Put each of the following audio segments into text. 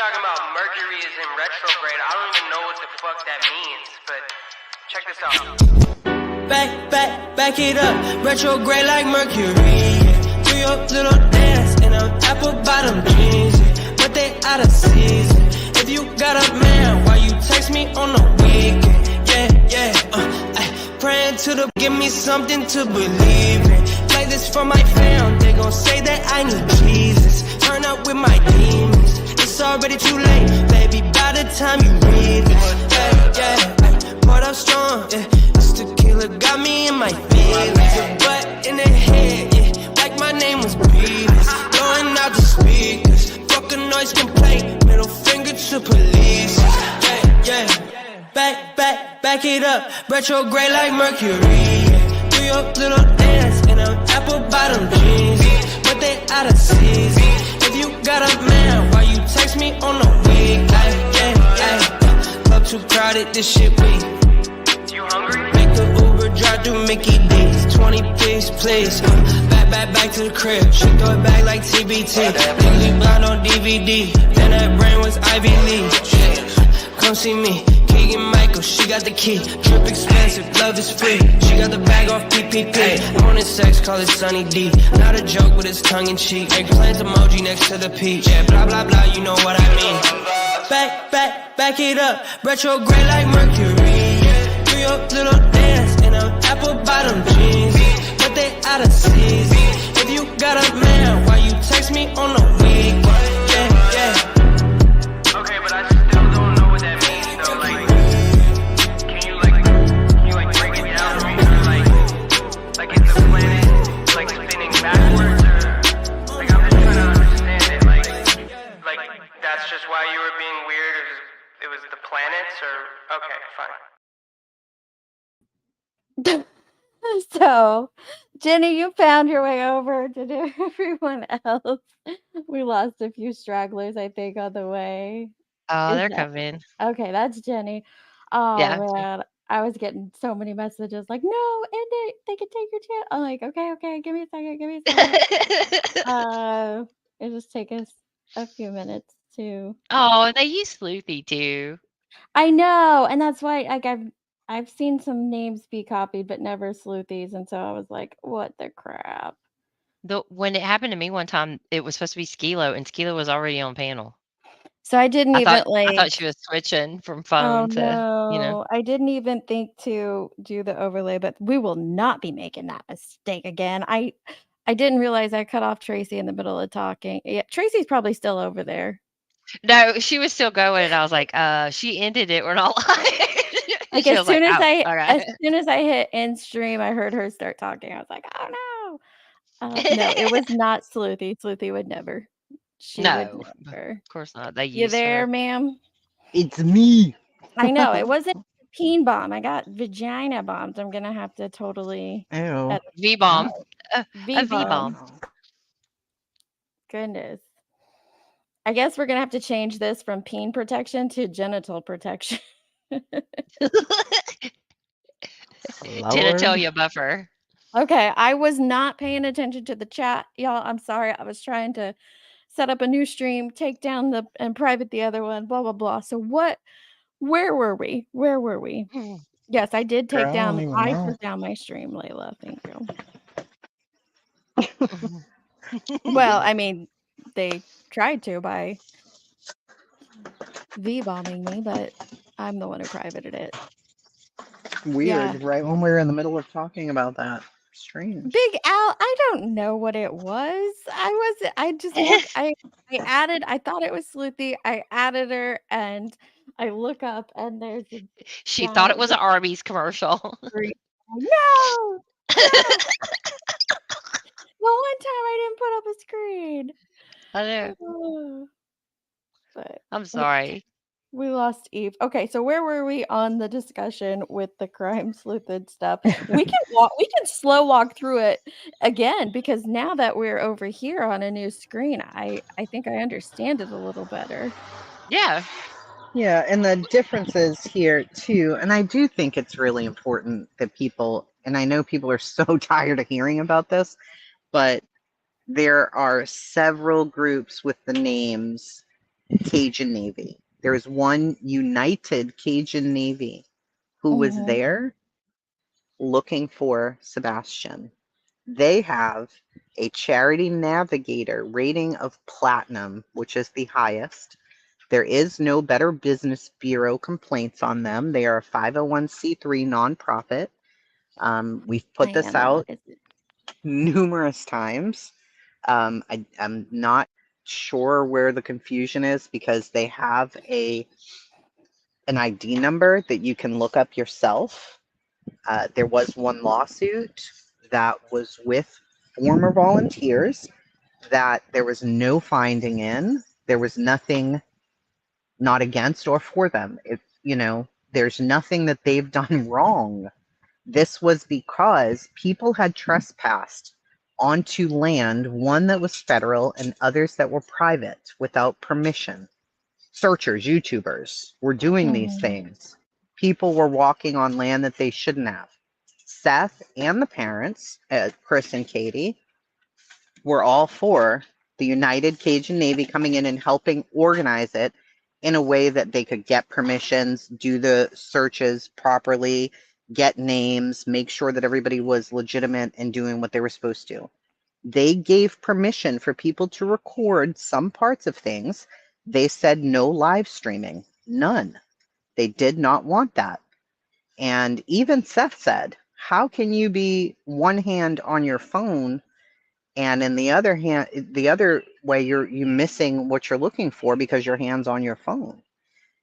talking about Mercury is in retrograde. I don't even know what the fuck that means, but check this out. Back it up, retrograde like Mercury. Yeah. Do your little dance in them apple bottom jeans, yeah. But they out of season. If you got a man, why you text me on the weekend? Praying to the give me something to believe in. Play this for my fam, they gon' say that I need Jesus. Turn up with my demons. It's already too late, baby, by the time you read it. Poured up strong, this tequila got me in my feelings. A butt in the head, like my name was Beatles. Blowing out the speakers, fuck a noise complaint. Middle finger to police, Back it up, retrograde like Mercury, yeah. Do your little dance in them apple bottom jeans, yeah. But they out of season. If you got a man, why you text me on the week? Club too crowded, this shit weak. You hungry? Make the Uber drive through Mickey D's. 20 piece, please. Back to the crib. She throw it back like TBT. Legally blind on DVD. Then that brain was Ivy League. Come see me. Keegan Michael, she got the key. Trip expensive, love is free. She got the bag off PPP. Morning sex, call it Sunny D. Not a joke, but it's tongue in cheek. Eggplant emoji next to the peach. Yeah, blah, blah, blah, you know what I mean. Back it up. Retrograde like Mercury. Yeah. Do your little dance in them apple bottom jeans. Yeah. But they out of season. If you got a man, why you text me on the week? Okay, but I still don't know what that means though. Like, can you break it down for me? Like is the planet like spinning backwards, or like I'm just trying to understand it. Like that's just why you were being weird. It was the planets, or okay, fine. So, Jenny, you found your way over to everyone else. We lost a few stragglers, I think, on the way. Oh, Is they're that coming. okay? That's Jenny. Oh Yeah. man, I was getting so many messages like, "No, end it. They can take your chance." I'm like, "Okay, give me a second. It just take us a few minutes to. Oh, they use Sleuthy too. I know, and that's why like I've seen some names be copied, but never Sleuthies, and so I was like, "What the crap." When it happened to me one time, it was supposed to be Skilo, and Skilo was already on panel. So I didn't I even thought she was switching from oh phone to, no, I didn't even think to do the overlay, but we will not be making that mistake again. I didn't realize I cut off Tracy in the middle of talking. Yeah, Tracy's probably still over there. No, she was still going, and I was like, she ended it. We're not live. Like She as was like, soon as "Oh, as okay." soon as I hit end stream, I heard her start talking. I was like, "Oh no." No, it was not Sleuthy. Sleuthy would never. She would No, never. of course not. They You used there, her. ma'am? It's me. I know it wasn't a peen bomb. I got vagina bombs. I'm gonna have to totally Ew. edit V bomb. out. A V V bomb. bomb. Goodness. I guess we're gonna have to change this from peen protection to genital protection. Genitalia buffer. Okay, I was not paying attention to the chat, y'all. I'm sorry. I was trying to set up a new stream, take down the and private the other one, blah blah blah. So where were we? Yes, I did take Girl, I don't down even I know. took down my stream, Layla. Thank you. Well, I mean, they tried to by V-bombing me, but I'm the one who privated it. Weird. Yeah. Right when we were in the middle of talking about that. Strange. Big Al, I don't know what it was. I just look I added I thought it was Sleuthy. I added her and I look up and there's a She thought it was giant an Arby's commercial. screen. No! The one time I didn't put up a screen. I know. Oh, but I'm sorry. we lost Eve. Okay, so where were we on the discussion with the crime sleuthed stuff? We can slow walk through it again because now that we're over here on a new screen, I think I understand it a little better. Yeah. Yeah, and the differences here too, and I do think it's really important that people, and I know people are so tired of hearing about this, but there are several groups with the names Cajun Navy. There's one United Cajun Navy who was Mhm. there looking for Sebastian. They have a charity navigator rating of platinum, which is the highest. There is no Better Business Bureau complaints on them. They are a 501c3 nonprofit. We've put this Diana, what out is it? numerous times. I'm not sure where the confusion is because they have an ID number that you can look up yourself. There was one lawsuit that was with former volunteers that there was no finding in. There was nothing not against or for them. There's nothing that they've done wrong. This was because people had trespassed onto land, one that was federal and others that were private without permission. Searchers, YouTubers were doing these Mhm. things. People were walking on land that they shouldn't have. Seth and the parents, Chris and Katie, were all for the United Cajun Navy coming in and helping organize it in a way that they could get permissions, do the searches properly, get names, make sure that everybody was legitimate and doing what they were supposed to. They gave permission for people to record some parts of things. They said no live streaming, none. They did not want that. And even Seth said, how can you be one hand on your phone and in the other hand, the other way, you're missing what you're looking for because your hand's on your phone?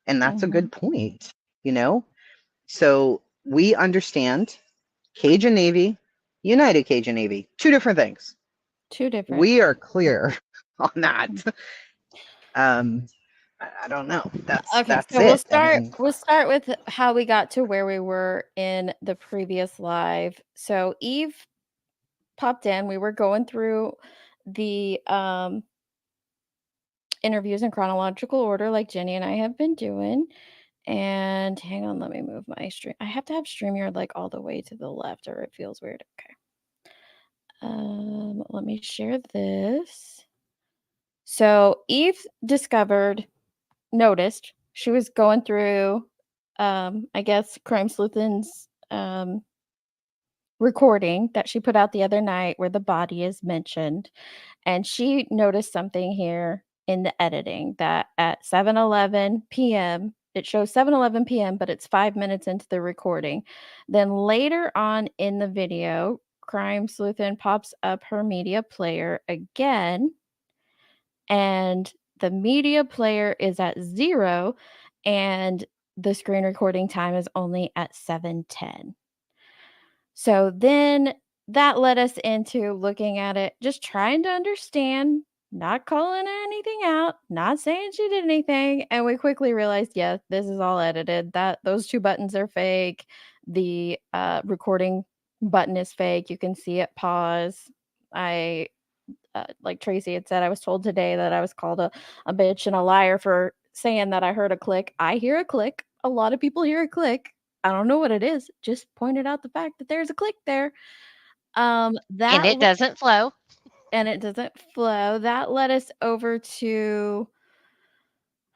And that's a good point, you know? So we understand Cajun Navy, United Cajun Navy, two different things. Two different. We are clear on that. I don't know. That's Okay, that's so it. I mean, we'll start with how we got to where we were in the previous live. So Eve popped in. We were going through the interviews in chronological order like Jenny and I have been doing. And hang on, let me move my stream. I have to have StreamYard like all the way to the left or it feels weird. Okay. Let me share this. So Eve noticed she was going through I guess Crime Sleuthen's recording that she put out the other night where the body is mentioned, and she noticed something here in the editing that at 7:11 p.m. it shows 7:11 p.m. but it's 5 minutes into the recording. Then later on in the video, Crime Sleuthen pops up her media player again, and the media player is at 0 and the screen recording time is only at 7:10. So then that led us into looking at it, just trying to understand, not calling anything out, not saying she did anything, and we quickly realized, yeah, this is all edited. That those two buttons are fake. The recording button is fake. You can see it pause. I like Tracy had said, I was told today that I was called a bitch and a liar for saying that I heard a click. I hear a click. A lot of people hear a click. I don't know what it is. Just pointed out the fact that there's a click there. And That it doesn't flow. and it doesn't flow. That led us over to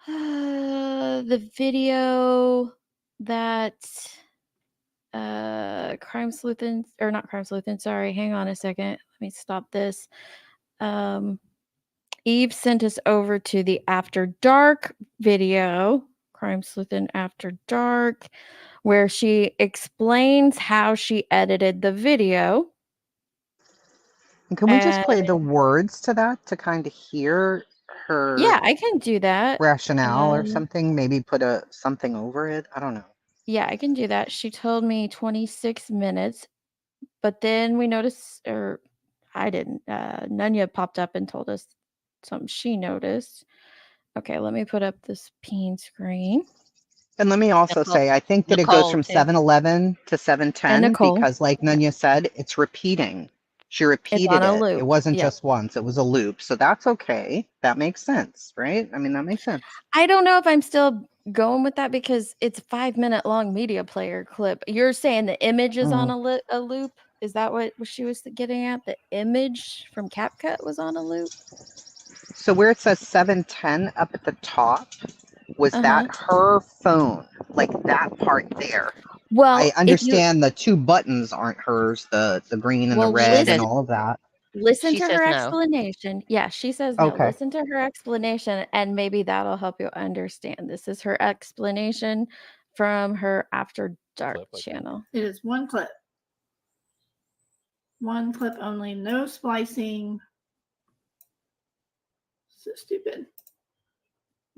the video that Crime Sleuthen, or not Crime Sleuthen, sorry, hang on a second. Let me stop this. Eve sent us over to the After Dark video, Crime Sleuthen After Dark, where she explains how she edited the video. and can we just play the words to that to kind of hear her Yeah, I can do that. rationale or something? Maybe put something over it. I don't know. Yeah, I can do that. She told me 26 minutes, but then we noticed, or I didn't, Nunya popped up and told us something she noticed. Okay, let me put up this peen screen. And let me also say, I think that it goes from 7:11 to 7:10 because, like Nunya said, it's repeating. She repeated it. Loop. It wasn't just once. It was a loop. So that's okay. That makes sense, right? I mean, that makes sense. I don't know if I'm still going with that because it's a 5-minute long media player clip. You're saying the image is on a loop? Is that what she was getting at? The image from CapCut was on a loop? So where it says 710 up at the top, was that her phone? Like that part there? Well, I if you understand the two buttons aren't hers, the green and the Well, red and says- all of that. listen She to says her no. explanation. Yeah, she says no. Okay. Listen to her explanation, and maybe that'll help you understand. This is her explanation from her After Dark Clip, okay. channel. It is one clip. One clip only, no splicing. So stupid.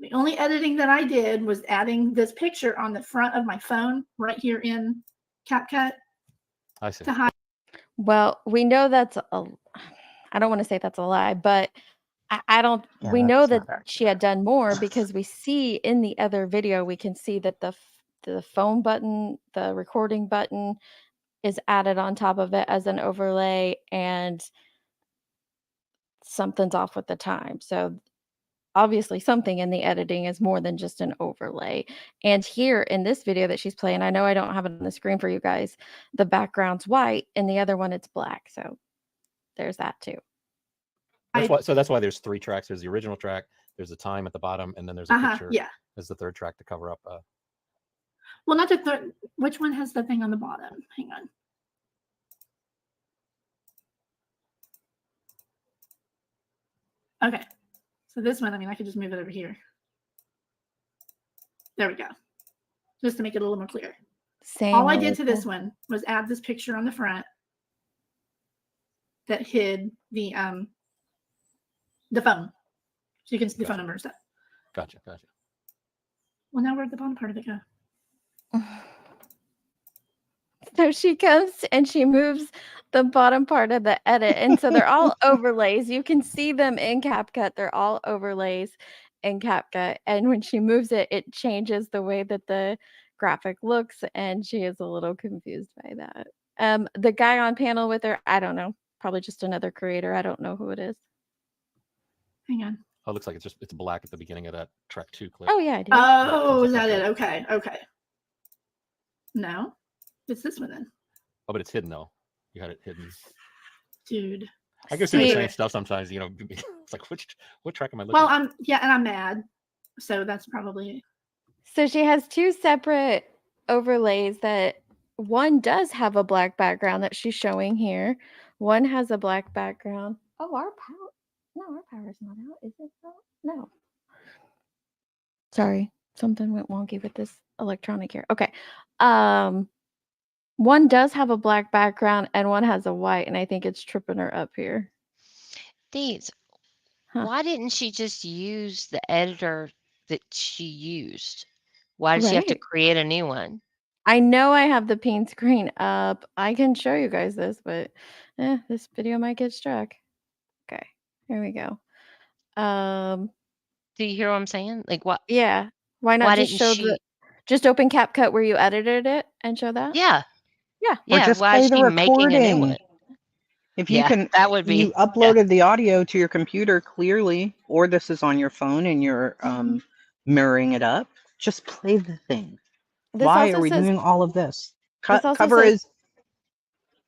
The only editing that I did was adding this picture on the front of my phone right here in CapCut I see. to hide. Well, we know that's a. I don't want to say that's a lie, but I don't. Yeah, we know that's that not she had done more because we see in the other video we can see that the phone button, the recording button, is added on top of it as an overlay, and something's off with the time. So obviously something in the editing is more than just an overlay. And here in this video that she's playing, I know I don't have it on the screen for you guys, the background's white and the other one it's black. So there's that too. That's why there's 3 tracks. There's the original track, there's the time at the bottom, and then there's a picture Yeah. as the 3rd track to cover up. Well, not the third. Which one has the thing on the bottom? Hang on. Okay. So this one, I mean, I could just move it over here. There we go. Just to make it a little more clear. Same. All I did to this one was add this picture on the front that hid the phone. So you can see the phone number and stuff. Gotcha. Well, now where'd the bottom part of it go? So she comes and she moves the bottom part of the edit. And so they're all overlays. You can see them in CapCut. They're all overlays in CapCut. And when she moves it, it changes the way that the graphic looks. And she is a little confused by that. The guy on panel with her, I don't know. Probably just another creator. I don't know who it is. Hang on. Oh, it looks like it's black at the beginning of that track 2 clip. Oh, yeah, I do. Oh, is that it? Okay. No, it's this one then. Oh, but it's hidden though. You had it hidden. Dude. I go through the See- same stuff sometimes. It's like what track am I looking? Well, at? I'm mad. So that's probably. So she has 2 separate overlays that one does have a black background that she's showing here. One has a black background. Oh, our power's not out. Is it out? No. Sorry. Something went wonky with this electronic here. Okay. One does have a black background and one has a white, and I think it's tripping her up here. Deeds, Huh. why didn't she just use the editor that she used? Why did she have to Right. create a new one? I know I have the pink screen up. I can show you guys this, but this video might get struck. Okay, here we go. Do you hear what I'm saying? Like what? Yeah. Why not Why just didn't show she? just open CapCut where you edited it and show that? Yeah. Yeah. Or Yeah. just Why play is the she making a new recording. one? If you Yeah, can, that would be. you uploaded the audio to your computer clearly, or this is on your phone and you're mirroring it up. Just play the thing. This Why also are we says doing all of this? this also Cover says his.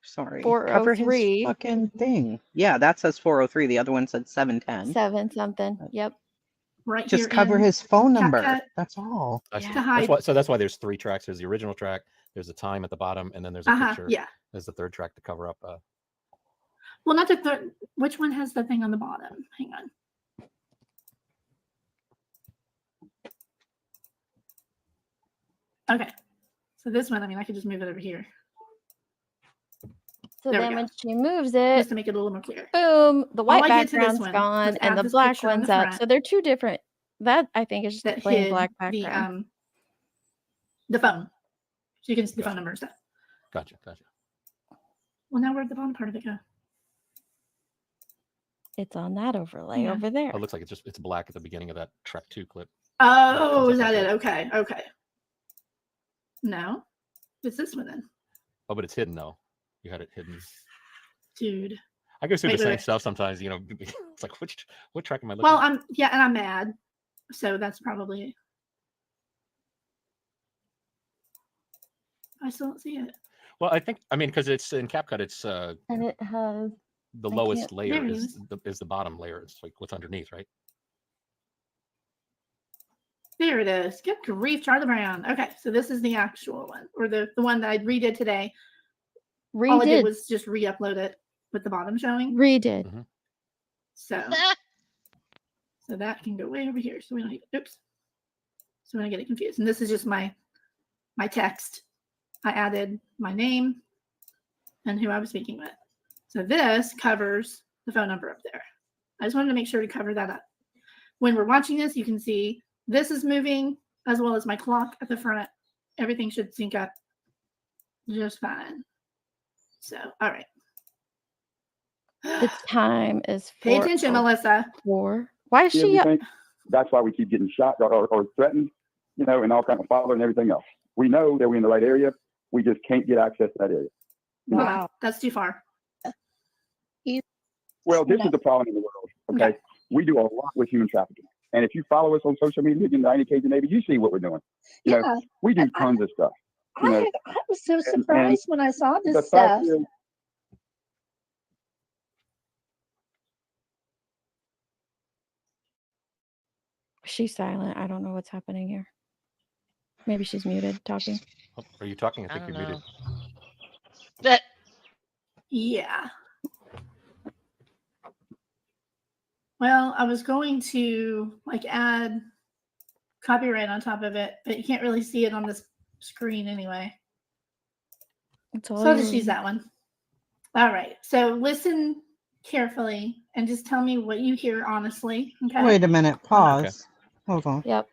Sorry. Cover his 403. fucking thing. Yeah, that says 403. The other one said 710. 7 something. Yep. Right Just here cover in his phone number. CapCut. That's all. I see. Yeah. To hide. That's why there's 3 tracks. There's the original track, there's the time at the bottom, and then there's a picture Yeah. as the 3rd track to cover up. Well, not the third. Which one has the thing on the bottom? Hang on. Okay. So this one, I mean, I could just move it over here. So There we then go. when she moves it, Just to make it a little more clear. boom, the white I did to this background's one gone was and add the this black picture on one's the up. front So they're 2 different. That I think is just a That plain hid black the background. the phone. So you can see the phone number and stuff. Gotcha. Well, now where'd the bottom part of it go? It's on that overlay Yeah. over there. Oh, it looks like it's black at the beginning of that track 2 clip. Oh, is up that like it? Okay. No, it's this one then. Oh, but it's hidden though. You had it hidden. Dude. I go through Wait, the same wait. stuff sometimes. It's like what track am I looking? Well, at? I'm mad. So that's probably. I still don't see it. Well, I mean, because it's in CapCut, it's And it has the I lowest can't- layer There it is the bottom layer. It's like what's underneath, right? There it is. Good grief, Charlie Brown. Okay, so this is the actual one, or the one that I redid today. All I did was just re-upload it with the bottom showing. Redid. Mm-hmm. So that can go way over here. So we don't need, oops. So we don't get it confused. And this is just my text. I added my name and who I was speaking with. So this covers the phone number up there. I just wanted to make sure to cover that up. When we're watching this, you can see this is moving as well as my clock at the front. Everything should sync up just fine. So, all right. The time is 4. Pay attention, Melissa. 4. Why is she up? That's why we keep getting shot or threatened, and all kinds of following and everything else. We know that we're in the right area. We just can't get access to that area. Wow, that's too far. Well, this is the problem in the world. Okay, we do a lot with human trafficking, and if you follow us on social media, in the Cajun Navy, you see what we're doing. You know, we do tons of stuff. I was so surprised when I saw this stuff. She's silent. I don't know what's happening here. Maybe she's muted talking. Oh, are you talking? I think I you're don't muted. But Yeah. Well, I was going to add copyright on top of it, but you can't really see it on this screen anyway. So I'll just use that one. All right. So listen carefully and just tell me what you hear honestly. Okay. Wait a minute. Pause. Okay. Hold on. Yep.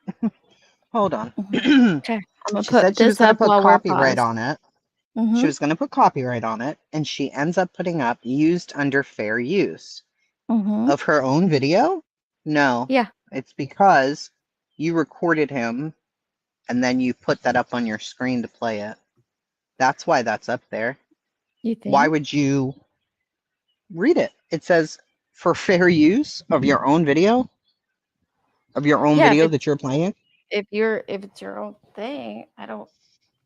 Hold on. Okay. I'm gonna She put said she was this going to up put while we're copyright paused. on it. Mhm. She was going to put copyright on it, and she ends up putting up used under fair use of her own video. No. Yeah. It's because you recorded him and then you put that up on your screen to play it. That's why that's up there. You think? Why would you read it? It says for fair use of your own video, video that you're playing. If it's your own thing, I don't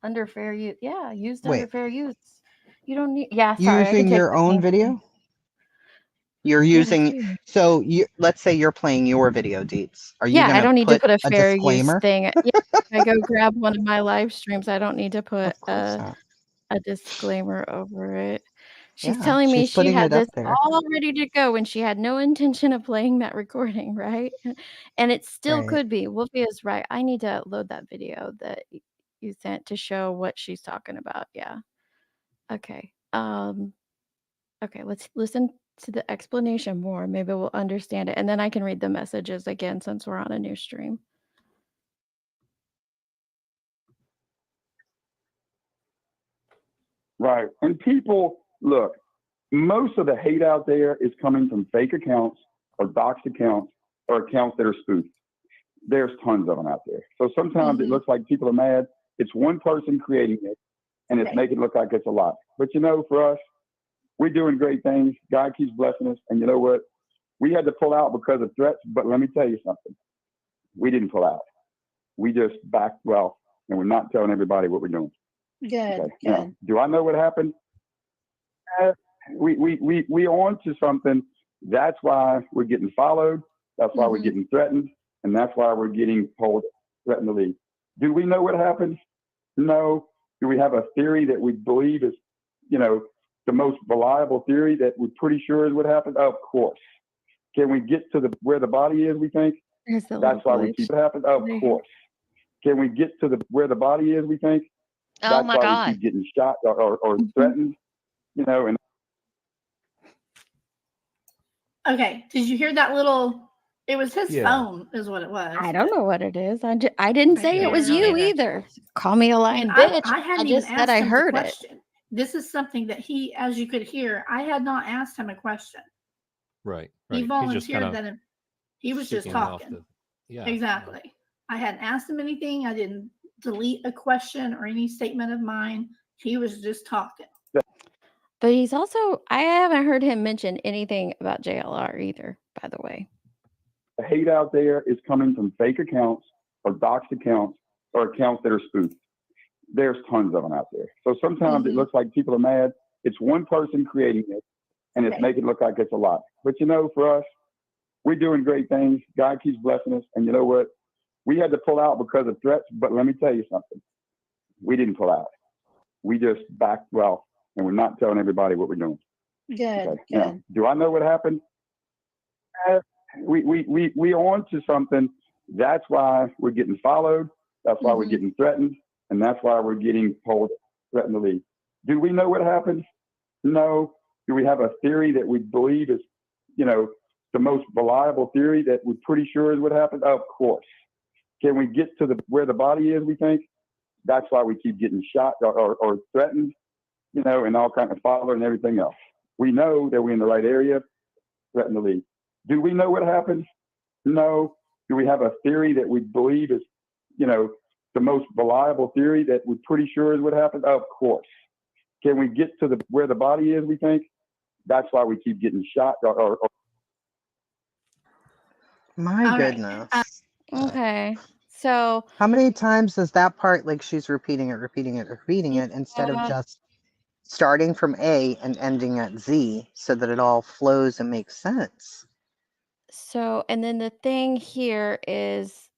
under fair use. Yeah, used under Wait. fair use. You don't need. Yeah, sorry. Using your own video. You're using. So let's say you're playing your video, Deets. Are you? Yeah, I don't need to put a fair disclaimer? use thing. Yeah, if I go grab one of my live streams, I don't need to put Of course not. a disclaimer over it. She's Yeah, telling me she's she putting had it up this there. all ready to go when she had no intention of playing that recording, right? And it still Right. could be. Wolfie is right. I need to load that video that you sent to show what she's talking about. Yeah. Okay. Okay, let's listen to the explanation more. Maybe we'll understand it. And then I can read the messages again since we're on a new stream. Right. And people, look, most of the hate out there is coming from fake accounts or doxed accounts or accounts that are spoofed. There's tons of them out there. So sometimes it looks like people are mad. It's one person creating it, and it's making it look like it's a lot. But for us, we're doing great things. God keeps blessing us. And you know what? We had to pull out because of threats, but let me tell you something. We didn't pull out. We just backed well, and we're not telling everybody what we're doing. Good. Okay. Good. Now, do I know what happened? We on to something. That's why we're getting followed. That's why we're getting threatened, and that's why we're getting told threatened to leave. Do we know what happened? No. Do we have a theory that we believe is, the most reliable theory that we're pretty sure is what happened? Of course. Can we get to where the body is? We think that's why we keep it happen. Of course. Can we get to where the body is? We think. oh my That's why God. we keep getting shot or threatened, and Okay. Did you hear that little? It was his Yeah. phone, is what it was. I don't know what it is. I didn't say it was I don't you either. either. Call me a lying And bitch. I I hadn't just even said asked I him the heard it. question. This is something that he, as you could hear, I had not asked him a question. Right. He Right. volunteered that he was just sticking off talking. Yeah. Exactly. I hadn't asked him anything. I didn't delete a question or any statement of mine. He was just talking. But he's also, I haven't heard him mention anything about JLR either, by the way. the hate out there is coming from fake accounts or doxed accounts or accounts that are spoofed. There's tons of them out there. So sometimes it looks like people are mad. It's one person creating it, and it's making it look like it's a lot. But for us, we're doing great things. God keeps blessing us. And you know what? We had to pull out because of threats, but let me tell you something. We didn't pull out. We just backed well, and we're not telling everybody what we're doing. Good, Okay. good. Now, do I know what happened? We on to something. That's why we're getting followed. That's why we're getting threatened, and that's why we're getting told threatened to leave. Do we know what happened? No. Do we have a theory that we believe is, the most reliable theory that we're pretty sure is what happened? Of course. Can we get to where the body is, we think? That's why we keep getting shot or threatened, and all kinds of followed and everything else. We know that we're in the right area, threatened to leave. Do we know what happened? No. Do we have a theory that we believe is, the most reliable theory that we're pretty sure is what happened? Of course. Can we get to where the body is, we think? That's why we keep getting shot or My All right. goodness. Okay. So How many times is that part like she's repeating it instead of just starting from A and ending at Z so that it all flows and makes sense? So, and then the thing here is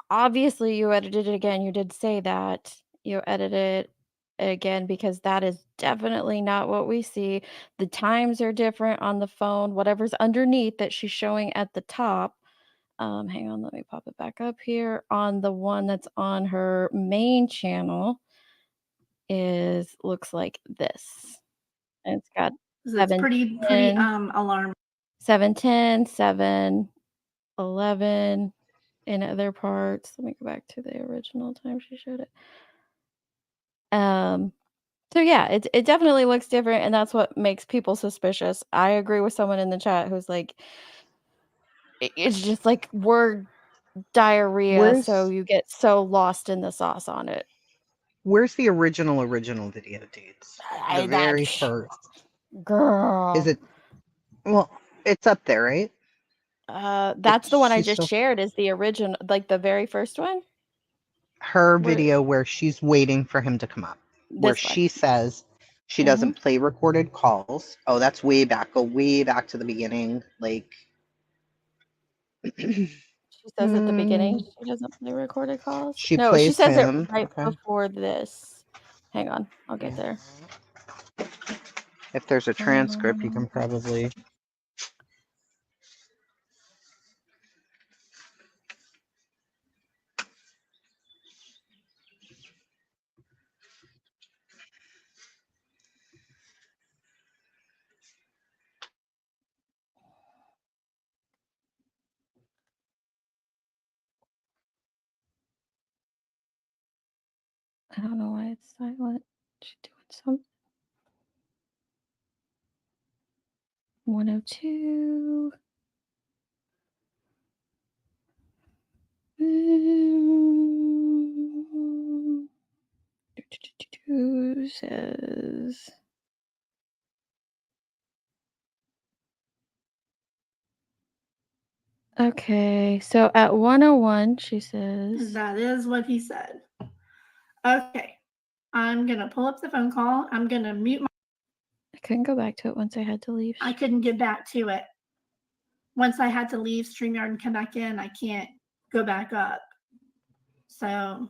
obviously you edited it again. You did say that you edited it again because that is definitely not what we see. The times are different on the phone. Whatever's underneath that she's showing at the top. Hang on, let me pop it back up here. On the one that's on her main channel looks like this. And it's got It's pretty alarming. 710, 711 in other parts. Let me go back to the original time she showed it. So yeah, it definitely looks different, and that's what makes people suspicious. I agree with someone in the chat who's like, it's just like word diarrhea, so you get so lost in the sauce on it. Where's the original video, dudes? The very first. Girl. Is it? Well, it's up there, right? That's the one I just shared is the original, like the very first one. Her video where she's waiting for him to come up. Where she says she doesn't play recorded calls. Oh, that's way back. Go way back to the beginning. Like she says at the beginning she doesn't play recorded calls. She she says him. it right before this. Hang on, I'll get there. If there's a transcript, you can probably. I don't know why it's silent. She's doing something. 102. Says. Okay, so at 101, she says. That is what he said. Okay, I'm going to pull up the phone call. I'm going to mute my. I couldn't go back to it once I had to leave. I couldn't get back to it. Once I had to leave StreamYard and come back in, I can't go back up. So.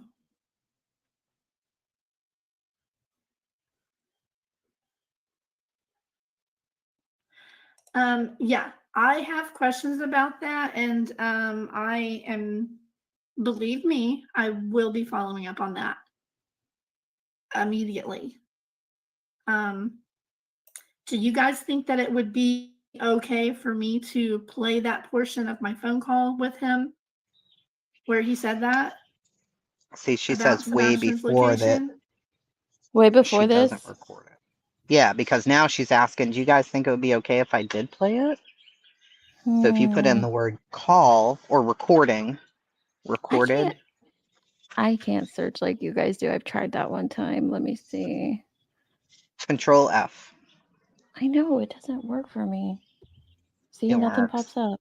Yeah, I have questions about that, and believe me, I will be following up on that immediately. Do you guys think that it would be okay for me to play that portion of my phone call with him where he said that? See, she says way before that. Way before she this? doesn't record it. Yeah, because now she's asking, do you guys think it would be okay if I did play it? So if you put in the word call or recorded. I can't search like you guys do. I've tried that one time. Let me see. Control F. I know it doesn't work for me. See, It nothing works. pops up.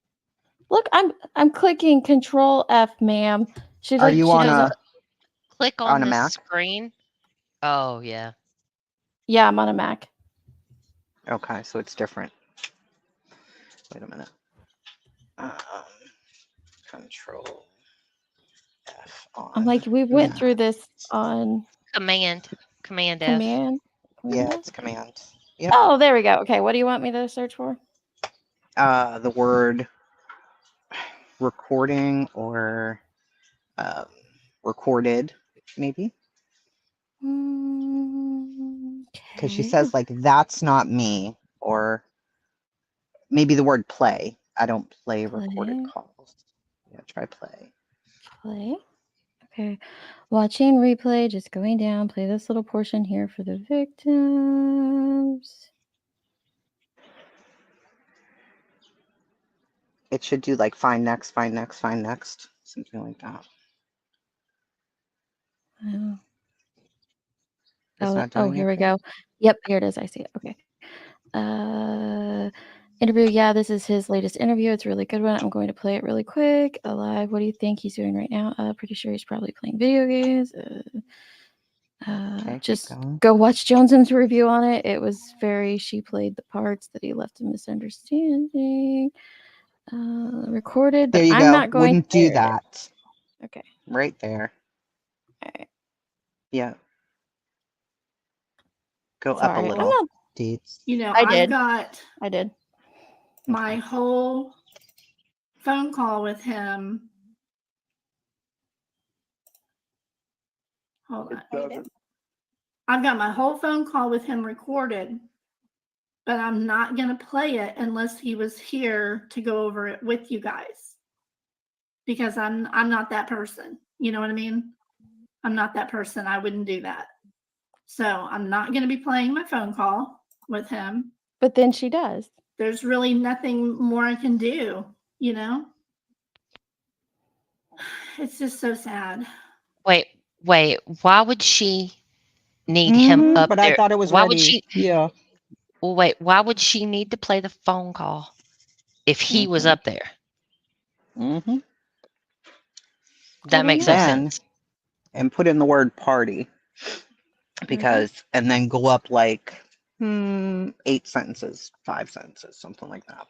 Look, I'm clicking Control F, ma'am. Are you on a click on the Mac? screen? Oh yeah. Yeah, I'm on a Mac. Okay, so it's different. Wait a minute. Control F. I'm like, we went No. through this on Command F. command. Yeah, F? it's command. Yep. Oh, there we go. Okay, what do you want me to search for? The word recording or recorded, maybe. Because she Okay. says, like, that's not me. Or maybe the word play. I don't play recorded Play. calls. Yeah, try play. Play. Okay. Watching replay, just going down. Play this little portion here for the victims. It should do like find next, find next, find next. Something like that. Oh, It's not oh, doing here we anything? go. Yep, here it is. I see it. Okay. Interview. Yeah, this is his latest interview. It's a really good one. I'm going to play it really quick. Alive. What do you think he's doing right now? Pretty sure he's probably playing video games. Okay, Just keep going. go watch Jones's review on it. It was she played the parts that he left a misunderstanding. Recorded, but There you I'm go. not going Wouldn't to do hear it. that. Okay. Right there. All right. Yeah. Go up a Sorry, I'm little. not. Deets. You know, I I've did. got I did. my Okay. whole phone call with him. Hold It on. doesn't. I've got my whole phone call with him recorded, but I'm not going to play it unless he was here to go over it with you guys. Because I'm not that person. You know what I mean? I'm not that person. I wouldn't do that. So I'm not going to be playing my phone call with him. But then she does. There's really nothing more I can do, you know? It's just so sad. Wait. Why would she need him up But there? I thought it was Why ready. would she? Yeah. Well, wait. Why would she need to play the phone call if he was up there? Mm-hmm. That makes no Then, sense. and put in the word party. Because, and then go up like 8 sentences, 5 sentences, something like that.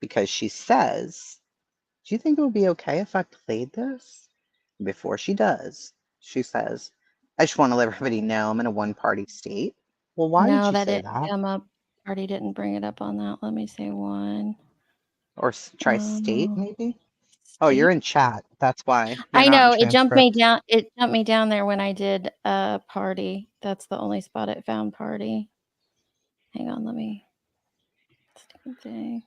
Because she says, do you think it would be okay if I played this? Before she does, she says, I just want to let everybody know I'm in a one-party state. Well, why No, would you that say didn't that? come up. Party didn't bring it up on that. Let me say one. Or try state, maybe? Oh, State. you're in chat. That's why. You're I not in know it jumped me transcript. down. It jumped me down there when I did party. That's the only spot it found party. Hang on, let me. Stupid thing.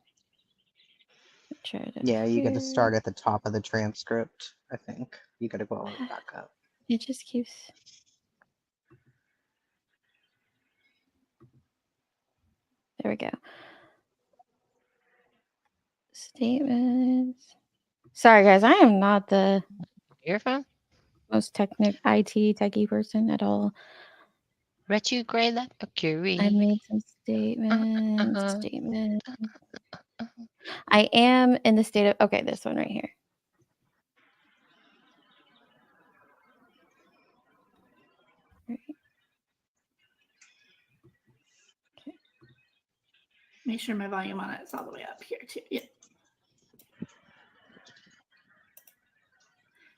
Try it Yeah, you got to here. start at the top of the transcript, I think. You got to go all the way back up. It just keeps. There we go. Statements. Sorry, guys. I am not the You're fine. most IT techie person at all. Retrograde like Mercury. I made some statements. I am in the state of. Okay, this one right here. Right. Okay. Make sure my volume on it is all the way up here too. Yeah.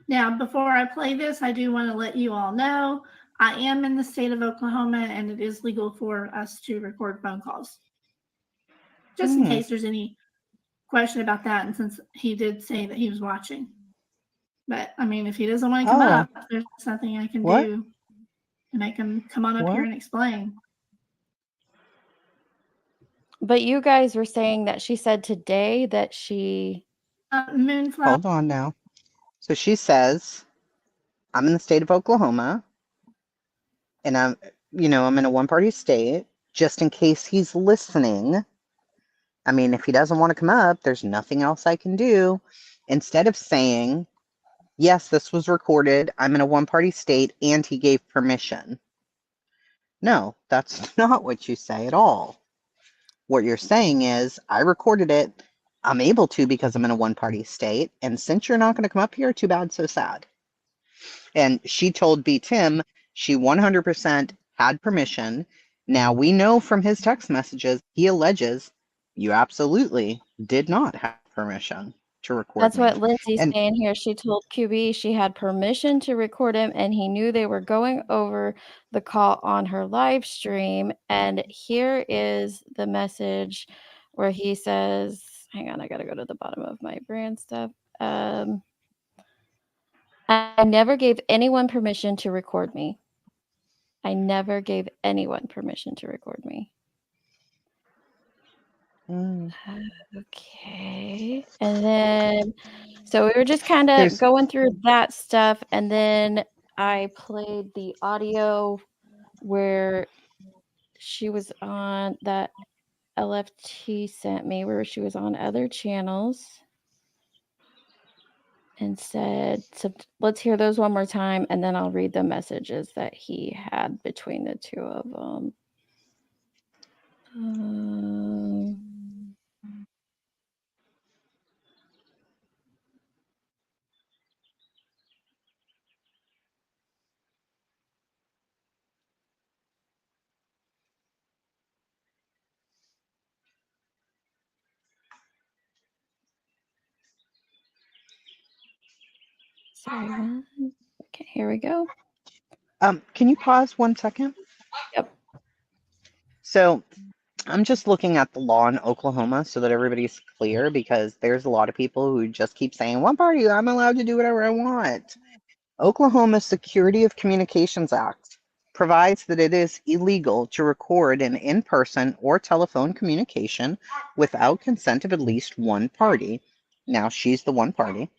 Now, before I play this, I do want to let you all know I am in the state of Oklahoma and it is legal for us to record phone calls. Just in case there's any question about that, and since he did say that he was watching. But I mean, if he doesn't want to come up, there's nothing I can do to make him come on up here and explain. But you guys were saying that she said today that she Moonflower. Hold on now. So she says, I'm in the state of Oklahoma and I'm in a one-party state. Just in case he's listening. I mean, if he doesn't want to come up, there's nothing else I can do. Instead of saying, yes, this was recorded, I'm in a one-party state, and he gave permission. No, that's not what you say at all. What you're saying is, I recorded it, I'm able to because I'm in a one-party state, and since you're not going to come up here, too bad, so sad. And she told B. Tim she 100% had permission. Now, we know from his text messages, he alleges you absolutely did not have permission. to record That's me. what Lindsay's And saying here. She told QB she had permission to record him, and he knew they were going over the call on her live stream. And here is the message where he says, hang on, I got to go to the bottom of my brand stuff. I never gave anyone permission to record me. I never gave anyone permission to record me. Okay. And then, so we were just kind of going through that stuff. And then I played the audio where she was on that LFT sent me, where she was on other channels and said, so let's hear those one more time. And then I'll read the messages that he had between the two of them. Sorry, one. Okay, here we go. Can you pause 1 second? Yep. So I'm just looking at the law in Oklahoma so that everybody's clear, because there's a lot of people who just keep saying, one party, I'm allowed to do whatever I want. Oklahoma's Security of Communications Act provides that it is illegal to record an in-person or telephone communication without consent of at least one party. Now she's the one party.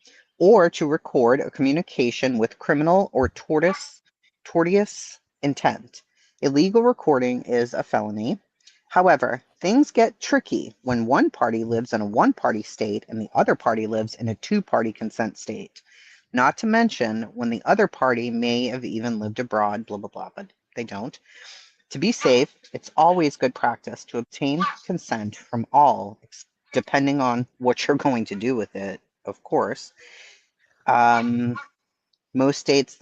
Or to record a communication with criminal or tortious intent. Illegal recording is a felony. However, things get tricky when one party lives in a one-party state and the other party lives in a two-party consent state. Not to mention when the other party may have even lived abroad, blah, blah, blah, but they don't. To be safe, it's always good practice to obtain consent from all, depending on what you're going to do with it, of course. Most states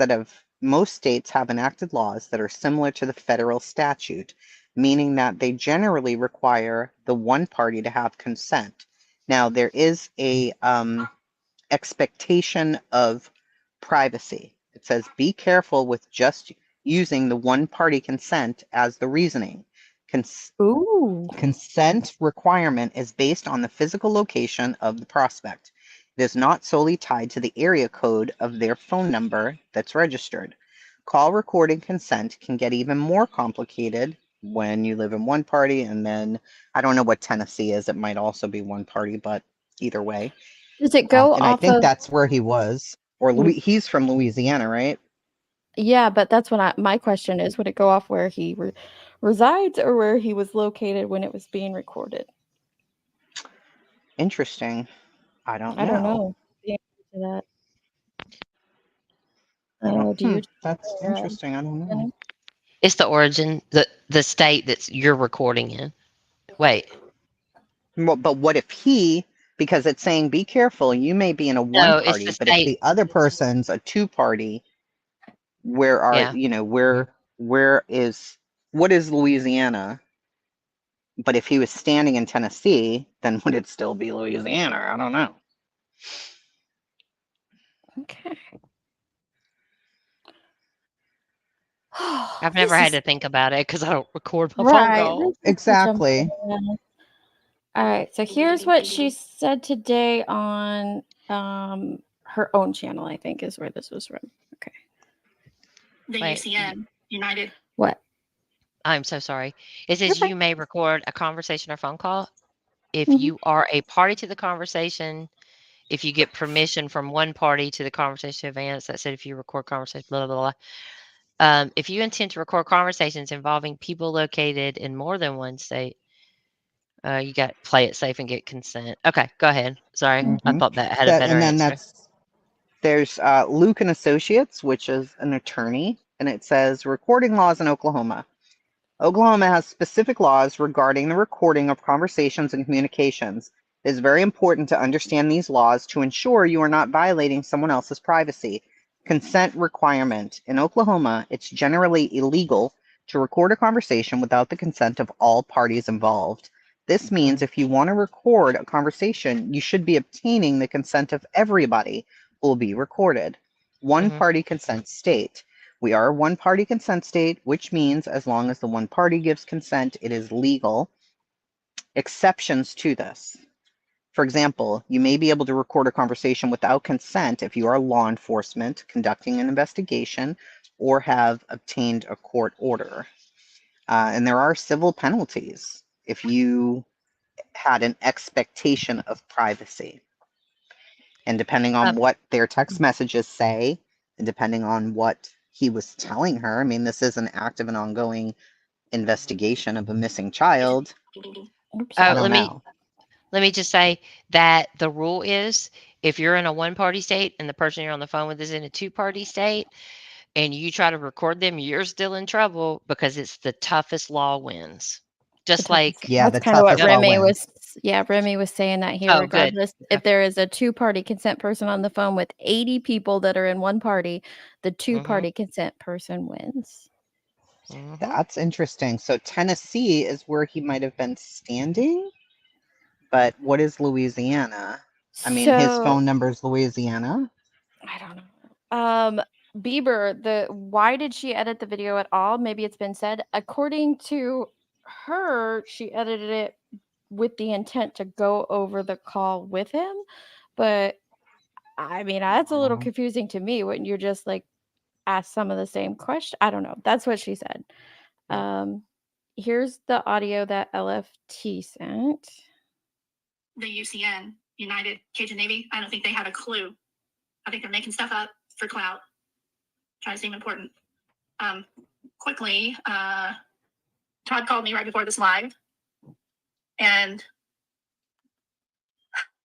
have enacted laws that are similar to the federal statute, meaning that they generally require the one party to have consent. Now, there is a expectation of privacy. It says, be careful with just using the one party consent as the reasoning. Consent requirement is based on the physical location of the prospect. It is not solely tied to the area code of their phone number that's registered. Call recording consent can get even more complicated when you live in one party, and then I don't know what Tennessee is. It might also be one party, but either way. Does it go and off I think of... that's where he was. Or he's from Louisiana, right? Yeah, but that's what my question is, would it go off where he resides or where he was located when it was being recorded? Interesting. I don't know. The answer to that. Do you? That's interesting. I don't know. It's the origin, the state that you're recording in. Wait. Well, but what if because it's saying be careful, you may be in a one party, but if the other person's a two party, what is Louisiana? But if he was standing in Tennessee, then would it still be Louisiana? I don't know. Okay. I've never had to think about it because I don't record my phone call. Exactly. All right. So here's what she said today on her own channel, I think is where this was from. Okay. The UCN, United. What? I'm so sorry. It says you may record a conversation or phone call if you are a party to the conversation. If you get permission from one party to the conversation advance, that said, if you record conversation, blah, blah, blah. If you intend to record conversations involving people located in more than one state, you got to play it safe and get consent. Okay, go ahead. Sorry, I thought that had a better answer. There's Luke and Associates, which is an attorney, and it says recording laws in Oklahoma. Oklahoma has specific laws regarding the recording of conversations and communications. It is very important to understand these laws to ensure you are not violating someone else's privacy. Consent requirement. In Oklahoma, it's generally illegal to record a conversation without the consent of all parties involved. This means if you want to record a conversation, you should be obtaining the consent of everybody who will be recorded. One party consent state. We are a one party consent state, which means as long as the one party gives consent, it is legal. Exceptions to this. For example, you may be able to record a conversation without consent if you are law enforcement conducting an investigation or have obtained a court order. And there are civil penalties if you had an expectation of privacy. And depending on what their text messages say, and depending on what he was telling her, I mean, this is an active and ongoing investigation of a missing child. I don't know. Let me just say that the rule is if you're in a one-party state and the person you're on the phone with is in a two-party state and you try to record them, you're still in trouble because it's the toughest law wins. Just like that's kind of what Remy was. Yeah, Remy was saying that here. Regardless, if there is a two-party consent person on the phone with 80 people that are in one party, the two-party consent person wins. That's interesting. So Tennessee is where he might have been standing. But what is Louisiana? I mean, his phone number is Louisiana. I don't know. Bieber, why did she edit the video at all? Maybe it's been said. According to her, she edited it with the intent to go over the call with him. But I mean, that's a little confusing to me. Wouldn't you just like ask some of the same questions? I don't know. That's what she said. Here's the audio that LFT sent. The UCN, United Cajun Navy, I don't think they have a clue. I think they're making stuff up for clout, trying to seem important. Quickly, Todd called me right before this live, and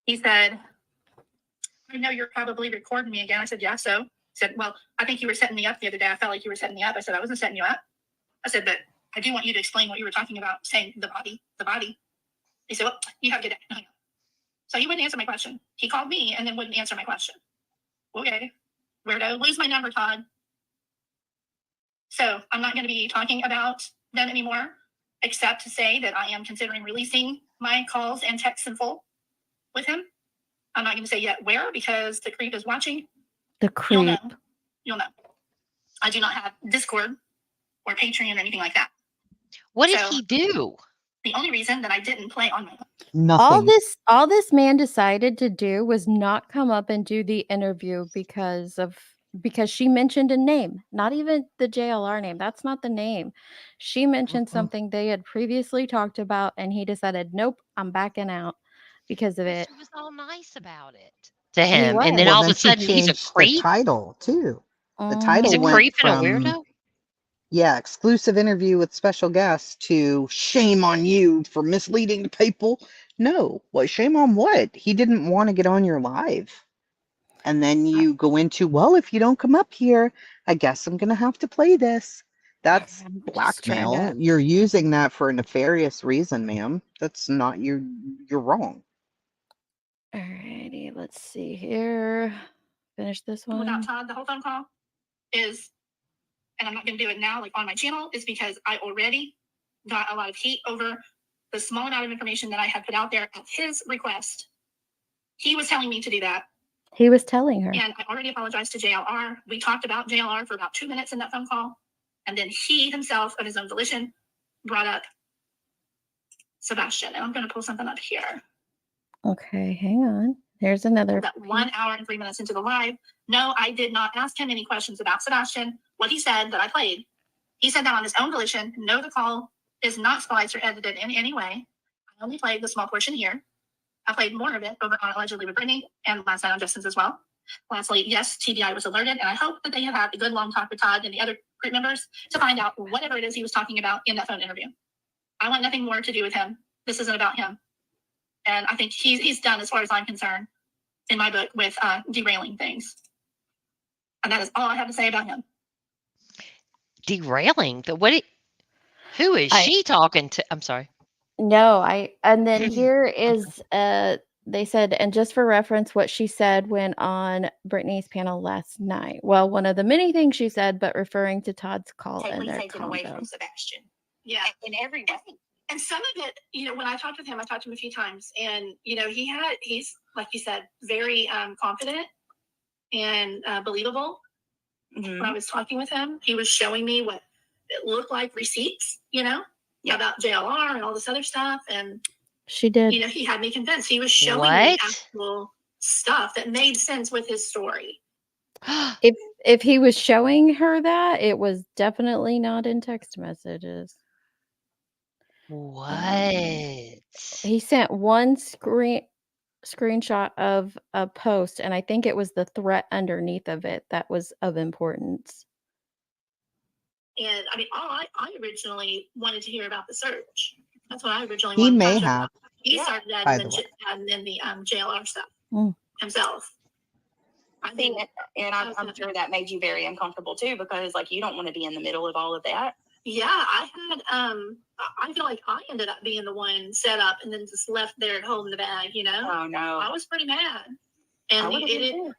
he said, I know you're probably recording me again. I said, yeah, so. He said, well, I think you were setting me up the other day. I felt like you were setting me up. I said, I wasn't setting you up. I said, but I do want you to explain what you were talking about, saying the body. He said, well, you have a good day. So he wouldn't answer my question. He called me and then wouldn't answer my question. Okay, weirdo, lose my number, Todd. So I'm not going to be talking about them anymore, except to say that I am considering releasing my calls and texts in full with him. I'm not going to say yet where because the creep is watching. The creep. You'll know. I do not have Discord or Patreon or anything like that. What did he do? The only reason that I didn't play on my nothing. All this man decided to do was not come up and do the interview because she mentioned a name, not even the JLR name. That's not the name. She mentioned something they had previously talked about, and he decided, nope, I'm backing out because of it. She was all nice about it to him, and then all of a sudden he's a creep. The title too. The title he's a went creep from, and a weirdo. Yeah, exclusive interview with special guests to shame on you for misleading the people. No, what shame on what? He didn't want to get on your live. And then you go into, well, if you don't come up here, I guess I'm going to have to play this. That's blackmail. You're using that for a nefarious reason, ma'am. That's not, you're wrong. Alrighty, let's see here. Finish this one. Without Todd, the whole phone call is, and I'm not going to do it now, like on my channel, is because I already got a lot of heat over the small amount of information that I had put out there at his request. He was telling me to do that. He was telling her. And I already apologized to JLR. We talked about JLR for about 2 minutes in that phone call. And then he himself, of his own volition, brought up Sebastian. And I'm going to pull something up here. Okay, hang on. Here's another. That 1 hour and 3 minutes into the live. No, I did not ask him any questions about Sebastian. What he said that I played. He said that on his own volition. No, the call is not spliced or edited in any way. I only played the small portion here. I played more of it over on Allegedly with Brittany and last night on Justin's as well. Lastly, yes, TBI was alerted, and I hope that they have had a good long talk with Todd and the other group members to find out whatever it is he was talking about in that phone interview. I want nothing more to do with him. This isn't about him. And I think he's done, as far as I'm concerned, in my book, with derailing things. And that is all I have to say about him. Derailing? Who is she talking to? I'm sorry. No, and then here is they said, and just for reference, what she said when on Brittany's panel last night. Well, one of the many things she said, but referring to Todd's call and their taken away from Sebastian. Yeah, in every way. And some of it, when I talked with him, I talked to him a few times, and he's like you said, very confident and believable. Mhm. When I was talking with him, he was showing me what it looked like receipts, about JLR and all this other stuff, and She did. he had me convinced. He was showing me actual stuff that made sense with his story. If he was showing her that, it was definitely not in text messages. What? He sent one screenshot of a post, and I think it was the threat underneath of it that was of importance. And I mean, I originally wanted to hear about the search. That's what I originally He wanted may to talk have. about. He started adding in the JLR stuff himself. I think, and I'm sure that made you very uncomfortable too, because like you don't want to be in the middle of all of that. Yeah, I feel like I ended up being the one set up and then just left there at home in the bag, Oh no. I was pretty mad. And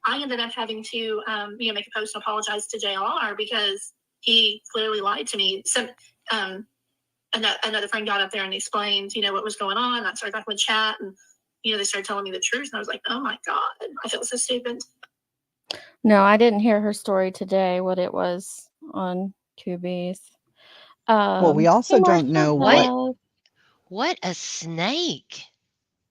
I ended up having to make a post and apologize to JLR because he clearly lied to me. So another friend got up there and explained, what was going on. I started back with chat, and they started telling me the truth, and I was like, oh my God, I felt so stupid. No, I didn't hear her story today, what it was on Tubies. Well, we also don't know what a snake.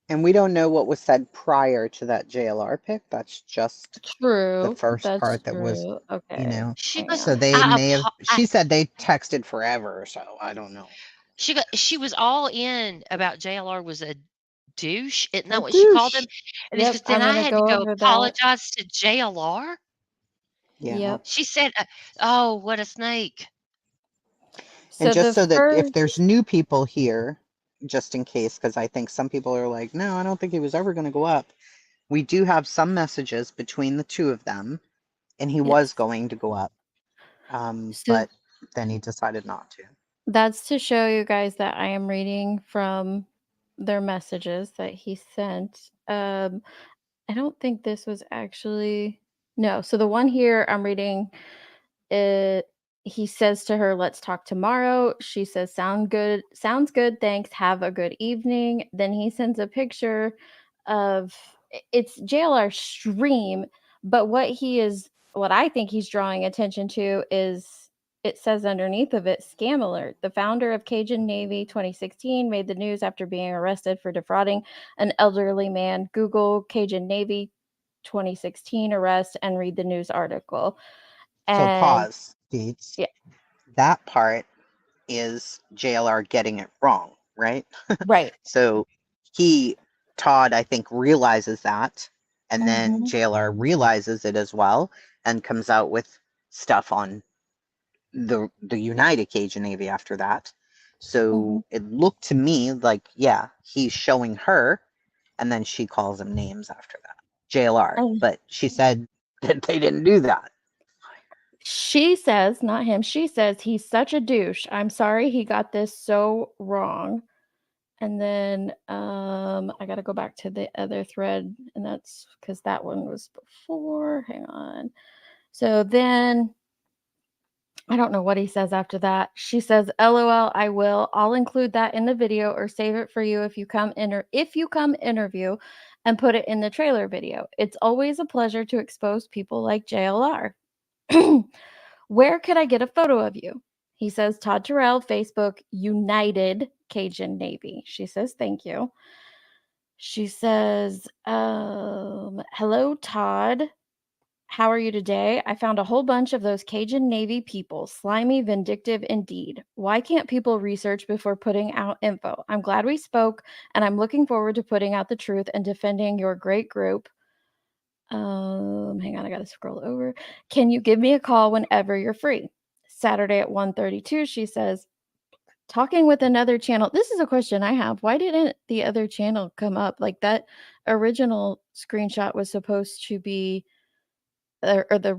And we don't know what was said prior to that JLR pick. That's just the first part that was, okay. So they may have. She said they texted forever, so I don't know. She was all in about JLR was a douche. Isn't that what she called him? And then I had to go apologize to JLR. Yeah. Yep. She said, "Oh, what a snake." And just so that if there's new people here, just in case, because I think some people are like, no, I don't think he was ever going to go up. We do have some messages between the two of them, and he was going to go up, but then he decided not to. That's to show you guys that I am reading from their messages that he sent. I don't think this was actually no. So the one here I'm reading, he says to her, "Let's talk tomorrow." She says, "Sounds good. Thanks. Have a good evening." Then he sends a picture of it's JLR stream, but what I think he's drawing attention to is it says underneath of it, "Scam alert. The founder of Cajun Navy 2016 made the news after being arrested for defrauding an elderly man. Google Cajun Navy 2016 arrest and read the news article." So pause, Deets. Yeah. That part is JLR getting it wrong, right? Right. So Todd, I think, realizes that, and then JLR realizes it as well and comes out with stuff on the United Cajun Navy after that. So it looked to me like, yeah, he's showing her, and then she calls him names after that. JLR. But she said that they didn't do that. She says, not him, she says, "He's such a douche. I'm sorry he got this so wrong." And then I got to go back to the other thread, and that's because that one was before. Hang on. So then I don't know what he says after that. She says, "LOL, I will. I'll include that in the video or save it for you if you come interview and put it in the trailer video. It's always a pleasure to expose people like JLR. Where could I get a photo of you?" He says, "Todd Terrell, Facebook, United Cajun Navy." She says, "Thank you." She says, "Hello, Todd. How are you today? I found a whole bunch of those Cajun Navy people. Slimy, vindictive indeed. Why can't people research before putting out info? I'm glad we spoke, and I'm looking forward to putting out the truth and defending your great group." Hang on, I gotta scroll over. "Can you give me a call whenever you're free?" Saturday at 1:32, she says, "Talking with another channel." This is a question I have. Why didn't the other channel come up? Like that original screenshot was supposed to be, or the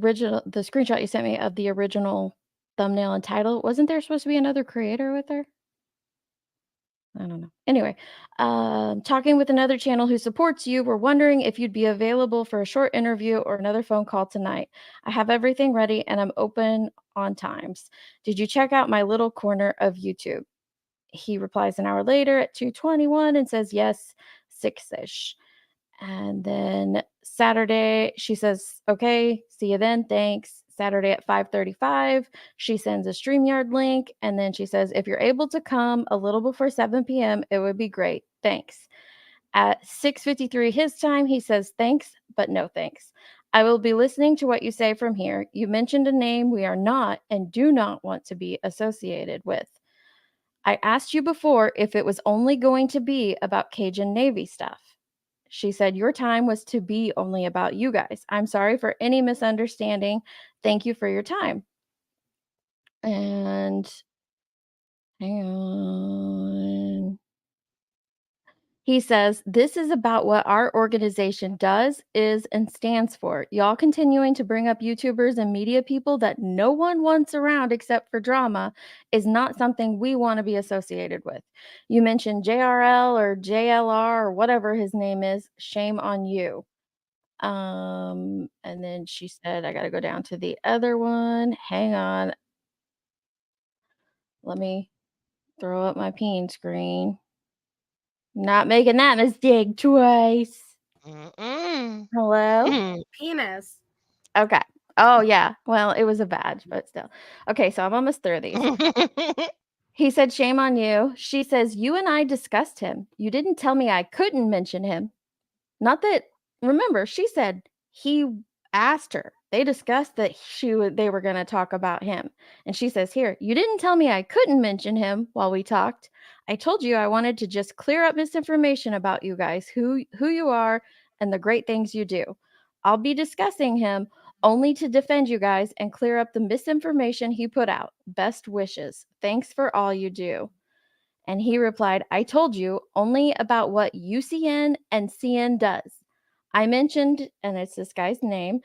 screenshot you sent me of the original thumbnail and title. Wasn't there supposed to be another creator with her? I don't know. Anyway, "Talking with another channel who supports you. We're wondering if you'd be available for a short interview or another phone call tonight. I have everything ready and I'm open on times. Did you check out my little corner of YouTube?" he replies an hour later at 2:21 and says yes, 6-ish. And then Saturday, she says, okay, see you then, thanks. Saturday at 5:35, she sends a StreamYard link, and then she says, if you're able to come a little before 7 p.m., it would be great. Thanks. At 6:53 his time, he says, thanks, but no thanks. I will be listening to what you say from here. You mentioned a name we are not and do not want to be associated with. I asked you before if it was only going to be about Cajun Navy stuff. She said, your time was to be only about you guys. I'm sorry for any misunderstanding. Thank you for your time. And hang on. He says, this is about what our organization does, is, and stands for. Y'all continuing to bring up YouTubers and media people that no one wants around except for drama is not something we want to be associated with. You mentioned JRL or JLR or whatever his name is. Shame on you. And then she said, I got to go down to the other one. Hang on. Let me throw up my peen screen. Not making that mistake twice. Hello? Penis. Okay. Oh, yeah. Well, it was a badge, but still. Okay, so I'm almost through these. He said, shame on you. She says, you and I discussed him. You didn't tell me I couldn't mention him. Not that, remember, she said he asked her. They discussed that they were going to talk about him. And she says here, you didn't tell me I couldn't mention him while we talked. I told you I wanted to just clear up misinformation about you guys, who you are and the great things you do. I'll be discussing him only to defend you guys and clear up the misinformation he put out. Best wishes. Thanks for all you do. And he replied, I told you only about what UCN and CN does. I mentioned, and it's this guy's name,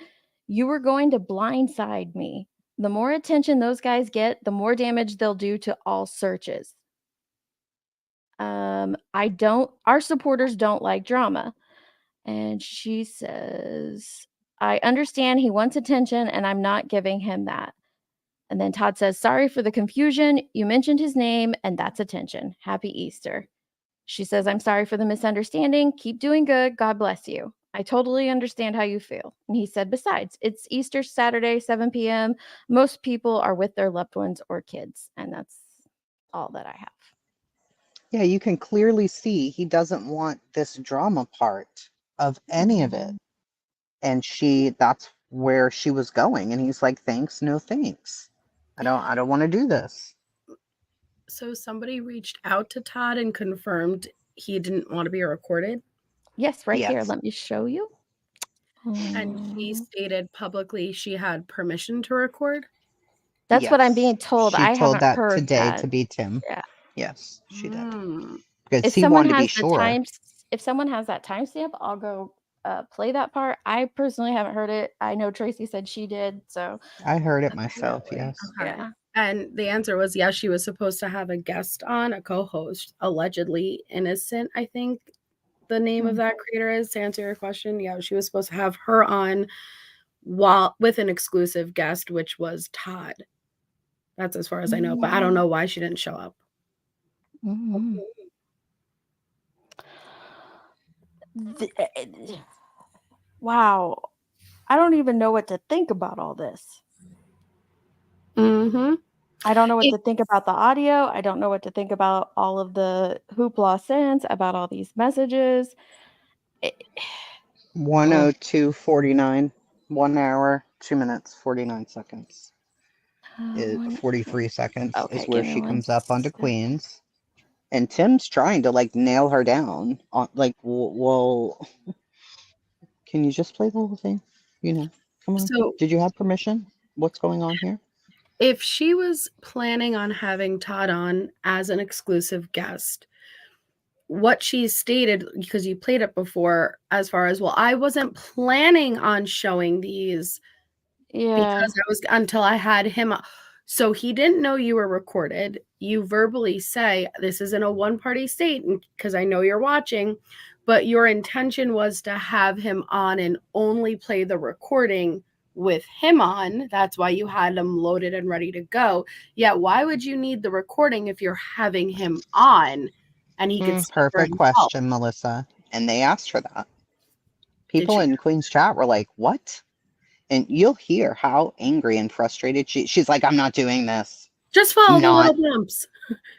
you were going to blindside me. The more attention those guys get, the more damage they'll do to all searches. Our supporters don't like drama. And she says, I understand he wants attention and I'm not giving him that. And then Todd says, sorry for the confusion. You mentioned his name and that's attention. Happy Easter. She says, I'm sorry for the misunderstanding. Keep doing good. God bless you. I totally understand how you feel. And he said, besides, it's Easter Saturday, 7 p.m. Most people are with their loved ones or kids. And that's all that I have. Yeah, you can clearly see he doesn't want this drama part of any of it. And that's where she was going. And he's like, thanks, no thanks. I don't want to do this. So somebody reached out to Todd and confirmed he didn't want to be recorded? Yes, right here. Let me show you. And she stated publicly she had permission to record? That's what I'm being told. She I told haven't that heard today that. to be Tim. Yeah. Yes, she did. If Because he someone wanted to be has the sure. if someone has that timestamp, I'll go play that part. I personally haven't heard it. I know Tracy said she did, so I heard it myself, yes. Okay. Yeah. And the answer was yes, she was supposed to have a guest on, a co-host, allegedly innocent, I think the name of that creator is, to answer your question. Yeah, she was supposed to have her on with an exclusive guest, which was Todd. That's as far as I know, but I don't know why she didn't show up. Wow. I don't even know what to think about all this. I don't know what to think about the audio. I don't know what to think about all of the hoopla since about all these messages. 102:49, 1 hour, 2 minutes, 49 seconds. 43 seconds is where she comes up onto Queens. And Tim's trying to like nail her down. Well, can you just play the whole thing? Come on. So, did you have permission? What's going on here? If she was planning on having Todd on as an exclusive guest, what she stated, because you played it before, as far as, well, I wasn't planning on showing these because until I had him. So he didn't know you were recorded. You verbally say, this isn't a one-party state because I know you're watching, but your intention was to have him on and only play the recording with him on. That's why you had him loaded and ready to go. Yeah, why would you need the recording if you're having him on and he could speak for Perfect himself? question, Melissa. And they asked for that. People she? in Queen's chat were like, what? And you'll hear how angry and frustrated she's like, I'm not doing this. Just follow the Not. little bumps.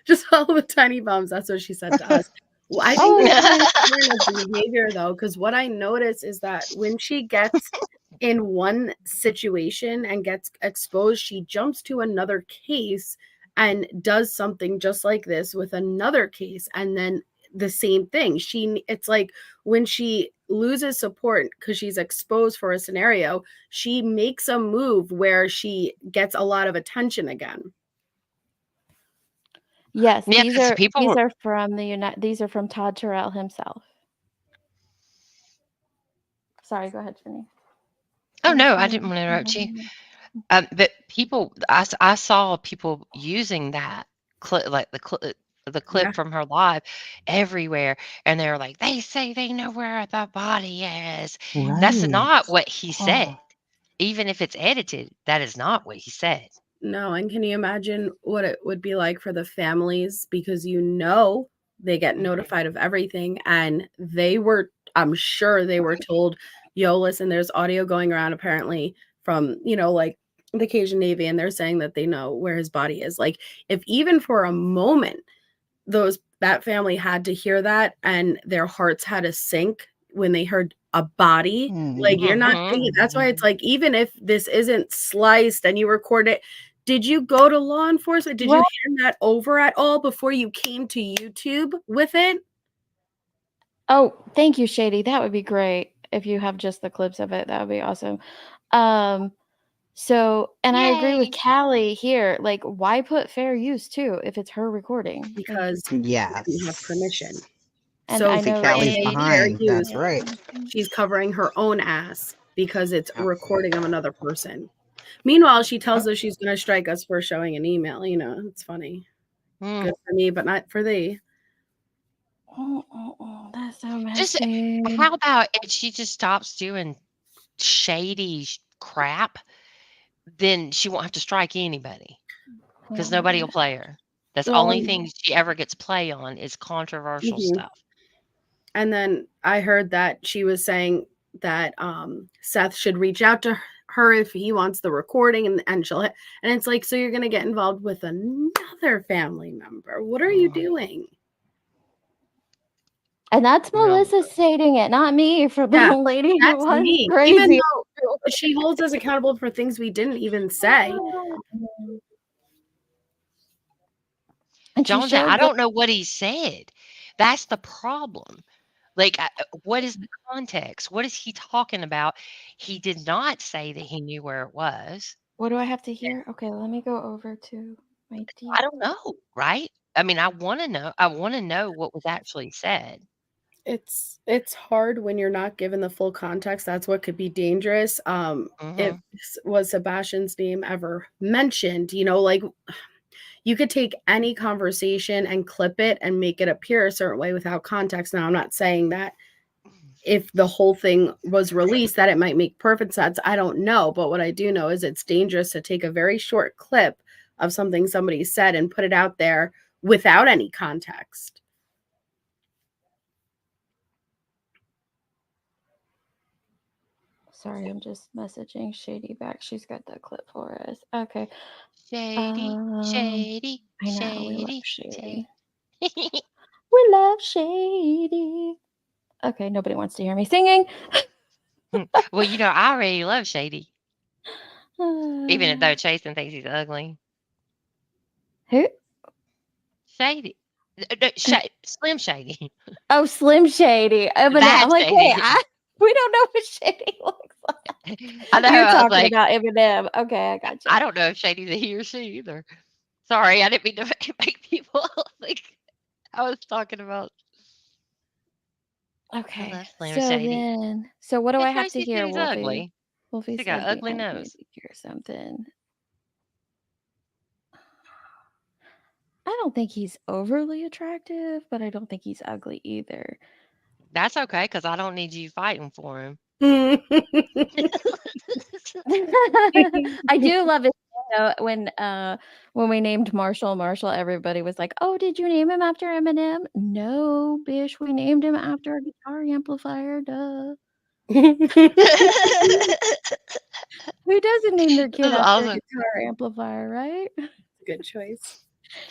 Just follow the tiny bumps. That's what she said to us. Well, I think it's a pattern of behavior, though, because what I notice is that when she gets in one situation and gets exposed, she jumps to another case and does something just like this with another case, and then the same thing. It's like when she loses support because she's exposed for a scenario, she makes a move where she gets a lot of attention again. Yes, Yeah, these 'cause are people these were- are from these are from Todd Terrell himself. Sorry, go ahead, Jenny. Oh no, I didn't want to interrupt you. But people, I saw people using that clip, like the clip Yeah. from her live, everywhere, and they're like, they say they know where the body is. That's Right. not what he said. Oh. Even if it's edited, that is not what he said. No, and can you imagine what it would be like for the families, because they get notified of everything, and I'm sure they were told, yo, listen, there's audio going around apparently from, like the Cajun Navy, and they're saying that they know where his body is. Like, if even for a moment that family had to hear that and their hearts had to sink when they heard a body, like, you're not thinking. That's why it's like, even if this isn't sliced and you record it, did you go to law enforcement? Did you hand that over at all before you came to YouTube with it? Oh, thank you, Shady. That would be great if you have just the clips of it. That would be awesome. So, and I agree with Callie here. Like, why put fair use too if it's her recording? Because yes, you have permission. And So I know Callie's behind. That's right. She's covering her own ass because it's a recording of another person. Meanwhile, she tells us she's going to strike us for showing an email. It's funny. Good for me, but not for thee. That's so messy. Just how about if she just stops doing shady crap, then she won't have to strike anybody because nobody will play her. That's the only thing she ever gets play on is controversial stuff. And then I heard that she was saying that Seth should reach out to her if he wants the recording, and she'll and it's like, so you're going to get involved with another family member. What are you doing? And that's Melissa stating it, not me, for the lady who was me. crazy. Even though she holds us accountable for things we didn't even say. Jones, I don't know what he said. That's the problem. Like, what is the context? What is he talking about? He did not say that he knew where it was. What do I have to hear? Okay, let me go over to my deep. I don't know, right? I mean, I want to know. I want to know what was actually said. It's hard when you're not given the full context. That's what could be dangerous. If was Sebastian's name ever mentioned, like, you could take any conversation and clip it and make it appear a certain way without context. Now, I'm not saying that if the whole thing was released that it might make perfect sense. I don't know. But what I do know is it's dangerous to take a very short clip of something somebody said and put it out there without any context. Sorry, I'm just messaging Shady back. She's got the clip for us. Okay. Shady. I know, Shady. we love Shady. We love Shady. Okay, nobody wants to hear me singing. Well, I already love Shady. Even though Chasen thinks he's ugly. Who? Shady. Slim Shady. Oh, Slim Shady. Eminem. I'm like, Shady. hey, we don't know what Shady looks like. I know. You're I was talking like, about Eminem. Okay, I got you. I don't know if Shady's a he or she either. Sorry, I didn't mean to make people think I was talking about. Okay. Shady. So what do I have to She hear, seems Wolfie? ugly. Wolfie She said got ugly we might nose. need to hear something. I don't think he's overly attractive, but I don't think he's ugly either. That's okay, because I don't need you fighting for him. I do love it when we named Marshall, everybody was like, "Oh, did you name him after Eminem?" "No, bish, we named him after a guitar amplifier, duh." Who doesn't name their kid That's after a awesome. guitar amplifier, right? Good choice.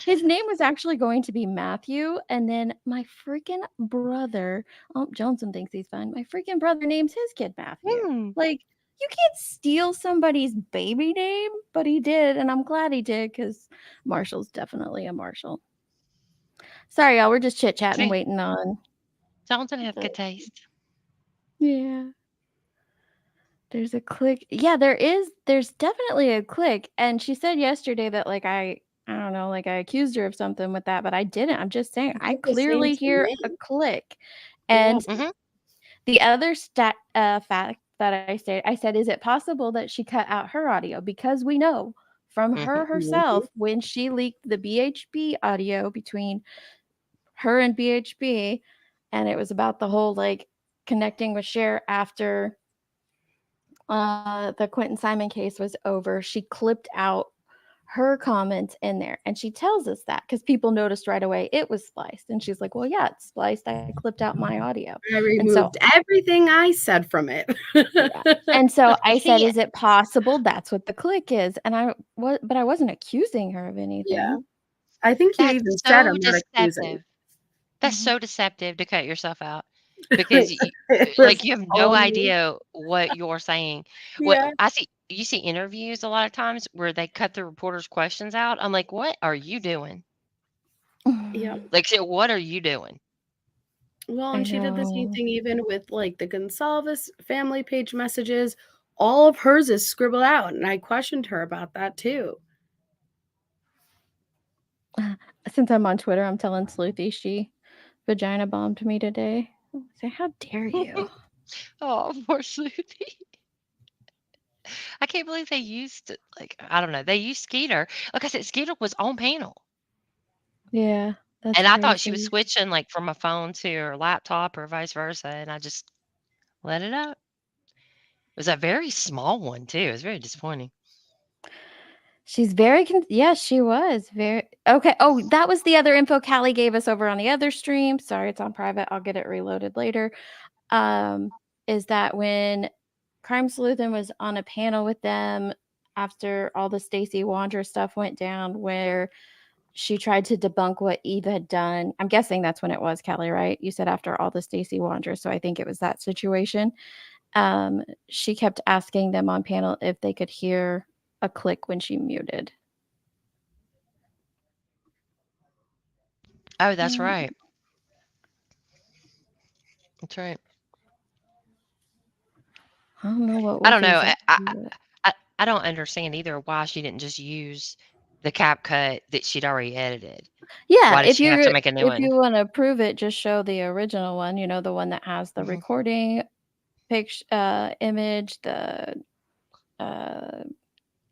His name was actually going to be Matthew, and then my freaking brother, oh, Johnson thinks he's fine. My freaking brother names his kid Matthew. Like, you can't steal somebody's baby name, but he did, and I'm glad he did because Marshall's definitely a Marshall. Sorry, y'all. We're just chit chatting, See, waiting on. Johnson has good taste. Yeah. There's a click. Yeah, there's definitely a click. And she said yesterday that like I don't know, like I accused her of something with that, but I didn't. I'm just saying I did the same clearly to hear me. a click. Yeah. And the other fact that I said, is it possible that she cut out her audio? Because we know from her herself when she leaked the BHB audio between her and BHB, and it was about the whole like connecting with Cher after the Quentin Simon case was over, she clipped out her comments in there. And she tells us that because people noticed right away it was spliced. And she's like, well, yeah, it's spliced. I clipped out my audio. I removed everything I said from it. Yeah. And so I said, is it possible that's what the click is? And but I wasn't accusing her of anything. Yeah. I think you even said I'm not accusing. That's so deceptive to cut yourself out because you have no idea what you're saying. Yeah. You see interviews a lot of times where they cut the reporter's questions out. I'm like, what are you doing? Yeah. Like, so what are you doing? Well, and she did the same thing even with like the Gonsalves family page messages. All of hers is scribbled out, and I questioned her about that too. Since I'm on Twitter, I'm telling Sleuthy she vagina bombed me today. Say, how dare you? Oh, poor Sleuthy. I can't believe they used I don't know. They used Skeeter. Like I said, Skeeter was on panel. Yeah. That's And I thought she was switching like from a phone to her laptop or vice versa, and I just let it up. It was a very small one too. It was very disappointing. She's very yes, she was very okay. Oh, that was the other info Callie gave us over on the other stream. Sorry, it's on private. I'll get it reloaded later. Is that when Crime Sleuthin was on a panel with them after all the Stacey Wander stuff went down, where she tried to debunk what Eve had done. I'm guessing that's when it was, Kelly, right? You said after all the Stacey Wander, so I think it was that situation. She kept asking them on panel if they could hear a click when she muted. Oh, that's right. That's right. I don't know what. I don't know. I don't understand either why she didn't just use the cap cut that she'd already edited. Yeah, why did she have to make a new if one? you want to prove it, just show the original one. You know, the one that has the recording picture, image, the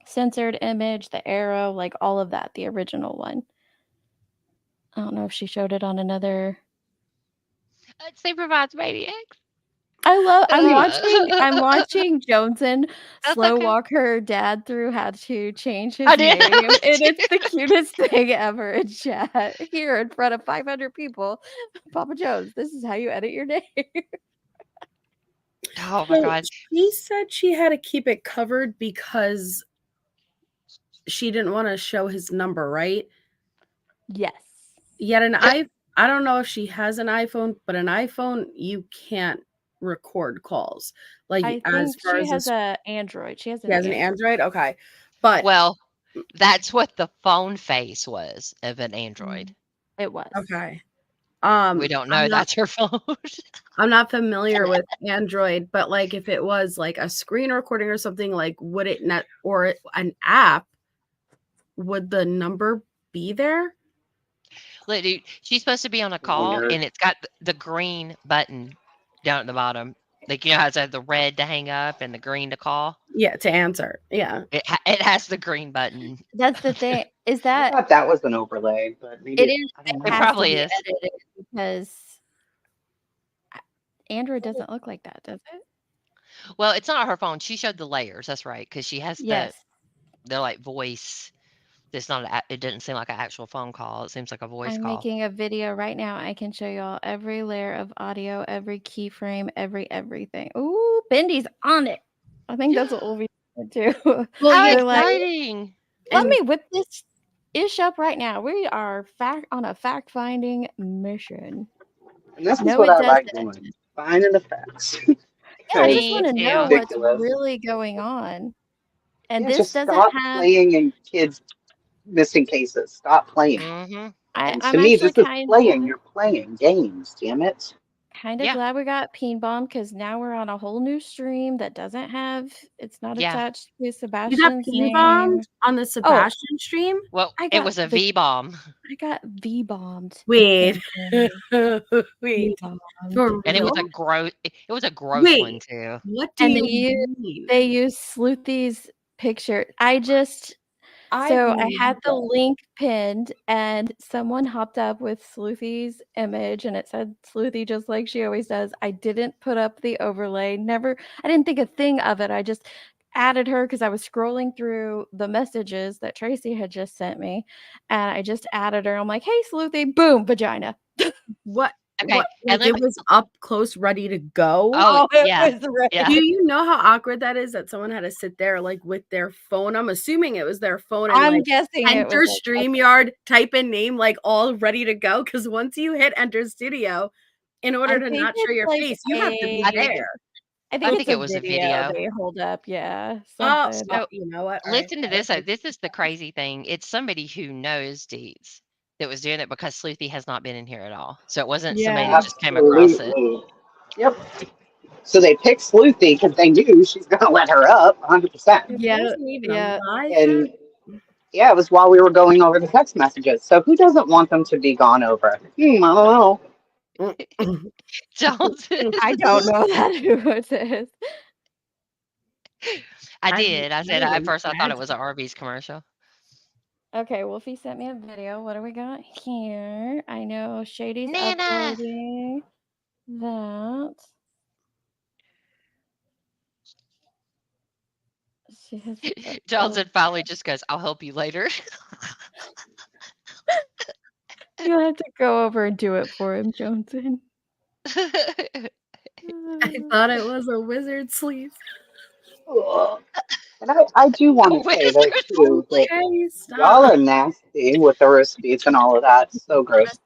censored image, the arrow, like all of that. The original one. I don't know if she showed it on another. Supervised maniacs. I'm watching Johnson slow walk her dad through how to change his name. And it's the cutest thing ever in chat. Here in front of 500 people. Papa Jones, this is how you edit your name. Oh my God. She said she had to keep it covered because she didn't want to show his number, right? Yes. Yet I don't know if she has an iPhone, but an iPhone, you can't record calls. Like I as think far she as has an Android. She has an Android. Okay. But well, that's what the phone face was of an Android. It was. Okay. We don't know that's her phone. I'm not familiar with Android, but like if it was like a screen recording or something, like would it not, or an app, would the number be there? Look, dude, she's supposed to be on a call, and it's got the green button down at the bottom. Like, you know how it says the red to hang up and the green to call? Yeah, to answer. Yeah. It has the green button. That's the thing. Is that I thought that was an overlay, but maybe it is? It probably is. Because Android doesn't look like that, does it? Well, it's not her phone. She showed the layers. That's right, because she has Yes. the like voice. It's not. It didn't seem like an actual phone call. It seems like a voice I'm call. making a video right now. I can show y'all every layer of audio, every keyframe, everything. Ooh, Bendy's on it. I think that's what we'll be doing too. Well, How you're exciting! Let And- me whip this ish up right now. We are on a fact-finding mission. And this is No, what it I like doesn't. doing, finding the facts. Yeah, I just Me want to know too. what's Ridiculous. really going on. And Yeah, this just doesn't stop have. playing in kids' missing cases. Stop playing. Mm-hmm. And to I'm me, actually this is playing. You're playing games. Damn it. kind of Yeah. glad we got Peen Bomb because now we're on a whole new stream that doesn't have. It's not Yeah. attached to You got Sebastian's peen name. bombed on the Sebastian stream? Well, I it got was a the- V bomb, I got V bombed. Wait. Wait. For and it was a real? gross. It was a gross Wait. one too. What do And you mean? they use Sleuthy's picture. So I had the link pinned, and someone hopped up with Sleuthy's image, and it said Sleuthy just like she always does. I didn't put up the overlay. I didn't think a thing of it. I just added her because I was scrolling through the messages that Tracy had just sent me, and I just added her. I'm like, hey, Sleuthy, boom, vagina. What? Okay, What? and Like it was up close, ready to go. Oh, it yeah, was ready. yeah. Do you know how awkward that is? That someone had to sit there like with their phone. I'm assuming it was their phone and I'm like guessing it enter was like, StreamYard, type in name, like all ready to go. Because once you hit enter studio, in order I to think not show it's your like face, you have to be I think there. I think it was a video. they hold up. Yeah, Oh, something. So you know what? All right. listen to this. This is the crazy thing. It's somebody who knows Deets that was doing it because Sleuthy has not been in here at all. So it wasn't somebody that just came across it. Absolutely. Yep. So they picked Sleuthy because they knew she's going to let her up 100%. Yeah, wasn't even yeah. a live And yeah, it was while we were going over the text messages. So who doesn't want them to be gone over? I don't know. Johnson. I don't know that who it is. I did. I said I at first I thought it imagine. was an Arby's commercial. Okay, Wolfie sent me a video. What do we got here? I know Shady's Nana. uploading that. She has Johnson finally just goes, I'll help you later. You'll have to go over and do it for him, Johnson. I thought it was a wizard sleeve. And I do want to say though too that y'all are nasty with the receipts and all of that. So gross.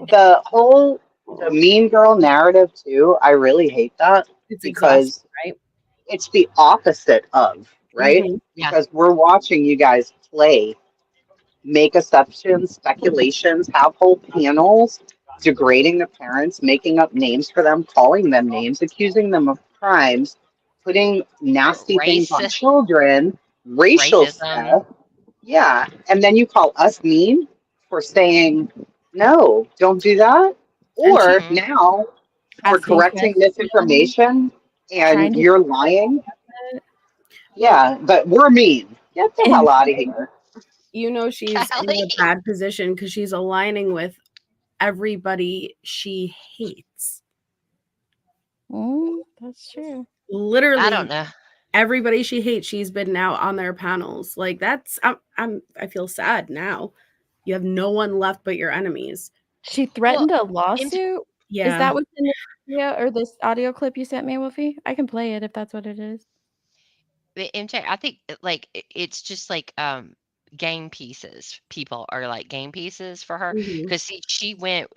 The mean girl narrative too. I really hate that It's because exhausting, right? it's the opposite of right. Mhm. Yeah. Because we're watching you guys play, make assumptions, speculations, have whole panels degrading the parents, making up names for them, calling them names, accusing them of crimes, putting nasty things on children, racial stuff. Yeah. And then you call us mean for saying, no, don't do that. Or now we're correcting misinformation and you're lying. Yeah, but we're mean. Get the hell out of here. You know she's in a bad position because she's aligning with everybody she hates. That's true. Literally, I don't know. Everybody she hates, she's been now on their panels. Like that's, I feel sad now. You have no one left but your enemies. She threatened a lawsuit. Yeah. Is that what's in the video or this audio clip you sent me, Wolfie? I can play it if that's what it is. MJ, I think like it's just like game pieces. People are like game pieces for her because she went.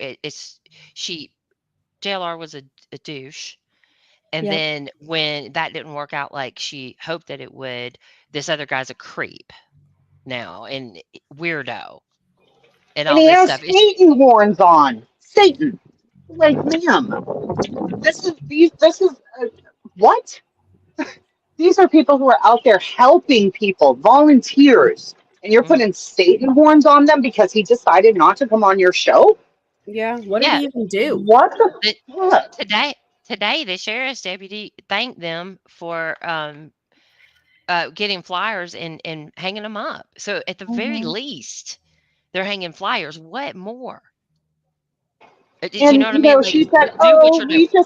JLR was a douche, and then when that didn't work out like she hoped that it would, this other guy's a creep now and weirdo, and all he this has stuff. Satan horns on. Satan, like ma'am, this is what? These are people who are out there helping people, volunteers, and you're putting Satan horns on them because he decided not to come on your show? Yeah. What did he even do? What the fuck? Today, the sheriff's deputy thanked them for getting flyers and hanging them up. So at the very least, they're hanging flyers. What more? Did you know what I mean? Like, She said, do what you're doing.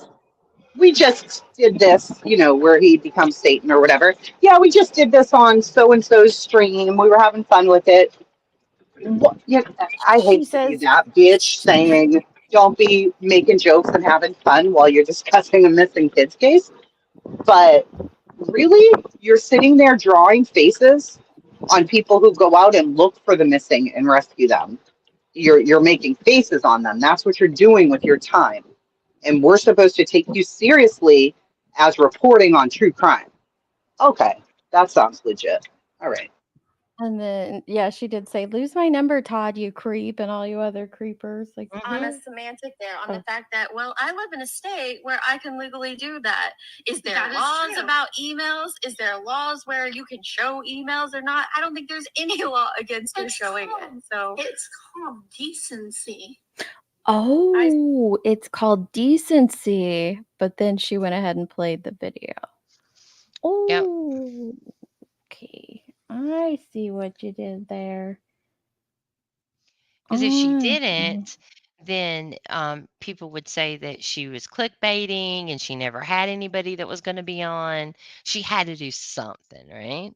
we just did this, where he becomes Satan or whatever. Yeah, we just did this on so and so's stream. We were having fun with it. What, I She hate to be says, that bitch saying, don't be making jokes and having fun while you're discussing a missing kids case. But really, you're sitting there drawing faces on people who go out and look for the missing and rescue them. You're making faces on them. That's what you're doing with your time. And we're supposed to take you seriously as reporting on true crime. Okay, that sounds legit. All right. and then yeah, she did say, "Lose my number, Todd, you creep," and all you other creepers. Like, On a semantic there, on the fact that, well, I live in a state where I can legally do that. Is there laws about emails? Is there laws where you can show emails or not? I don't think there's any law against you showing it. So It's called decency. oh, it's called decency. But then she went ahead and played the video. Oh, okay. I see what you did there. Because if she Mhm. didn't, then people would say that she was clickbaiting and she never had anybody that was going to be on. She had to do something, right?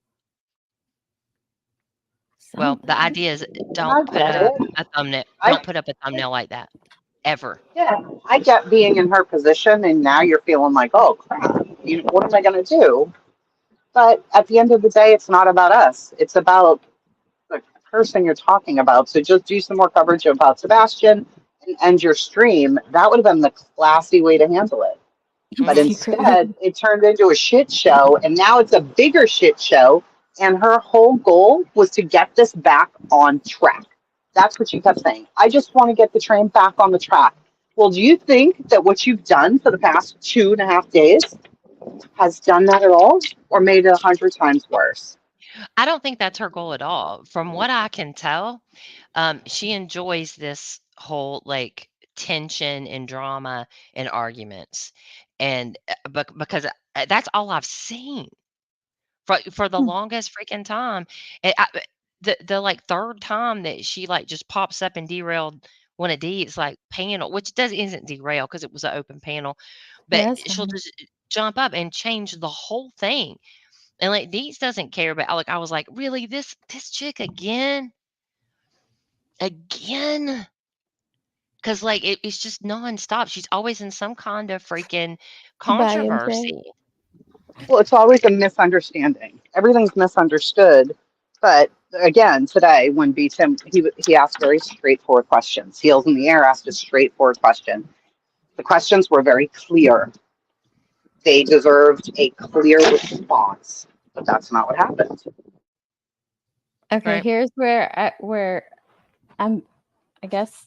Well, the Something. idea is I don't put get up it. a thumbnail. I Don't put up a thumbnail like that ever. Yeah, I get being in her position, and now you're feeling like, oh crap, what am I going to do? But at the end of the day, it's not about us. It's about the person you're talking about. So just do some more coverage about Sebastian and end your stream. That would have been the classy way to handle it. But instead, it turned into a shit show, and now it's a bigger shit show. And her whole goal was to get this back on track. That's what she kept saying. I just want to get the train back on the track. Well, do you think that what you've done for the past 2.5 days has done that at all, or made it 100 times worse? I don't think that's her goal at all. From what I can tell, she enjoys this whole like tension and drama and arguments, and because that's all I've seen for the longest freaking time. The like third time that she like just pops up and derailed one of Dee's like panel, which isn't derail because it was an open panel, but Yeah, it's she'll fine. just jump up and change the whole thing. And like Deets doesn't care, but like I was like, really, this chick again, because like it's just nonstop. She's always in some kind of freaking Bye, MJ. controversy. Well, it's always a misunderstanding. Everything's misunderstood. But again, today when Tim, he asked very straightforward questions. Heels in the Air asked a straightforward question. The questions were very clear. They deserved a clear response, but that's not what happened. Okay, Right. here's where I guess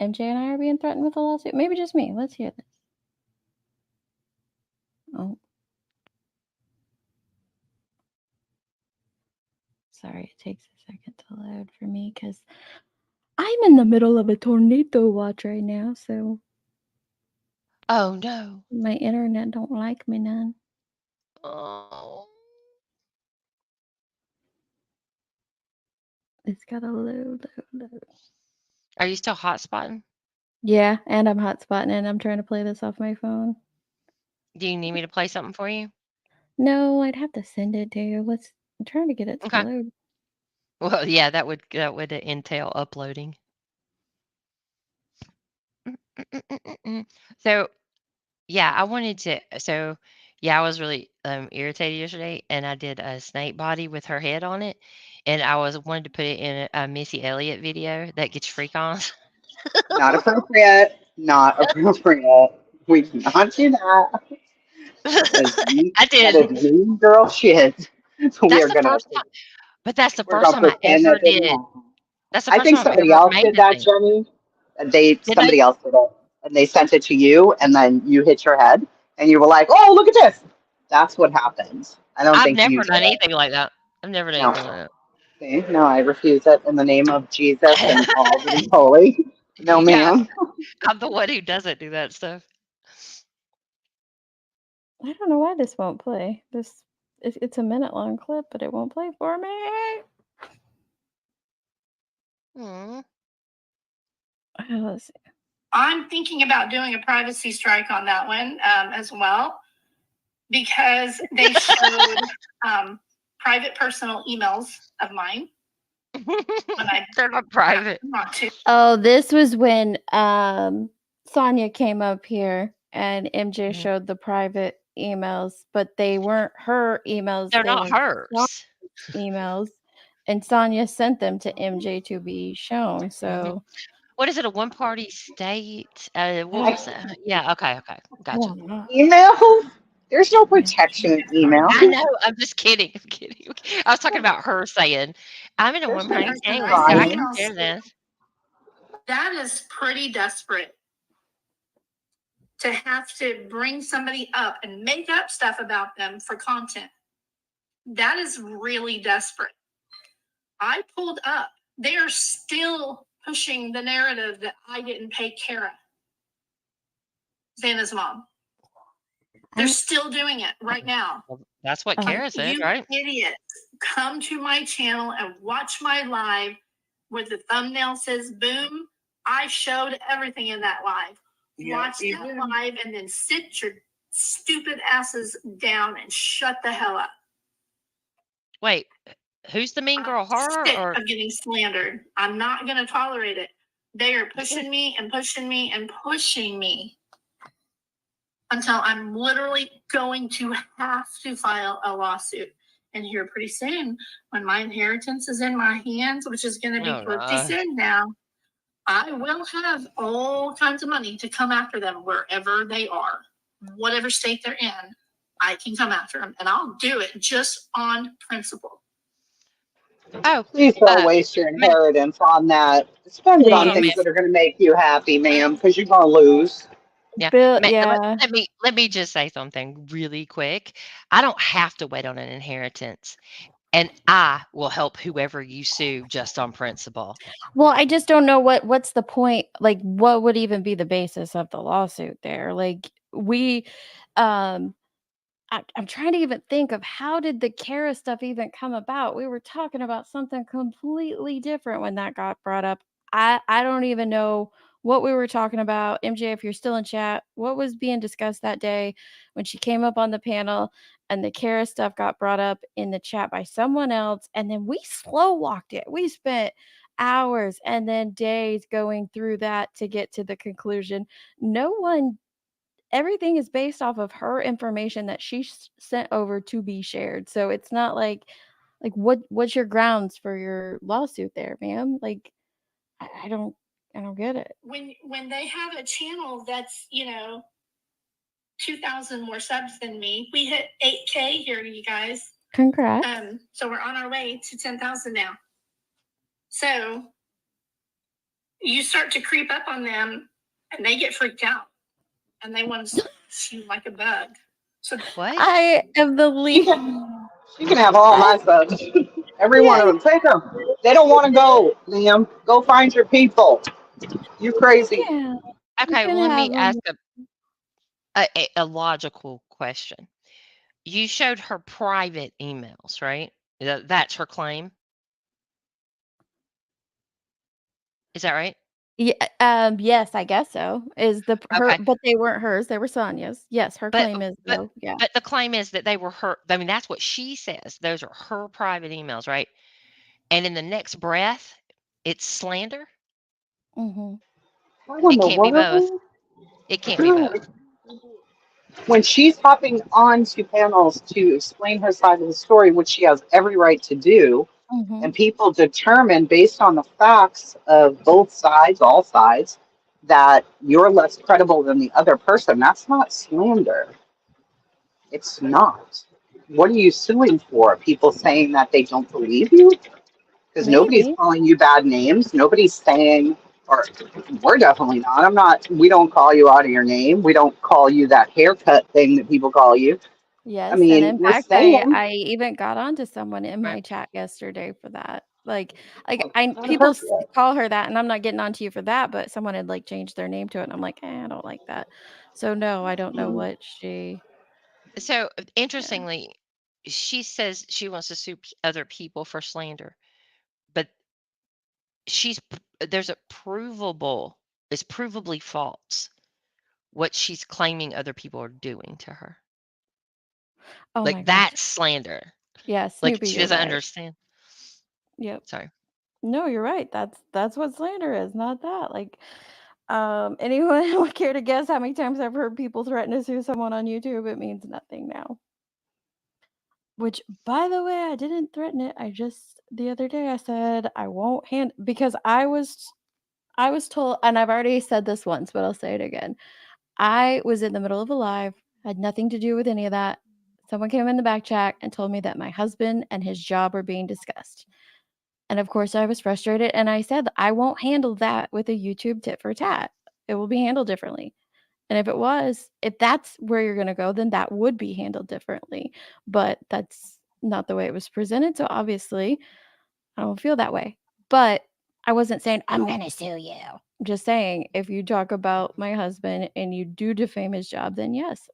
MJ and I are being threatened with a lawsuit. Maybe just me. Let's hear this. Oh. Sorry, it takes a second to load for me because I'm in the middle of a tornado watch right now, so Oh no. my internet don't like me none. Oh. It's gotta load. Are you still hotspotting? Yeah, and I'm hotspotting and I'm trying to play this off my phone. Do you need me to play something for you? No, I'd have to send it to you. I'm trying to get it to Okay. load. Well, yeah, that would entail uploading. So, yeah, I wanted to. So, yeah, I was really irritated yesterday, and I did a snake body with her head on it, and I wanted to put it in a Missy Elliott video that gets freak on. Not appropriate. Not appropriate. We cannot do that. I That is did. mean girl shit. We That's are the gonna first time, but that's the we're first gonna time I pretend ever that didn't did. happen. That's the I first think time I've somebody ever else made did the that, thing. Jenny. Did I? Somebody else did it, and they sent it to you, and then you hit your head, and you were like, "Oh, look at this." That's what happened. I don't I've think you never did done it. anything like that. I've never done anything No. like See? No, I refuse it in the name of Jesus and that. all that is holy. No, Yeah, ma'am. I'm the one who doesn't do that stuff. I don't know why this won't play. It's a minute-long clip, but it won't play for me. Hmm. Let's see. I'm thinking about doing a privacy strike on that one as well, because they showed private personal emails of mine. They're not private. Oh, this was when Sonia came up here and MJ showed the private emails, but they weren't her emails. They're they not were hers. emails, and Sonia sent them to MJ to be shown. So what is it? A one-party state? What was that? Yeah. Okay. Gotcha. Email? There's no protection in email. I know. I'm just kidding. I'm kidding. I was talking about her saying, "I'm in a one-party state, so I can share this." That is pretty desperate to have to bring somebody up and make up stuff about them for content. That is really desperate. I pulled up. They are still pushing the narrative that I didn't pay Kara, Xana's mom. They're still doing it right now. Well, that's what Kara said, right? You idiots, come to my channel and watch my live where the thumbnail says boom. I showed everything in that live. Watch that live and then sit your stupid asses down and shut the hell up. Wait, who's the mean girl? Her Sick or of getting slandered. I'm not going to tolerate it. They are pushing me and pushing me and pushing me until I'm literally going to have to file a lawsuit. And here pretty soon, when my inheritance is in my hands, which is going to be pretty soon now, I will have all kinds of money to come after them wherever they are, whatever state they're in. I can come after them, and I'll do it just on principle. Oh, please don't waste your inheritance on that. Spend it on things that are going to make you happy, ma'am, because you're going to lose. Yeah. Let me just say something really quick. I don't have to wait on an inheritance, and I will help whoever you sue just on principle. Well, I just don't know what's the point. Like, what would even be the basis of the lawsuit there? Like, I'm trying to even think of how did the Kara stuff even come about? We were talking about something completely different when that got brought up. I don't even know what we were talking about. MJ, if you're still in chat, what was being discussed that day when she came up on the panel and the Kara stuff got brought up in the chat by someone else, and then we slow walked it. We spent hours and then days going through that to get to the conclusion. Everything is based off of her information that she sent over to be shared. So it's not like what's your grounds for your lawsuit there, ma'am? Like, I don't get it. When they have a channel that's 2,000 more subs than me, we hit 8K here, you guys. Congrats. So we're on our way to 10,000 now. So you start to creep up on them, and they get freaked out, and they want to shoot like a bug. So what? I am the lead. You can have all my subs. Every one of them. Take them. They don't want to go, Liam. Go find your people. You crazy. Yeah. Okay, well, let me ask a logical question. You showed her private emails, right? That's her claim. Is that right? Yeah. Yes, I guess so. Is her, but they weren't hers. They were Sonia's. Yes, her claim is though. Yeah. But the claim is that they were her. I mean, that's what she says. Those are her private emails, right? And in the next breath, it's slander. Mm-hmm. It can't be both. It can't be both. When she's hopping onto panels to explain her side of the story, which she has every right to do, and people determine based on the facts of both sides, all sides, that you're less credible than the other person, that's not slander. It's not. What are you suing for? People saying that they don't believe you? Because nobody's calling you bad names. Nobody's saying, or we're definitely not. We don't call you out of your name. We don't call you that haircut thing that people call you. Yes, I mean, and in fact, I even got onto someone in my chat yesterday for that. People call her that, and I'm not getting onto you for that, but someone had changed their name to it, and I'm like, I don't like that. So no, I don't know what she. So interestingly, she says she wants to sue other people for slander, but there's a provable is provably false, what she's claiming other people are doing to her. Oh my Like, gosh. that's slander. Yeah, Like, Snoopy, she you're doesn't right. understand. Yep. Sorry. No, you're right. That's what slander is, not that. Like, anyone would care to guess how many times I've heard people threaten to sue someone on YouTube? It means nothing now. Which, by the way, I didn't threaten it. I just the other day I said I won't because I was told, and I've already said this once, but I'll say it again. I was in the middle of a live, had nothing to do with any of that. Someone came in the back chat and told me that my husband and his job were being discussed. And of course, I was frustrated, and I said, I won't handle that with a YouTube tit for tat. It will be handled differently. And if that's where you're going to go, then that would be handled differently. But that's not the way it was presented. So obviously, I don't feel that way. But I wasn't saying, I'm going to sue you. I'm just saying, if you talk about my husband and you do defame his job, then yes,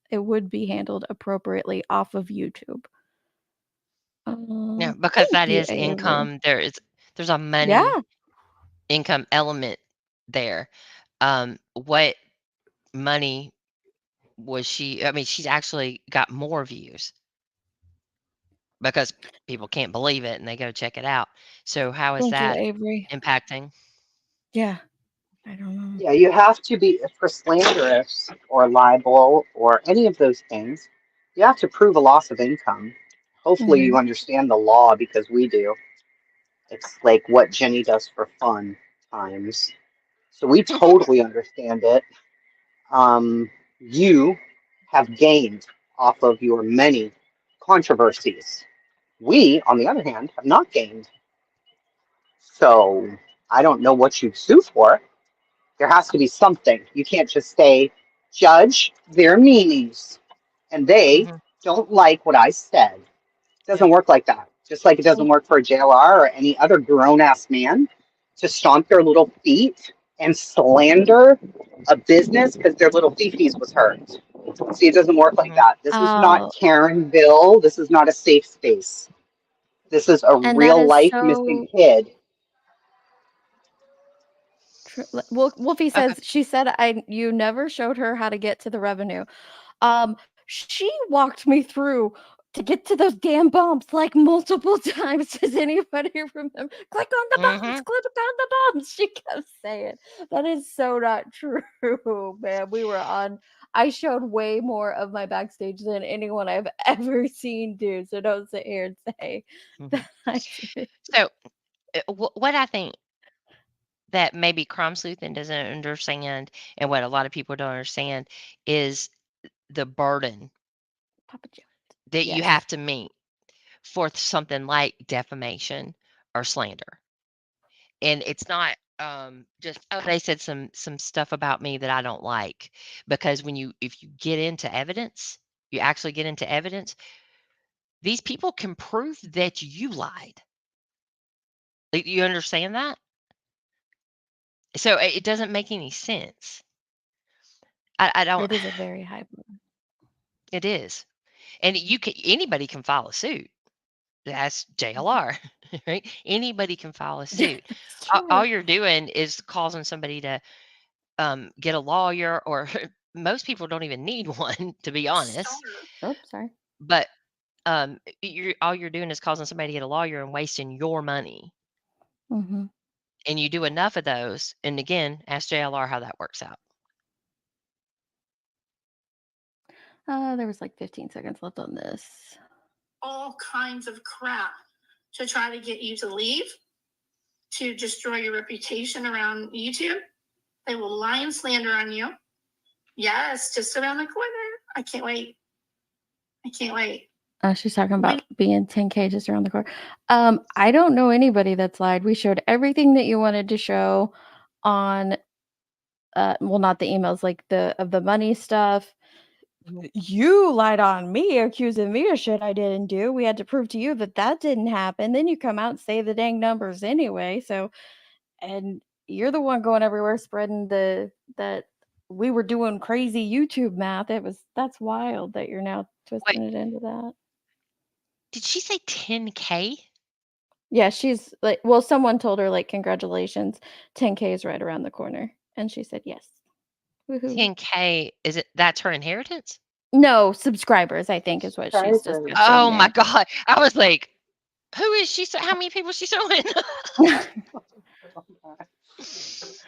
it would be handled appropriately off of YouTube. Yeah, because Thank that you, is Avery. income. There's a money Yeah. income element there. What money was she? I mean, she's actually got more views because people can't believe it and they go check it out. So how is Thank you, that Avery. impacting? Yeah. I don't know. Yeah, you have to be, for slanderous or libel or any of those things, you have to prove a loss of income. Hopefully, you understand the law because we do. It's like what Jenny does for fun times. So we totally understand it. You have gained off of your many controversies. We, on the other hand, have not gained. So I don't know what you'd sue for. There has to be something. You can't just say, judge their meanings, and they Mhm. don't like what I said. It doesn't work like that. Just like it doesn't work for a JLR or any other grown-ass man to stomp their little feet and slander a business because their little fifis was hurt. See, it doesn't work like that. This is not Oh, Karenville. This is not a safe space. This is a and that real is life missing so kid. true. Wolfie Okay. says she said you never showed her how to get to the revenue. She walked me through to get to those damn bumps like multiple times. Does anybody remember? Click on the bumps, Mhm. click on the bumps. She kept saying that is so not true, man. I showed way more of my backstage than anyone I've ever seen do. So don't sit here and say that Mhm. I did. So, what I think that maybe crime sleuthing doesn't understand, and what a lot of people don't understand, is the burden Papa Joe. that you Yes. have to meet for something like defamation or slander. And it's not just, oh, they said some stuff about me that I don't like. Because if you get into evidence, you actually get into evidence, these people can prove that you lied. Like, you understand that? So it doesn't make any sense. I don't. It is a very high burden. It is. And anybody can file a suit. That's JLR, right? Anybody can file a suit. That's All true. you're doing is causing somebody to get a lawyer, or most people don't even need one, to be honest. Oh, sorry. But all you're doing is causing somebody to get a lawyer and wasting your money. Mm-hmm. And you do enough of those, and again, ask JLR how that works out. There was like 15 seconds left on this. All kinds of crap to try to get you to leave, to destroy your reputation around YouTube. They will lie and slander on you. Yes, just around the corner. I can't wait. She's talking about being 10K just around the corner. I don't know anybody that's lied. We showed everything that you wanted to show on, well, not the emails, like the money stuff. You lied on me, accusing me of shit I didn't do. We had to prove to you that didn't happen. Then you come out and say the dang numbers anyway. So, and you're the one going everywhere spreading that we were doing crazy YouTube math. That's wild that you're now twisting it into that. Did she say 10K? Yeah, she's like, well, someone told her like, congratulations, 10K is right around the corner. And she said yes. Woohoo. 10K, is it that's her inheritance? No, subscribers, I think, is what she's Subscribers. discussing Oh my there. God. I was like, who is she? How many people is she showing?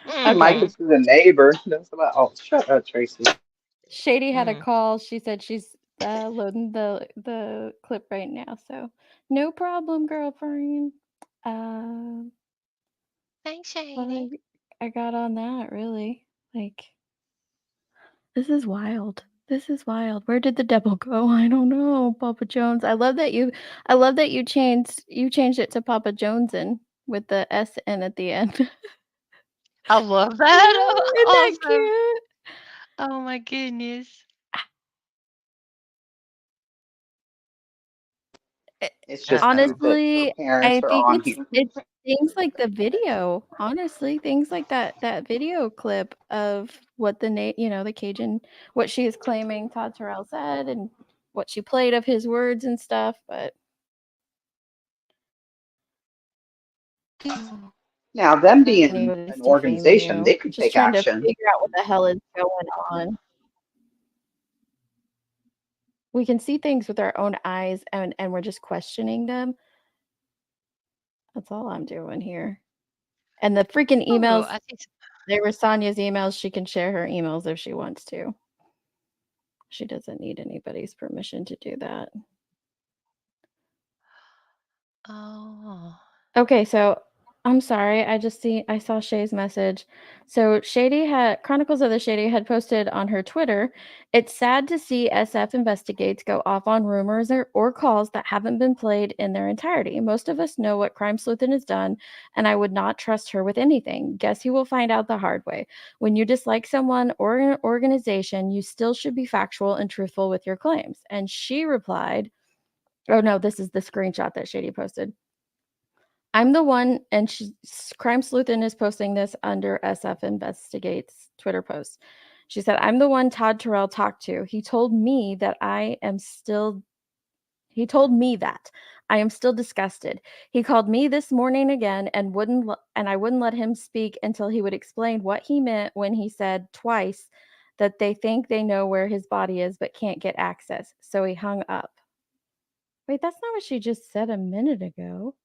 I might Okay. just be the neighbor. That's about. Oh, shut up, Tracy. Shady had a Mm. call. She said she's loading the clip right now. So no problem, girlfriend. What Thanks, Shady. I got on that really. Like, this is wild. This is wild. Where did the devil go? I don't know, Papa Jones. I love that you changed it to Papa Jonesin with the S-N at the end. I love that. Isn't that Awesome. cute? Oh my goodness. It's just Uh-oh. cute that her Honestly, parents I are think on here. it's things like the video. Honestly, things like that video clip of what the Cajun, what she is claiming Todd Terrell said and what she played of his words and stuff. But Now, them being anybody's an defaming organization, they you. could Just take trying to action. figure out what the hell is going on. We can see things with our own eyes, and we're just questioning them. That's all I'm doing here. And the freaking Oh, emails, I think they were Sonia's emails. She can share her emails if she wants to. She doesn't need anybody's permission to do that. Oh. Okay, so I'm sorry. I saw Shay's message. So Chronicles of the Shady had posted on her Twitter. It's sad to see SF Investigates go off on rumors or calls that haven't been played in their entirety. Most of us know what Crime Sleuthin has done, and I would not trust her with anything. Guess you will find out the hard way. When you dislike someone or an organization, you still should be factual and truthful with your claims. And she replied, oh no, this is the screenshot that Shady posted. I'm the one, and Crime Sleuthin is posting this under SF Investigates Twitter post. She said, I'm the one Todd Terrell talked to. He told me that I am still disgusted. He called me this morning again and I wouldn't let him speak until he would explain what he meant when he said twice that they think they know where his body is but can't get access. So he hung up. Wait, that's not what she just said a minute ago.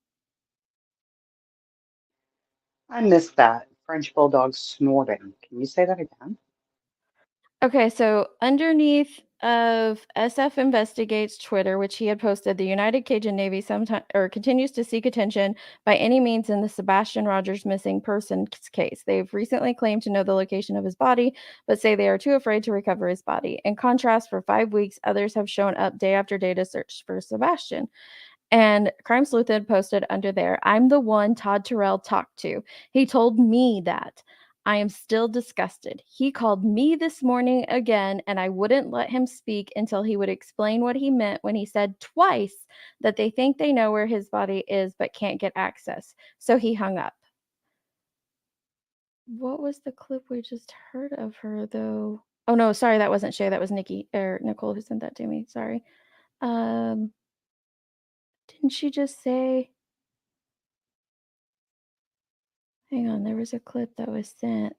I missed that. French bulldog snorting. Can you say that again? Okay, so underneath of SF Investigates Twitter, which he had posted, the United Cajun Navy continues to seek attention by any means in the Sebastian Rogers missing persons case. They've recently claimed to know the location of his body, but say they are too afraid to recover his body. In contrast, for 5 weeks, others have shown up day after day to search for Sebastian. And Crime Sleuth had posted under there, I'm the one Todd Terrell talked to. He told me that. I am still disgusted. He called me this morning again, and I wouldn't let him speak until he would explain what he meant when he said twice that they think they know where his body is but can't get access. So he hung up. What was the clip we just heard of her, though? Oh, no, sorry, that wasn't Shay. That was Nicole who sent that to me. Sorry. Didn't she just say... Hang on, there was a clip that was sent.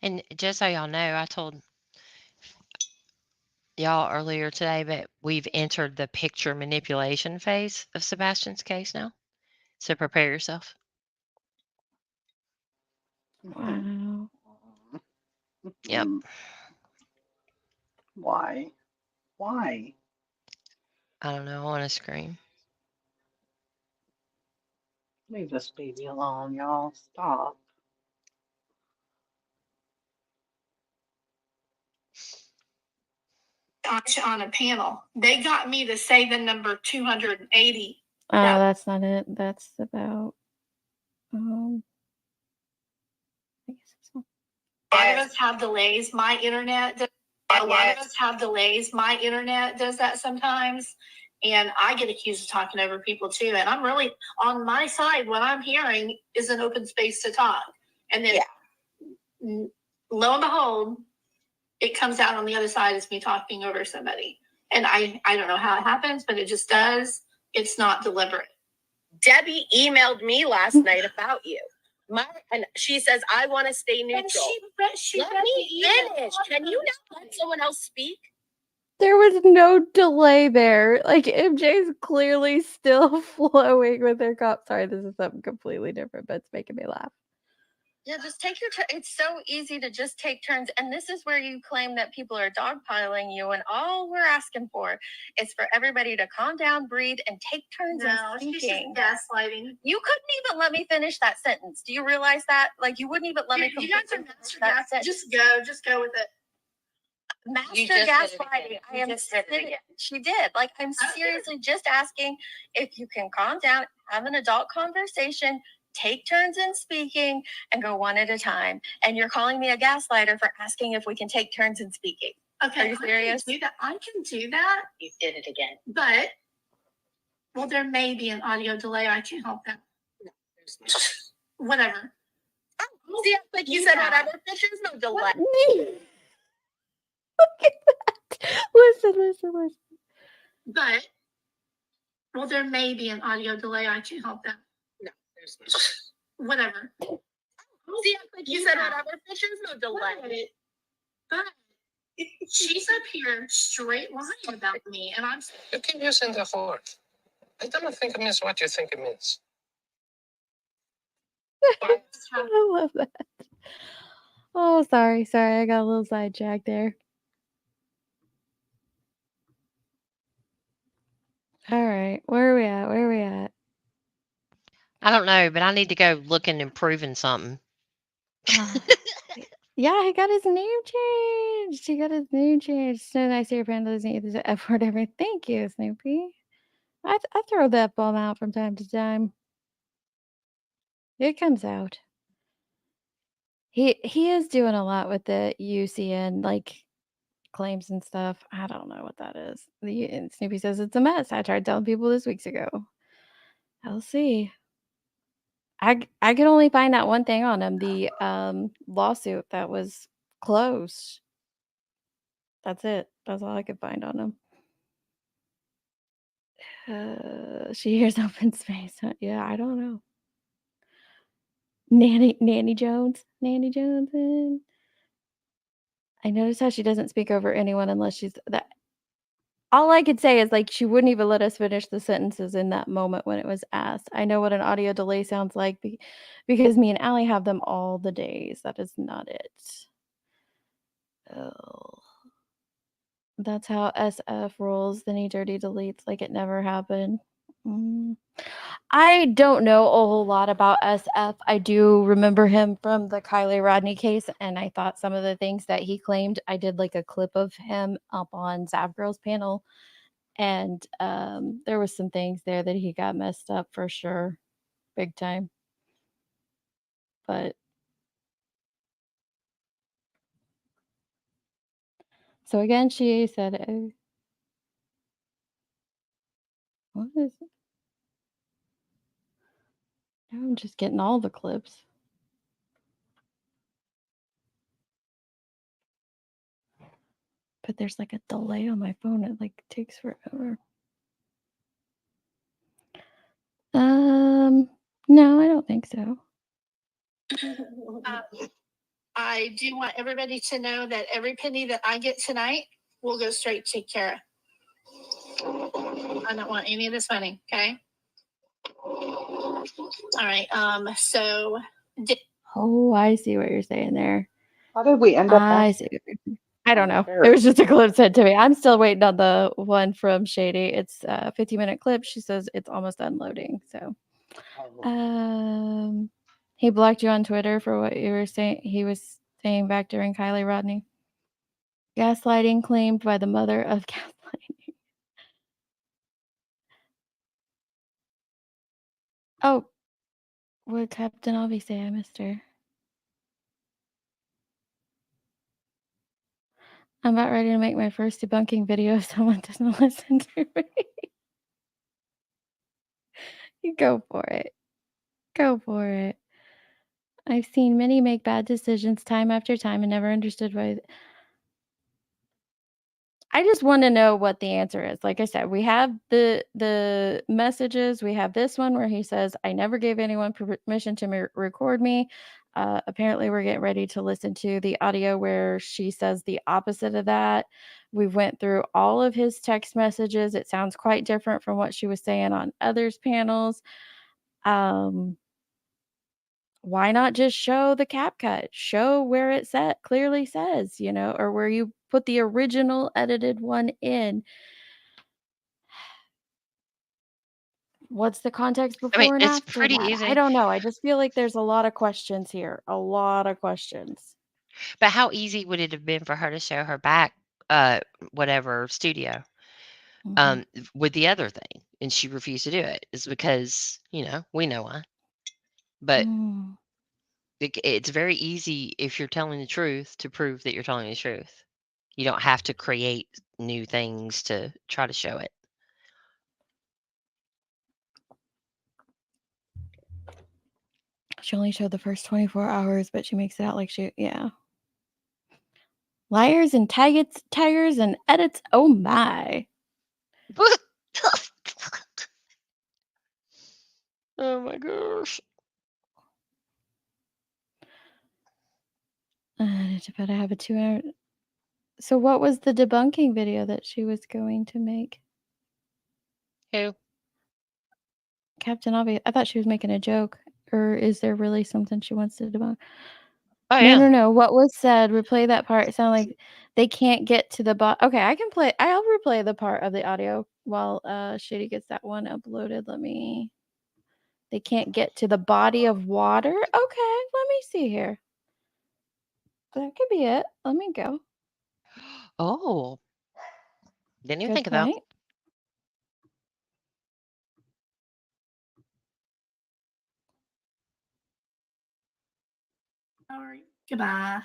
And just so y'all know, I told y'all earlier today, but we've entered the picture manipulation phase of Sebastian's case now. So prepare yourself. Wow. Yep. Why? Why? I don't know. I want to scream. Leave this baby alone, y'all. Stop. On a panel, they got me to say the number 280. That's not it. That's about I guess it's not. A lot of us have delays. My internet does that sometimes. And I get accused of talking over people too. And I'm really on my side. What I'm hearing is an open space to talk. And then lo and behold, it comes out on the other side as me talking over somebody. And I don't know how it happens, but it just does. It's not deliberate. Debbie emailed me last night about you. And she says, I want to stay neutral. And she Let me finish. Can you not let someone else speak? There was no delay there. Like MJ's clearly still flowing with her cop. Sorry, this is something completely different, but it's making me laugh. Yeah, just take your turn. It's so easy to just take turns. And this is where you claim that people are dogpiling you. And all we're asking for is for everybody to calm down, breathe, and take turns in speaking. Gaslighting. You couldn't even let me finish that sentence. Do you realize that? Like, you wouldn't even let me You guys are master gaslighting. Just go with it. Master gaslighting. I am sitting. She did. Like, I'm seriously just asking if you can calm down, have an adult conversation, take turns in speaking, and go one at a time. And you're calling me a gaslighter for asking if we can take turns in speaking. Okay. Are you serious? I can do that. You did it again. But, well, there may be an audio delay. I can't help that. No, there's not. Whatever. Oh, see, like you said, whatever. There's no delay. Look at that. Listen. But, well, there may be an audio delay. I can't help that. No, there's not. Whatever. See, like you said, whatever. There's no delay. But she's up here straight lying about me, and I'm. You keep using the word. I don't think it means what you think it means. I love that. Oh, sorry. I got a little sidetracked there. All right, where are we at? I don't know, but I need to go looking and proving something. Yeah, he got his name changed. So nice your friend doesn't use the F word ever. Thank you, Snoopy. I throw that bomb out from time to time. It comes out. He is doing a lot with the UCN like claims and stuff. I don't know what that is. And Snoopy says it's a mess. I tried telling people this weeks ago. I'll see. I could only find that one thing on him, the lawsuit that was closed. That's it. That's all I could find on him. She hears open space. Yeah, I don't know. Nanny Jones. And I noticed how she doesn't speak over anyone unless she's that. All I could say is like she wouldn't even let us finish the sentences in that moment when it was asked. I know what an audio delay sounds like because me and Allie have them all the days. That is not it. Oh. That's how SF rolls. Then he dirty deletes like it never happened. I don't know a whole lot about SF. I do remember him from the Kylie Rodney case, and I thought some of the things that he claimed, I did like a clip of him up on Zav Girls panel, and there was some things there that he got messed up for sure, big time. But so again, she said, what is it? Now I'm just getting all the clips. But there's like a delay on my phone. It like takes forever. No, I don't think so. I do want everybody to know that every penny that I get tonight will go straight to Kara. I don't want any of this money, okay? All right. So. Oh, I see what you're saying there. How did we end up? I see. I don't know. It was just a clip sent to me. I'm still waiting on the one from Shady. It's a 50-minute clip. She says it's almost unloading. So, he blocked you on Twitter for what you were saying. He was saying back during Kylie Rodney. Gaslighting claimed by the mother of gaslighting. Oh, what did Captain Avi say? I missed her. I'm about ready to make my first debunking video if someone doesn't listen to me. You go for it. Go for it. I've seen many make bad decisions time after time and never understood why. I just want to know what the answer is. Like I said, we have the messages. We have this one where he says, "I never gave anyone permission to record me." Apparently, we're getting ready to listen to the audio where she says the opposite of that. We went through all of his text messages. It sounds quite different from what she was saying on others' panels. Why not just show the cap cut? Show where it clearly says, or where you put the original edited one in. What's the context I mean, before and it's after pretty that? I easy. don't know. I just feel like there's a lot of questions here. A lot of questions. But how easy would it have been for her to show her back, whatever studio, with the other thing, and she refused to do it? Is because we know why. But it's very easy if you're telling the truth to prove that you're telling the truth. You don't have to create new things to try to show it. She only showed the first 24 hours, but she makes it out like yeah. Liars and tigers and edits. Oh my. Oh my gosh. But I have a 2-hour. So what was the debunking video that she was going to make? Who? Captain Obvious. I thought she was making a joke. Or is there really something she wants to debunk? Oh, yeah. No. What was said? Replay that part. It sounded like they can't get to the bot. Okay, I can play. I'll replay the part of the audio while Shady gets that one uploaded. They can't get to the body of water. Okay, let me see here. That could be it. Let me go. Oh. Didn't even Good think of that. point. All right. Goodbye.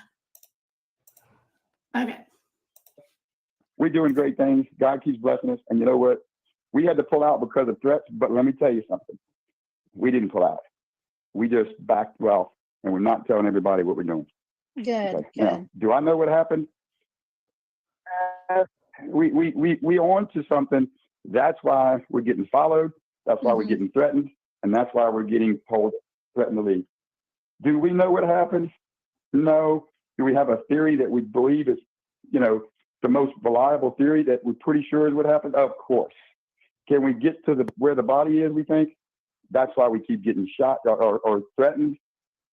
Okay. We're doing great things. God keeps blessing us. And you know what? We had to pull out because of threats, but let me tell you something. We didn't pull out. We just backed well, and we're not telling everybody what we're doing. Good, Okay. good. Now, do I know what happened? We on to something. That's why we're getting followed. That's why we're getting threatened. And that's why we're getting told, threatened to leave. Do we know what happened? No. Do we have a theory that we believe is, the most reliable theory that we're pretty sure is what happened? Of course. Can we get to where the body is, we think? That's why we keep getting shot or threatened,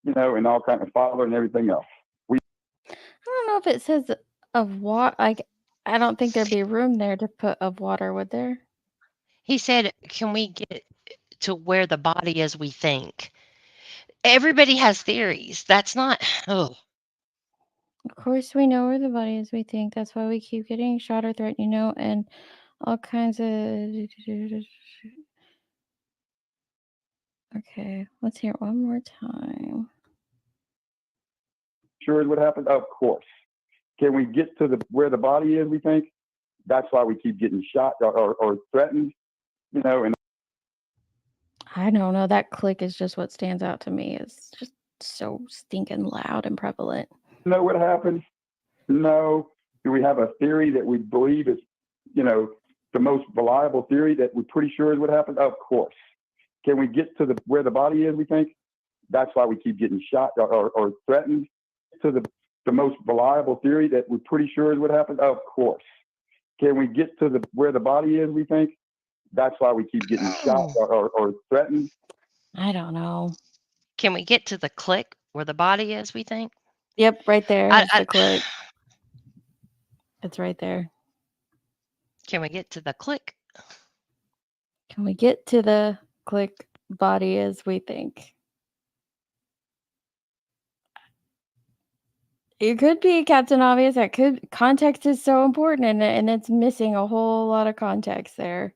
and all kinds of follow and everything else. I don't know if it says of water. I don't think there'd be room there to put of water, would there? He said, can we get to where the body is, we think? Everybody has theories. That's not, oh. Of course, we know where the body is, we think. That's why we keep getting shot or threatened, and all kinds of. Okay, let's hear it one more time. Sure is what happened? Of course. Can we get to where the body is, we think? That's why we keep getting shot or threatened, and I don't know. That click is just what stands out to me. It's just so stinking loud and prevalent. Know what happened? No. Do we have a theory that we believe is, the most reliable theory that we're pretty sure is what happened? Of course. Can we get to where the body is, we think? That's why we keep getting shot or threatened. To the most reliable theory that we're pretty sure is what happened? Of course. Can we get to where the body is, we think? That's why we keep getting shot or threatened. I don't know. Can we get to the click where the body is, we think? Yep, right there. It's the click. It's right there. Can we get to the click? Can we get to the click body as we think? It could be Captain Obvious. Context is so important, and it's missing a whole lot of context there.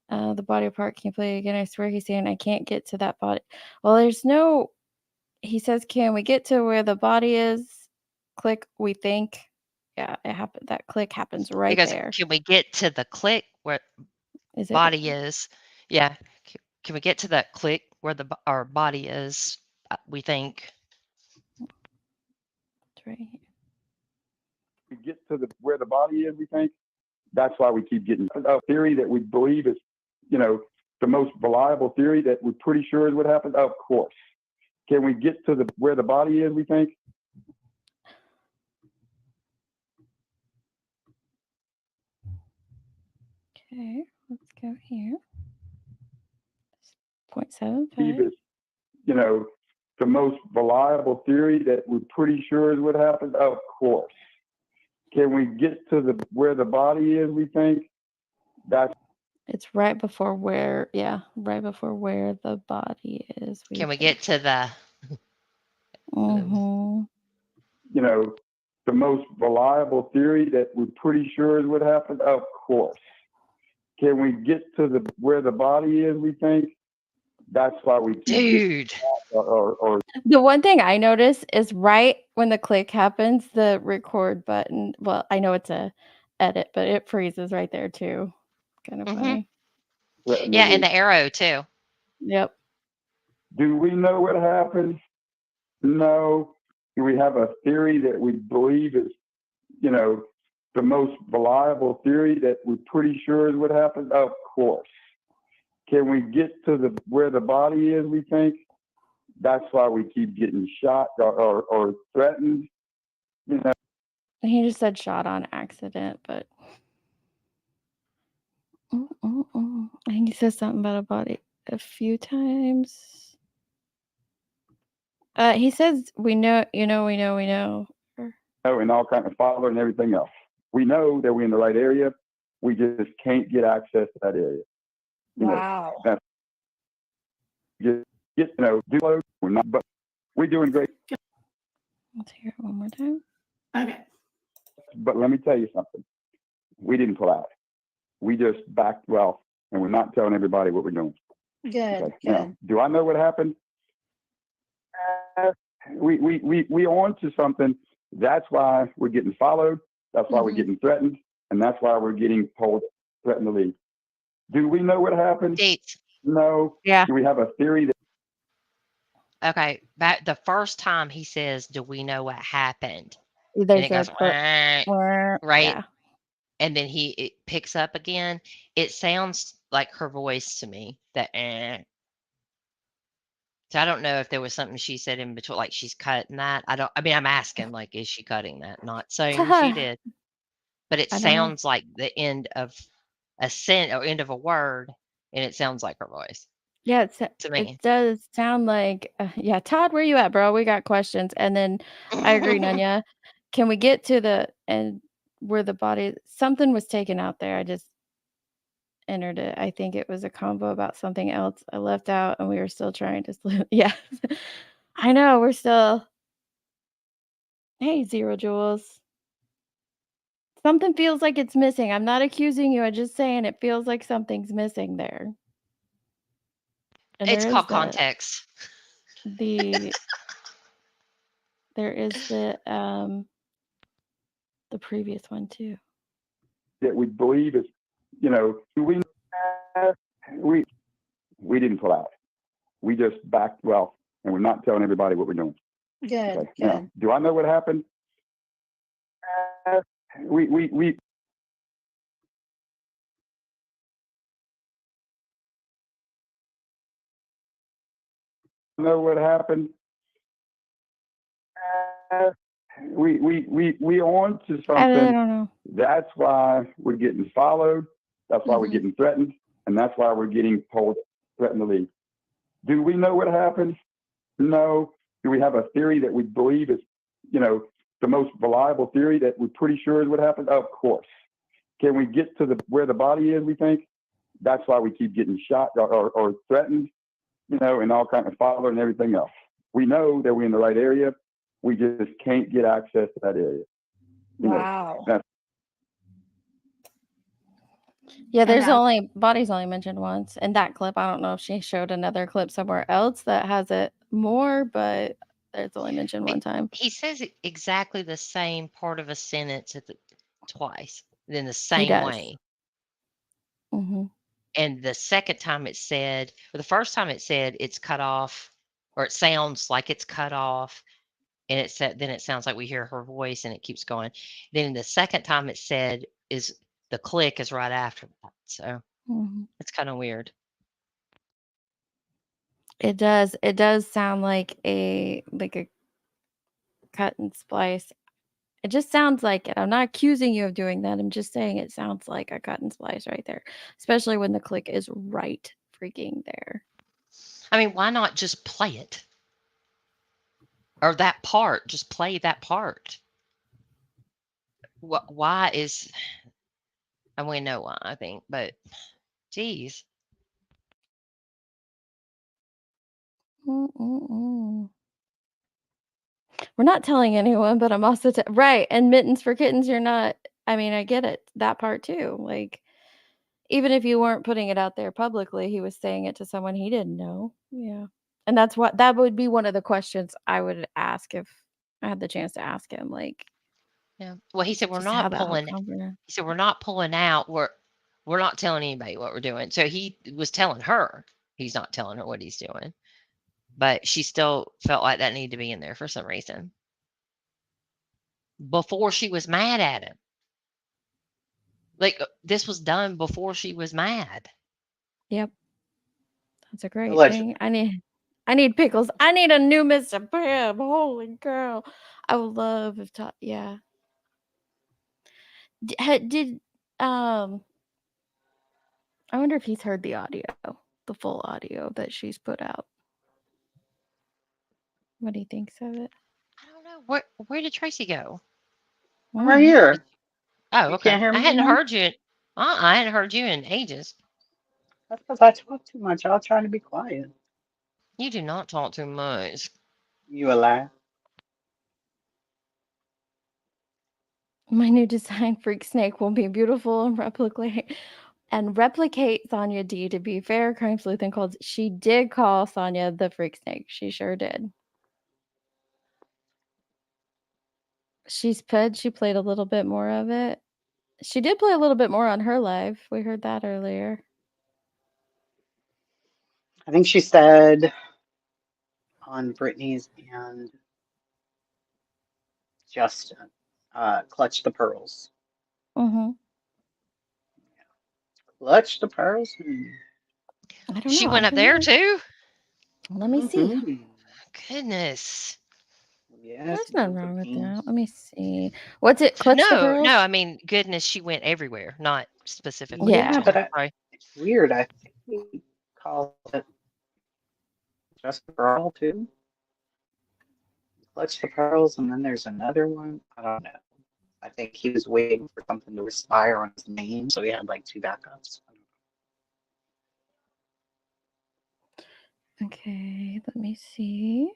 The body part can you play again? I swear he's saying I can't get to that body. Well, there's no. He says, "Can we get to where the body is?" Click. We think. Yeah, it happened. That click happens right there. Can we get to the click where body is? Yeah. Can we get to that click where our body is? We think. It's right here. We get to where the body is, we think? That's why we keep getting a theory that we believe is, the most reliable theory that we're pretty sure is what happened. Of course. Can we get to where the body is, we think? Okay, let's go here. 0.75. Is, the most reliable theory that we're pretty sure is what happened? Of course. Can we get to where the body is, we think? It's right before where, right before where the body is. Can we get to the the most reliable theory that we're pretty sure is what happened? Of course. Can we get to where the body is, we think? That's why we keep or The one thing I notice is right when the click happens, the record button, well, I know it's a edit, but it freezes right there too. Kind of funny. Yeah, and the arrow too. Yep. Do we know what happened? No. Do we have a theory that we believe is, the most reliable theory that we're pretty sure is what happened? Of course. Can we get to where the body is, we think? That's why we keep getting shot or threatened. He just said shot on accident, but I think he says something about a body a few times. He says we know. And all kinds of father and everything else. We know that we're in the right area. We just can't get access to that area. Wow. We're not, but we're doing great. Let's hear it one more time. Okay. But let me tell you something. We didn't pull out. We just backed well, and we're not telling everybody what we're doing. Good. Okay. Good. Now, do I know what happened? We on to something. That's why we're getting followed. That's why we're getting threatened, and that's why we're getting told threatened to leave. Do we know what happened? Dates. No. Yeah. Do we have a theory that? Okay, back the first time he says, "Do we know what happened?" There's and it goes right. right, and then it picks up again. It sounds like her voice to me. That So I don't know if there was something she said in between, like she's cutting that. I'm asking, like, is she cutting that? Not saying she did, but it I don't know. sounds like the end of a sentence or end of a word, and it sounds like her voice Yeah, to me. it does sound like, Todd, where you at, bro? We got questions. And then I agree, Nanya. Can we get to where the body, something was taken out there. I just entered it. I think it was a combo about something else I left out, and we were still trying to sleep. Yeah. I know, we're still. Hey, Zero Jules. Something feels like it's missing. I'm not accusing you. I'm just saying it feels like something's missing there. And It's there called is context. there is the previous one too. That we believe is, we didn't pull out. We just backed well, and we're not telling everybody what we're doing. Good. Okay. Good. Now, do I know what happened? We know what happened. We on to something. I don't know. That's why we're getting followed. That's why we're getting threatened, and that's why we're getting told threatened to leave. Do we know what happened? No. Do we have a theory that we believe is, the most reliable theory that we're pretty sure is what happened? Of course. Can we get to where the body is, we think? That's why we keep getting shot or threatened, and all kinds of father and everything else. We know that we're in the right area. We just can't get access to that area. Wow. Yeah, body's only mentioned once. In that clip, I don't know if she showed another clip somewhere else that has it more, but it's only mentioned one time. He says exactly the same part of a sentence twice, in the same way. Mm-hmm. And the second time it said, or the first time it said it's cut off, or it sounds like it's cut off, and then it sounds like we hear her voice, and it keeps going. Then the second time it said the click is right after that. So it's kind of weird. It does sound like a cut and splice. It just sounds like it. I'm not accusing you of doing that. I'm just saying it sounds like a cut and splice right there, especially when the click is right freaking there. I mean, why not just play it? Or that part, just play that part. Why is, and we know why, I think, but geez. We're not telling anyone, but I'm also right. And mittens for kittens, you're not. I mean, I get it, that part too. Like, even if you weren't putting it out there publicly, he was saying it to someone he didn't know. Yeah, and that would be one of the questions I would ask if I had the chance to ask him. Like, yeah. Well, he said we're just how not that whole pulling. He said we're not pulling out. We're not telling anybody what we're doing. So he was telling her. He's not telling her what he's doing. But she still felt like that needed to be in there for some reason. Before she was mad at him. Like, this was done before she was mad. Yep. That's a great Allegedly. thing. I need pickles. I need a new Mr. Pibb. Holy girl. I would love if Todd, yeah. I wonder if he's heard the audio, the full audio that she's put out. What do you think of it? I don't know. Where did Tracy go? I'm right here. Oh, You okay. can't hear me I hadn't anymore? heard you. I hadn't heard you in ages. That's because I talk too much. I was trying to be quiet. You do not talk too much. You a lie? My new design freak snake will be beautiful and replicate Sonia D. To be fair, Crime Sleuth and called. She did call Sonia the freak snake. She sure did. She played a little bit more of it. She did play a little bit more on her live. We heard that earlier. I think she said on Brittany's and Justin, clutch the pearls. Mm-hmm. Clutch the pearls? I don't know. She went up there too? Let me see. Goodness. Yes. There's nothing wrong with that. Let me see. What's it? Clutch the pearls? No. I mean, goodness, she went everywhere, not specifically. Yeah, but it's weird. I think we called it just the pearl too. Clutch the pearls, and then there's another one. I don't know. I think he was waiting for something to expire on his name, so he had like two backups. Okay, let me see.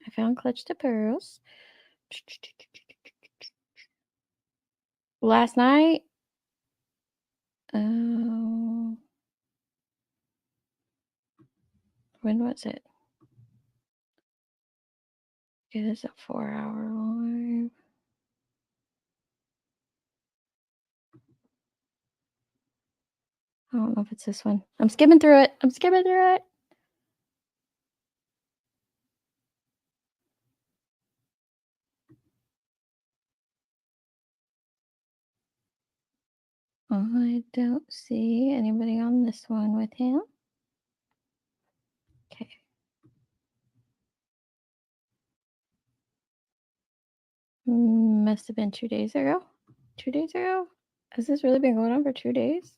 I found Clutch the Pearls. Last night. Oh. When was it? It is a 4-hour live. I don't know if it's this one. I'm skimming through it. I don't see anybody on this one with him. Okay. Must have been 2 days ago. 2 days ago? Has this really been going on for 2 days?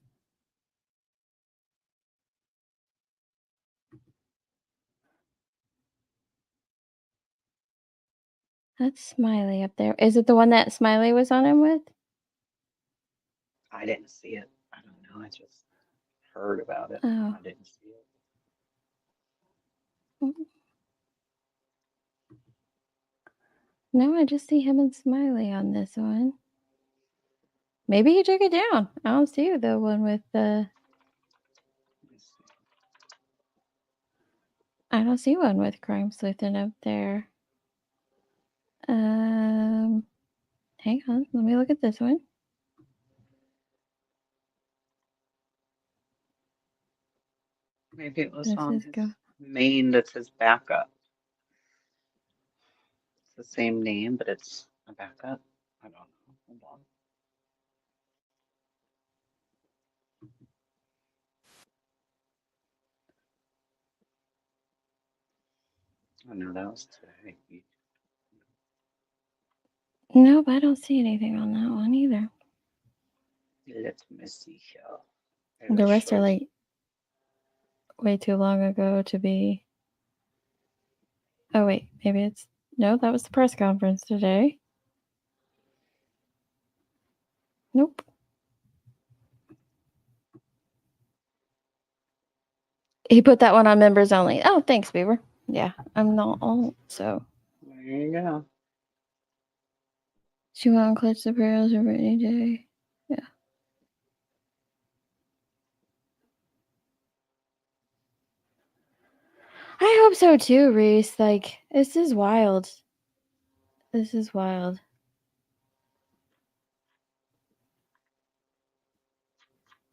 That's Smiley up there. Is it the one that Smiley was on him with? I didn't see it. I don't know. I just heard about it. Oh. I didn't see it. No, I just see him and Smiley on this one. Maybe he took it down. I don't see the one with the. I don't see one with Crime Sleuthing up there. Hang on. Let me look at this one. Maybe it was on his main that's his backup. It's the same name, but it's a backup. I don't know. Hold on. Oh no, that was today. Nope, I don't see anything on that one either. Let me see here. The rest are like way too long ago to be. Oh wait, maybe it's no. That was the press conference today. Nope. He put that one on members only. Oh, thanks, Beaver. Yeah, I'm not on, so. There you go. She went on clutch the pearls over any day. Yeah. I hope so too, Reese. Like, this is wild. This is wild.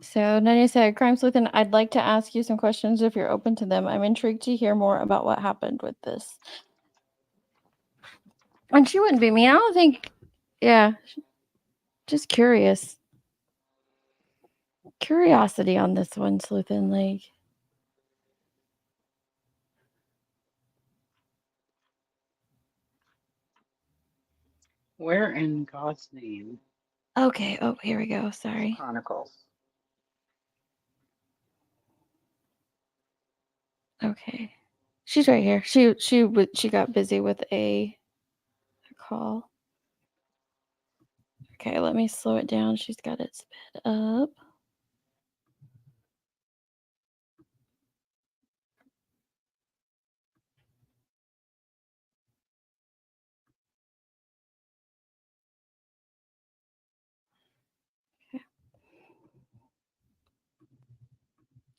So, Nanya said, Crime Sleuth, I'd like to ask you some questions if you're open to them. I'm intrigued to hear more about what happened with this. And she wouldn't be mean. I don't think, yeah, just curious. Curiosity on this one, Sleuthin', like. Where in God's name? Okay, oh, here we go. Sorry. Chronicles. Okay. She's right here. She got busy with a call. Okay, let me slow it down. She's got it sped up.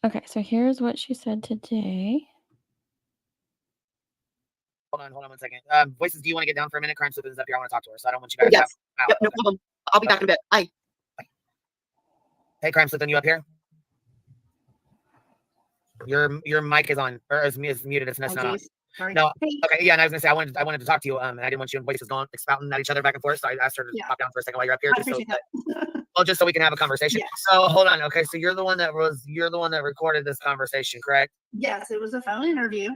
Okay, so here's what she said today. Hold on 1 second. Voices, do you want to get down for a minute? Crime Sleuth is up here. I want to talk to her, so I don't want you guys Yes. out. Yep, no problem. I'll be back in a bit. Bye. Hey, Crime Sleuth, you up here? Your mic is on, or is muted. It's not on. Sorry. No. Hey. Okay. Yeah, and I was gonna say I wanted to talk to you. And I didn't want you and voices going spouting at each other back and forth. So I asked her to pop down for a second while you're up here, just so we can have a conversation. Yeah. So hold on. Okay. So you're the one that recorded this conversation, correct? Yes, it was a phone interview.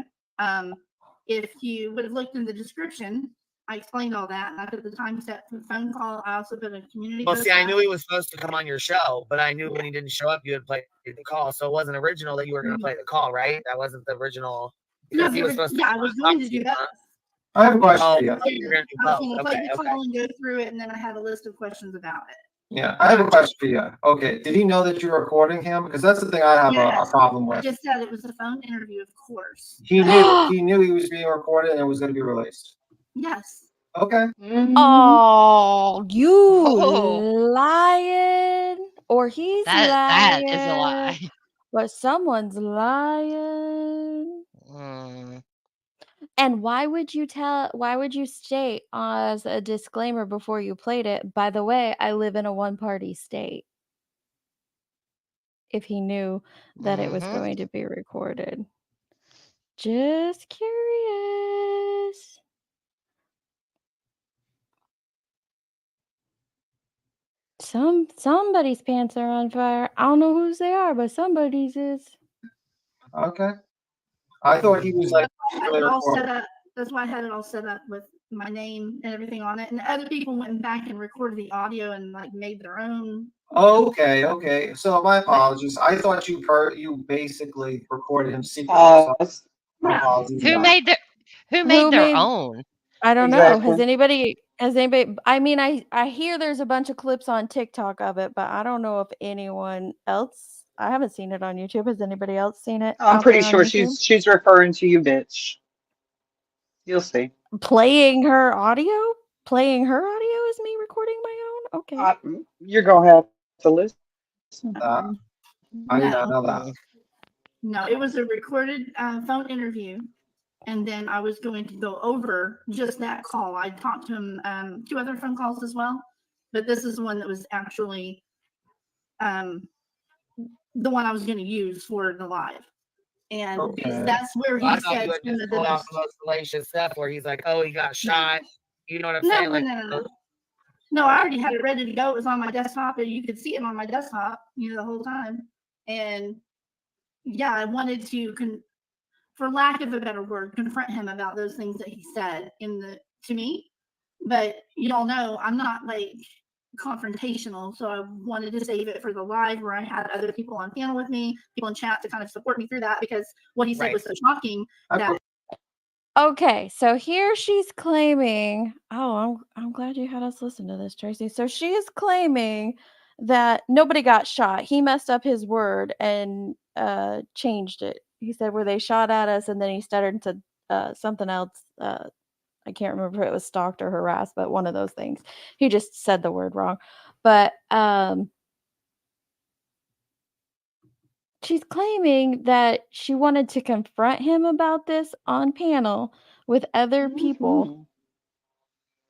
If you would have looked in the description, I explained all that. And I put the time set for the phone call. I also put a community. Well, see, I knew he was supposed to come on your show, but I knew when he didn't show up, you had played the call. So it wasn't original that you were going to play the call, right? That wasn't the original. No, he was supposed to. Yeah, I was going to do that. I have a question for you. I was going to play the call and go through it, and then I had a list of questions about it. Yeah, I have a question for you. Okay, did he know that you were recording him? Because that's the thing I have a problem with. I just said it was a phone interview, of course. He knew he was being recorded and it was going to be released. Yes. Okay. Oh, you lying, or he's lying. That is a lie. But someone's lying. And why would you state as a disclaimer before you played it, by the way, I live in a one-party state? If he knew that it was going to be recorded. Just curious. Somebody's pants are on fire. I don't know whose they are, but somebody's is. Okay. I thought he was like. That's why I had it all set up with my name and everything on it. And other people went back and recorded the audio and like made their own. Okay. So my apologies. I thought you basically recorded him secretly. Who made their own? I don't know. Has anybody? I mean, I hear there's a bunch of clips on TikTok of it, but I don't know if anyone else. I haven't seen it on YouTube. Has anybody else seen it? I'm pretty sure she's referring to you, bitch. You'll see. Playing her audio? Playing her audio is me recording my own? Okay. You're going to have to listen. I did not know that. No, it was a recorded phone interview. And then I was going to go over just that call. I talked to him 2 other phone calls as well. But this is one that was actually the one I was going to use for the live. And that's where he said you had just pulled out the most salacious stuff where he's like, oh, he got shot. You know what I'm saying? No, I already had it ready to go. It was on my desktop, and you could see it on my desktop, the whole time. And yeah, I wanted to for lack of a better word, confront him about those things that he said to me. But you all know I'm not like confrontational, so I wanted to save it for the live where I had other people on panel with me, people in chat to kind of support me through that, because what he said was so shocking that. Okay, so here she's claiming, I'm glad you had us listen to this, Tracy. So she is claiming that nobody got shot. He messed up his word and changed it. He said where they shot at us, and then he stuttered and said something else. I can't remember if it was stalked or harassed, but one of those things. He just said the word wrong. But she's claiming that she wanted to confront him about this on panel with other people.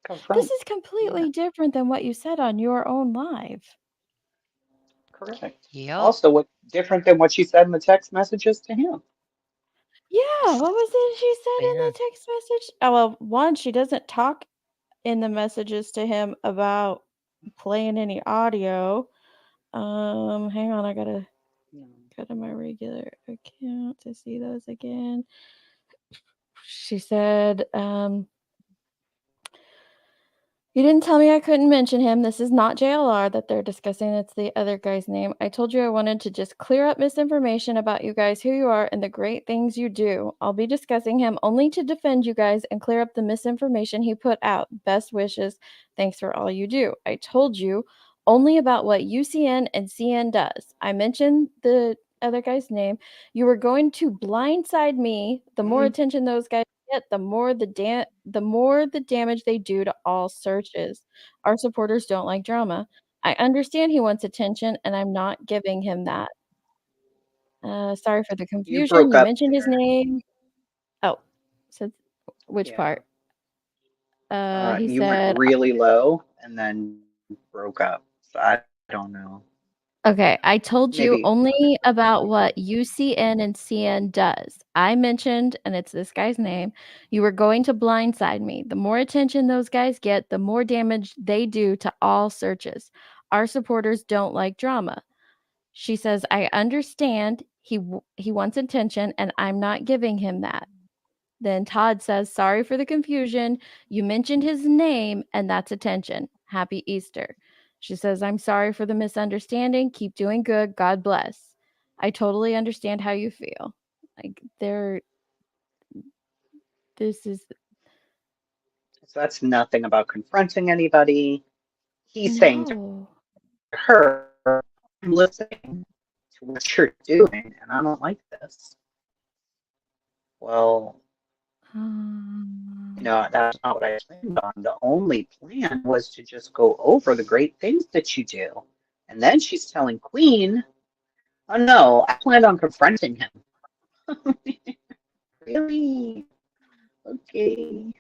This is completely different than what you said on your own live. Correct. Yep. Also, what different than what she said in the text messages to him? Yeah, what was it she said in the text message? Oh, well, one, she doesn't talk in the messages to him about playing any audio. Hang on, I gotta go to my regular account to see those again. She said, you didn't tell me I couldn't mention him. This is not JLR that they're discussing. It's the other guy's name. I told you I wanted to just clear up misinformation about you guys, who you are, and the great things you do. I'll be discussing him only to defend you guys and clear up the misinformation he put out. Best wishes. Thanks for all you do. I told you only about what UCN and CN does. I mentioned the other guy's name. You were going to blindside me. The more attention those guys get, the more the damage they do to all searches. Our supporters don't like drama. I understand he wants attention, and I'm not giving him that. Sorry for the confusion. You mentioned his name. Oh, so which part? He You said, went really low and then broke up. So I don't know. okay, I told you Maybe only about what UCN and CN does. I mentioned, and it's this guy's name, you were going to blindside me. The more attention those guys get, the more damage they do to all searches. Our supporters don't like drama. She says, I understand he wants attention, and I'm not giving him that. Then Todd says, sorry for the confusion. You mentioned his name, and that's attention. Happy Easter. She says, I'm sorry for the misunderstanding. Keep doing good. God bless. I totally understand how you feel. Like, this is. So that's nothing about confronting anybody. He's saying to her, I'm listening to what you're doing, and I don't like this. Well, that's not what I planned on. The only plan was to just go over the great things that you do. And then she's telling Queen, oh no, I planned on confronting him. Really? Okay.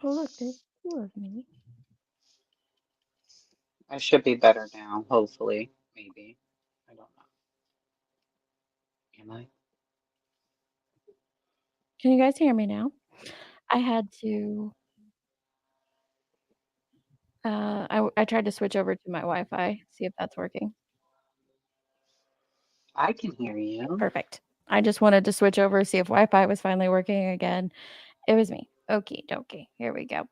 Oh, look, there's two of me. I should be better now, hopefully. Maybe. I don't know. Am I? Can you guys hear me now? I had to. I tried to switch over to my Wi-Fi, see if that's working. I can hear you. Perfect. I just wanted to switch over, see if Wi-Fi was finally working again. It was me. Okie dokie. Here we go.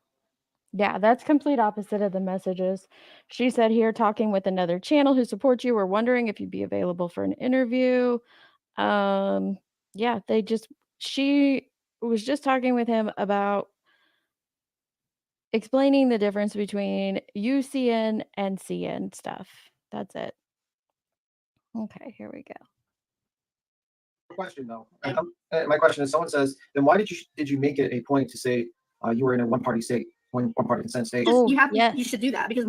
Yeah, that's complete opposite of the messages. She said here, talking with another channel who supports you. We're wondering if you'd be available for an interview. Yeah, she was just talking with him about explaining the difference between UCN and CN stuff. That's it. Okay, here we go. Question though. My question is, someone says, then why did you make it a point to say you were in a one party state, one party consent state? You should do that, because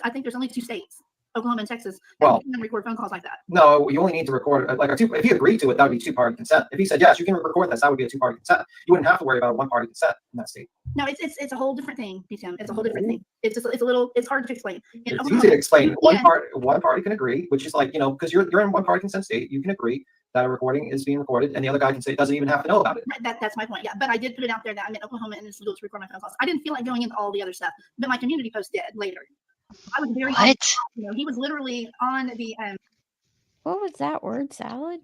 I think there's only 2 states. Oklahoma and Texas. Well, we can record phone calls like that. No, you only need to record if he agreed to it, that would be two-party consent. If he said yes, you can record this, that would be a two-party consent. You wouldn't have to worry about a one-party consent in that state. No, it's a whole different thing, Tim. It's a whole different thing. It's hard to explain. It's easy to explain. One party can agree, which is like, because you're in one-party consent state, you can agree that a recording is being recorded, and the other guy can say doesn't even have to know about it. That's my point. Yeah, but I did put it out there that I'm in Oklahoma and it's legal to record my phone calls. I didn't feel like going into all the other stuff, but my community post did later. I was very he was literally on the What was that word salad?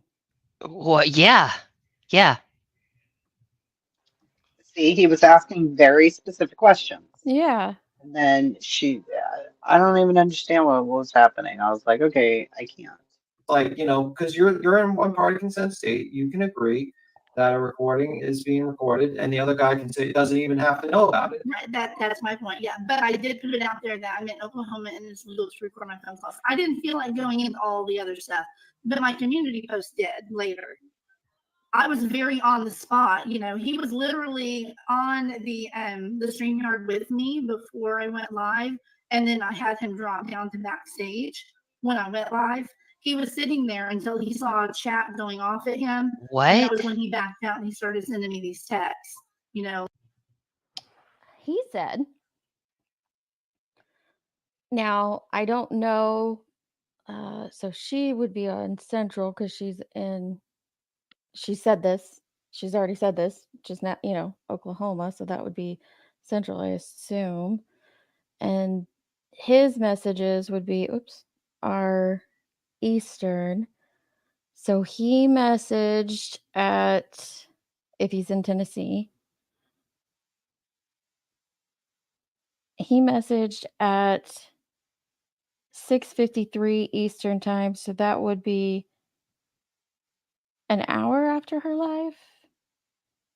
What? Yeah. See, he was asking very specific questions. Yeah. And then I don't even understand what was happening. I was like, okay, I can't. Like, because you're in one party consent state, you can agree that a recording is being recorded, and the other guy can say it doesn't even have to know about it. Right, that's my point. Yeah, but I did put it out there that I'm in Oklahoma and it's legal to record my phone calls. I didn't feel like going into all the other stuff, but my community post did later. I was very on the spot. He was literally on the StreamYard with me before I went live, and then I had him drop down to backstage when I went live. He was sitting there until he saw a chat going off at him. What? And that was when he backed out and he started sending me these texts. He said. Now, I don't know. So she would be on Central because she said this. She's already said this, just not, Oklahoma. So that would be Central, I assume. And his messages would be, are Eastern. So he messaged if he's in Tennessee, he messaged at 6:53 Eastern time. So that would be an hour after her live.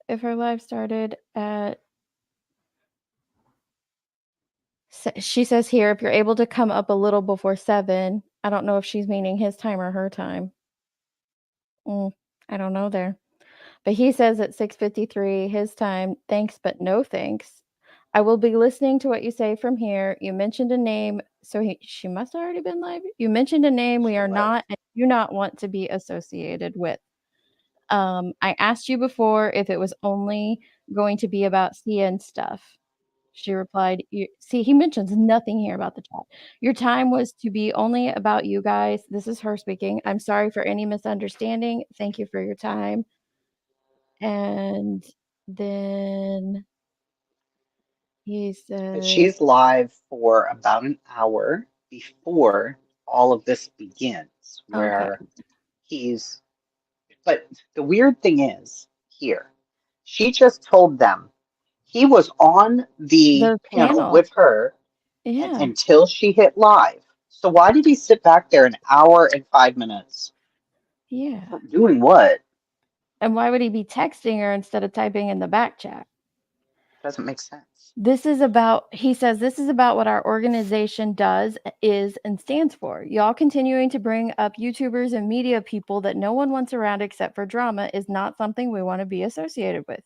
If her live started she says here, if you're able to come up a little before 7, I don't know if she's meaning his time or her time. I don't know there. But he says at 6:53 his time, thanks, but no thanks. I will be listening to what you say from here. You mentioned a name, so she must have already been live. You mentioned a name we are not and do not want to be associated with. I asked you before if it was only going to be about CN stuff. She replied, see, he mentions nothing here about the chat. Your time was to be only about you guys. This is her speaking. I'm sorry for any misunderstanding. Thank you for your time. And then he said, she's live for about an hour before all of this begins, where but the weird thing is here, she just told them he was on the panel with her until she hit live. So why did he sit back there an hour and 5 minutes? Yeah. Doing what? And why would he be texting her instead of typing in the back chat? Doesn't make sense. He says, this is about what our organization is and stands for. Y'all continuing to bring up YouTubers and media people that no one wants around except for drama is not something we want to be associated with.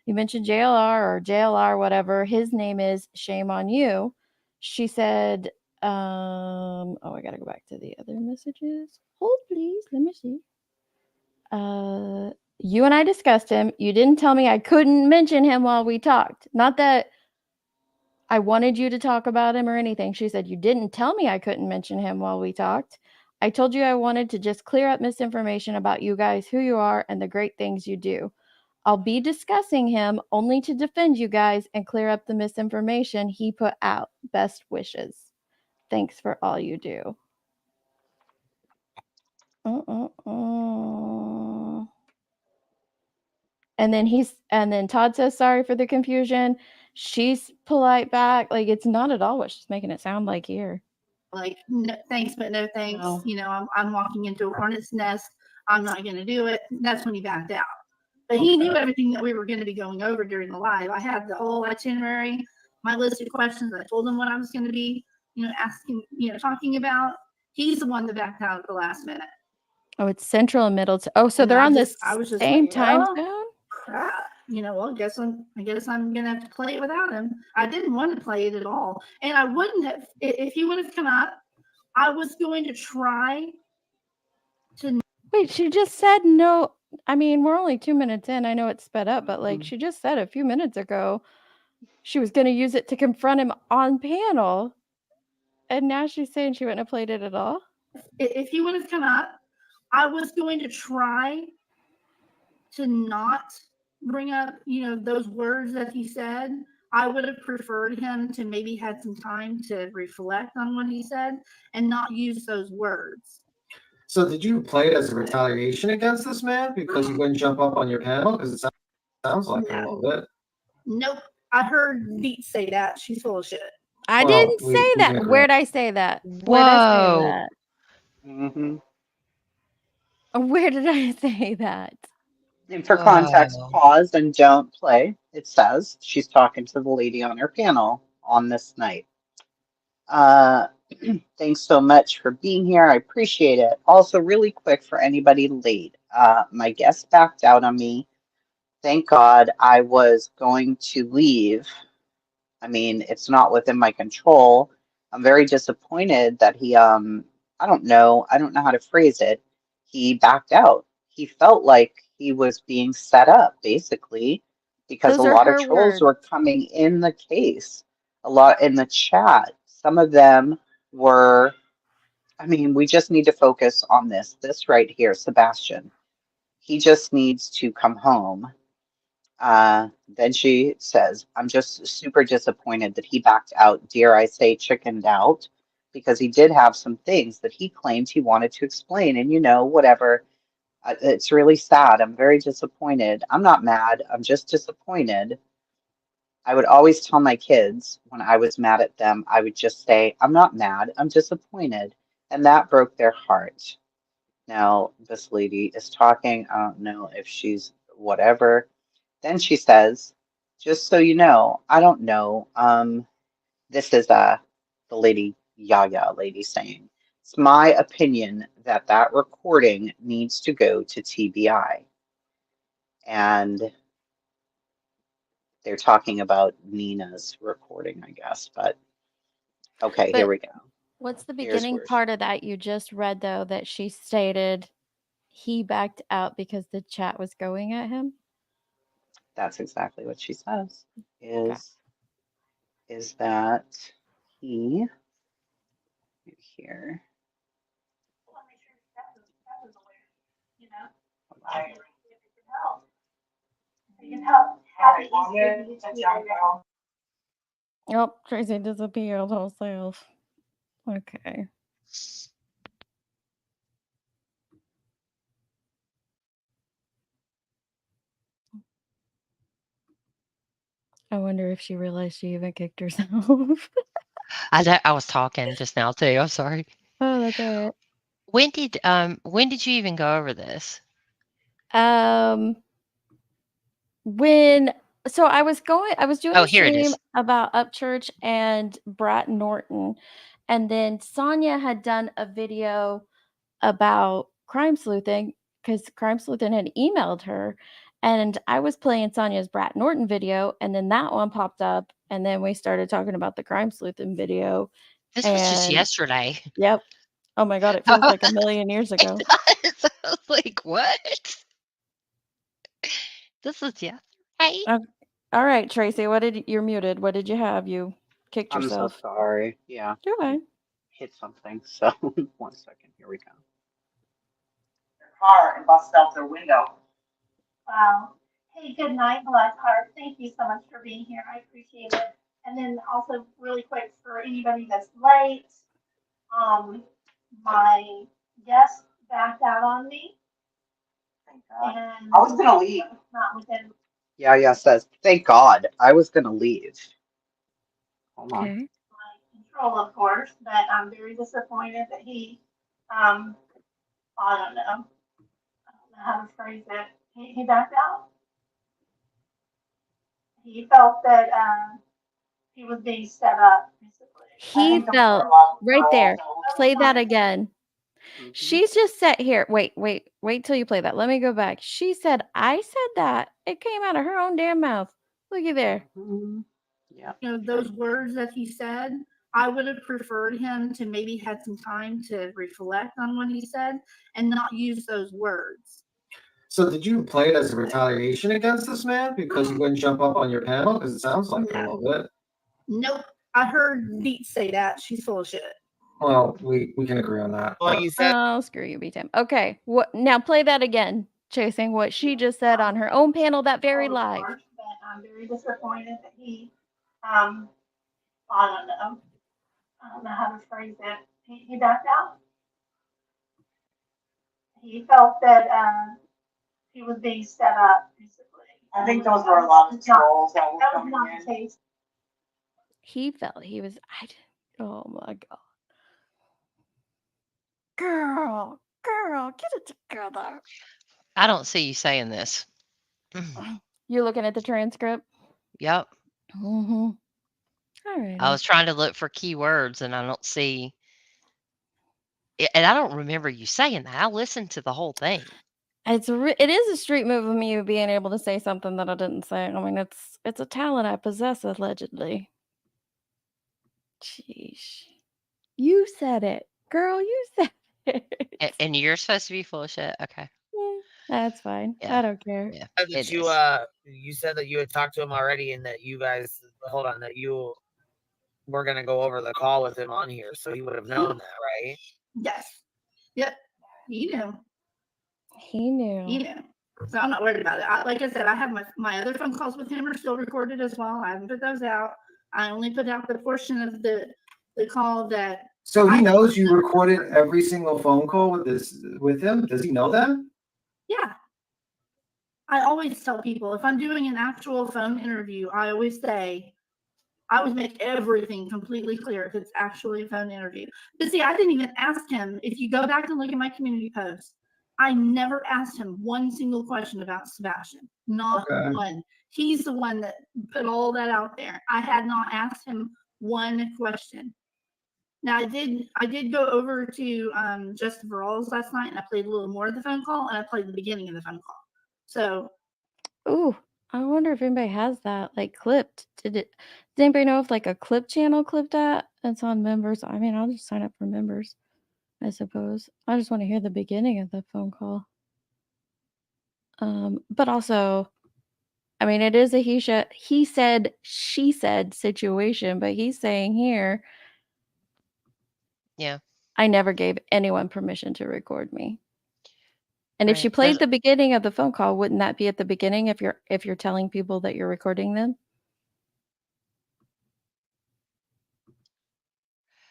You mentioned JLR, whatever. His name is Shame on You. She said, I got to go back to the other messages. Hold, please. Let me see. You and I discussed him. You didn't tell me I couldn't mention him while we talked. Not that I wanted you to talk about him or anything. She said, you didn't tell me I couldn't mention him while we talked. I told you I wanted to just clear up misinformation about you guys, who you are, and the great things you do. I'll be discussing him only to defend you guys and clear up the misinformation he put out. Best wishes. Thanks for all you do. And then Todd says sorry for the confusion. She's polite back. Like, it's not at all what she's making it sound like here. Like, no, thanks, but no thanks. No. I'm walking into a hornet's nest. I'm not going to do it. That's when he backed out. But he knew everything that we were going to be going over during the live. I had the whole itinerary, my list of questions. I told him what I was going to be, asking, talking about. He's the one that backed out at the last minute. Oh, it's Central and Middle. So they're on the same time zone? Crap. Well, I guess I'm gonna have to play it without him. I didn't want to play it at all, and I wouldn't have if he would have come up I was going to try to. Wait, she just said no. I mean, we're only 2 minutes in. I know it's sped up, but like she just said a few minutes ago, she was going to use it to confront him on panel. And now she's saying she wouldn't have played it at all. If he would have come up, I was going to try to not bring up, those words that he said. I would have preferred him to maybe had some time to reflect on what he said and not use those words. So did you play it as a retaliation against this man because he wouldn't jump up on your panel? Because it sounds like a little bit. Nope. I heard Beat say that. She's full of shit. I didn't say that. Where'd I say that? Where'd I say that? Mm-hmm. Where did I say that? And for context, pause and don't play. It says she's talking to the lady on her panel on this night. Thanks so much for being here. I appreciate it. Also, really quick for anybody late, my guest backed out on me. Thank God. I was going to leave. I mean, it's not within my control. I'm very disappointed that he, I don't know how to phrase it. He backed out. He felt like he was being set up, basically, because Those a are lot of her trolls words. were coming in the case, a lot in the chat. Some of them were, I mean, we just need to focus on this right here, Sebastian. He just needs to come home. Then she says, I'm just super disappointed that he backed out, dare I say chickened out, because he did have some things that he claimed he wanted to explain. And whatever, it's really sad. I'm very disappointed. I'm not mad. I'm just disappointed. I would always tell my kids when I was mad at them, I would just say, I'm not mad. I'm disappointed. And that broke their heart. Now, this lady is talking. I don't know if she's whatever. Then she says, just so you know, I don't know. This is the lady, Yaya lady saying, it's my opinion that recording needs to go to TBI. And they're talking about Nina's recording, I guess. But okay, here we go. What's the beginning part of that you just read, though, that she stated he backed out because the chat was going at him? That's exactly what she says. Is that he here? Oh, Tracy disappeared herself. Okay. I wonder if she realized she even kicked herself. I was talking just now too. I'm sorry. Oh, that's all right. When did you even go over this? So I was doing a here it stream is. about Upchurch and Brat Norton, and then Sonia had done a video about crime sleuthing because crime sleuthing had emailed her, and I was playing Sonia's Brat Norton video, and then that one popped up, and then we started talking about the crime sleuthing video. This was just yesterday. Yep. Oh my God, it feels like a million years ago. It does. I was like, what? This was yesterday. All right, Tracy, you're muted. What did you have? You kicked yourself. I'm so sorry. Yeah. You're fine. Hit something. So 1 second. Here we go. Their car and busted out their window. Wow. Hey, good night, Blackheart. Thank you so much for being here. I appreciate it. And then also really quick for anybody that's late, my guest backed out on me. And I was gonna leave. Not within. Yeah, says, thank God. I was gonna leave. Hold on. Okay. My control, of course, but I'm very disappointed that he, I don't know how to phrase it. He backed out. He felt that he was being set up, basically. He felt right there. Play that again. She's just sat here. Wait till you play that. Let me go back. She said, I said that. It came out of her own damn mouth. Looky there. Yeah. Those words that he said, I would have preferred him to maybe had some time to reflect on what he said and not use those words. So did you play it as a retaliation against this man because he wouldn't jump up on your panel? Because it sounds like a little bit. Nope. I heard Beat say that. She's full of shit. Well, we can agree on that. Well, you said. Oh, screw you, B-Tim. Okay, what? Now play that again, chasing what she just said on her own panel that very live. But I'm very disappointed that he, I don't know how to phrase it. He backed out. He felt that he was being set up, basically. I think those were a lot of trolls that were coming in. The case. He felt he was. Oh my god, girl, get it together. I don't see you saying this. You're looking at the transcript. Yep. Mm-hmm. All right. I was trying to look for keywords, and I don't see. And I don't remember you saying that. I listened to the whole thing. It is a street move of me being able to say something that I didn't say. I mean, it's a talent I possess, allegedly. Jeez. You said it, girl. You said it. And you're supposed to be full of shit. Okay. That's fine. Yeah. I don't care. Yeah. That you said that you had talked to him already, and that you guys that you were gonna go over the call with him on here, so he would have known that, right? Yes. Yep. He knew. He knew. He knew. So I'm not worried about it. Like I said, I have my other phone calls with him are still recorded as well. I haven't put those out. I only put out the portion of the call that. So he knows you recorded every single phone call with him? Does he know that? Yeah. I always tell people if I'm doing an actual phone interview, I always make everything completely clear if it's actually a phone interview. But see, I didn't even ask him. If you go back and look at my community post, I never asked him one single question about Sebastian. Not one. He's the one that put all that out there. I had not asked him one question. Now I did go over to Justin Veralls last night, and I played a little more of the phone call, and I played the beginning of the phone call. So, ooh, I wonder if anybody has that like clipped. Does anybody know if like a clip channel clipped that? It's on members. I mean, I'll just sign up for members, I suppose. I just want to hear the beginning of the phone call. But also, I mean, it is a he said, she said situation, but he's saying here, yeah, I never gave anyone permission to record me. And if Right. she played the beginning of the phone call, wouldn't that be at the beginning if you're telling people that you're recording them?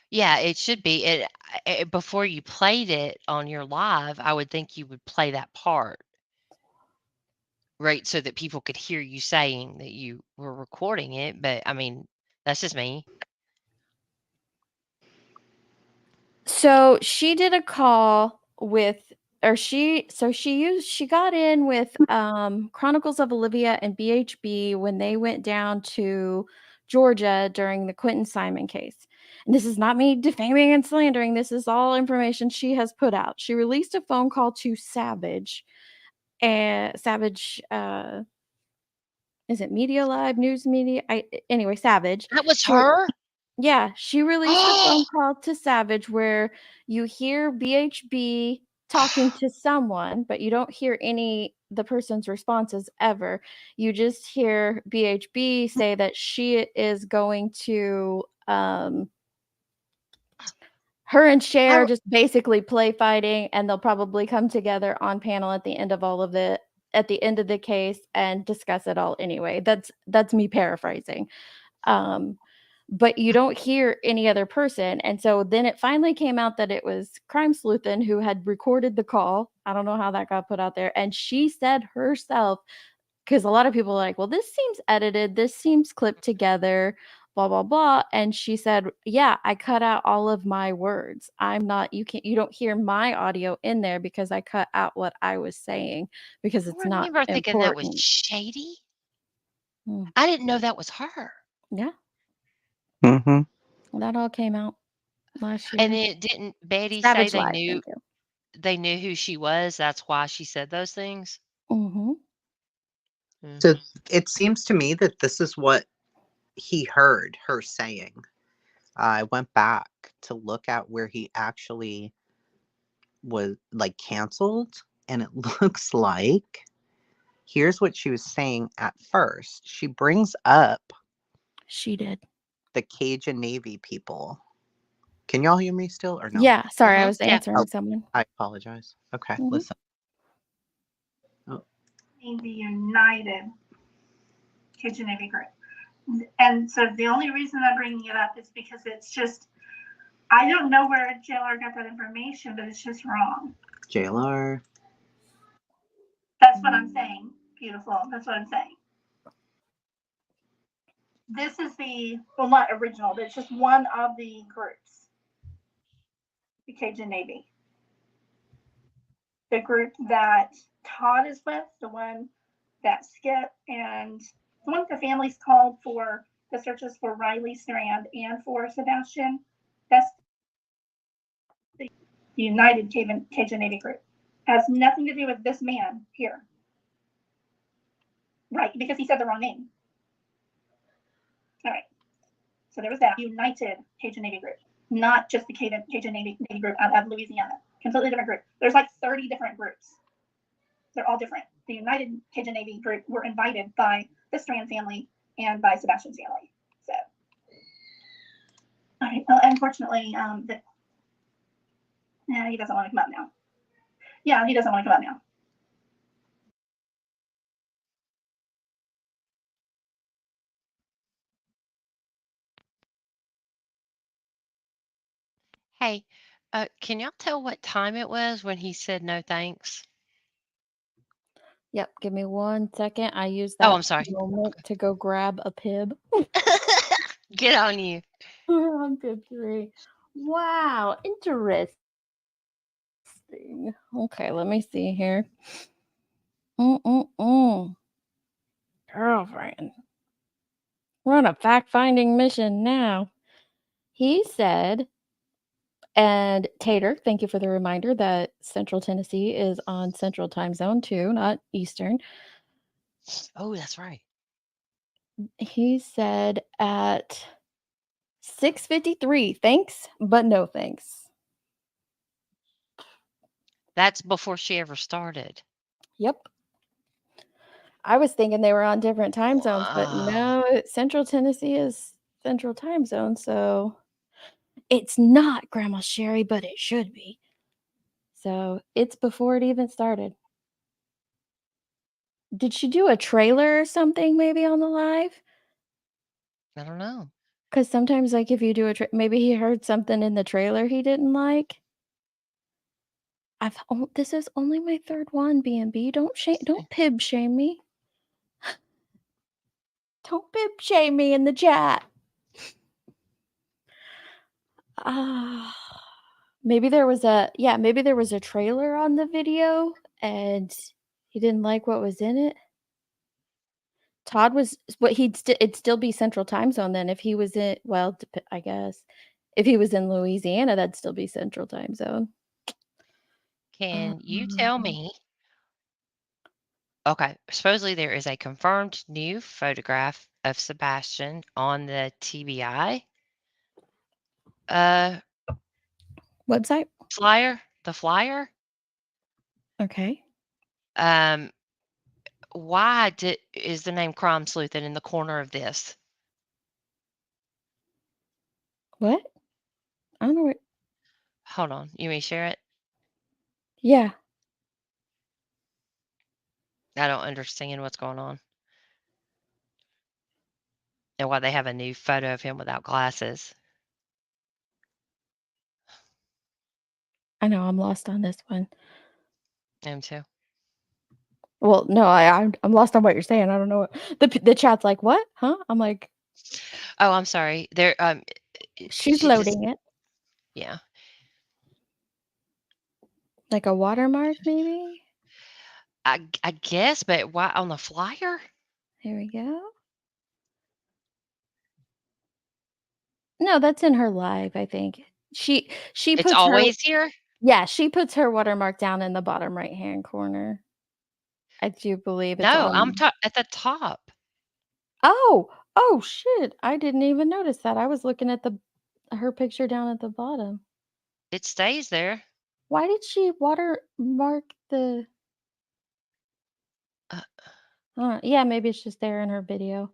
Yeah, it should be. It before you played it on your live, I would think you would play that part, right, so that people could hear you saying that you were recording it. But I mean, that's just me. So she did a call with, or she got in with Chronicles of Olivia and BHB when they went down to Georgia during the Quentin Simon case. And this is not me defaming and slandering. This is all information she has put out. She released a phone call to Savage, and Savage, is it Media Live, News Media? Anyway, Savage. That was her? Yeah, she released a phone call to Savage where you hear BHB talking to someone, but you don't hear the person's responses ever. You just hear BHB say that she is going to her and Cher just basically play fighting, and they'll probably come together on panel at the end of the case and discuss it all anyway. That's me paraphrasing. But you don't hear any other person. And so then it finally came out that it was Crime Sleuthin who had recorded the call. I don't know how that got put out there. And she said herself, because a lot of people are like, well, this seems edited. This seems clipped together, blah, blah, blah. And she said, yeah, I cut out all of my words. You don't hear my audio in there because I cut out what I was saying because it's not I remember thinking that was important. shady. I didn't know that was her. Yeah. Mm-hmm. That all came out last year. And it didn't Betty Savage say Live, they knew who she was? That's why she said those things? Mm-hmm. So it seems to me that this is what he heard her saying. I went back to look at where he actually was like canceled, and it looks like here's what she was saying at first. She brings up She did. the Cajun Navy people. Can y'all hear me still or no? Yeah, sorry, I was Yeah. answering someone. I apologize. Okay, Mhm. listen. Oh. The United Cajun Navy group. And so the only reason I'm bringing it up is because it's just, I don't know where JLR got that information, but it's just wrong. JLR. That's what I'm saying. Beautiful. That's what I'm saying. This is the, well, not original, but it's just one of the groups. The Cajun Navy. The group that Todd is with, the one that Skip and the one the families called for the searches for Riley Strand and for Sebastian. That's the United Cajun Navy group. Has nothing to do with this man here. Right, because he said the wrong name. All right. So there was that United Cajun Navy group, not just the Cajun Navy group out of Louisiana. Completely different group. There's like 30 different groups. They're all different. The United Cajun Navy group were invited by the Strand family and by Sebastian's family. So, all right. Well, unfortunately, yeah, he doesn't want to come up now. Yeah, he doesn't want to come up now. Hey, can y'all tell what time it was when he said no thanks? Yep, give me 1 second. I use Oh, that I'm sorry. moment to go grab a pib. Get on you. We're on pib 3. Wow, interesting. Okay, let me see here. Girlfriend. We're on a fact-finding mission now. He said, and Tater, thank you for the reminder that Central Tennessee is on Central Time Zone too, not Eastern. Oh, that's right. He said at 6:53, thanks, but no thanks. That's before she ever started. Yep. I was thinking they were on different time zones, but no, Central Tennessee is Central Time Zone, so it's not Grandma Sherry, but it should be. So it's before it even started. Did she do a trailer or something maybe on the live? I don't know. Because sometimes, like, if you do maybe he heard something in the trailer he didn't like. This is only my third one, B&B. Don't pib shame me. Don't pib shame me in the chat. Maybe there was a trailer on the video and he didn't like what was in it. Todd was it'd still be Central Time Zone then if he was in, well, I guess if he was in Louisiana, that'd still be Central Time Zone. Can you tell me? Okay, supposedly there is a confirmed new photograph of Sebastian on the TBI website flyer. The flyer. Okay. Why is the name Crime Sleuthing in the corner of this? What? I don't know what. Hold on. You may share it? Yeah. I don't understand what's going on. And why they have a new photo of him without glasses. I know, I'm lost on this one. I am too. Well, no, I'm lost on what you're saying. I don't know what the chat's like. What? Huh? I'm like, oh, I'm sorry. There. She's loading it. Yeah. Like a watermark, maybe. I guess, but why on the flyer? Here we go. No, that's in her live. I think she It's puts always here. Yeah, she puts her watermark down in the bottom right hand corner. I do believe it's No, on. I'm at the top. Oh shit! I didn't even notice that. I was looking at the her picture down at the bottom. It stays there. Why did she watermark the? Yeah, maybe it's just there in her video,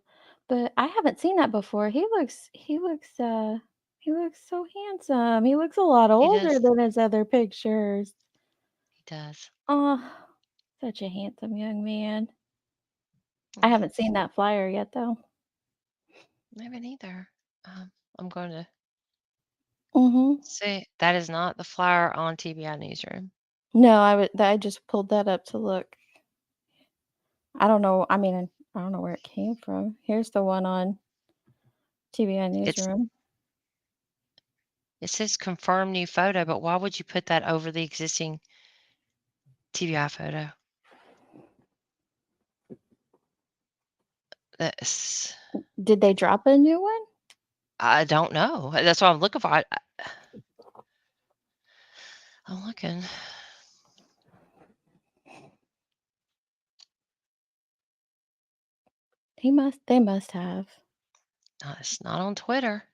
but I haven't seen that before. He looks so handsome. He looks a lot He older does. than his other pictures. He does. Oh, such a handsome young man. I haven't seen that flyer yet, though. I haven't either. I'm going to Mm-hmm. see. That is not the flyer on TBI Newsroom. No, I just pulled that up to look. I don't know. I mean, I don't know where it came from. Here's the one on TBI Newsroom. It says confirm new photo, but why would you put that over the existing TBI photo? That's, Did they drop a new one? I don't know. That's what I'm looking for. I'm looking. They must have. It's not on Twitter.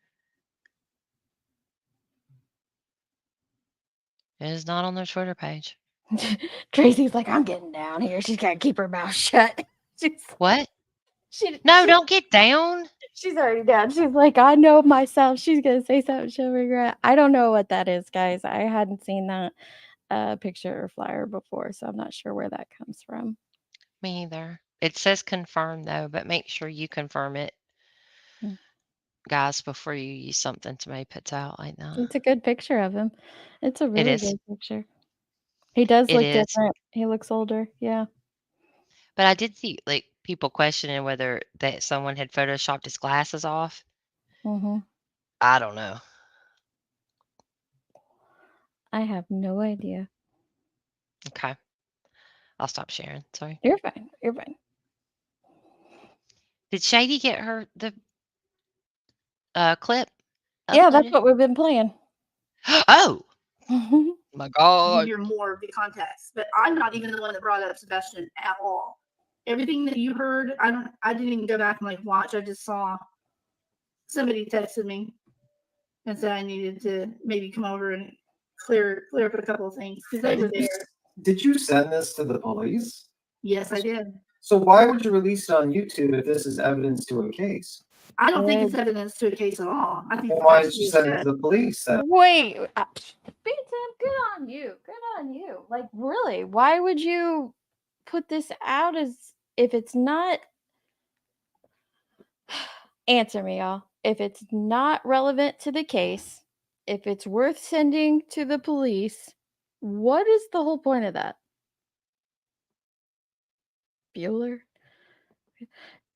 It is not on their Twitter page. Tracy's like, I'm getting down here. She's got to keep her mouth shut. What? Don't get down. She's already down. She's like, I know myself. She's going to say something she'll regret. I don't know what that is, guys. I hadn't seen that picture or flyer before, so I'm not sure where that comes from. Me either. It says confirm, though, but make sure you confirm it, guys, before you use something somebody puts out like that. It's a good picture of him. It's a really is. good picture. He does It look is. different. He looks older. Yeah. But I did see people questioning whether that someone had photoshopped his glasses off. Mm-hmm. I don't know. I have no idea. Okay. I'll stop sharing. Sorry. You're fine. You're fine. Did Shady get her the clip? Yeah, that's what we've been playing. Oh my God. Give you more of the context, but I'm not even the one that brought up Sebastian at all. Everything that you heard, I didn't even go back and watch. I just saw somebody texted me and said I needed to maybe come over and clear up a couple of things because they were there. Did you send this to the police? Yes, I did. So why would you release it on YouTube if this is evidence to a case? I don't think it's evidence to a case at all. I think. Well, why did you send it to the police then? Wait, Benton, good on you. Good on you. Like, really, why would you put this out as if it's not? Answer me, y'all. If it's not relevant to the case, if it's worth sending to the police, what is the whole point of that? Bueller?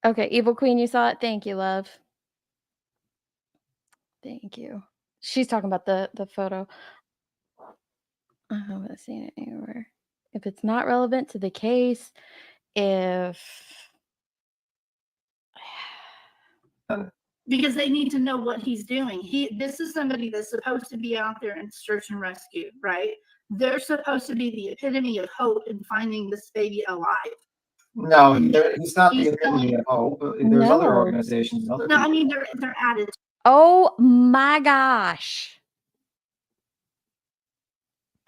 Okay, Evil Queen, you saw it? Thank you, love. Thank you. She's talking about the photo. I haven't seen it anywhere. If it's not relevant to the case, if... Because they need to know what he's doing. This is somebody that's supposed to be out there in search and rescue, right? They're supposed to be the epitome of hope in finding this baby alive. No, he's not the epitome of hope. There's other organizations. No, I mean they're added. Oh my gosh.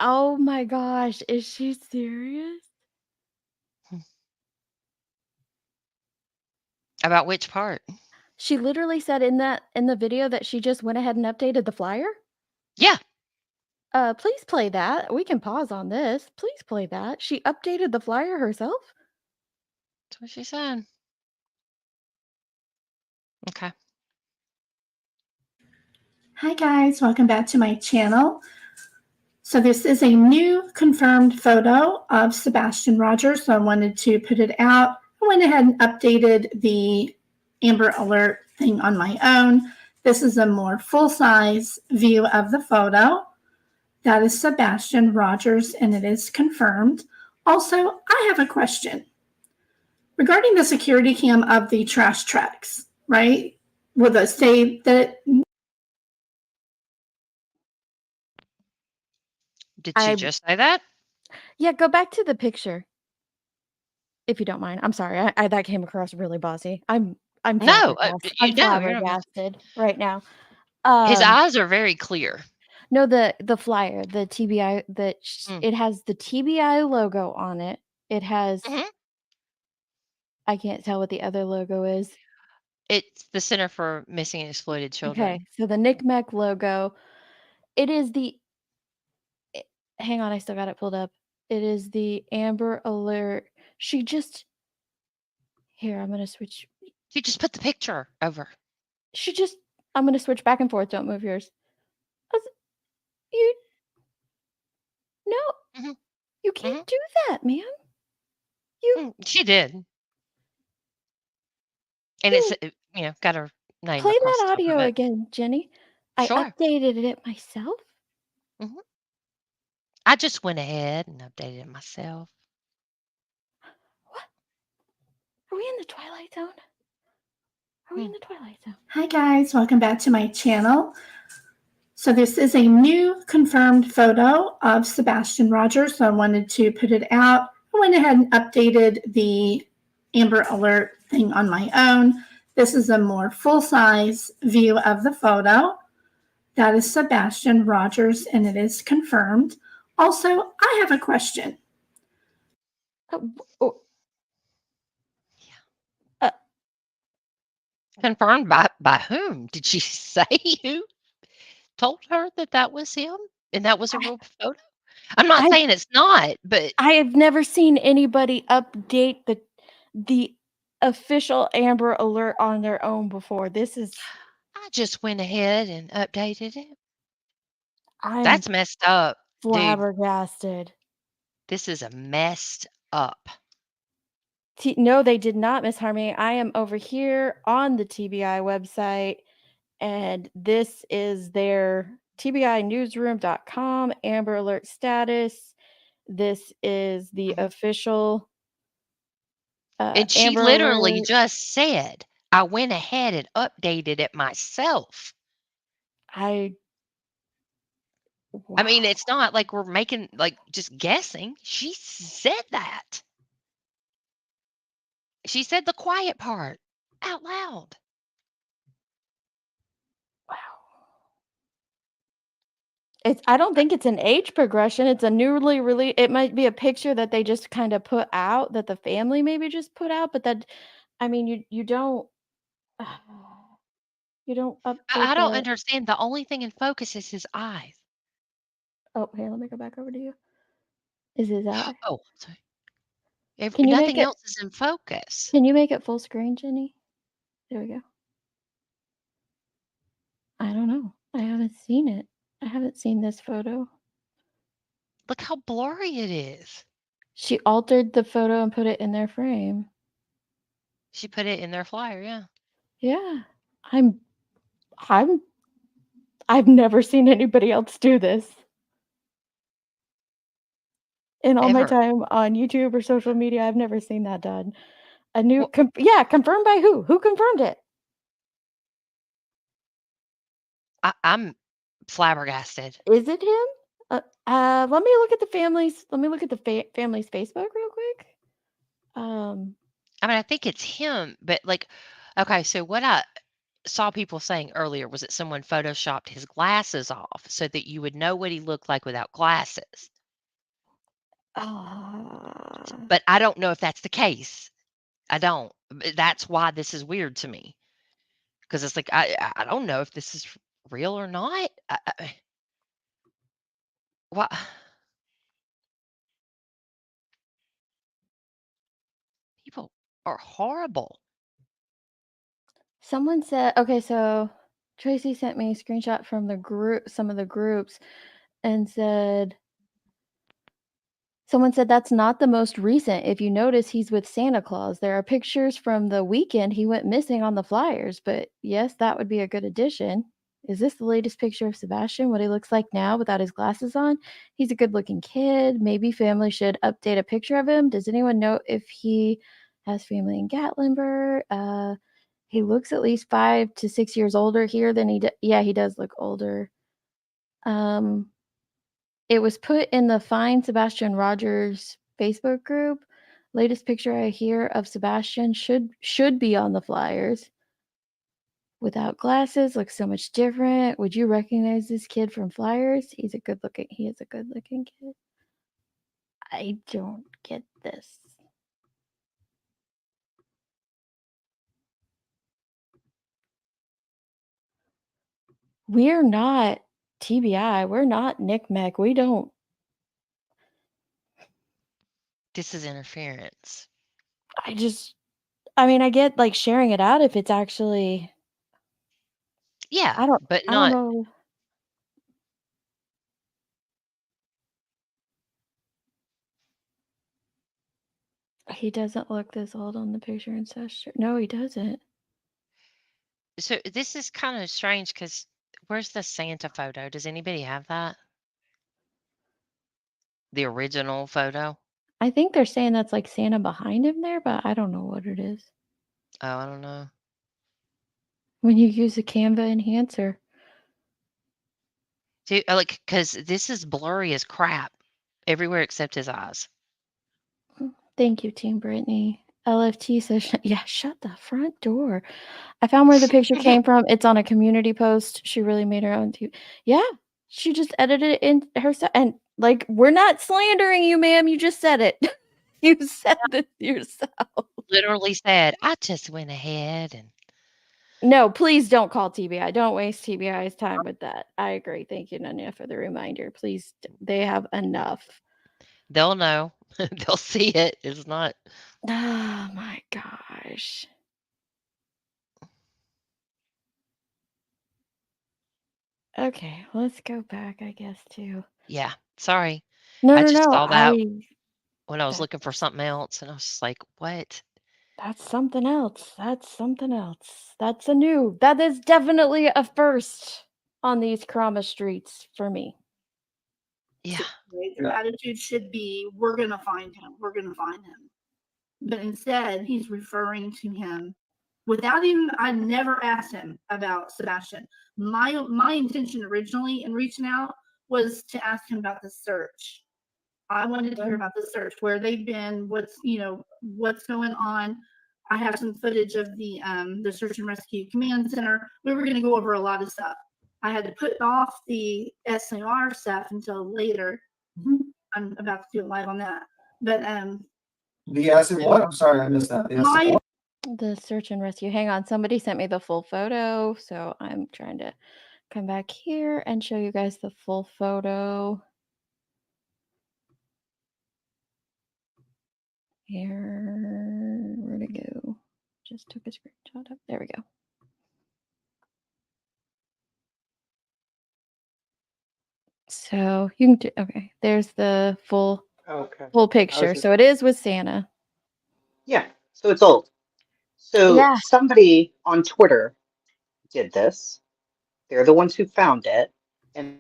Oh my gosh. Is she serious? About which part? She literally said in the video that she just went ahead and updated the flyer? Yeah. Please play that. We can pause on this. Please play that. She updated the flyer herself? That's what she said. Okay. Hi guys, welcome back to my channel. So this is a new confirmed photo of Sebastian Rogers. So I wanted to put it out. I went ahead and updated the Amber Alert thing on my own. This is a more full-size view of the photo. That is Sebastian Rogers, and it is confirmed. Also, I have a question regarding the security cam of the trash trucks, right? Will they say that? Did she just say that? Yeah, go back to the picture, if you don't mind. I'm sorry, I that came across really bossy. I'm No, flabbergasted right now. His Um, eyes are very clear. no, the flyer, the TBI, Mm. it has the TBI logo on it. It has. Mhm. I can't tell what the other logo is. It's the Center for Missing and Exploited Children. Okay, so the NCMEC logo. It is the. Hang on, I still got it pulled up. It is the Amber Alert. She just. Here, I'm gonna switch. You just put the picture over. She just. I'm gonna switch back and forth. Don't move yours. You. No, Mhm. you can't do that, ma'am. You. She did. And it's, got her name Play across that the top of audio it. again, Jenny. I Sure. updated it myself. Mhm. I just went ahead and updated it myself. Are we in the Twilight Zone? Are we in the Twilight Zone? Hi guys, welcome back to my channel. So this is a new confirmed photo of Sebastian Rogers. So I wanted to put it out. I went ahead and updated the Amber Alert thing on my own. This is a more full-size view of the photo. That is Sebastian Rogers, and it is confirmed. Also, I have a question. Confirmed by whom? Did she say who told her that was him and that was a real photo? I'm not saying it's not, but I have never seen anybody update the official Amber Alert on their own before. This is. I just went ahead and updated it. I'm That's messed up, dude. flabbergasted. This is a messed up. No, they did not, Miss Harmony. I am over here on the TBI website, and this is their TBInewsroom.com Amber Alert status. This is the official And she Amber literally Alert. just said, I went ahead and updated it myself. Wow. I mean, it's not like we're making, just guessing. She said that. She said the quiet part out loud. I don't think it's an age progression. It's a newly released. It might be a picture that they just kind of put out, that the family maybe just put out, but that, I mean, you don't. You don't update I don't that. understand. The only thing in focus is his eyes. Oh, here, let me go back over to you. Is his eye? Oh, sorry. Can you make Nothing it? else is in focus. Can you make it full screen, Jenny? There we go. I don't know. I haven't seen it. I haven't seen this photo. Look how blurry it is. She altered the photo and put it in their frame. She put it in their flyer, yeah. Yeah. I've never seen anybody else do this. In all my Ever. time on YouTube or social media, I've never seen that done. A new confirmed by who? Who confirmed it? I'm flabbergasted. Is it him? Let me look at the family's family's Facebook real quick. I mean, I think it's him, but okay, so what I saw people saying earlier was that someone photoshopped his glasses off so that you would know what he looked like without glasses. But I don't know if that's the case. I don't. That's why this is weird to me. Because it's I don't know if this is real or not. What? People are horrible. Someone said, okay, so Tracy sent me a screenshot from the group, some of the groups, and someone said that's not the most recent. If you notice, he's with Santa Claus. There are pictures from the weekend he went missing on the flyers, but yes, that would be a good addition. Is this the latest picture of Sebastian, what he looks like now without his glasses on? He's a good-looking kid. Maybe family should update a picture of him. Does anyone know if he has family in Gatlinburg? He looks at least 5 to 6 years older here than he does look older. It was put in the Find Sebastian Rogers Facebook group. Latest picture I hear of Sebastian should be on the flyers. Without glasses, looks so much different. Would you recognize this kid from Flyers? He is a good looking kid. I don't get this. We're not TBI. We're not Nick Mac. We don't. This is interference. I mean, I get like sharing it out if it's actually. Yeah, I don't not. know. He doesn't look this old on the picture and such. No, he doesn't. So this is kind of strange because where's the Santa photo? Does anybody have that? The original photo? I think they're saying that's like Santa behind him there, but I don't know what it is. Oh, I don't know. When you use a Canva enhancer. Dude, like, because this is blurry as crap everywhere except his eyes. Thank you, Team Brittany. LFT says, yeah, shut the front door. I found where the picture came from. It's on a community post. She really made her own. Yeah, she just edited it in herself. And like, we're not slandering you, ma'am. You just said it. You said this yourself. Literally said, I just went ahead and. No, please don't call TBI. Don't waste TBI's time with that. I agree. Thank you, Nanya, for the reminder. Please, they have enough. They'll know. They'll see it. It's not. Oh my gosh. Okay, let's go back, I guess, to. Yeah, sorry. No, I no, just no. saw that when I was looking for something else, and I was just like, what? That's something else. That's something else. That is definitely a first on these Karama streets for me. Yeah. Their attitude should be, we're going to find him. We're going to find him. But instead, he's referring to him without even, I never asked him about Sebastian. My intention originally in reaching out was to ask him about the search. I wanted to hear about the search, where they've been, what's going on. I have some footage of the search and rescue command center. We were going to go over a lot of stuff. I had to put off the SNR stuff until later. I'm about to do it live on that. But the acid what? I'm sorry, I missed that. The search and rescue. Hang on, somebody sent me the full photo, so I'm trying to come back here and show you guys the full photo. Here, where'd it go? Just took a screenshot of. There we go. So you can do, okay. There's the full picture. So it is with Santa. Yeah, so it's old. So Yeah. somebody on Twitter did this. They're the ones who found it. And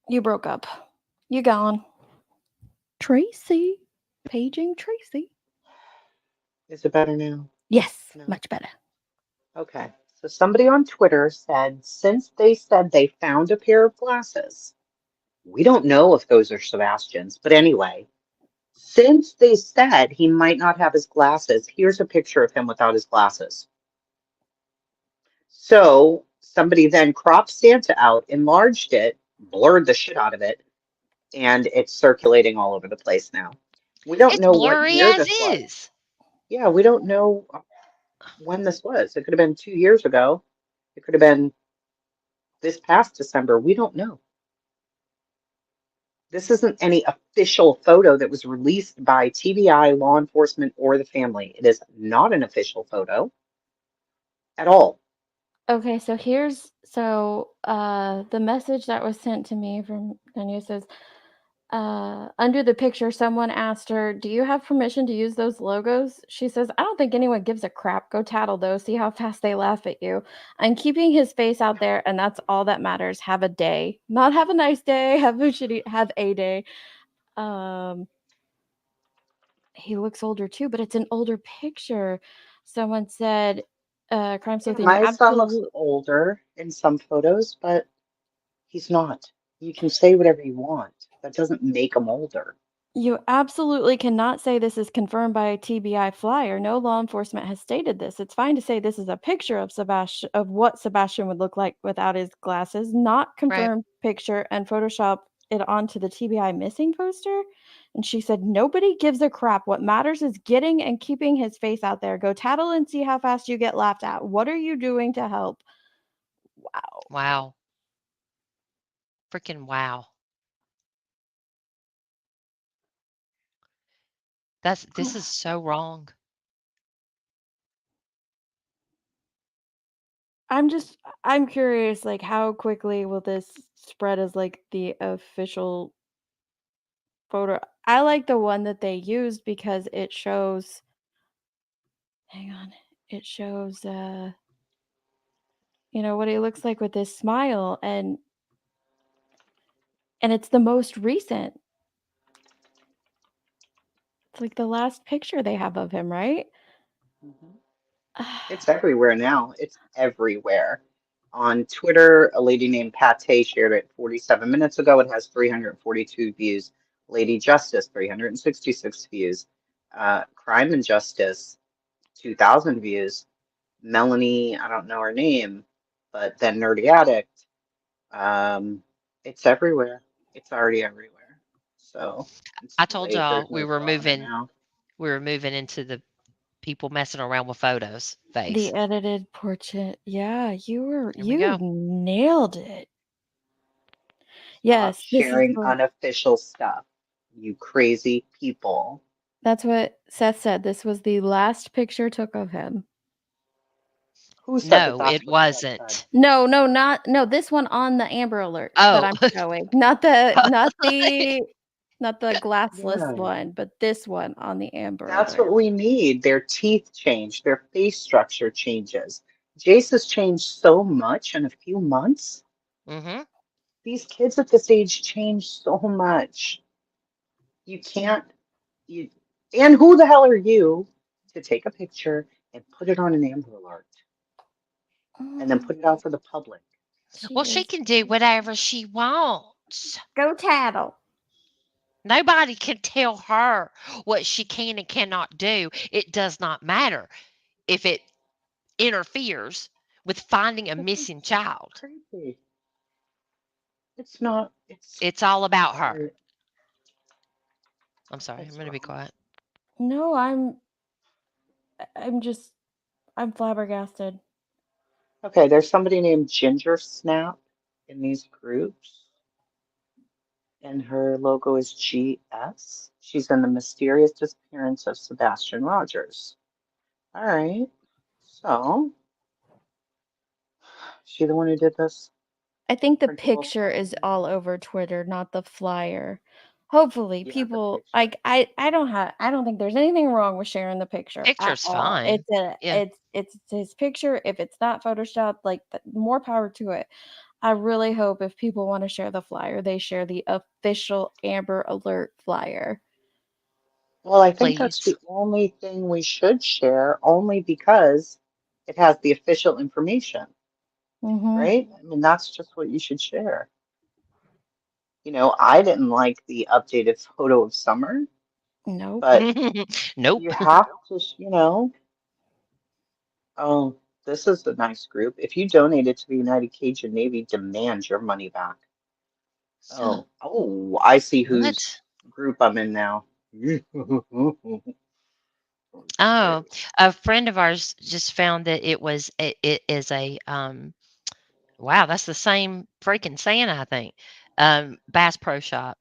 you broke up. You gone. Tracy. Paging Tracy. Is it better now? Yes, much better. Okay. So somebody on Twitter said, since they said they found a pair of glasses, we don't know if those are Sebastian's, but anyway, since they said he might not have his glasses, here's a picture of him without his glasses. So somebody then cropped Santa out, enlarged it, blurred the shit out of it, and it's circulating all over the place now. We don't know what year this was. Yeah, we don't know when this was. It could have been 2 years ago. It could have been this past December. We don't know. This isn't any official photo that was released by TBI, law enforcement, or the family. It is not an official photo at all. Okay, so here's the message that was sent to me from Danya says, under the picture, someone asked her, do you have permission to use those logos? She says, I don't think anyone gives a crap. Go tattle those. See how fast they laugh at you. I'm keeping his face out there, and that's all that matters. Have a day. Not have a nice day. Have a day. He looks older too, but it's an older picture. Someone said, crime sleuthing. My son looks older in some photos, but he's not. You can say whatever you want. That doesn't make him older. You absolutely cannot say this is confirmed by a TBI flyer. No law enforcement has stated this. It's fine to say this is a picture of what Sebastian would look like without his glasses, not confirmed picture, and Photoshop it onto the TBI missing poster. And she said, nobody gives a crap. What matters is getting and keeping his face out there. Go tattle and see how fast you get laughed at. What are you doing to help? Wow. Wow. Freaking wow. This is so wrong. I'm curious, like, how quickly will this spread as, like, the official photo? I like the one that they used because it shows hang on. It shows, what he looks like with this smile, and it's the most recent. It's, like, the last picture they have of him, right? It's everywhere now. It's everywhere. On Twitter, a lady named Pate shared it 47 minutes ago. It has 342 views. Lady Justice, 366 views. Crime and Justice, 2,000 views. Melanie, I don't know her name, but then Nerdy Addict. It's everywhere. It's already everywhere. So I told y'all there's no stopping it now. we were moving into the people messing around with photos phase. The edited portrait. Yeah, you go. nailed it. Stop Yes, this is sharing the unofficial stuff, you crazy people. That's what Seth said. This was the last picture took of him. Who said that? No, That's it what Seth said? wasn't. No, this one on the Amber Alert that Oh. I'm showing. Not the glassless Yeah. one, but this one on the Amber That's Alert. what we need. Their teeth change, their face structure changes. Jace has changed so much in a few months. Mm-hmm. These kids at this age change so much. You can't, and who the hell are you to take a picture and put it on an Amber Alert and then put it out for the public? Well, she can do whatever she wants. Go tattle. Nobody can tell her what she can and cannot do. It does not matter if it interferes with finding a missing child. Crazy. It's not. It's all about her. Right. I'm sorry. I'm going to be quiet. No, I'm flabbergasted. Okay, there's somebody named Ginger Snap in these groups, and her logo is GS. She's in the mysterious disappearance of Sebastian Rogers. All right, so she the one who did this? I think the Printable picture is flyer? all over Twitter, not the flyer. Hopefully, Yeah, people like I don't think there's anything wrong with sharing the picture at Picture's all. fine. Yeah. It's his picture. If it's not photoshopped, like more power to it. I really hope if people want to share the flyer, they share the official Amber Alert flyer. Well, I think that's the only thing we should share, only because it has the official information, right? I mean, that's just what you should share. You know, I didn't like the updated photo of Summer. Nope. But nope. You have to, oh, this is a nice group. If you donated to the United Cajun Navy, demand your money back. Oh, I see whose group I'm in now. Oh, a friend of ours just found that it is a wow, that's the same freaking Santa, I think. Bass Pro Shop.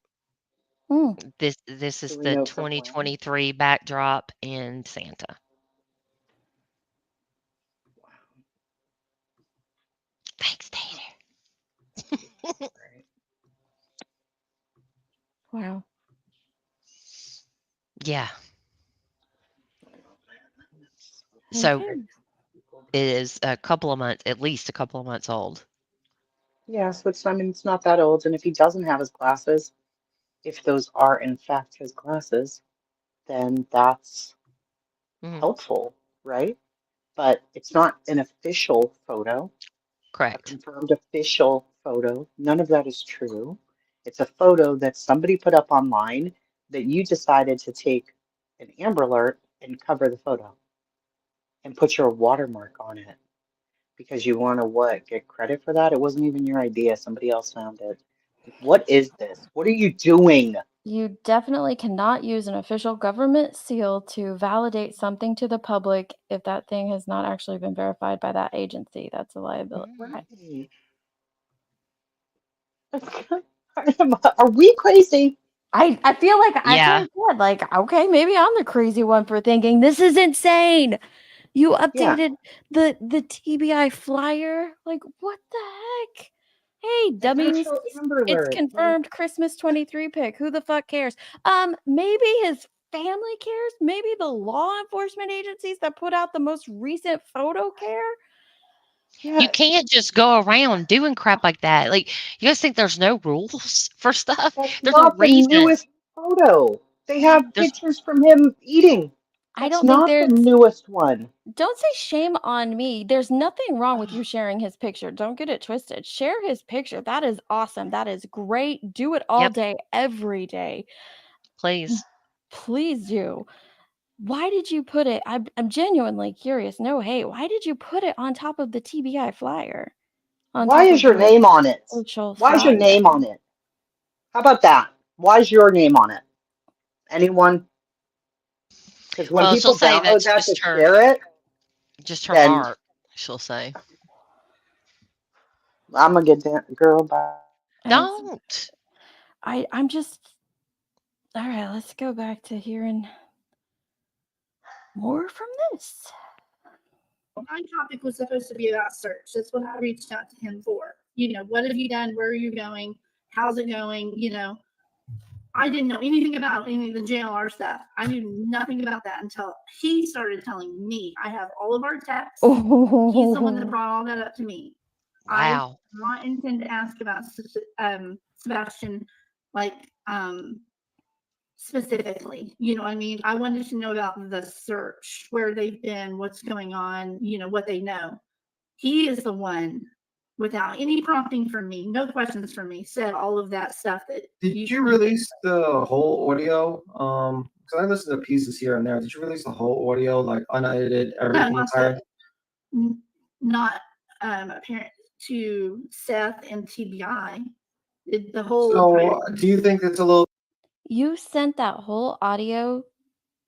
This is Do we the know from when? 2023 backdrop in Santa. Thanks, Tater. Wow. Yeah. So it is a couple of months, at least a couple of months old. Yeah, so I mean, it's not that old. And if he doesn't have his glasses, if those are in fact his glasses, then that's helpful, right? But it's not an official photo. Correct. A confirmed official photo. None of that is true. It's a photo that somebody put up online that you decided to take an Amber Alert and cover the photo and put your watermark on it because you want to get credit for that? It wasn't even your idea. Somebody else found it. Like, what is this? What are you doing? You definitely cannot use an official government seal to validate something to the public if that thing has not actually been verified by that agency. That's a liability. Right. Are we crazy? I feel like I Yeah. kind of said, like, okay, maybe I'm the crazy one for thinking this is insane. You updated the TBI flyer. Like, what the heck? Hey, dummies. Official Amber It's Alert. confirmed Christmas 23 pic. Who the fuck cares? Maybe his family cares. Maybe the law enforcement agencies that put out the most recent photo care. You can't just go around doing crap like that. Like, you guys think there's no rules for stuff? That's There's a not the reason. newest photo. They have pictures from him eating. I That's don't think not the there's. newest one. Don't say shame on me. There's nothing wrong with you sharing his picture. Don't get it twisted. Share his picture. That is awesome. That is great. Do it all day, every day. Please. Please do. Why did you put it? I'm genuinely curious. No hate. Why did you put it on top of the TBI flyer? Why is your name on it? Why is your name on it? How about that? Why is your name on it? Anyone? Because when Well, people she'll say download that's that to just her, share it, just her then mark. She'll say, I'm gonna get that girl by. "Don't." I'm just. All right, let's go back to hearing more from this. My topic was supposed to be about search. That's what I reached out to him for. You know, what have you done? Where are you going? How's it going? You know, I didn't know anything about any of the JLR stuff. I knew nothing about that until he started telling me. I have all of our texts. He's the one that brought all that up to me. Wow. I did not intend to ask about Sebastian, like, specifically. You know what I mean? I wanted to know about the search, where they've been, what's going on, you know, what they know. He is the one, without any prompting from me, no questions from me, said all of that stuff that Did you release the whole audio? Because I listened to pieces here and there. Did you release the whole audio, like unedited, everything entire? Not apparent to Seth and TBI. The whole. So, do you think it's a little? You sent that whole audio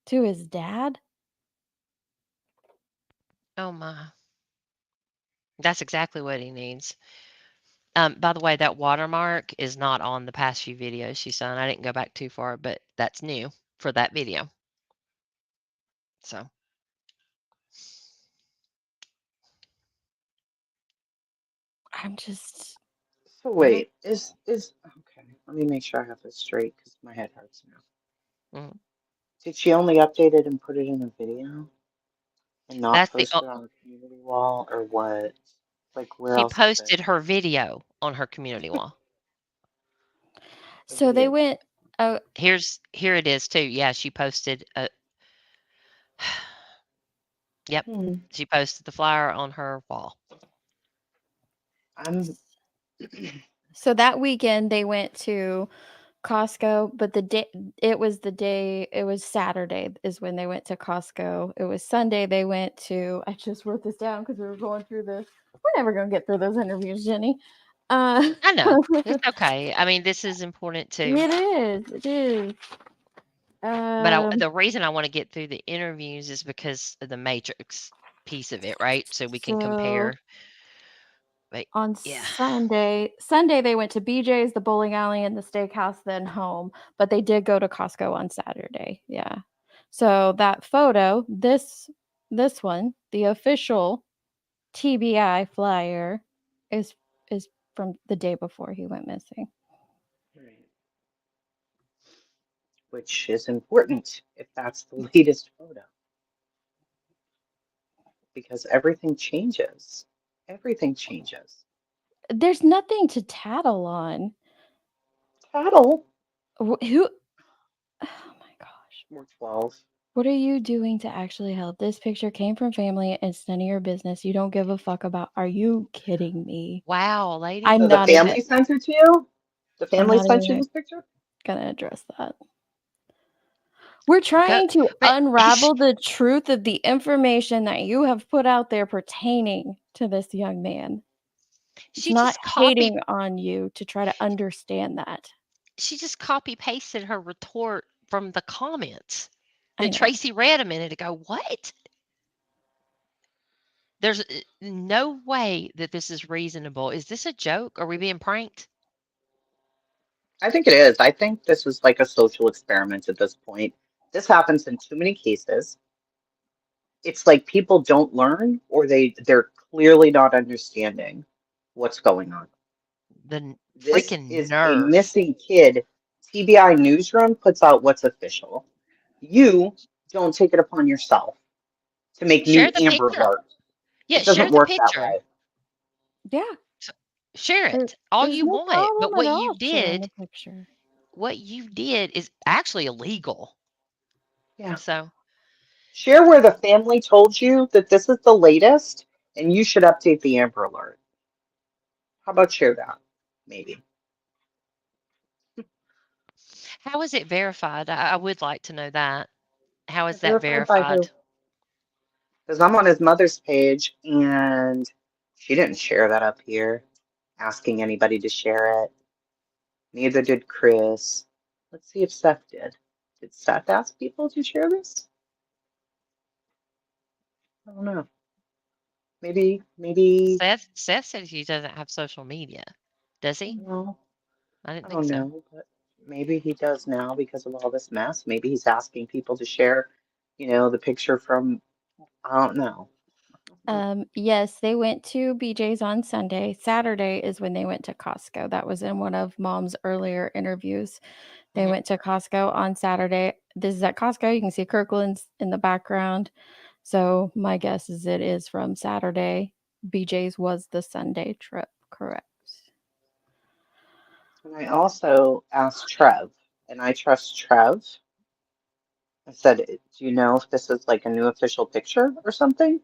to his dad? Oh my. That's exactly what he needs. By the way, that watermark is not on the past few videos she's done. I didn't go back too far, but that's new for that video. So. I'm just. So wait, is okay? Let me make sure I have this straight because my head hurts now. Mhm. Did she only update it and put it in a video, and not That's post it on the community wall, or what? Like where She else is it? posted her video on her community wall. So they went. Oh, here it is too. Yeah, she posted. Yep, she posted the flyer on her wall. So that weekend they went to Costco, but it was Saturday is when they went to Costco. It was Sunday they went to. I just wrote this down because we were going through this. We're never gonna get through those interviews, Jenny. I know. It's okay. I mean, this is important too. It is. It is. But the reason I want to get through the interviews is because of the matrix piece of it, right? So we can compare. But, on yeah. Sunday they went to BJ's, the bowling alley, and the steakhouse, then home. But they did go to Costco on Saturday. Yeah. So that photo, this one, the official TBI flyer, is from the day before he went missing. Which is important if that's the latest photo. Because everything changes. Everything changes. There's nothing to tattle on. Tattle? Who? Oh my gosh. We're 12. What are you doing to actually help? This picture came from family. It's none of your business. You don't give a fuck about. Are you kidding me? Wow, lady. I'm So not the family even sent it to you? The family not sent you even this picture? gonna address that. We're trying to but unravel the truth of the information that you have put out there pertaining to this young man. It's she not just hating on you to try to understand that. she just copy pasted her retort from the comments I that know. Tracy read a minute ago. What? There's no way that this is reasonable. Is this a joke? Are we being pranked? I think it is. I think this is like a social experiment at this point. This happens in too many cases. It's like people don't learn, or they're clearly not understanding what's going on. The This freaking is a nerve. missing kid. TBI Newsroom puts out what's official. You don't take it upon yourself to make new Share the Amber picture. Alert. Yeah, It share doesn't the work that picture. way. Yeah. Share it all There's you no want. But problem at all sharing the picture. what you did is actually illegal. Yeah. So Share where the family told you that this is the latest and you should update the Amber Alert. How about share that? Maybe. how is it verified? I would like to know that. How is that Verified by who? verified? Because I'm on his mother's page and she didn't share that up here, asking anybody to share it. Neither did Chris. Let's see if Seth did. Did Seth ask people to share this? I don't know. Maybe. Seth says he doesn't have social media. Does he? No, I didn't I think don't so. know, but maybe he does now because of all this mess. Maybe he's asking people to share, the picture from, I don't know. Yes, they went to BJ's on Sunday. Saturday is when they went to Costco. That was in one of Mom's earlier interviews. They went to Costco on Saturday. This is at Costco. You can see Kirkland's in the background. So my guess is it is from Saturday. BJ's was the Sunday trip, correct? And I also asked Trev, and I trust Trev. I said, do you know if this is like a new official picture or something?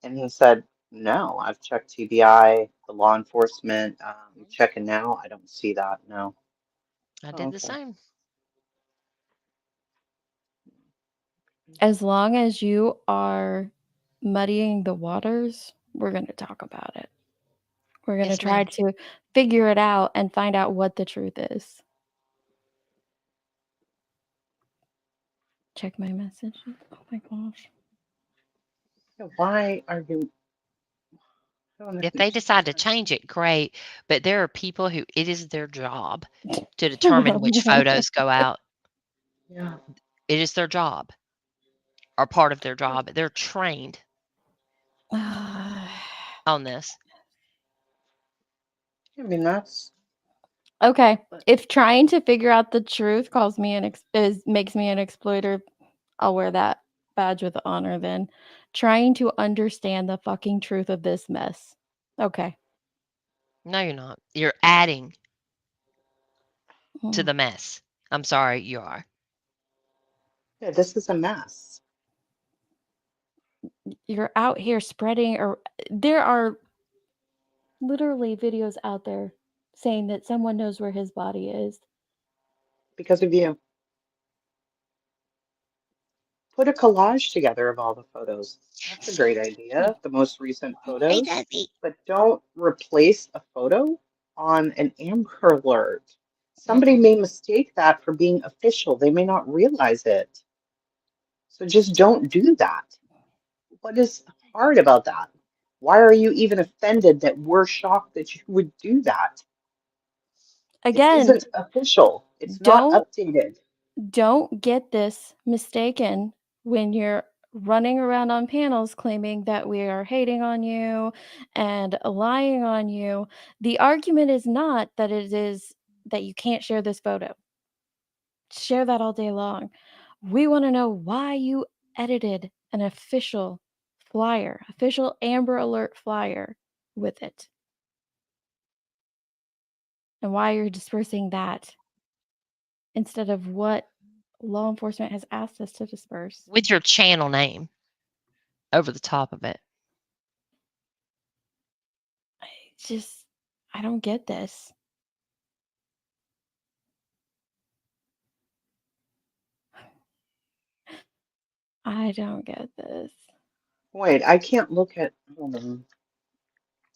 And he said, no, I've checked TBI, the law enforcement, checking now. I don't see that. No. I did the same. As long as you are muddying the waters, we're going to talk about it. We're going to Yes, try ma'am. to figure it out and find out what the truth is. Check my messages. Oh my gosh. Why are you? If they decide to change it, great. But there are people who it is their job to determine which photos go out. Yeah. It is their job or part of their job. They're trained on this. I mean, that's Okay. If trying to figure out the truth calls me makes me an exploiter, I'll wear that badge with honor then. Trying to understand the fucking truth of this mess. Okay. No, you're not. You're adding to the mess. I'm sorry, you are. Yeah, this is a mess. You're out here spreading, or there are literally videos out there saying that someone knows where his body is. Because of you. Put a collage together of all the photos. That's a great idea. The most recent photos. But don't replace a photo on an Amber Alert. Somebody may mistake that for being official. They may not realize it. So just don't do that. What is hard about that? Why are you even offended that we're shocked that you would do that? Again, it isn't official. It's not updated. Don't get this mistaken when you're running around on panels claiming that we are hating on you and lying on you. The argument is not that it is that you can't share this photo. Share that all day long. We want to know why you edited an official flyer, official Amber Alert flyer with it. And why you're dispersing that instead of what law enforcement has asked us to disperse. With your channel name over the top of it. I don't get this. I don't get this. Wait, I can't look at. Hold on.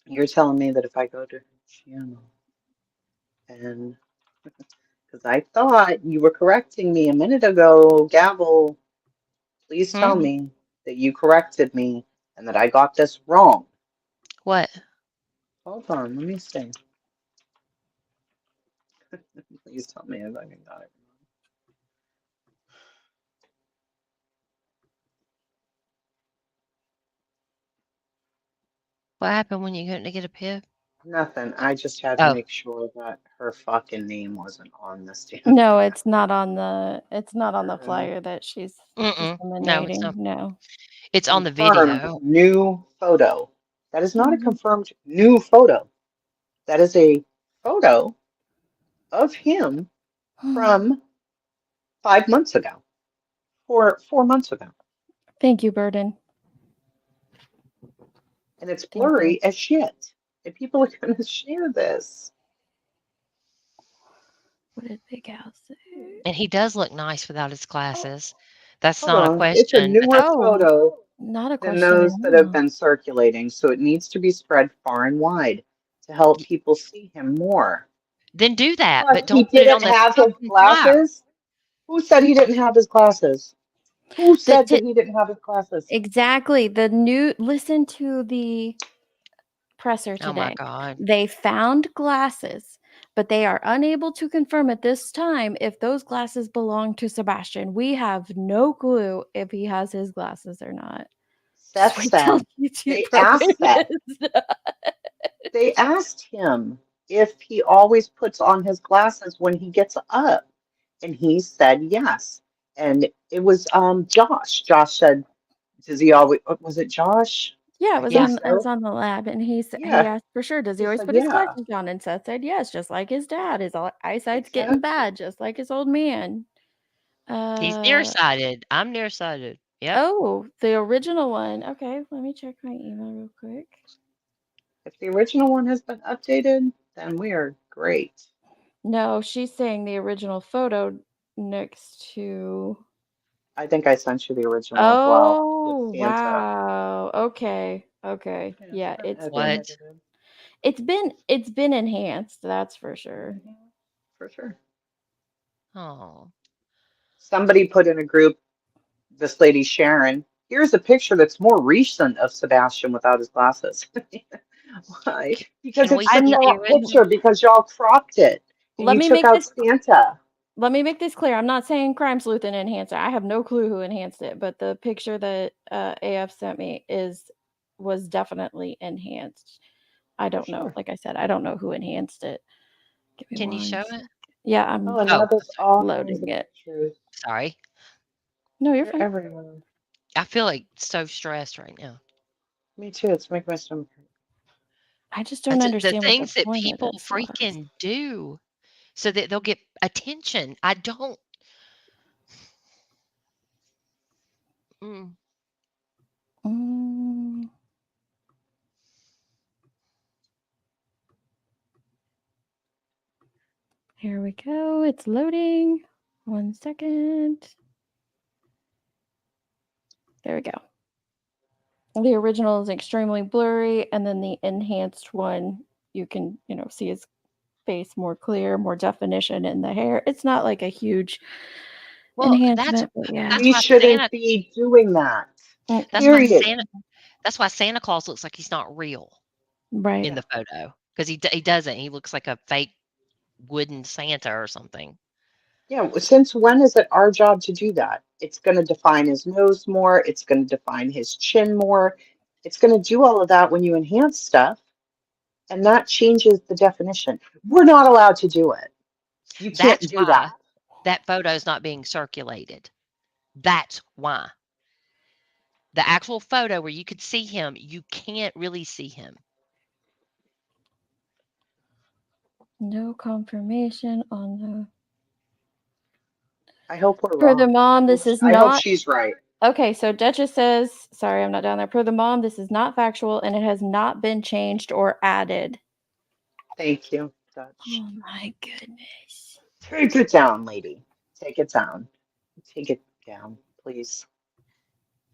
You're telling me that if I go to channel and because I thought you were correcting me a minute ago, Gavel. Please tell me that you corrected me and that I got this wrong. What? Hold on, let me see. Please tell me if I got it. What happened when you couldn't get a PIP? Nothing. I just had to Oh. make sure that her fucking name wasn't on the stand. No, it's not on the flyer that she's No, it's disseminating. not. No. It's on the Confirmed video. new photo. That is not a confirmed new photo. That is a photo of him from 5 months ago. 4 months ago. Thank you, Burden. And it's blurry as shit. And people are going to share this. What did Big Al say? And he does look nice without his glasses. That's Hold not a on. question. It's a newer photo not a than question those at that have all. been circulating. So it needs to be spread far and wide to help people see him more. Then do that, Plus, but don't he put it on didn't the have his fucking flyer. glasses. Who said he didn't have his glasses? Who said that he didn't have his glasses? Exactly. Listen to the presser today. Oh my God. They found glasses, but they are unable to confirm at this time if those glasses belong to Sebastian. We have no clue if he has his glasses or not. Seth Just wait till said YouTube they asked Seth. They asked him if he always puts on his glasses when he gets up, and he said yes. And it was Josh. Josh said, "Does he always?" Was it Josh? Yeah, I it was think on so. the lab, and he Yeah. asked for sure, does he He always said, put his yeah. glasses on? And Seth said yes, just like his dad. His eyesight's getting bad, just like his old man. He's nearsighted. I'm nearsighted. Yep. Oh, the original one. Okay, let me check my email real quick. If the original one has been updated, then we are great. No, she's saying the original photo next to. I think I sent you the original as well. Oh, With Santa. wow. Okay. Yeah, What? it's been enhanced, that's for sure. For sure. Oh. Somebody put in a group, this lady Sharon, here's a picture that's more recent of Sebastian without his glasses. Why? Because Can it's we the see the crop original? picture because y'all cropped it. And Let you me took make out this Santa. Let me make this clear. I'm not saying Crime Sleuth and enhance it. I have no clue who enhanced it, but the picture that AF sent me was definitely enhanced. I don't know. Like I said, I don't know who enhanced it. Give me Can you one show sec. it? Yeah, I'm Oh, and now there's all loading kinds of it. pictures. Sorry. No, you're They're fine. everywhere. I feel like so stressed right now. Me too. It's making my stomach hurt. I just don't The understand what things the that point of people this was. freaking do so that they'll get attention. I don't. Mm. Here we go. It's loading. 1 second. There we go. The original is extremely blurry, and then the enhanced one, you can, see his face more clear, more definition in the hair. It's not like a huge enhancement, but yeah. We shouldn't be doing that. Period. That's why Santa Claus looks like he's not real Right. in the photo because he doesn't. He looks like a fake wooden Santa or something. Yeah, since when is it our job to do that? It's going to define his nose more. It's going to define his chin more. It's going to do all of that when you enhance stuff, and that changes the definition. We're not allowed to do it. You can't That's do why that. that photo is not being circulated. That's why. The actual photo where you could see him, you can't really see him. No confirmation on the. I hope we're Per wrong. the mom, this is I hope not. she's right. Okay, so Duchess says, sorry, I'm not down there. Per the mom, this is not factual, and it has not been changed or added. Thank you, Dutch. Oh my goodness. Take it down, lady. Take it down. Take it down, please.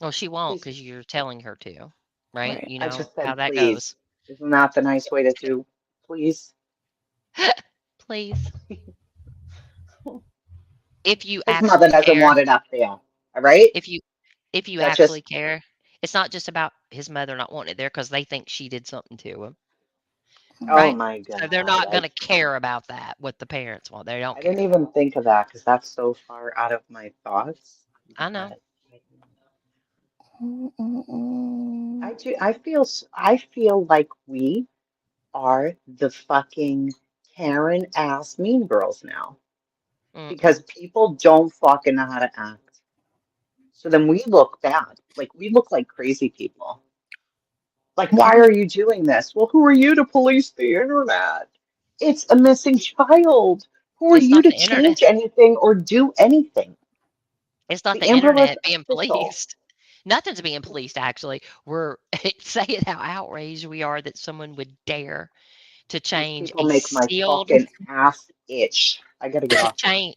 Well, she won't because you're telling her to, right? Right. You I know just how said that please. goes. Isn't that the nice way to do please? Please. If you His mother actually doesn't care, want it up there. All right? if you That actually just care, it's not just about his mother not wanting it there because they think she did something to him, oh right? my So they're God. not going to care about that, what the parents want. They don't I care. didn't even think of that because that's so far out of my thoughts. I know. But Mm-mm-mm. I feel like we are the fucking Karen ass mean girls now because Mm-mm. people don't fucking know how to act. So then we look bad. Like we look like crazy people. Like, why are you doing this? Well, who are you to police the internet? It's a missing child. Who are It's you not to the internet. change anything or do anything? It's not The the Amber Alert's internet being official. policed. Nothing's being policed, actually. We're saying how outraged we are that someone would dare to These change people a make my sealed fucking ass itch. I gotta get off here. change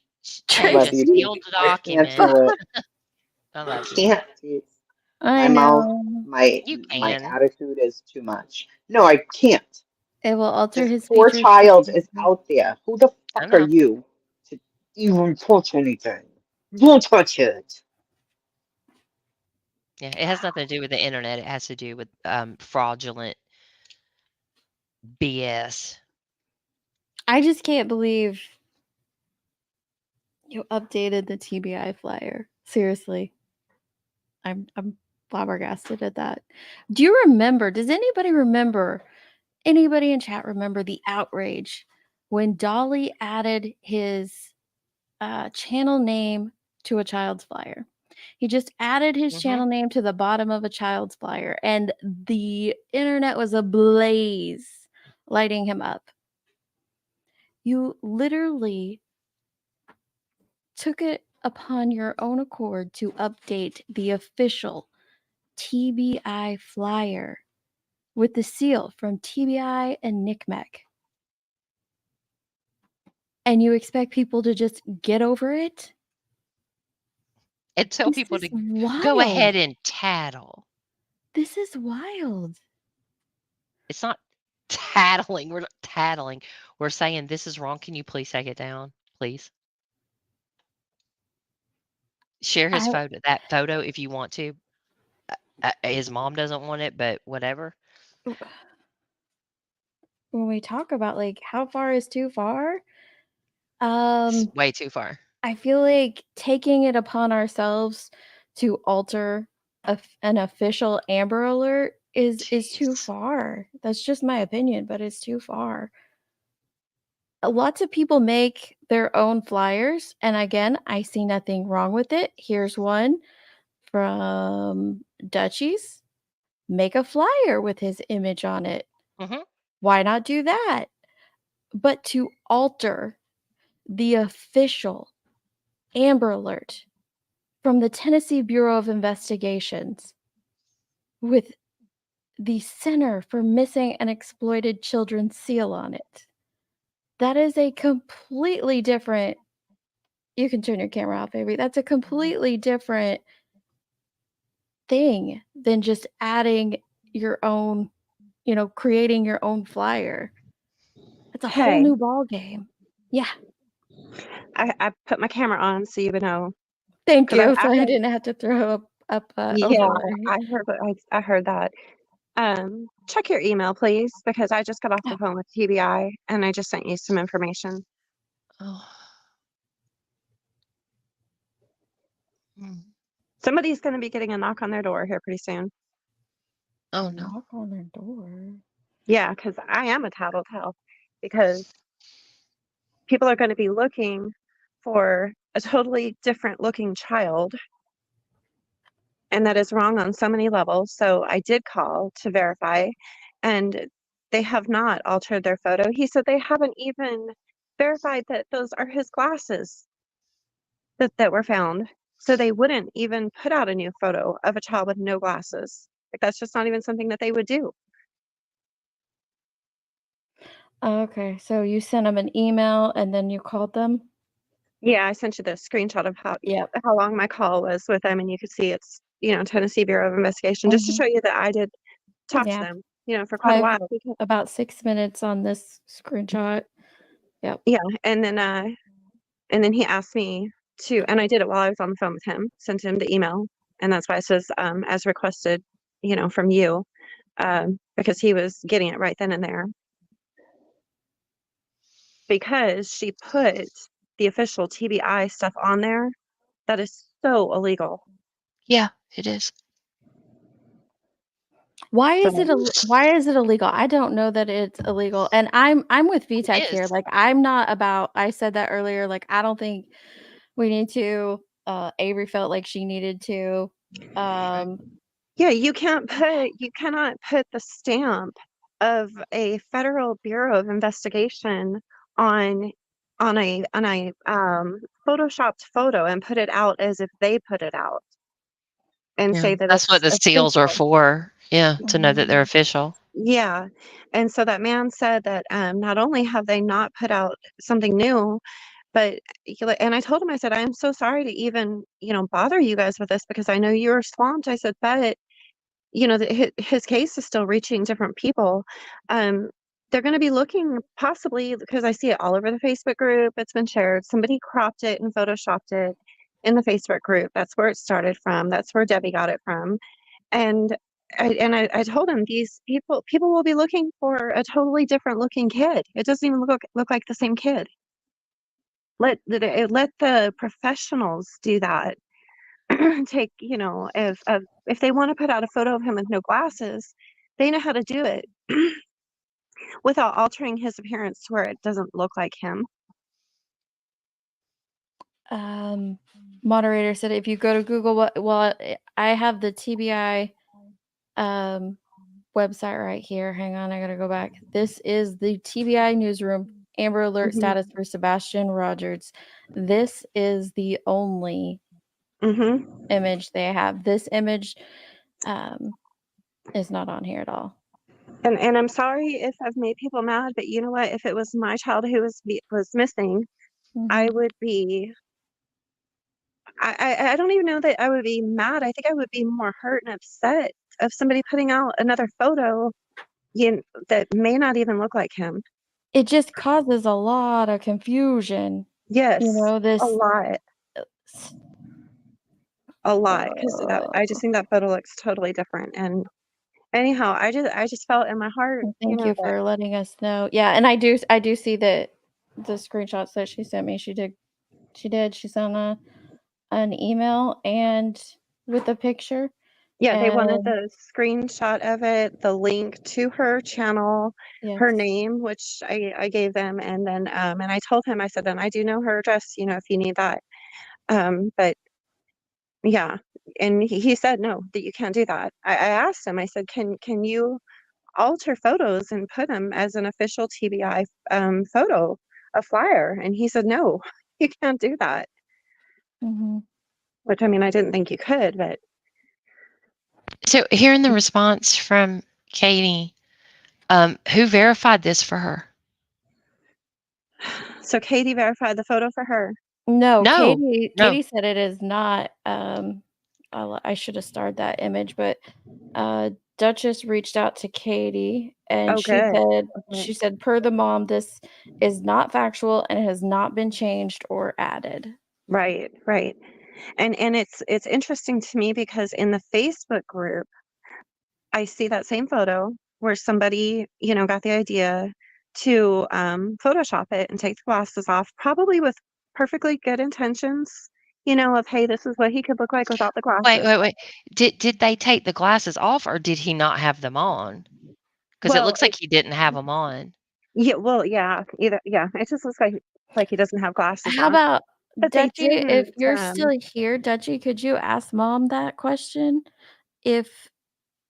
I change love a you, sealed Dee. I can't document. do it. I I love you. can't. Dee. I My mouth, know. You my can. attitude is too much. No, I can't. It will alter This his poor features for child is future. out there. Who the I fuck are know. you to even touch anything? Don't touch it. Yeah, it has nothing to do with the internet. It has to do with fraudulent BS. I just can't believe you updated the TBI flyer. Seriously. I'm flabbergasted at that. Do you remember? Does anybody remember? Anybody in chat remember the outrage when Dolly added his channel name to a child's flyer? He just added his channel name to the bottom of a child's flyer, and the internet was ablaze, lighting him up. You literally took it upon your own accord to update the official TBI flyer with the seal from TBI and NCMEC. And you expect people to just get over it? And tell This people is to go wild. ahead and tattle. This is wild. It's not tattling. We're not tattling. We're saying this is wrong. Can you please take it down, please? Share his photo, that photo, if you want to. His mom doesn't want it, but whatever. When we talk about like how far is too far, It's way too far. I feel like taking it upon ourselves to alter an official Amber Alert is too far. That's just my opinion, but it's too far. Lots of people make their own flyers, and again, I see nothing wrong with it. Here's one from Dutchies. Make a flyer with his image on it. Why not do that? But to alter the official Amber Alert from the Tennessee Bureau of Investigations with the Center for Missing and Exploited Children seal on it. That is a completely different. You can turn your camera off, baby. That's a completely different thing than just adding your own, creating your own flyer. It's a whole new ball game. Yeah. I put my camera on so you would know. Thank 'Cause you. So I heard- didn't have to throw up Yeah, overlay. I heard that. Check your email, please, because I just got off the phone with TBI and I just sent you some information. Oh. Somebody's going to be getting a knock on their door here pretty soon. Oh no. Knock on their door. Yeah, because I am a tattletale. Because people are going to be looking for a totally different looking child. And that is wrong on so many levels. So I did call to verify, and they have not altered their photo. He said they haven't even verified that those are his glasses that were found. So they wouldn't even put out a new photo of a child with no glasses. Like, that's just not even something that they would do. Okay, so you sent them an email and then you called them? Yeah, I sent you the screenshot of how long my call was with them, and you could see it's Tennessee Bureau of Investigation, just to Mhm. show you that I did talk to Yeah. them, for quite a while. About 6 minutes on this screenshot. Yep. Yeah, and then he asked me to, and I did it while I was on the phone with him, sent him the email, and that's why it says as requested, from you, because he was getting it right then and there. Because she put the official TBI stuff on there, that is so illegal. Yeah, it is. Why is it illegal? I don't know that it's illegal. And I'm with VTech here. is. Like I'm not about I said that earlier. Like I don't think we need to Avery felt like she needed to. Yeah, you cannot put the stamp of a Federal Bureau of Investigation on a photoshopped photo and put it out as if they put it out and Yeah, say that that's what it's the seals are official. for. Yeah, to know that they're official. Yeah. And so that man said that not only have they not put out something new, but and I told him, I said, I'm so sorry to even, bother you guys with this because I know you're swamped. I said, but his case is still reaching different people. They're going to be looking possibly, because I see it all over the Facebook group. It's been shared. Somebody cropped it and photoshopped it in the Facebook group. That's where it started from. That's where Debbie got it from. And I told him these people will be looking for a totally different looking kid. It doesn't even look like the same kid. Let the professionals do that. Take, if they want to put out a photo of him with no glasses, they know how to do it without altering his appearance to where it doesn't look like him. Moderator said if you go to Google, I have the TBI website right here. Hang on, I gotta go back. This is the TBI newsroom Amber Alert status for Sebastian Rogers. This is the only image they have. This image is not on here at all. And I'm sorry if I've made people mad, but you know what? If it was my child who was missing, I would be. I don't even know that I would be mad. I think I would be more hurt and upset of somebody putting out another photo, that may not even look like him. It just causes a lot of confusion. Yes, this a lot. A lot, because I just think that photo looks totally different. And anyhow, I just felt in my heart. Thank you for letting us know. Yeah, and I do see that the screenshots that she sent me. She did. She sent an email and with a picture. Yeah, they wanted the screenshot of it, the link to her channel, her name, which I gave them, and then and I told him, I said, then I do know her address, if you need that. But yeah, and he said no, that you can't do that. I asked him, I said, can you alter photos and put them as an official TBI photo, a flyer? And he said, no, you can't do that. Which, I mean, I didn't think you could, but. So hearing the response from Katie, who verified this for her? So Katie verified the photo for her? No, No, Katie said it is not. I should have starred that image, but Duchess reached out to Katie and she said, per the mom, this is not factual and has not been changed or added. Right. And it's interesting to me because in the Facebook group, I see that same photo where somebody, got the idea to Photoshop it and take the glasses off, probably with perfectly good intentions, of, hey, this is what he could look like without the glasses. Wait. Did they take the glasses off or did he not have them on? Because it looks like he didn't have them on. Yeah, well, yeah, either, yeah, it just looks like he doesn't have glasses How on. about But they Dutchie, if didn't, you're still here, Dutchie, could you ask mom that question? If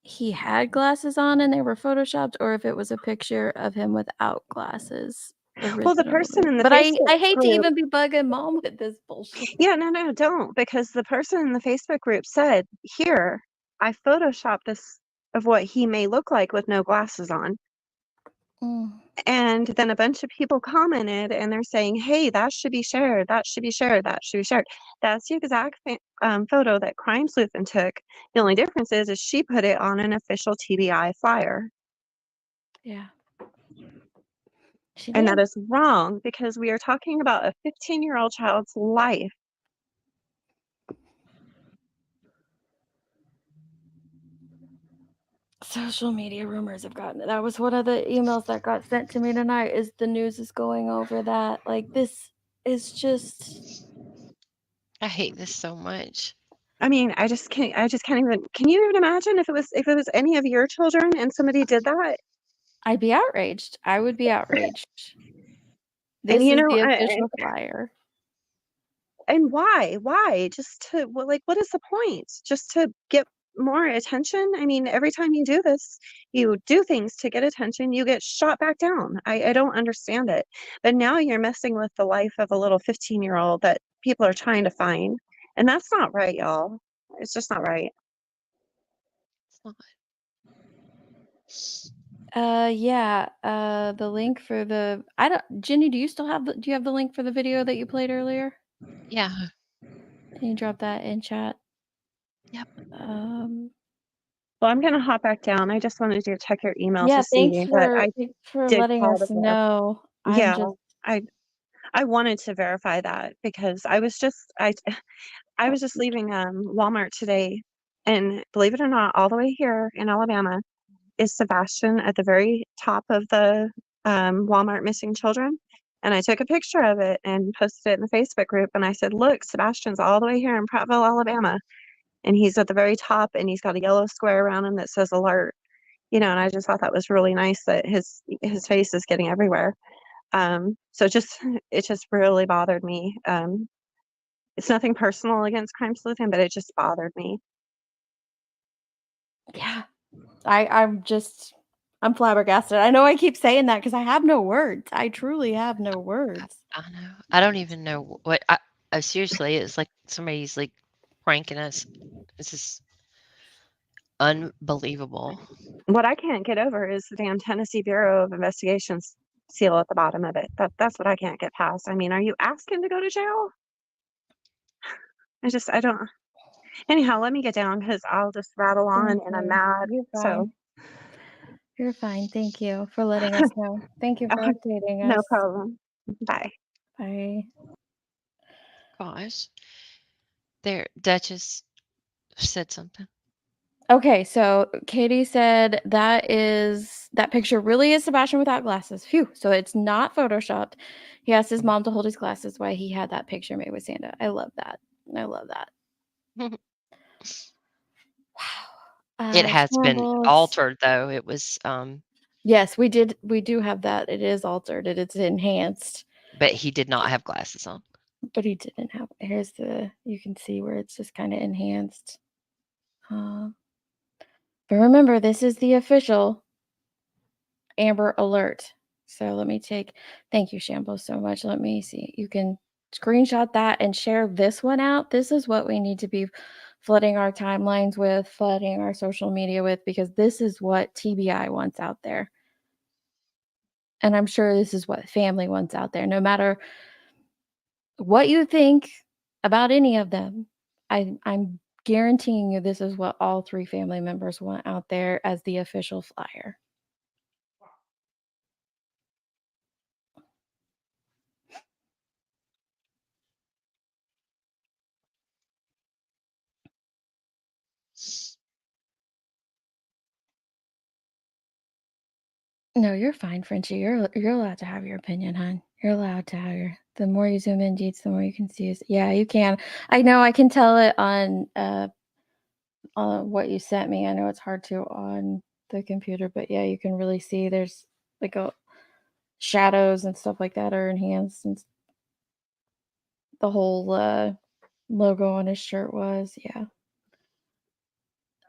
he had glasses on and they were photoshopped, or if it was a picture of him without glasses. Well, the person in the But Facebook I hate group, to even be bugging mom with this bullshit. Yeah, no, don't, because the person in the Facebook group said, here, I photoshopped this of what he may look like with no glasses on. And then a bunch of people commented and they're saying, hey, that should be shared. That should be shared. That should be shared. That's the exact photo that Crime Sleuthing took. The only difference is she put it on an official TBI flyer. Yeah. And that is wrong because we are talking about a 15-year-old child's life. Social media rumors have gotten it. That was one of the emails that got sent to me tonight, is the news is going over that. Like, this is just, I hate this so much. I mean, I just can't even, can you even imagine if it was any of your children and somebody did that? I'd be outraged. I would be outraged. This And you is know, the official flyer. And why? Just to, well, like, what is the point? Just to get more attention? I mean, every time you do this, you do things to get attention, you get shot back down. I don't understand it. But now you're messing with the life of a little 15-year-old that people are trying to find. And that's not right, y'all. It's just not right. Yeah. The link for the, Jenny, do you have the link for the video that you played earlier? Yeah. Can you drop that in chat? Yep. Well, I'm gonna hop back down. I just wanted to check your email Yeah, to see, but I thanks for did letting call us to verify. know. Yeah, I wanted to verify that because I was just leaving Walmart today, and believe it or not, all the way here in Alabama is Sebastian at the very top of the Walmart missing children. And I took a picture of it and posted it in the Facebook group. And I said, look, Sebastian's all the way here in Prattville, Alabama. And he's at the very top and he's got a yellow square around him that says alert. You know, and I just thought that was really nice that his face is getting everywhere. So it just really bothered me. It's nothing personal against Crime Sleuthing, but it just bothered me. Yeah. I'm flabbergasted. I know I keep saying that because I have no words. I truly have no words. I know. I don't even know what. Seriously, it's like somebody's like pranking us. This is unbelievable. What I can't get over is the damn Tennessee Bureau of Investigation's seal at the bottom of it. That's what I can't get past. I mean, are you asking to go to jail? I don't. Anyhow, let me get down because I'll just rattle on and I'm mad. You're fine. So you're fine. Thank you for letting us know. Thank you for updating us. No problem. Bye. Bye. Gosh. There, Duchess said something. Okay, so Katie said that picture really is Sebastian without glasses. Phew. So it's not photoshopped. He asked his mom to hold his glasses while he had that picture made with Santa. I love that. Wow. It has been altered though. It was Yes, we do have that. It is altered. It's enhanced. But he did not have glasses on. But he didn't have. You can see where it's just kind of enhanced. But remember, this is the official Amber Alert. So thank you, Shambo, so much. Let me see. You can screenshot that and share this one out. This is what we need to be flooding our timelines with, flooding our social media with, because this is what TBI wants out there. And I'm sure this is what family wants out there. No matter what you think about any of them, I'm guaranteeing you this is what all 3 family members want out there as the official flyer. No, you're fine, Frenchie. You're allowed to have your opinion, hon. You're allowed to have the more you zoom in, Deets, the more you can see. Yeah, you can. I know I can tell it on what you sent me. I know it's hard to on the computer, but yeah, you can really see there's like shadows and stuff like that are enhanced, and the whole logo on his shirt was, yeah.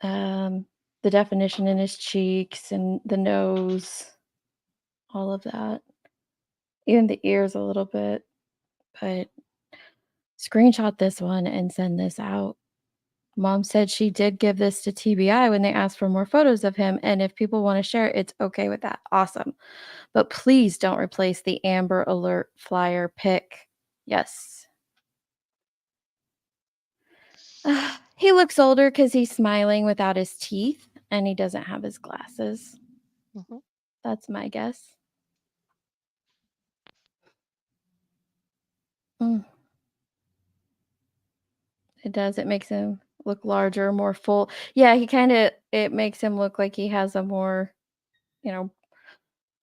The definition in his cheeks and the nose, all of that. Even the ears a little bit, but screenshot this one and send this out. Mom said she did give this to TBI when they asked for more photos of him, and if people want to share it, it's okay with that. Awesome. But please don't replace the Amber Alert flyer pic. Yes. He looks older because he's smiling without his teeth, and he doesn't have his glasses. Mhm. That's my guess. Mm. It does. It makes him look larger, more full. Yeah, it makes him look like he has a more, you know,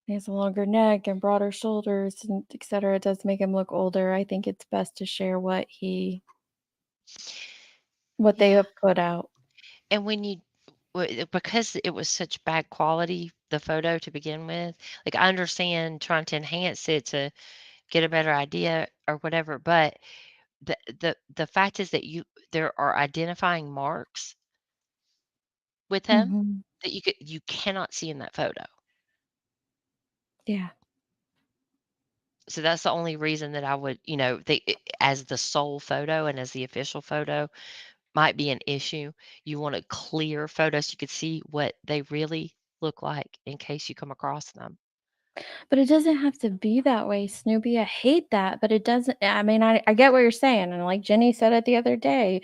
he has a longer neck and broader shoulders and et cetera. It does make him look older. I think it's best to share what they Yeah. have put out. And when you because it was such bad quality, the photo to begin with, like, I understand trying to enhance it to get a better idea or whatever, but the fact is that there are identifying marks with him Mhm. that you cannot see in that photo. Yeah. So that's the only reason that I would, as the sole photo and as the official photo might be an issue. You want a clear photo so you could see what they really look like in case you come across them. But it doesn't have to be that way, Snoopy. I hate that, but it doesn't. I mean, I get what you're saying, and like Jenny said it the other day,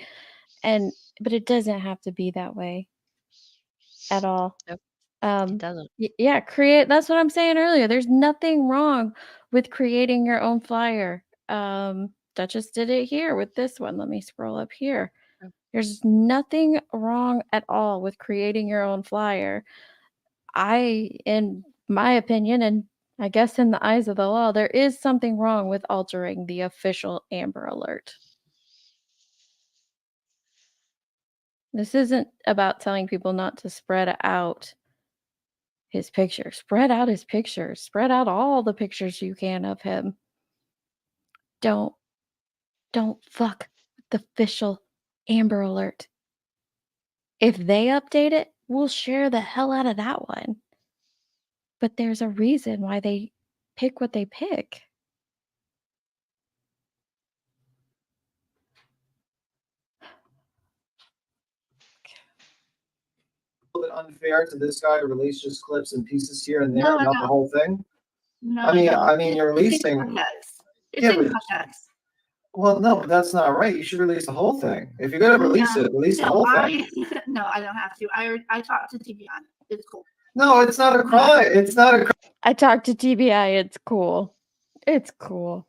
but it doesn't have to be that way at all. Nope, it Um, doesn't. yeah, create. That's what I'm saying earlier. There's nothing wrong with creating your own flyer. Duchess did it here with this one. Let me scroll up here. Mm. There's nothing wrong at all with creating your own flyer. In my opinion, and I guess in the eyes of the law, there is something wrong with altering the official Amber Alert. This isn't about telling people not to spread out his picture. Spread out his pictures. Spread out all the pictures you can of him. Don't fuck with the official Amber Alert. If they update it, we'll share the hell out of that one. But there's a reason why they pick what they pick. Little bit unfair to this guy to release just clips and pieces here and there, No, not the whole thing. No, I mean, you're it's in releasing. context. It's Yeah, in but context. well, no, that's not right. You should release the whole thing. If you're gonna release it, release the whole thing. No, I don't have to. I talked to TV on it. It's cool. No, it's not a crime. It's not a crime. I talked to TBI. It's cool. It's cool.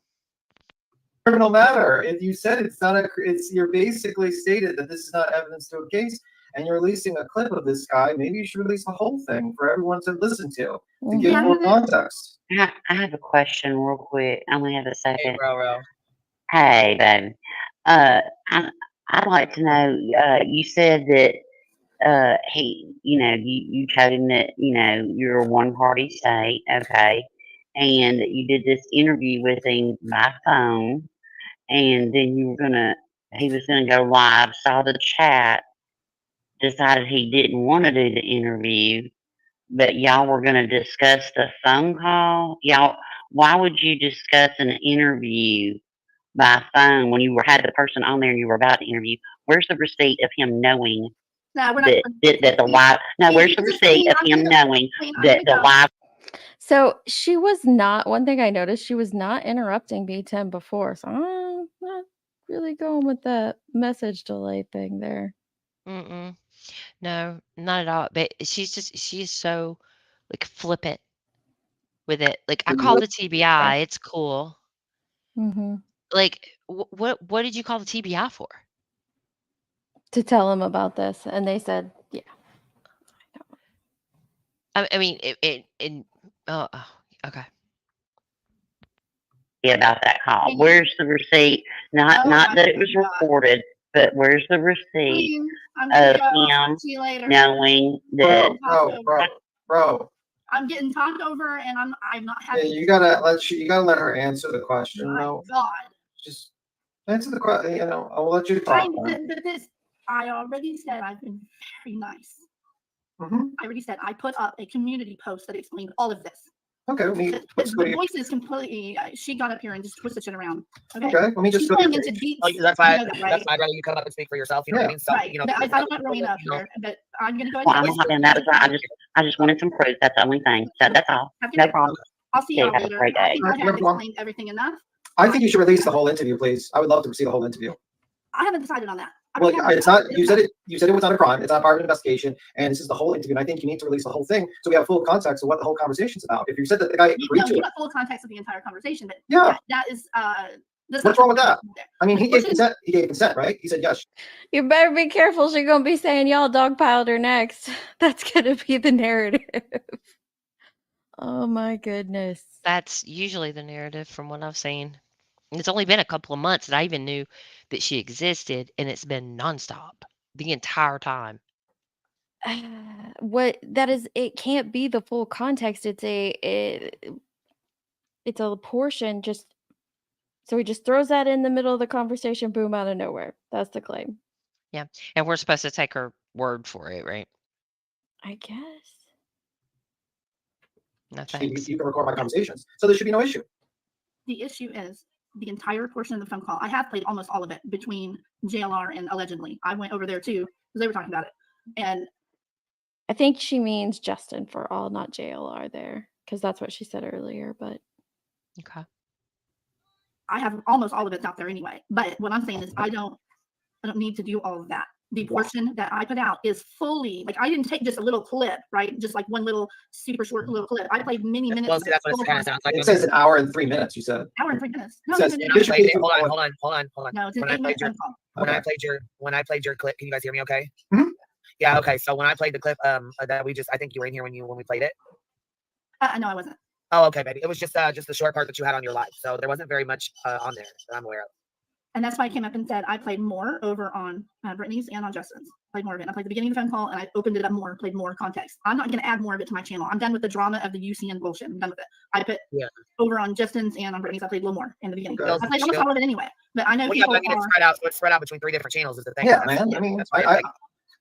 Criminal matter. If you said it's not you're basically stated that this is not evidence to a case, and you're releasing a clip of this guy. Maybe you should release the whole thing for everyone to listen to give more context. I have a question real quick. I only have a second. Hey, bro. Hey, baby. I'd like to know. You said that you told him that you're a one-party state, okay, and that you did this interview with him by phone, and then he was gonna go live, saw the chat, decided he didn't want to do the interview, but y'all were gonna discuss the phone call. Why would you discuss an interview by phone when you had the person on there and you were about to interview? Where's the receipt of him knowing No, we're that the live? No, where's the receipt of him knowing that the live? So she was not. One thing I noticed, she was not interrupting B10 before. So I'm not really going with that message delay thing there. Mm-mm. No, not at all. But she's so like flippant with it. Like I called the TBI. It's cool. Mm-hmm. Like what did you call the TBI for? To tell them about this, and they said, yeah. I mean, okay. About that call. Where's the receipt? Not that it was recorded, but where's the receipt of him knowing that? Bro. I'm getting talked over, and I'm not happy. Yeah, you gotta let her answer the question. My God. Just answer the question. I'll let you talk. I already said I've been very nice. Mm-hmm. I already said I put up a community post that explained all of this. Okay, let me. The voice is completely. She got up here and just twisted it around. Okay, let me just. She's going into deep. That's why. You know that, right? That's why I'd rather you come up and speak for yourself. You know what I mean? So, Right. you know, I don't want Rowena up here, but I'm gonna go ahead. Well, I'm not that was I just wanted some proof. That's the only thing. So that's all. No problem. I'll see Yeah, y'all have a later. great I day. think I have explained everything enough. I think you should release the whole interview, please. I would love to see the whole interview. I haven't decided on that. Well, it's not. You said it. You said it was not a crime. It's not part of an investigation, and this is the whole interview. And I think you need to release the whole thing so we have full context of what the whole conversation's about. If you said that the guy agreed to you it, got full context of the entire conversation, but yeah, that is. What's wrong with that? I mean, he gave consent. He gave consent, right? He said yes. You better be careful. She's gonna be saying y'all dogpiled her next. That's gonna be the narrative. Oh my goodness. That's usually the narrative from what I've seen. It's only been a couple of months that I even knew that she existed, and it's been nonstop the entire time. What that is, it can't be the full context. It's a portion. Just so he just throws that in the middle of the conversation, boom, out of nowhere. That's the claim. Yeah, and we're supposed to take her word for it, right? I guess. No thanks. You can record my conversations, so there should be no issue. The issue is the entire portion of the phone call. I have played almost all of it between JLR and allegedly. I went over there too because they were talking about it, and I think she means Justin for all, not JLR there, because that's what she said earlier. But okay, I have almost all of it out there anyway. But what I'm saying is, I don't need to do all of that. The portion that I put out is fully, like, I didn't take just a little clip, right? Just like one little super short little clip. I played many minutes. Well, see, that's what it kind of sounds like. It says an hour and 3 minutes. You said. Hour and 3 minutes. No, Says, hold on. No, it's when I played your clip, can you guys hear me? Okay. Mm-hmm. Yeah. Okay. So when I played the clip, that I think you were in here when we played it. No, I wasn't. Oh, okay, baby. It was just the short part that you had on your live, so there wasn't very much on there that I'm aware of. And that's why I came up and said I played more over on Brittany's and on Justin's. Played more of it. I played the beginning of the phone call and I opened it up more, played more context. I'm not going to add more of it to my channel. I'm done with the drama of the UCN bullshit. I'm done with it. I put over on Justin's and on Brittany's. I played a little more in the beginning. I played almost all of it anyway. But I know people it's spread out. So it's spread out between 3 different channels. Is the thing? Yeah, man. I mean,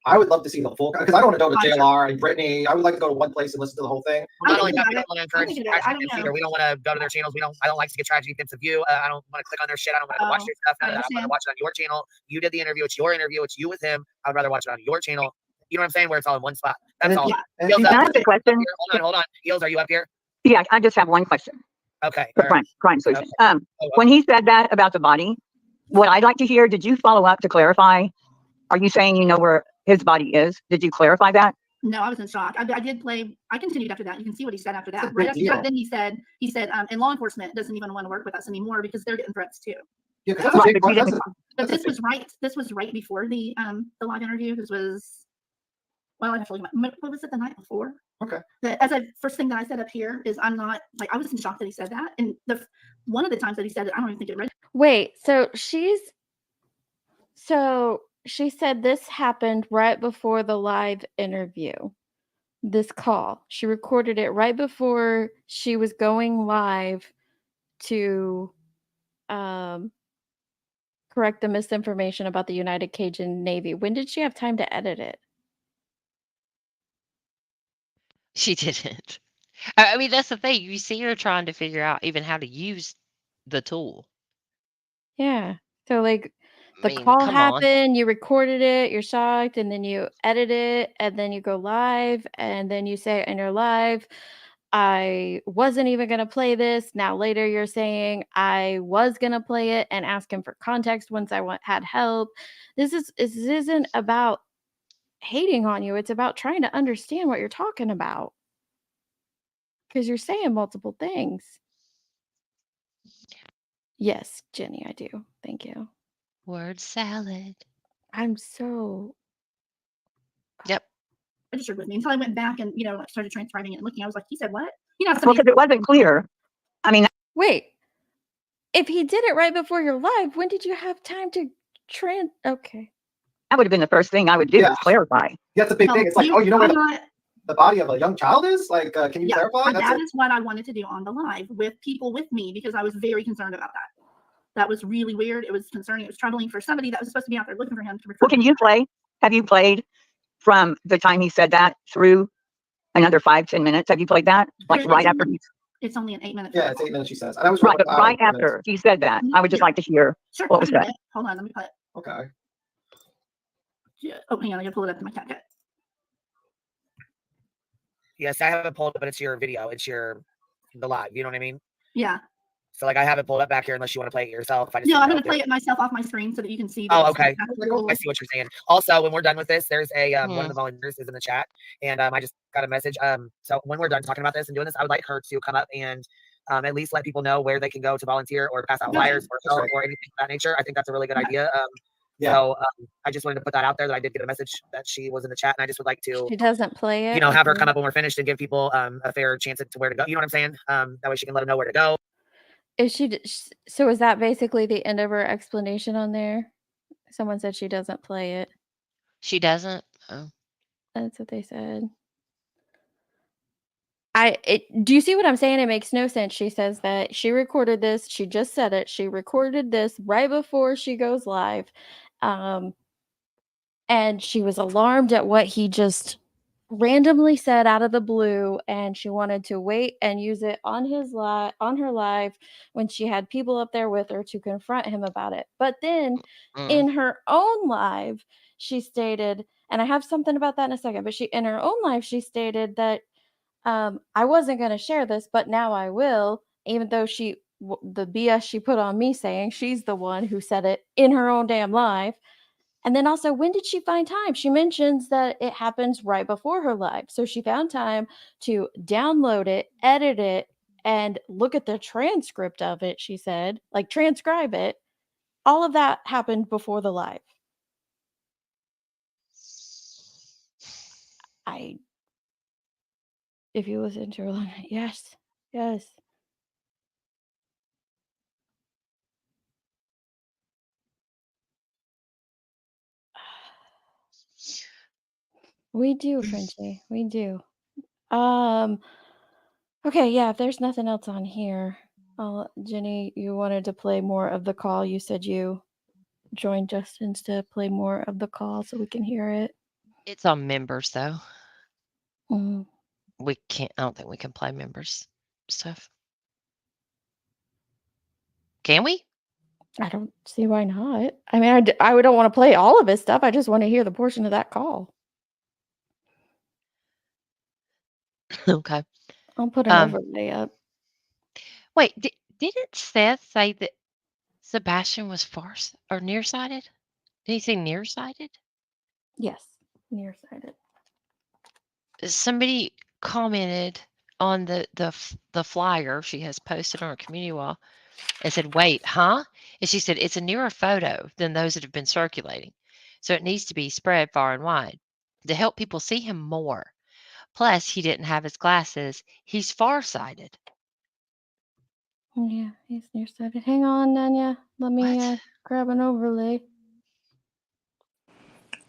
I would love to see the full, because I don't want to go to JLR and Brittany. I would like to go to one place and listen to the whole thing. Not only that, we don't want to encourage tragedy tips either. We don't want to go to their channels. I don't like to get tragedy tips of you. I don't want to click on their shit. I don't want to watch their stuff. I want to watch it on your channel. You did the interview. It's your interview. It's you with him. I'd rather watch it on your channel. You know what I'm saying? Where it's all in one spot. That's all. Can I ask a question? Hold on. Eels, are you up here? Yeah, I just have one question. Okay. For crime solution. When he said that about the body, what I'd like to hear, did you follow up to clarify? Are you saying you know where his body is? Did you clarify that? No, I was in shock. I did play. I continued after that. You can see what he said after that. Right after that, then he said, and law enforcement doesn't even want to work with us anymore because they're getting threats too. Yeah, but this was right. This was right before the live interview. This was, well, I have to look at what was it the night before? Okay. First thing that I said up here is I'm not like I was in shock that he said that, and one of the times that he said it, I don't even think it read. Wait, so she said this happened right before the live interview. This call. She recorded it right before she was going live to correct the misinformation about the United Cajun Navy. When did she have time to edit it? She didn't. I mean, that's the thing. You see her trying to figure out even how to use the tool. Yeah. So like the call happened, you recorded it, you're shocked, and then you edit it, and then you go live, and then you say in your live, I wasn't even going to play this. Now later you're saying I was going to play it and ask him for context once I had help. This isn't about hating on you. It's about trying to understand what you're talking about. Because you're saying multiple things. Yes, Jenny, I do. Thank you. Word salad. I'm so. Yep. Registered with me until I went back and started transcribing it and looking. I was like, he said what? Well, because it wasn't clear. I mean, wait. If he did it right before your live, when did you have time to Okay. That would have been the first thing I would do is clarify. Yeah, that's a big thing. It's like, you know what the body of a young child is? Like, can you clarify? That is what I wanted to do on the live with people with me because I was very concerned about that. That was really weird. It was concerning. It was troubling for somebody that was supposed to be out there looking for him to recruit. Well, can you play? Have you played from the time he said that through another 5-10 minutes? Have you played that? Like right after he's It's only an 8-minute. Yeah, it's 8 minutes, she says. And I was Right, but wow, right 8 minutes. after he said that, I would just like to hear Sure. what was said. Hold on, let me play it. Okay. Yeah. Oh, hang on, I gotta pull it up to my cat. Yes, I have it pulled up, but it's your video. It's the live. You know what I mean? Yeah. So like I have it pulled up back here unless you want to play it yourself. No, I'm gonna play it myself off my screen so that you can see. Oh, okay. I see what you're saying. Also, when we're done with this, there's a one of the volunteers is in the chat, and I just got a message. So when we're done talking about this and doing this, I would like her to come up and at least let people know where they can go to volunteer or pass out flyers or anything of that nature. I think that's a really good idea. So I just wanted to put that out there that I did get a message that she was in the chat, and I just would like to She doesn't play it. have her come up when we're finished and give people a fair chance to where to go. You know what I'm saying? That way she can let them know where to go. Is she? So is that basically the end of her explanation on there? Someone said she doesn't play it. She doesn't? Oh. That's what they said. Do you see what I'm saying? It makes no sense. She says that she recorded this. She just said it. She recorded this right before she goes live. And she was alarmed at what he just randomly said out of the blue, and she wanted to wait and use it on her live when she had people up there with her to confront him about it. But then in her own live, she stated, and I have something about that in a second, but in her own live, she stated that I wasn't going to share this, but now I will, even though the BS she put on me saying she's the one who said it in her own damn live. And then also, when did she find time? She mentions that it happens right before her live. So she found time to download it, edit it, and look at the transcript of it, she said. Like, transcribe it. All of that happened before the live. If you listen to her live, yes. We do, Frenchie. We do. Okay, yeah, if there's nothing else on here, Jenny, you wanted to play more of the call. You said you joined Justin's to play more of the call so we can hear it. It's on members, though. Mm. I don't think we can play members stuff. Can we? I don't see why not. I mean, I don't want to play all of his stuff. I just want to hear the portion of that call. Okay. I'll put an overlay up. Wait, didn't Seth say that Sebastian was far or nearsighted? Did he say nearsighted? Yes, nearsighted. Somebody commented on the flyer she has posted on her community wall and said, "Wait, huh?" And she said, "It's a nearer photo than those that have been circulating, so it needs to be spread far and wide to help people see him more. Plus, he didn't have his glasses. He's farsighted." Yeah, he's nearsighted. Hang on, Nanya. Let me grab an overlay.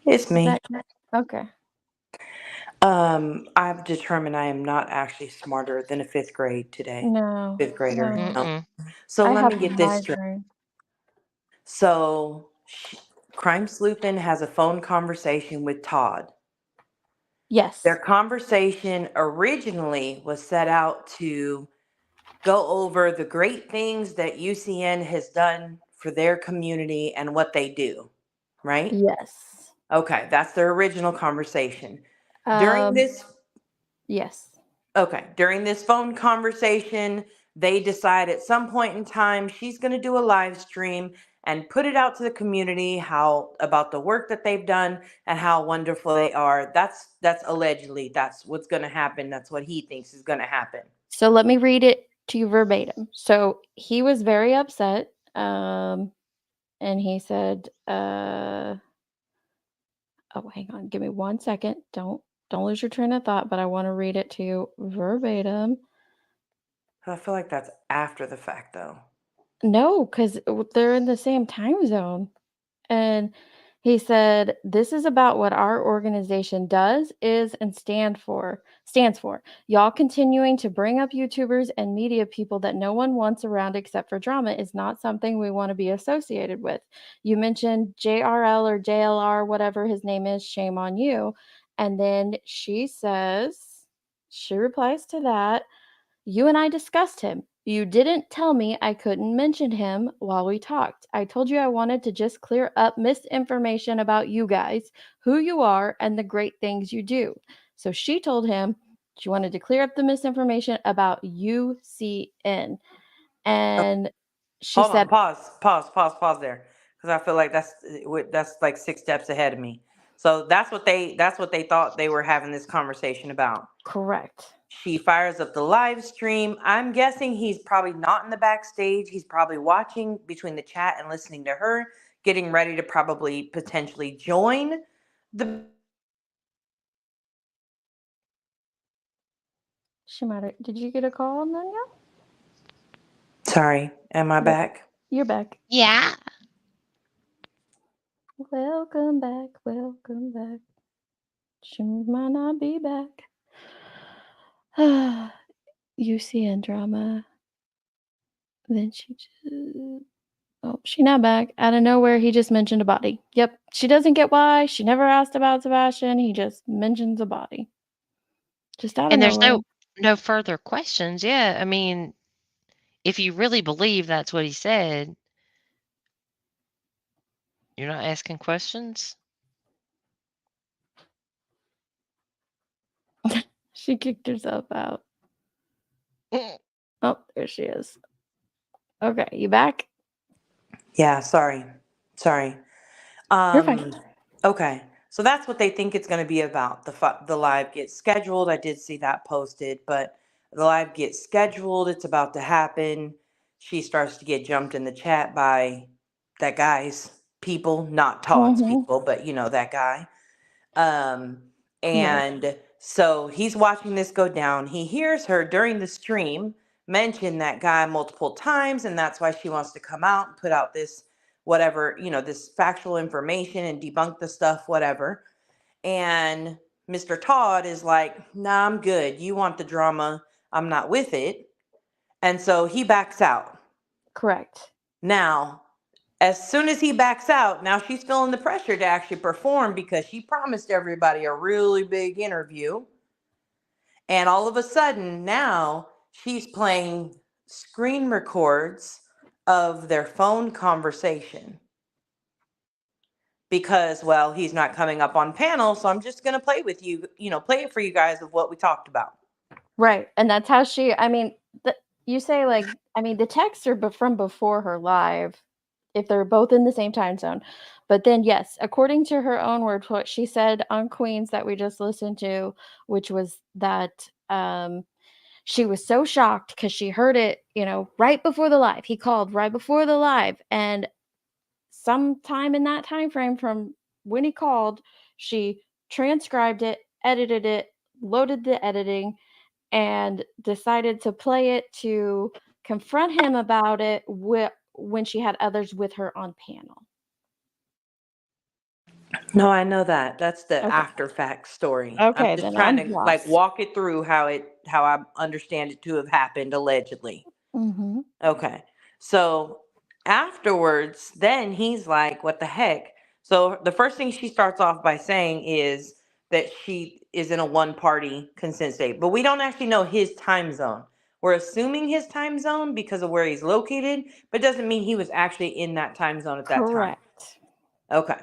It's me. Okay. I've determined I am not actually smarter than a fifth grader today. No. Fifth grader. No. No. So I let have me get this straight. migraine. So Crime Sleuthing has a phone conversation with Todd. Yes. Their conversation originally was set out to go over the great things that UCN has done for their community and what they do, right? Yes. Okay, that's their original conversation. During this phone conversation, they decide at some point in time she's going to do a live stream and put it out to the community about the work that they've done and how wonderful they are. That's allegedly that's what's going to happen. That's what he thinks is going to happen. So let me read it to you verbatim. So he was very upset, and he said, "Oh, hang on, give me 1 second. Don't lose your train of thought." But I want to read it to you verbatim. I feel like that's after the fact, though. No, because they're in the same time zone. And he said, "This is about what our organization does, is, and stands for. Y'all continuing to bring up YouTubers and media people that no one wants around except for drama is not something we want to be associated with. You mentioned JRL or JLR, whatever his name is, shame on you." And then she replies to that, You and I discussed him. You didn't tell me I couldn't mention him while we talked. I told you I wanted to just clear up misinformation about you guys, who you are, and the great things you do. So she told him she wanted to clear up the misinformation about UCN. And she Hold said, on, pause there, because I feel like that's like 6 steps ahead of me. So that's what they thought they were having this conversation about. correct. She fires up the live stream. I'm guessing he's probably not in the backstage. He's probably watching between the chat and listening to her, getting ready to probably potentially join the. She might have. Did you get a call, Nanya? Sorry, am I back? You're back. Yeah. Welcome back. Welcome back. She might not be back. UCN drama. Then she just. Oh, she not back. Out of nowhere, he just mentioned a body. Yep. She doesn't get why. She never asked about Sebastian. He just mentions a body. Just out of And there's nowhere. no further questions. Yeah. I mean, if you really believe that's what he said, you're not asking questions? She kicked herself out. Oh, there she is. Okay, you back? Yeah, sorry. You're fine. Okay, so that's what they think it's going to be about. The live gets scheduled. I did see that posted, but the live gets scheduled. It's about to happen. She starts to get jumped in the chat by that guy's people, not Todd's people, but that guy. And so he's watching this go down. He hears her during the stream mention that guy multiple times, and that's why she wants to come out and put out this whatever, this factual information and debunk the stuff, whatever. And Mr. Todd is like, nah, I'm good. You want the drama. I'm not with it. And so he backs out. Correct. Now, as soon as he backs out, now she's feeling the pressure to actually perform because she promised everybody a really big interview. And all of a sudden, now she's playing screen records of their phone conversation. Because, well, he's not coming up on panel, so I'm just going to play with you, play it for you guys of what we talked about. Right. And that's how you say, like, the texts are from before her live, if they're both in the same time zone. But then, yes, according to her own words, what she said on Queens that we just listened to, which was that she was so shocked because she heard it, right before the live. He called right before the live. And sometime in that time frame from when he called, she transcribed it, edited it, loaded the editing, and decided to play it to confront him about it when she had others with her on panel. No, I know that. That's the after fact story. Okay, I'm just then trying I'm to lost. walk it through how I understand it to have happened allegedly. Mm-hmm. Okay. So afterwards, then he's like, what the heck? So the first thing she starts off by saying is that she is in a one-party consent state, but we don't actually know his time zone. We're assuming his time zone because of where he's located, but it doesn't mean he was actually in that time zone at that time. Correct. Okay.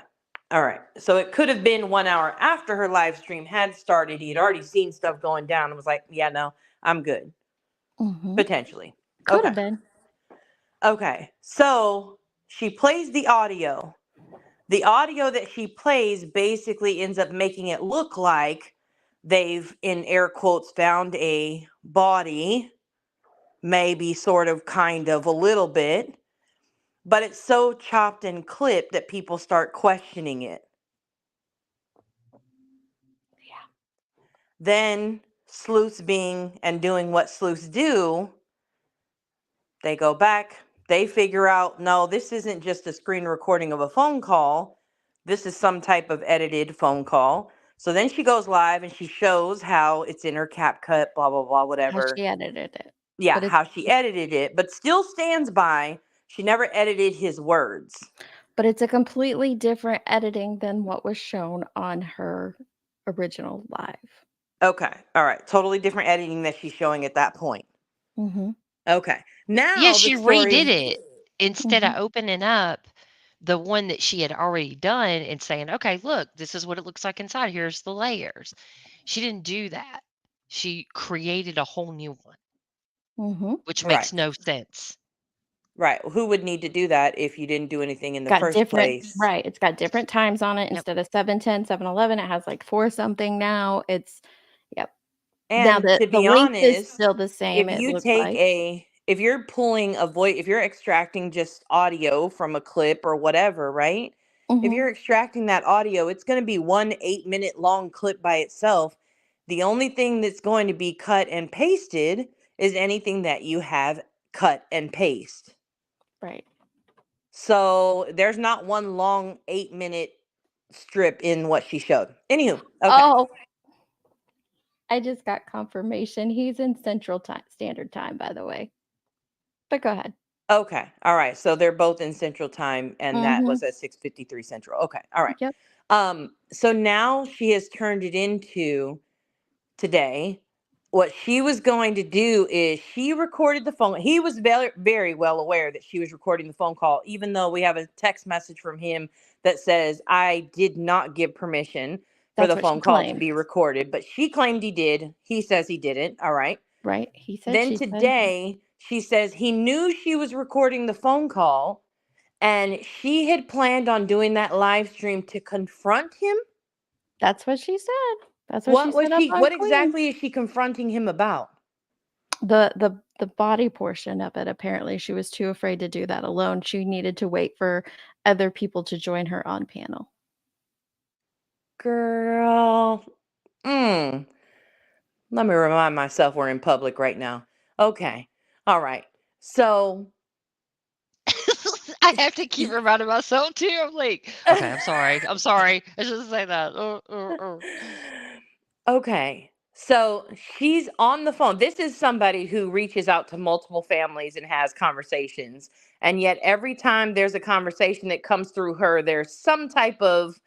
All right. So it could have been 1 hour after her live stream had started. He had already seen stuff going down and was like, yeah, no, I'm good. Mm-hmm. Potentially. Could have been. Okay. So she plays the audio. The audio that she plays basically ends up making it look like they've, in air quotes, found a body, maybe sort of, kind of, a little bit. But it's so chopped and clipped that people start questioning it. Yeah. Then sleuths doing what sleuths do, they go back, they figure out, no, this isn't just a screen recording of a phone call. This is some type of edited phone call. So then she goes live and she shows how it's in her CapCut, blah, blah, blah, whatever. How she edited it. Yeah, how she edited it, but still stands by she never edited his words. But it's a completely different editing than what was shown on her original live. Okay. All right. Totally different editing that she's showing at that point. Mm-hmm. Okay. Now Yeah, the she story. redid it instead Mm-hmm. of opening up the one that she had already done and saying, "Okay, look, this is what it looks like inside. Here's the layers." She didn't do that. She created a whole new one, Mm-hmm. which Right. makes no sense. Right. Who would need to do that if you didn't do anything in the Got first different, place? right? It's got different times on it. Yep. Instead of 7:10, 7:11, it has like 4 something now. It's yep. Now And the to be length is honest, still the same. if It you looks take like. if you're pulling a voice, if you're extracting just audio from a clip or whatever, right? If Mm-hmm. you're extracting that audio, it's going to be 1 8-minute long clip by itself. The only thing that's going to be cut and pasted is anything that you have cut and paste. Right. So there's not one long 8-minute strip in what she showed. Anywho, okay. Oh, I just got confirmation. He's in Central Standard Time, by the way. But go ahead. Okay. All right. So they're both in Central Time, and that Mm-hmm. was at 6:53 Central. Okay. All right. Yep. So now she has turned it into today. What she was going to do is she recorded the phone. He was very, very well aware that she was recording the phone call, even though we have a text message from him that says, I did not give permission for That's the what she phone call to claimed. be recorded, but she claimed he did. He says he didn't. All right. Right. He said, Then she said. today, she says he knew she was recording the phone call and she had planned on doing that live stream to confront him. That's what she said. That's what she said up on What Queen. exactly is she confronting him about? The body portion of it. Apparently, she was too afraid to do that alone. She needed to wait for other people to join her on panel. Girl. Let me remind myself we're in public right now. Okay. All right. So I have to keep reminding myself too. I'm like, okay, I'm sorry. I'm sorry. I shouldn't say that. Okay. So she's on the phone. This is somebody who reaches out to multiple families and has conversations. And yet every time there's a conversation that comes through her, there's some type of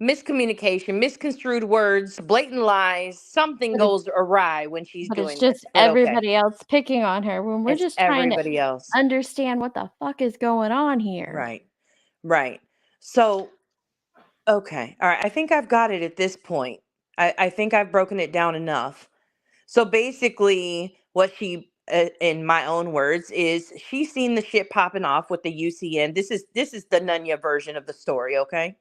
miscommunication, misconstrued words, blatant lies. Something goes awry when she's But it's doing this. just But okay. everybody else picking on her when we're It's just trying to everybody else. understand what the fuck is going on here. Right. Right. So, okay. All right. I think I've got it at this point. I think I've broken it down enough. So basically, what she, in my own words, is she's seen the shit popping off with the UCN. This is the Nunya version of the story, okay?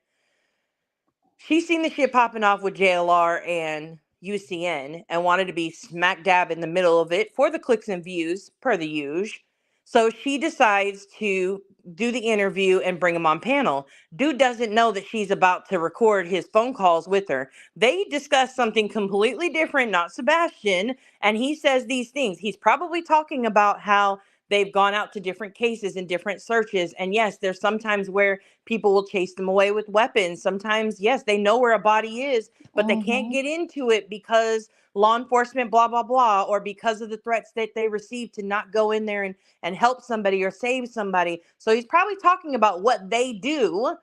She's seen the shit popping off with JLR and UCN and wanted to be smack dab in the middle of it for the clicks and views, per the usual. So she decides to do the interview and bring him on panel. Dude doesn't know that she's about to record his phone calls with her. They discuss something completely different, not Sebastian, and he says these things. He's probably talking about how they've gone out to different cases and different searches. And yes, there's sometimes where people will chase them away with weapons. Sometimes, yes, they know where a body is, but they can't get into it because law enforcement, blah, blah, blah, or because of the threats that they receive to not go in there and help somebody or save somebody. So he's probably talking about what they do,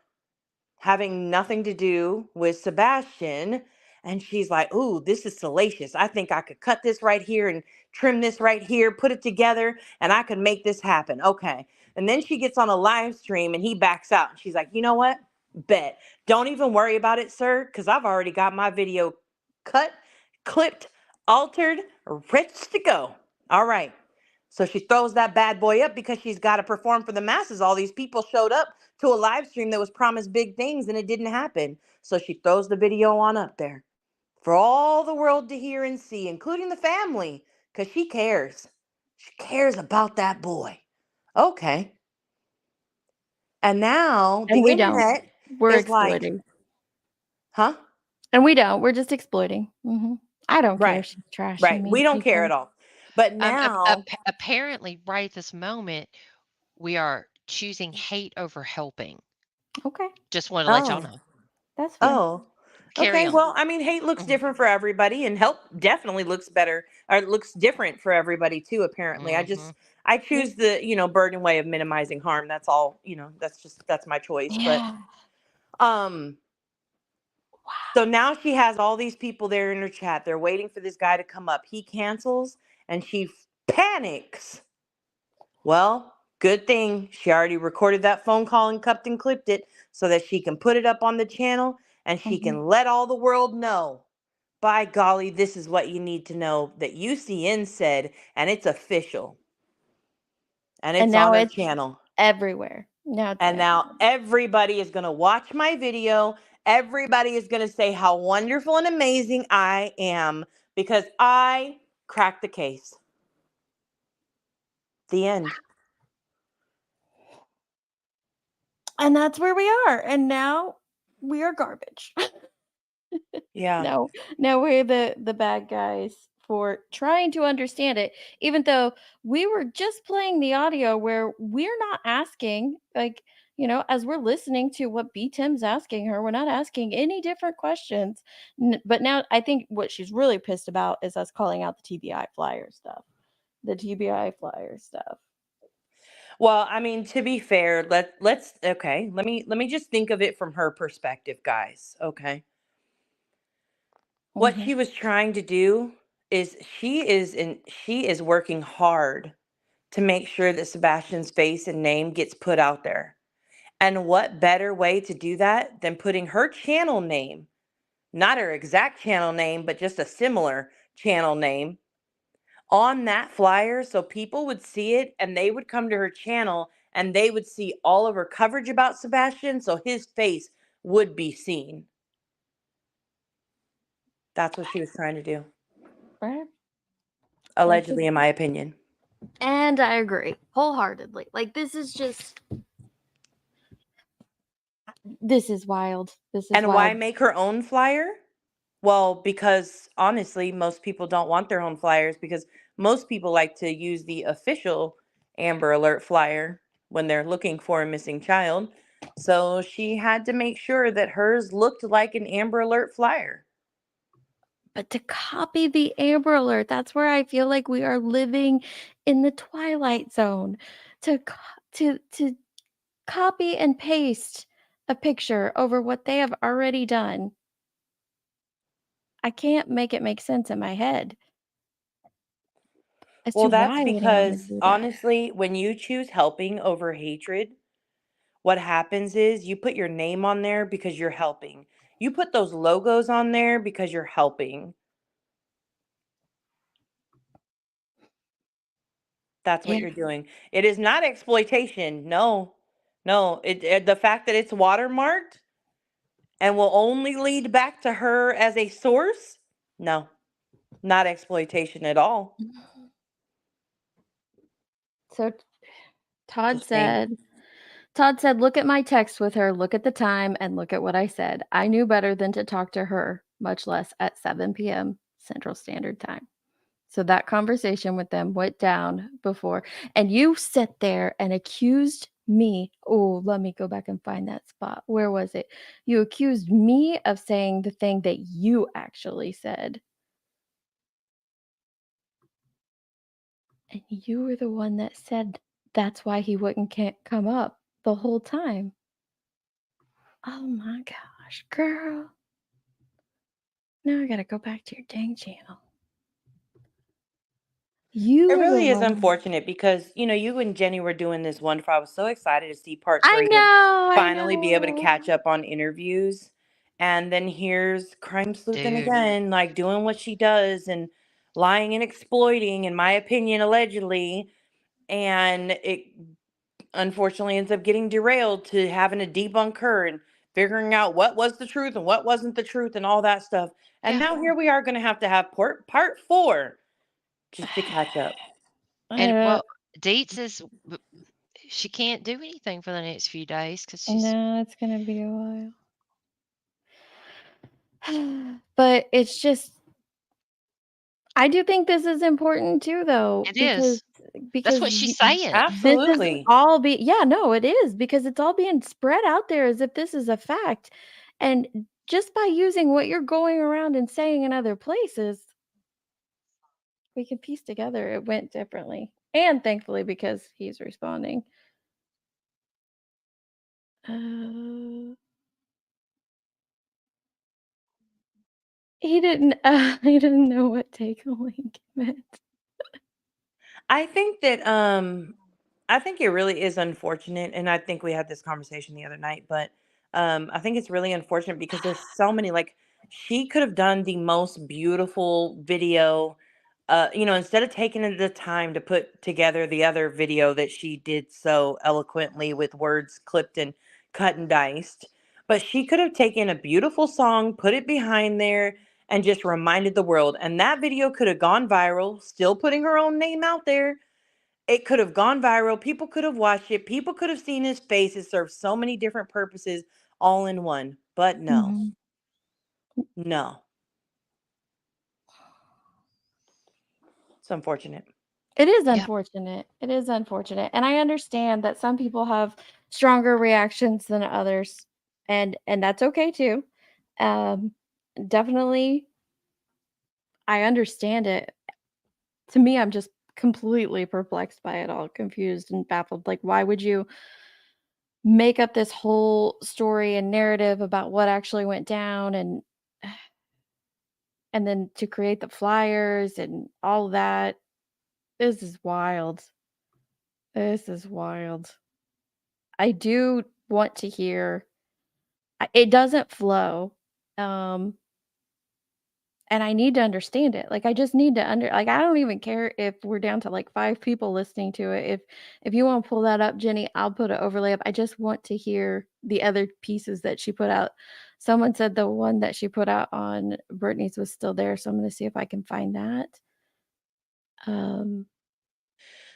having nothing to do with Sebastian. And she's like, ooh, this is salacious. I think I could cut this right here and trim this right here, put it together, and I could make this happen. Okay. And then she gets on a live stream and he backs out. And she's like, you know what? Bet. Don't even worry about it, sir, because I've already got my video cut, clipped, altered, ready to go. All right. So she throws that bad boy up because she's got to perform for the masses. All these people showed up to a live stream that was promised big things and it didn't happen. So she throws the video on up there for all the world to hear and see, including the family, because she cares. She cares about that boy. Okay. And now the And we don't. internet We're is like, exploiting. huh? And we don't. We're just exploiting. I don't care Right. if she's trashing Right. me. We don't care at all. But now, Apparently, right at this moment, we are choosing hate over helping. Okay. Just want to let y'all oh, know. That's fine. oh, Carry okay. on. Well, I mean, hate looks different for everybody, and help definitely looks better or it looks different for everybody too. Apparently, I choose the burden way of minimizing harm. That's all. That's my choice. Yeah. But so now she has all these people there in her chat. They're waiting for this guy to come up. He cancels, and she panics. Well, good thing she already recorded that phone call and cupped and clipped it so that she can put it up on the channel and she can let all the world know. By golly, this is what you need to know that UCN said, and it's official. And it's now on her it's channel. everywhere. Now it's And now everybody is going to watch my video. Everybody is going to say how wonderful and amazing I am because I cracked the case. The end. And that's where we are. And now we are garbage. Yeah. Now we're the bad guys for trying to understand it, even though we were just playing the audio where we're not asking, like, as we're listening to what B. Tim's asking her, we're not asking any different questions. But now I think what she's really pissed about is us calling out the TBI flyer stuff. The TBI flyer stuff. Well, I mean, to be fair, let's okay. Let me just think of it from her perspective, guys. Okay. What she was trying to do is she is working hard to make sure that Sebastian's face and name gets put out there. And what better way to do that than putting her channel name, not her exact channel name, but just a similar channel name on that flyer so people would see it and they would come to her channel and they would see all of her coverage about Sebastian so his face would be seen. That's what she was trying to do. Right. Allegedly, in my opinion. And I agree wholeheartedly. Like, this is wild. This is And wild. why make her own flyer? Well, because honestly, most people don't want their own flyers because most people like to use the official Amber Alert flyer when they're looking for a missing child. So she had to make sure that hers looked like an Amber Alert flyer. But to copy the Amber Alert, that's where I feel like we are living in the Twilight Zone. To copy and paste a picture over what they have already done. I can't make it make sense in my head. As Well, to that's why would anyone because do that? honestly, when you choose helping over hatred, what happens is you put your name on there because you're helping. You put those logos on there because you're helping. That's what you're doing. It is not exploitation. No. The fact that it's watermarked and will only lead back to her as a source. No, not exploitation at all. So Todd said, look at my text with her, look at the time, and look at what I said. I knew better than to talk to her, much less at 7 p.m. Central Standard Time. So that conversation with them went down before. And you sat there and accused me. Oh, let me go back and find that spot. Where was it? You accused me of saying the thing that you actually said. And you were the one that said that's why he can't come up the whole time. Oh my gosh, girl. Now I gotta go back to your dang channel. It really is unfortunate because, you and Jenny were doing this wonderful. I was so excited to see part 3 and finally be able to catch up on interviews. And then here's Crime Sleuthing again, like doing what she does and lying and exploiting, in my opinion, allegedly. And it unfortunately ends up getting derailed to having to debunk her and figuring out what was the truth and what wasn't the truth and all that stuff. And now here we are going to have part 4 just to catch up. And well, Deets is she can't do anything for the next few days because she's. No, it's gonna be a while. But it's just, I do think this is important too, though. It is. That's what she's saying. Absolutely. This is all it is, because it's all being spread out there as if this is a fact. And just by using what you're going around and saying in other places, we can piece together it went differently. And thankfully, because he's responding. He didn't know what take a link meant. I think that I think it really is unfortunate, and I think we had this conversation the other night, but I think it's really unfortunate because there's so many, like, she could have done the most beautiful video, instead of taking the time to put together the other video that she did so eloquently with words clipped and cut and diced. But she could have taken a beautiful song, put it behind there, and just reminded the world. And that video could have gone viral, still putting her own name out there. It could have gone viral. People could have watched it. People could have seen his face. It served so many different purposes all in one. But no, Mhm. no. It's unfortunate. It is Yeah. unfortunate. It is unfortunate. And I understand that some people have stronger reactions than others. And that's okay too. Um, definitely I understand it. To me, I'm just completely perplexed by it all, confused and baffled. Like, why would you make up this whole story and narrative about what actually went down and then to create the flyers and all that? This is wild. This is wild. I do want to hear it doesn't flow. Um and I need to understand it. Like I just need to like I don't even care if we're down to like 5 people listening to it. If you want to pull that up, Jenny, I'll put an overlay up. I just want to hear the other pieces that she put out. Someone said the one that she put out on Brittany's was still there, so I'm going to see if I can find that.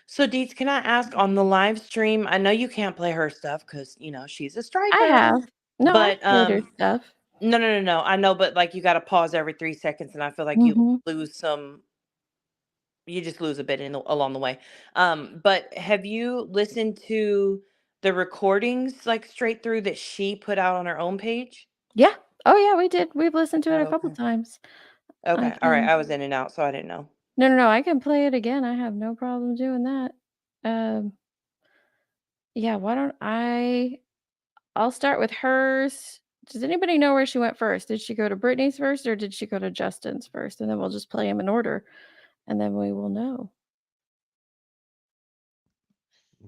So, Deets, can I ask on the live stream? I know you can't play her stuff because she's a I striker. have. No, I But played her stuff. no. I know, but like you got to pause every 3 seconds, and I feel like you Mhm. lose some. You just lose a bit along the way. But have you listened to the recordings like straight through that she put out on her own page? Yeah. Oh yeah, we did. We've listened to it Oh, a couple okay. times. I Okay. All right. can I was in and out, so I didn't know. No, I can play it again. I have no problem doing that. Um, yeah, why don't I'll start with hers. Does anybody know where she went first? Did she go to Brittany's first or did she go to Justin's first? And then we'll just play them in order and then we will know.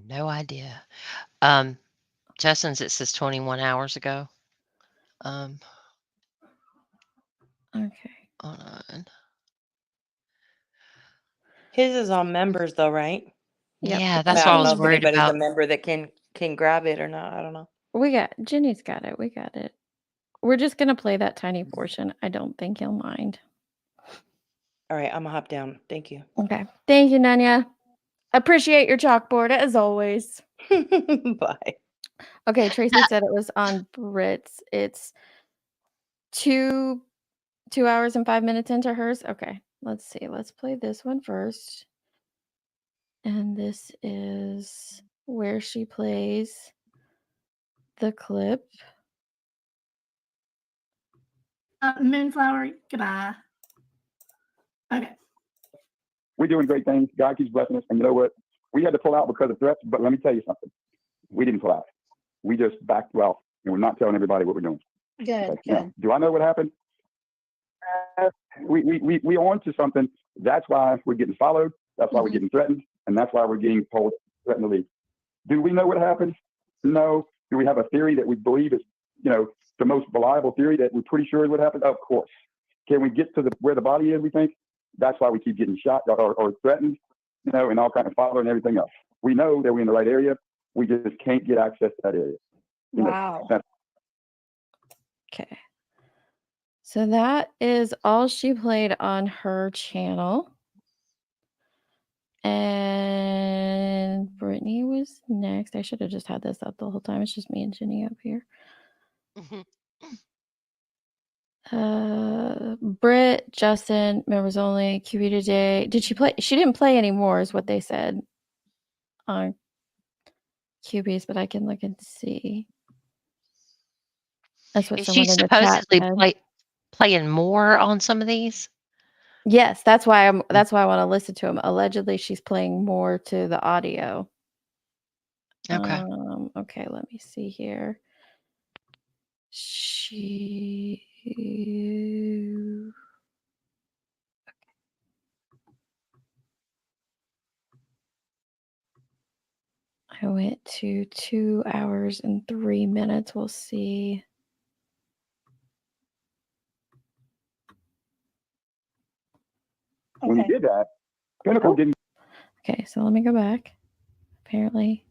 No idea. Justin's, it says 21 hours ago. Okay. Hold on. His is on members though, right? Yep. Yeah, I that's what I don't was know if worried anybody's a about. member that can grab it or not. I don't know. Jenny's got it. We got it. We're just gonna play that tiny portion. I don't think he'll mind. All right, I'm gonna hop down. Thank you. Okay. Thank you, Nanya. Appreciate your chalkboard as always. Bye. Okay, Tracy said it was on Brit's. It's 2 hours and 5 minutes into hers. Okay, let's see. Let's play this one first. And this is where she plays the clip. Moonflower, goodbye. Okay. We're doing great things. God keeps blessing us. And you know what? We had to pull out because of threats, but let me tell you something. We didn't pull out. We just backed well, and we're not telling everybody what we're doing. Good, Okay. good. Now, do I know what happened? We on to something. That's why we're getting followed. That's why we're getting threatened. And that's why we're getting told threatened to leave. Do we know what happened? No. Do we have a theory that we believe is, the most reliable theory that we're pretty sure is what happened? Of course. Can we get to where the body is, we think? That's why we keep getting shot or threatened, and all kinds of follow and everything else. We know that we're in the right area. We just can't get access to that area. Wow. Okay. So that is all she played on her channel. And Brittany was next. I should have just had this up the whole time. It's just me and Jenny up here. Britt, Justin, members only, QB today. Did she play? She didn't play anymore, is what they said on QBs, but I can look and see. That's what Is she someone in the chat supposedly said. playing more on some of these? Yes, that's why I want to listen to him. Allegedly, she's playing more to the audio. Okay. Okay, let me see here. to 2 hours and 3 minutes. We'll see. When he did that, Pinnacle didn't. Okay, so let me go back. Apparently.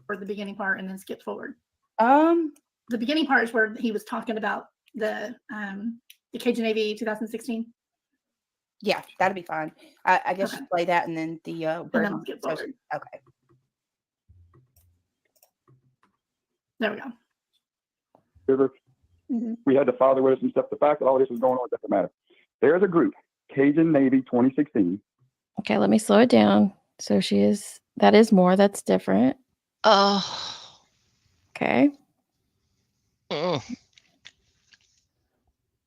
Or the beginning part and then skip forward. The beginning part is where he was talking about the Cajun Navy 2016. Yeah, that'd be fine. I guess you play that and then the And then I'll burden. skip forward. Okay. There we go. River. We had the father with us and stuff. The fact that all this was going on doesn't matter. There's a group, Cajun Navy 2016. Okay, let me slow it down. So that is more, that's different. Oh. Okay. And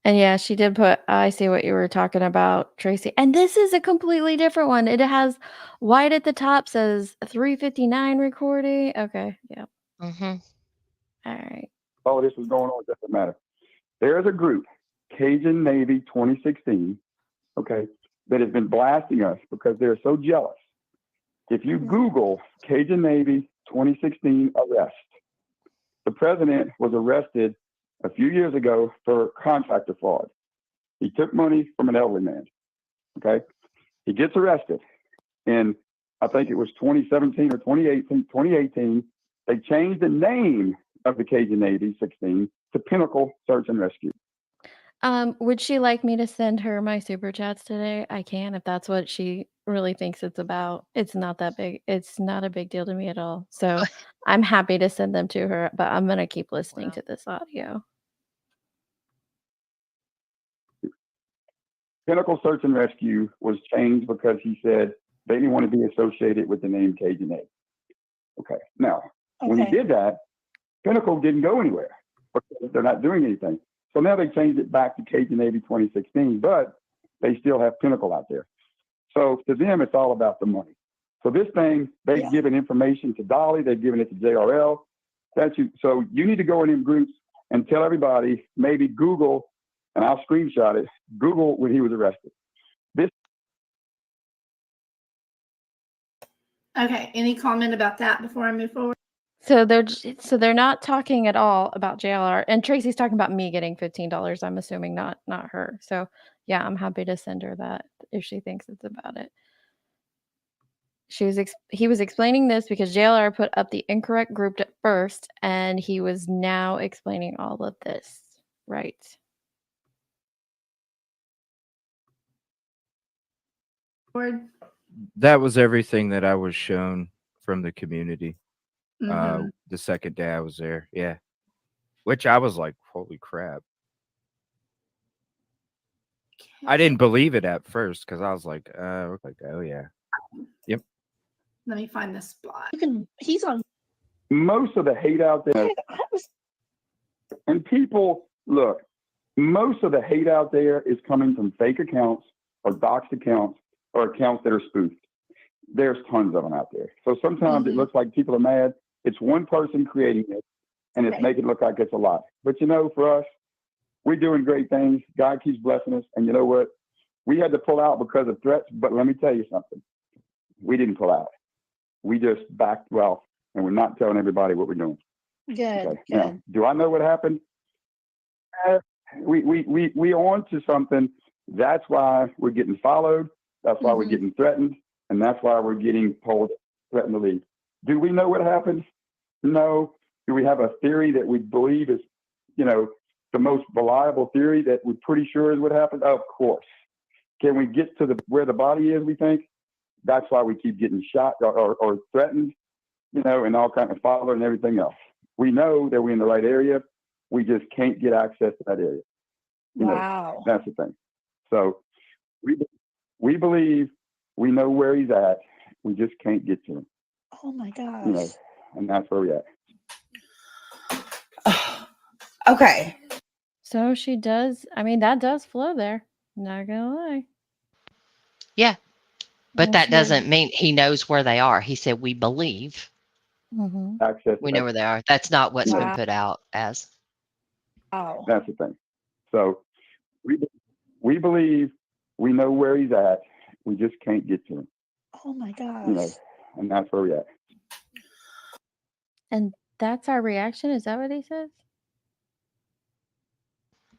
yeah, she did put, I see what you were talking about, Tracy. And this is a completely different one. It has white at the top, says 359 recording. Okay, yeah. All right. All this was going on doesn't matter. There's a group, Cajun Navy 2016, okay, that has been blasting us because they're so jealous. If you Google Cajun Navy 2016 arrest, the president was arrested a few years ago for contractor fraud. He took money from an elderly man, okay? He gets arrested. And I think it was 2017 or 2018, they changed the name of the Cajun Navy 16 to Pinnacle Search and Rescue. Would she like me to send her my super chats today? I can, if that's what she really thinks it's about. It's not that big. It's not a big deal to me at all. So I'm happy to send them to her, but I'm going to keep listening to this audio. Pinnacle Search and Rescue was changed because he said they didn't want to be associated with the name Cajun Navy. Okay. Now, when he did that, Pinnacle didn't go anywhere because they're not doing anything. So now they changed it back to Cajun Navy 2016, but they still have Pinnacle out there. So to them, it's all about the money. So this thing, they've given information to Dolly, they've given it to JRL. So you need to go in them groups and tell everybody, maybe Google, and I'll screenshot it, Google when he was arrested. Okay, any comment about that before I move forward? So they're not talking at all about JLR, and Tracy's talking about me getting $15. I'm assuming not her. So yeah, I'm happy to send her that if she thinks it's about it. He was explaining this because JLR put up the incorrect group at first, and he was now explaining all of this. Right. That was everything that I was shown from the community. Mhm. The second day I was there, yeah. Which I was like, holy crap. I didn't believe it at first because I was like, oh yeah. Yep. Let me find this spot. He's on. Most of the hate out there, and people, look, most of the hate out there is coming from fake accounts or doxed accounts or accounts that are spoofed. There's tons of them out there. So sometimes it looks like people are mad. It's one person creating it, and it's making it look like it's a lot. But you know, for us, we're doing great things. God keeps blessing us. And you know what? We had to pull out because of threats, but let me tell you something. We didn't pull out. We just backed well, and we're not telling everybody what we're doing. Good. Okay. Now, do I know what happened? We on to something. That's why we're getting followed. That's why we're getting threatened. And that's why we're getting told, threatened to leave. Do we know what happened? No. Do we have a theory that we believe is, the most reliable theory that we're pretty sure is what happened? Of course. Can we get to where the body is, we think? That's why we keep getting shot or threatened, and all kinds of followed and everything else. We know that we're in the right area. We just can't get access to that area. Wow. That's the thing. So we believe we know where he's at. We just can't get to him. Oh my gosh. And that's where we're at. Okay. So she does. I mean, that does flow there. Not gonna lie. Yeah. But And that she- doesn't mean he knows where they are. He said, we believe Access. we know where they are. That's not what's been Wow. put out as. Wow. That's the thing. So we believe we know where he's at. We just can't get to him. Oh my gosh. And that's where we're at. And that's our reaction? Is that what he says?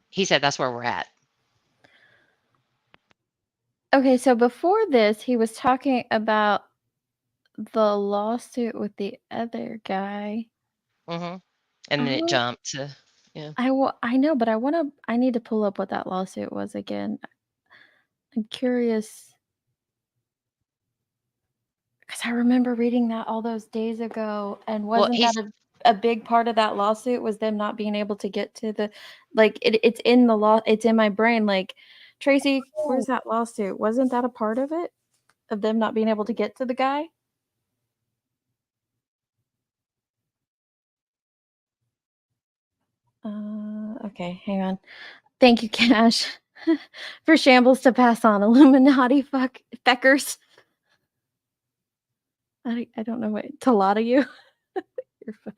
He said that's where we're at. Okay, so before this, he was talking about the lawsuit with the other guy. Mm-hmm. And then it jumped to, yeah. I know, but I need to pull up what that lawsuit was again. I'm curious. Because I remember reading that all those days ago, and Well, wasn't that a big part of that lawsuit was them not being able to get to the, like, it's in the law, it's in my brain. Like, Tracy, where's that lawsuit? Wasn't that a part of it? Of them not being able to get to the guy? Okay, hang on. Thank you, Cash, for shambles to pass on. Illuminati feckers. I don't know what to lot of you. You're funny.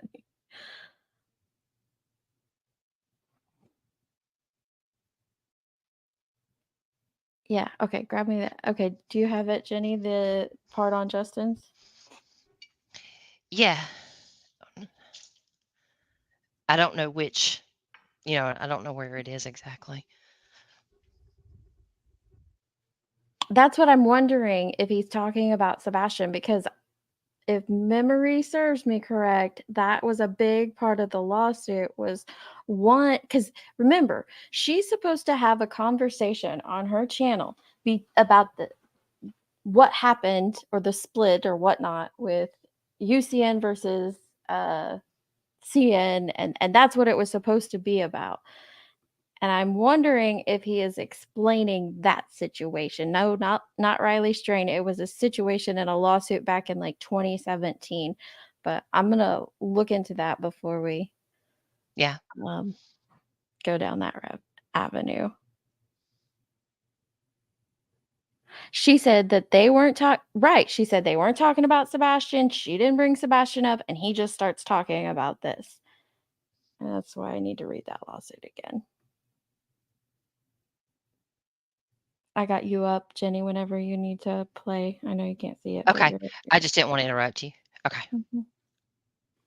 Yeah, okay, grab me that. Okay, do you have it, Jenny, the part on Justin's? Yeah. I don't know which, I don't know where it is exactly. That's what I'm wondering, if he's talking about Sebastian, because if memory serves me correct, that was a big part of the lawsuit, was one, because remember, she's supposed to have a conversation on her channel about what happened, or the split or whatnot, with UCN versus CN, and that's what it was supposed to be about. And I'm wondering if he is explaining that situation. No, not Riley Strain. It was a situation in a lawsuit back in like 2017. But I'm gonna look into that before we go down that avenue. She said that they weren't right. She said they weren't talking about Sebastian. She didn't bring Sebastian up, and he just starts talking about this. And that's why I need to read that lawsuit again. I got you up, Jenny, whenever you need to play. I know you can't see it. Okay. I just didn't want to interrupt you. Okay.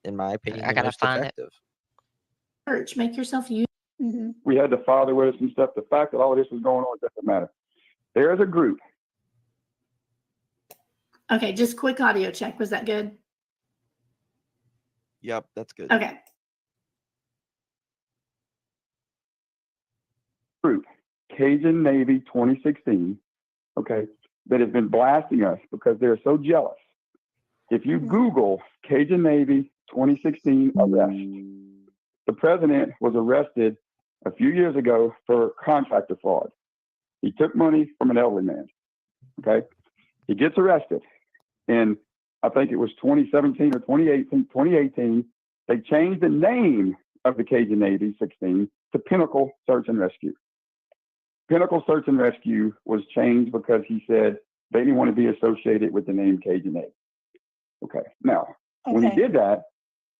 In my opinion, I the gotta most find effective. Church, make yourself use. We had the father with us and stuff. The fact that all of this was going on doesn't matter. There is a group. Okay, just quick audio check. Was that good? Yep, that's good. Okay. Group, Cajun Navy 2016, okay, that has been blasting us because they're so jealous. If you Google Cajun Navy 2016 arrest, the president was arrested a few years ago for contractor fraud. He took money from an elderly man, okay? He gets arrested. And I think it was 2017 or 2018, they changed the name of the Cajun Navy 16 to Pinnacle Search and Rescue. Pinnacle Search and Rescue was changed because he said they didn't want to be associated with the name Cajun Navy. Okay. Now, when he did that,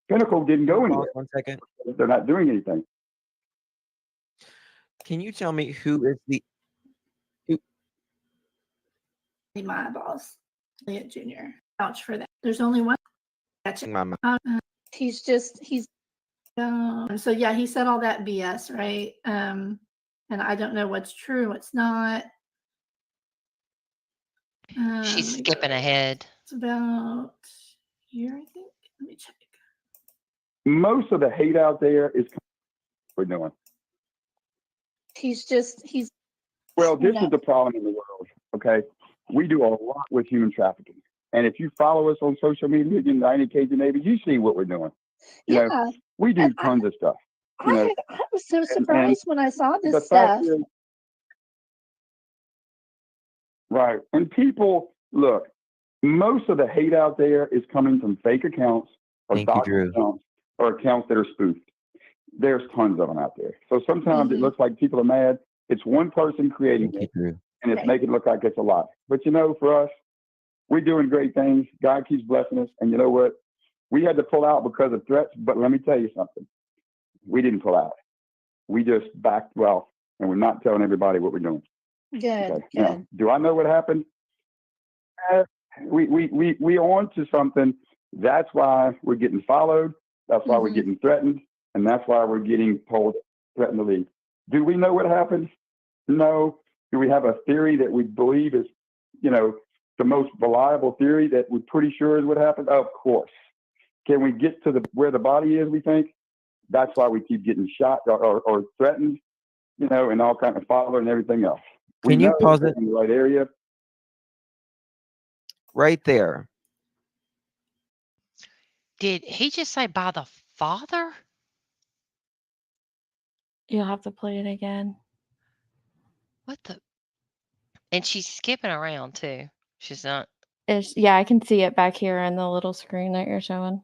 Pinnacle didn't go anywhere. 1 second. They're not doing anything. Can you tell me who is the My eyeballs. Elliot Jr. Vouch for that. There's only one. He's so yeah, he said all that BS, right? And I don't know what's true, what's not. She's skipping ahead. It's about here, I think. Let me check. Most of the hate out there is what we're doing. He's well, this is the problem in the world, okay? We do a lot with human trafficking. And if you follow us on social media, United Cajun Navy, you see what we're doing. You know, we do tons of stuff. I was so surprised when I saw this stuff. Right. And people, look, most of the hate out there is coming from fake accounts or doxed accounts or accounts that are spoofed. There's tons of them out there. So sometimes it looks like people are mad. It's one person creating it, and it's making it look like it's a lot. But you know, for us, we're doing great things. God keeps blessing us. And you know what? We had to pull out because of threats, but let me tell you something. We didn't pull out. We just backed well, and we're not telling everybody what we're doing. Good. Okay. Now, do I know what happened? We on to something That's why we're getting followed. That's why we're getting threatened. And that's why we're getting told, threatened to leave. Do we know what happened? No. Do we have a theory that we believe is, the most reliable theory that we're pretty sure is what happened? Of course. Can we get to where the body is, we think? That's why we keep getting shot or threatened, and all kinds of followed and everything else. Can you pause it? In the right area. Right there. Did he just say by the father? You'll have to play it again. What the? And she's skipping around too. She's not. Yeah, I can see it back here on the little screen that you're showing.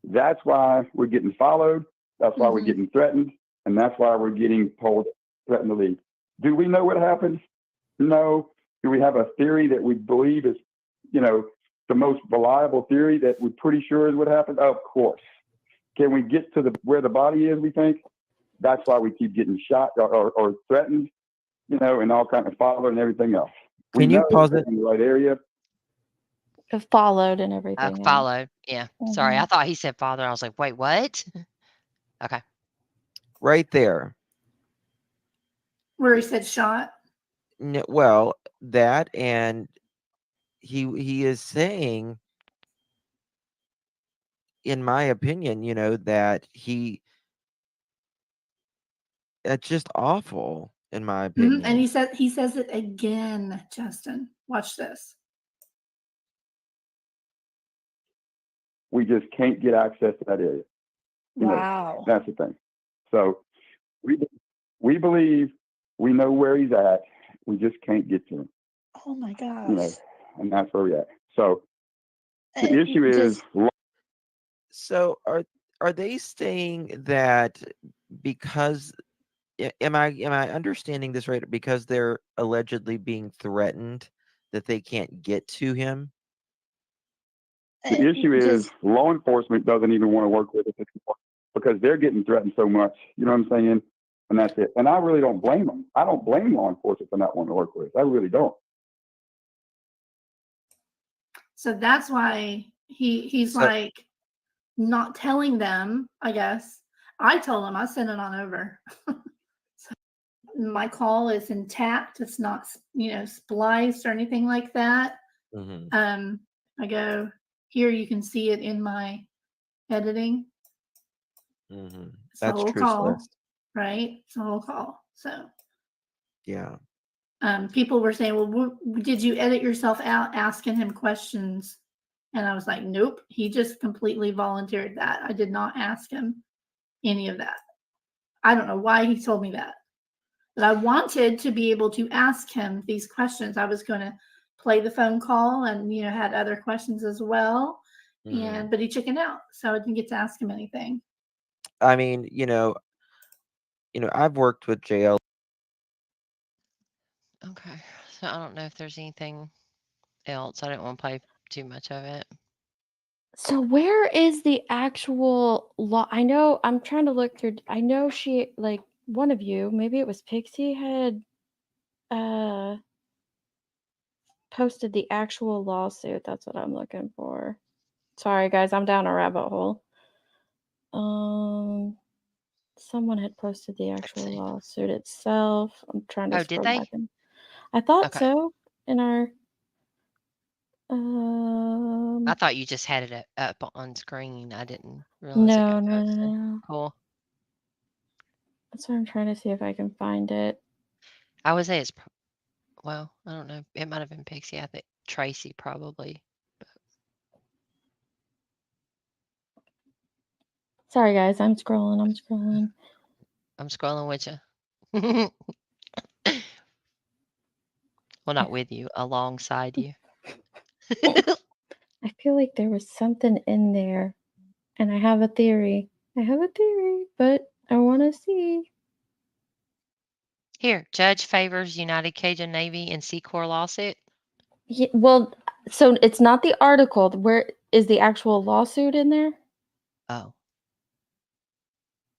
That's why we're getting followed. That's why we're getting threatened. And that's why we're getting told, threatened to leave. Do we know what happened? No. Do we have a theory that we believe is, the most reliable theory that we're pretty sure is what happened? Of course. Can we get to where the body is, we think? That's why we keep getting shot or threatened, and all kinds of followed and everything else. Can you pause it? In the right area. Followed and everything. Followed. Yeah. Sorry. I thought he said father. I was like, wait, what? Okay. Right there. Where he said shot? Well, that, and he is saying, in my opinion, that it's just awful, in my opinion. And he says it again, Justin. Watch this. We just can't get access to that area. Wow. That's the thing. So we believe we know where he's at. We just can't get to him. Oh my gosh. And that's where we're at. So the issue is. So are they saying that because am I understanding this right? Because they're allegedly being threatened that they can't get to him? The issue is law enforcement doesn't even want to work with us anymore because they're getting threatened so much. You know what I'm saying? And that's it. And I really don't blame them. I don't blame law enforcement for not wanting to work with us. I really don't. So that's why he's like not telling them, I guess. I told him I sent it on over. So my call is intact. It's not, spliced or anything like that. I go, here you can see it in my editing. It's That's a whole true. call, right? It's a whole call. So yeah. People were saying, well, did you edit yourself out asking him questions? And I was like, nope. He just completely volunteered that. I did not ask him any of that. I don't know why he told me that. But I wanted to be able to ask him these questions. I was going to play the phone call and, had other questions as well. But he chickened out. So I didn't get to ask him anything. I mean, I've worked with JL. Okay. So I don't know if there's anything else. I didn't want to play too much of it. So where is the actual law? I know I'm trying to look through. I know she, like, one of you, maybe it was Pixie, had posted the actual lawsuit. That's what I'm looking for. Sorry guys, I'm down a rabbit hole. Someone had posted the actual lawsuit itself. I'm trying to scroll back in. I thought so. In our I thought you just had it up on screen. I didn't realize. No. Cool. That's what I'm trying to see if I can find it. I would say it's I don't know. It might have been Pixie. I think Tracy probably. But... Sorry guys, I'm scrolling. I'm scrolling with you. Well, not with you, alongside you. I feel like there was something in there, and I have a theory. But I want to see. Here, judge favors United Cajun Navy in seacor lawsuit. Yeah, well, so it's not the article. Where is the actual lawsuit in there? Oh.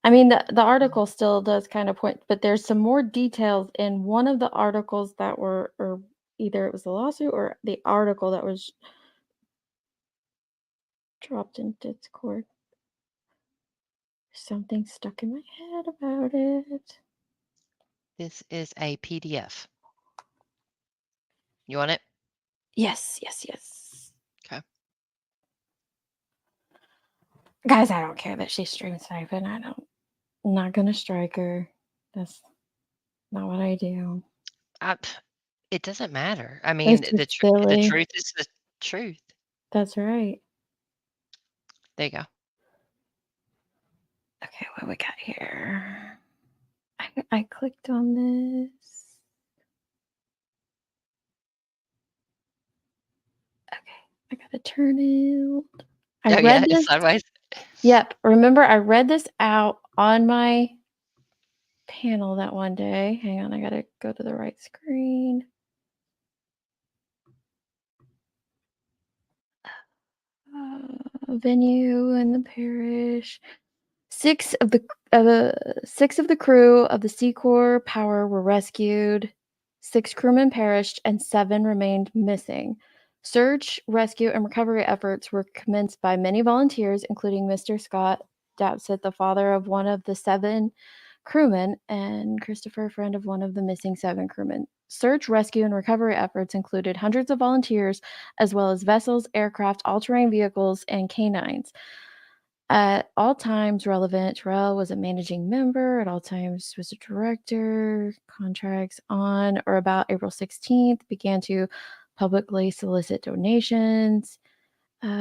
I mean, the article still does kind of point, but there's some more details in one of the articles that were, or either it was the lawsuit or the article that was dropped in Discord. Something stuck in my head about it. This is a PDF. You want it? Yes. Okay. Guys, I don't care that she stream sniping. I'm not gonna strike her. That's not what I do. It doesn't matter. I mean, It's the just truth silly. is the truth. That's right. There you go. Okay, what we got here? I clicked on this. Okay, I gotta turn it. I read this. Sideways. Yep. Remember, I read this out on my panel that one day. Hang on, I gotta go to the right screen. Venue in the parish. Six of the crew of the seacor Power were rescued. 6 crewmen perished and 7 remained missing. Search, rescue, and recovery efforts were commenced by many volunteers, including Mr. Scott Dapsett, the father of one of the 7 crewmen, and Christopher, friend of one of the missing 7 crewmen. Search, rescue, and recovery efforts included hundreds of volunteers, as well as vessels, aircraft, all-terrain vehicles, and canines. At all times relevant, Terrell was a managing member. At all times was a director. Contracts on or about April 16th began to publicly solicit donations.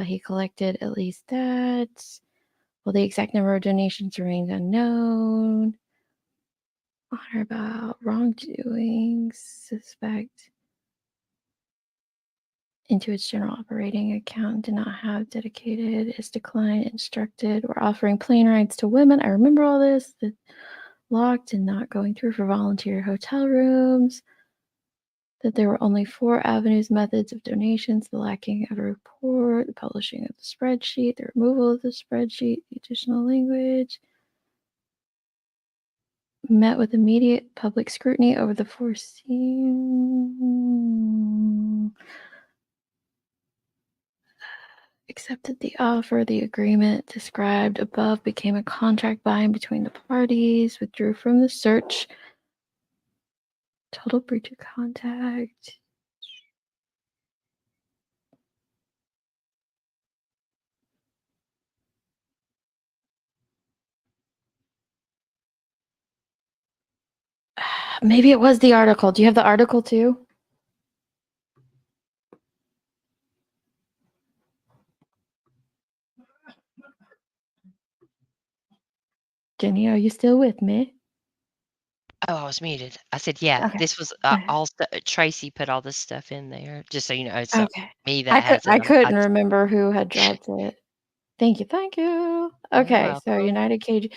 He collected at least that. Well, the exact number of donations remains unknown. On or about wrongdoings, suspect into its general operating account did not have dedicated, is declined, instructed, or offering plane rides to women. I remember all this. The locked and not going through for volunteer hotel rooms. That there were only 4 avenues, methods of donations, the lacking of a report, the publishing of the spreadsheet, the removal of the spreadsheet, the additional language. Met with immediate public scrutiny over the foreseen. Accepted the offer. The agreement described above became a contract binding between the parties. Withdrew from the search. Total breach of contact. Maybe it was the article. Do you have the article too? Jenny, are you still with me? Oh, I was muted. I said, yeah, Okay. this was all Tracy put all this stuff in there, just so you know. It's not Okay. me that has it. I couldn't remember who had dropped it. Thank you. Okay, so welcome. United Cage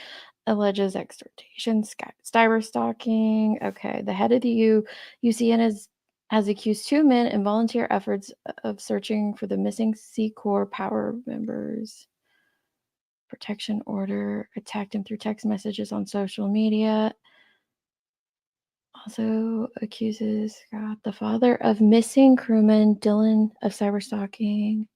alleges extortation, cyber stalking. Okay, the head of the UCN has accused 2 men in volunteer efforts of searching for the missing seacor Power members. Protection order, attacked him through text messages on social media. Also accuses Scott, the father of missing crewman Dylan, of cyber stalking.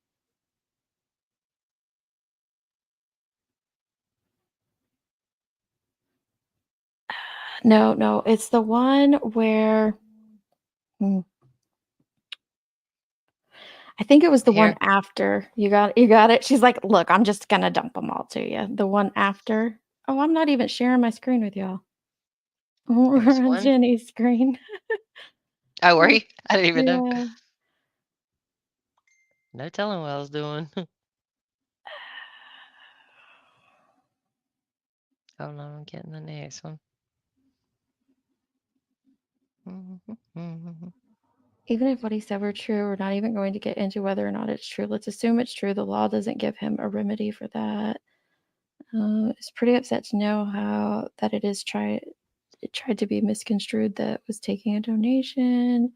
No, it's the one where I think it was the one after. You got it. She's like, look, I'm just gonna dump them all to you. The one after. Oh, I'm not even sharing my screen with y'all. We're on Jenny's screen. Oh, were you? I didn't even know. Yeah. No telling what I was doing. Hold on, I'm getting the next one. Even if what he said were true, we're not even going to get into whether or not it's true. Let's assume it's true. The law doesn't give him a remedy for that. It's pretty upset to know how that it tried to be misconstrued that was taking a donation.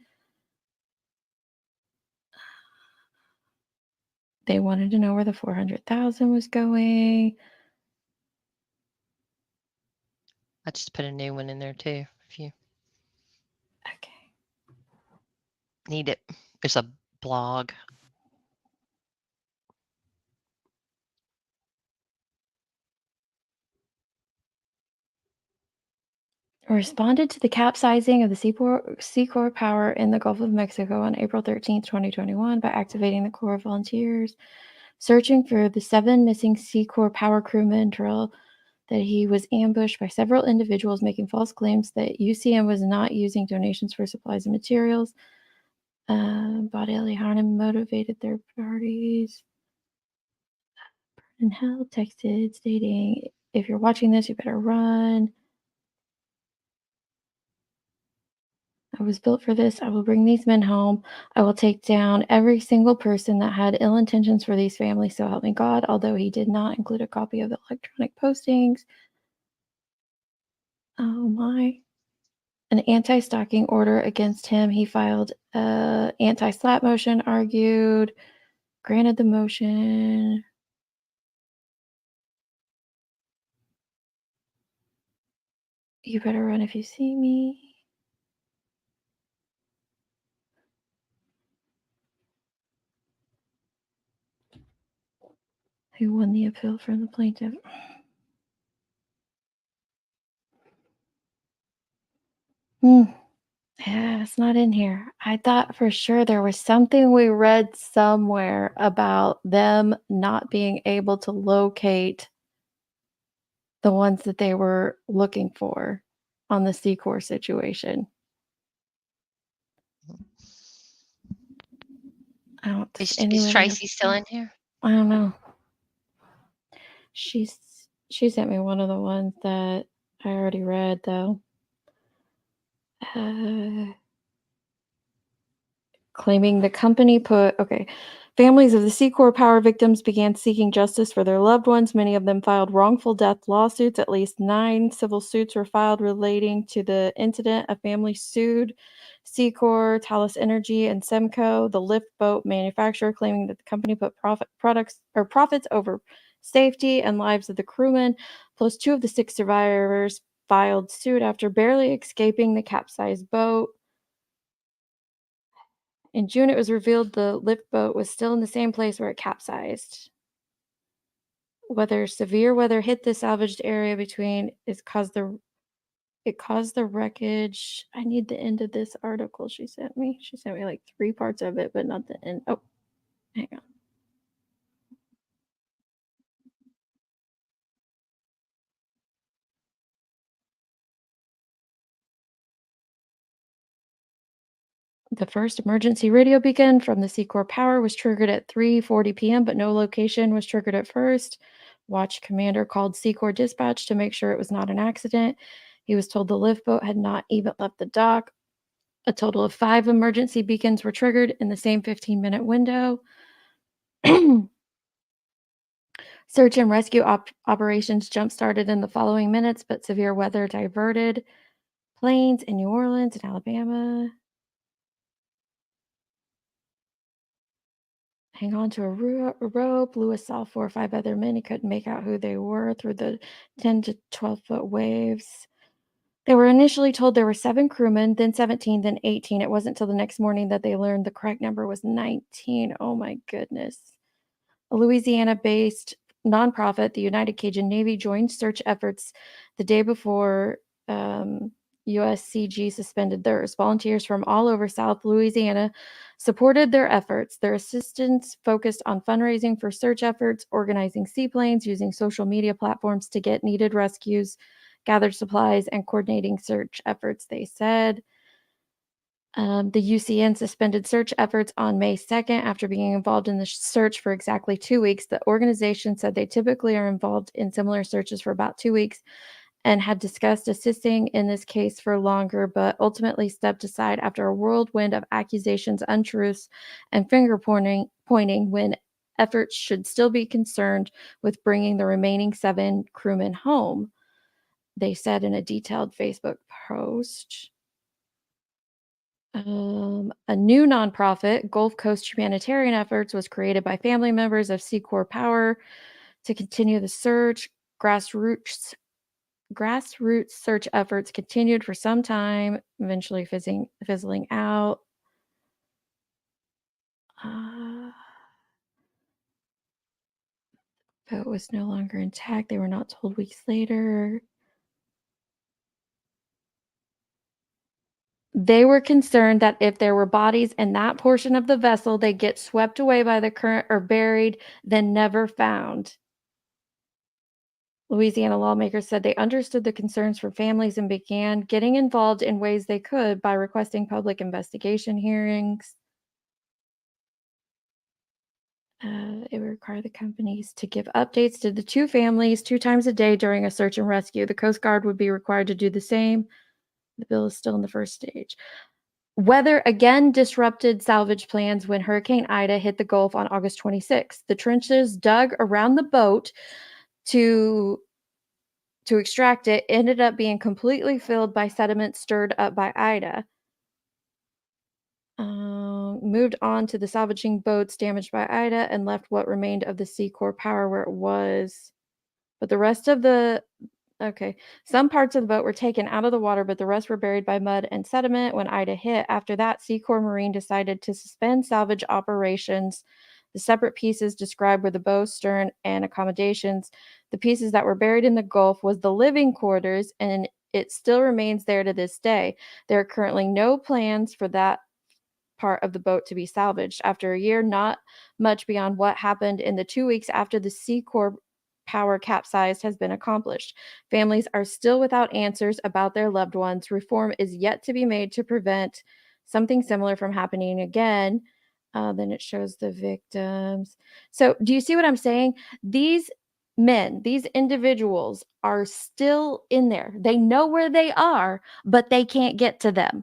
They wanted to know where the 400,000 was going. I just put a new one in there too, if you need it. It's a blog. responded to the capsizing of the seacor power in the Gulf of Mexico on April 13th, 2021 by activating the Corps of Volunteers, searching for the 7 missing seacor power crewmen drill that he was ambushed by several individuals making false claims that UCM was not using donations for supplies and materials. Bodily harm motivated third parties. And Hell texted stating, if you're watching this, you better run. I was built for this. I will bring these men home. I will take down every single person that had ill intentions for these families. So help me God. Although he did not include a copy of the electronic postings. Oh my. An anti-stalking order against him. He filed an anti-slap motion, argued, granted the motion. You better run if you see me. Who won the appeal from the plaintiff? Yeah, it's not in here. I thought for sure there was something we read somewhere about them not being able to locate the ones that they were looking for on the seacor situation. I don't. Is Tracy still in here? I don't know. She sent me one of the ones that I already read though. Claiming the company put families of the seacor power victims began seeking justice for their loved ones. Many of them filed wrongful death lawsuits. At least 9 civil suits were filed relating to the incident. A family sued Seacor, Talos Energy, and Semco, the lift boat manufacturer, claiming that the company put profits over safety and lives of the crewmen. Plus 2 of the 6 survivors filed suit after barely escaping the capsized boat. In June, it was revealed the lift boat was still in the same place where it capsized. Whether severe weather hit the salvaged area between it caused the wreckage. I need the end of this article she sent me. She sent me like 3 parts of it, but not the end. Oh, hang on. The first emergency radio beacon from the Seacor Power was triggered at 3:40 p.m., but no location was triggered at first. Watch commander called Seacor dispatch to make sure it was not an accident. He was told the lift boat had not even left the dock. A total of 5 emergency beacons were triggered in the same 15-minute window. Search and rescue operations jump-started in the following minutes, but severe weather diverted planes in New Orleans and Alabama. Hang on to a rope. Lewis saw 4 or 5 other men. He couldn't make out who they were through the 10 to 12-foot waves. They were initially told there were 7 crewmen, then 17, then 18. It wasn't until the next morning that they learned the correct number was 19. Oh my goodness. A Louisiana-based nonprofit, the United Cajun Navy, joined search efforts the day before USCG suspended theirs. Volunteers from all over South Louisiana supported their efforts. Their assistance focused on fundraising for search efforts, organizing seaplanes, using social media platforms to get needed rescues, gather supplies, and coordinating search efforts, they said. The UCN suspended search efforts on May 2nd after being involved in the search for exactly 2 weeks. The organization said they typically are involved in similar searches for about 2 weeks and had discussed assisting in this case for longer, but ultimately stepped aside after a whirlwind of accusations, untruths, and finger pointing when efforts should still be concerned with bringing the remaining 7 crewmen home, they said in a detailed Facebook post. A new nonprofit, Gulf Coast Humanitarian Efforts, was created by family members of Seacor Power to continue the search. Grassroots search efforts continued for some time, eventually fizzling out. Boat was no longer intact. They were not told weeks later. They were concerned that if there were bodies in that portion of the vessel, they'd get swept away by the current or buried, then never found. Louisiana lawmakers said they understood the concerns for families and began getting involved in ways they could by requesting public investigation hearings. It would require the companies to give updates to the two families 2 times a day during a search and rescue. The Coast Guard would be required to do the same. The bill is still in the first stage. Weather again disrupted salvage plans when Hurricane Ida hit the Gulf on August 26th. The trenches dug around the boat to extract it ended up being completely filled by sediment stirred up by Ida. Moved on to the salvaging boats damaged by Ida and left what remained of the seacor power where it was. But the rest of the some parts of the boat were taken out of the water, but the rest were buried by mud and sediment when Ida hit. After that, Seacor Marine decided to suspend salvage operations. The separate pieces described were the bow, stern, and accommodations. The pieces that were buried in the Gulf was the living quarters, and it still remains there to this day. There are currently no plans for that part of the boat to be salvaged. After a year, not much beyond what happened in the 2 weeks after the Seacor power capsized has been accomplished. Families are still without answers about their loved ones. Reform is yet to be made to prevent something similar from happening again. Then it shows the victims. So do you see what I'm saying? These men, these individuals are still in there. They know where they are, but they can't get to them.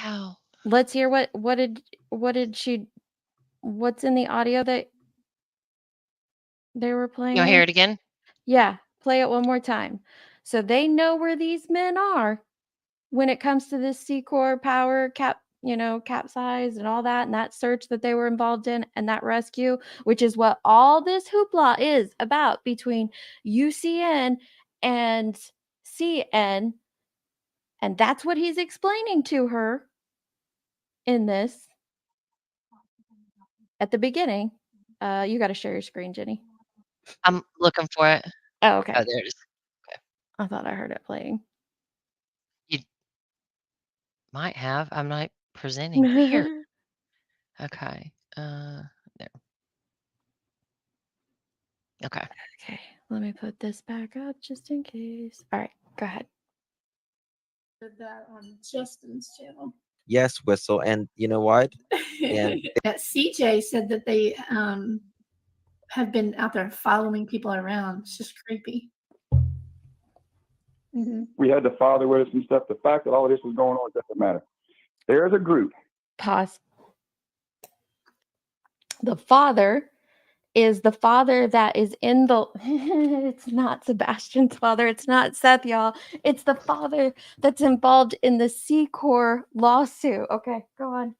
Wow. Let's hear what's in the audio that they were playing. You want to hear it again? Yeah, play it one more time. So they know where these men are when it comes to this seacor power capsize and all that, and that search that they were involved in and that rescue, which is what all this hoopla is about between UCN and CN. And that's what he's explaining to her in this at the beginning. You got to share your screen, Jenny. I'm looking for it. Oh, okay. Oh, there it is. Okay. I thought I heard it playing. You might have. I'm not presenting. Weird. Okay. There. Okay. Okay. Let me put this back up just in case. All right. Go ahead. Did that on Justin's channel. Yes, Whistle. And you know what? And That CJ said that they have been out there following people around. It's just creepy. We had the father with us and stuff. The fact that all of this was going on doesn't matter. There's a group. Pause. The father is the father that is in the it's not Sebastian's father, it's not Seth, y'all. It's the father that's involved in the seacor lawsuit. Okay, go on.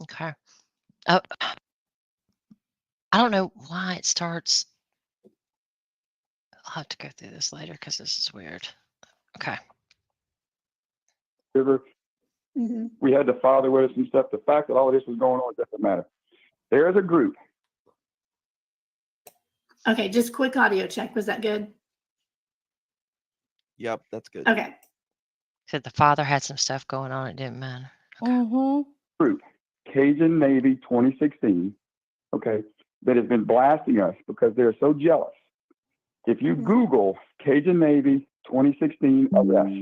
Okay. Oh, I don't know why it starts. I'll have to go through this later because this is weird. Okay. River. We had the father with us and stuff. The fact that all of this was going on doesn't matter. There's a group. Okay, just quick audio check. Was that good? Yep, that's good. Okay. Said the father had some stuff going on. It didn't matter. Group, Cajun Navy 2016, okay, that has been blasting us because they're so jealous. If you Google Cajun Navy 2016 arrest,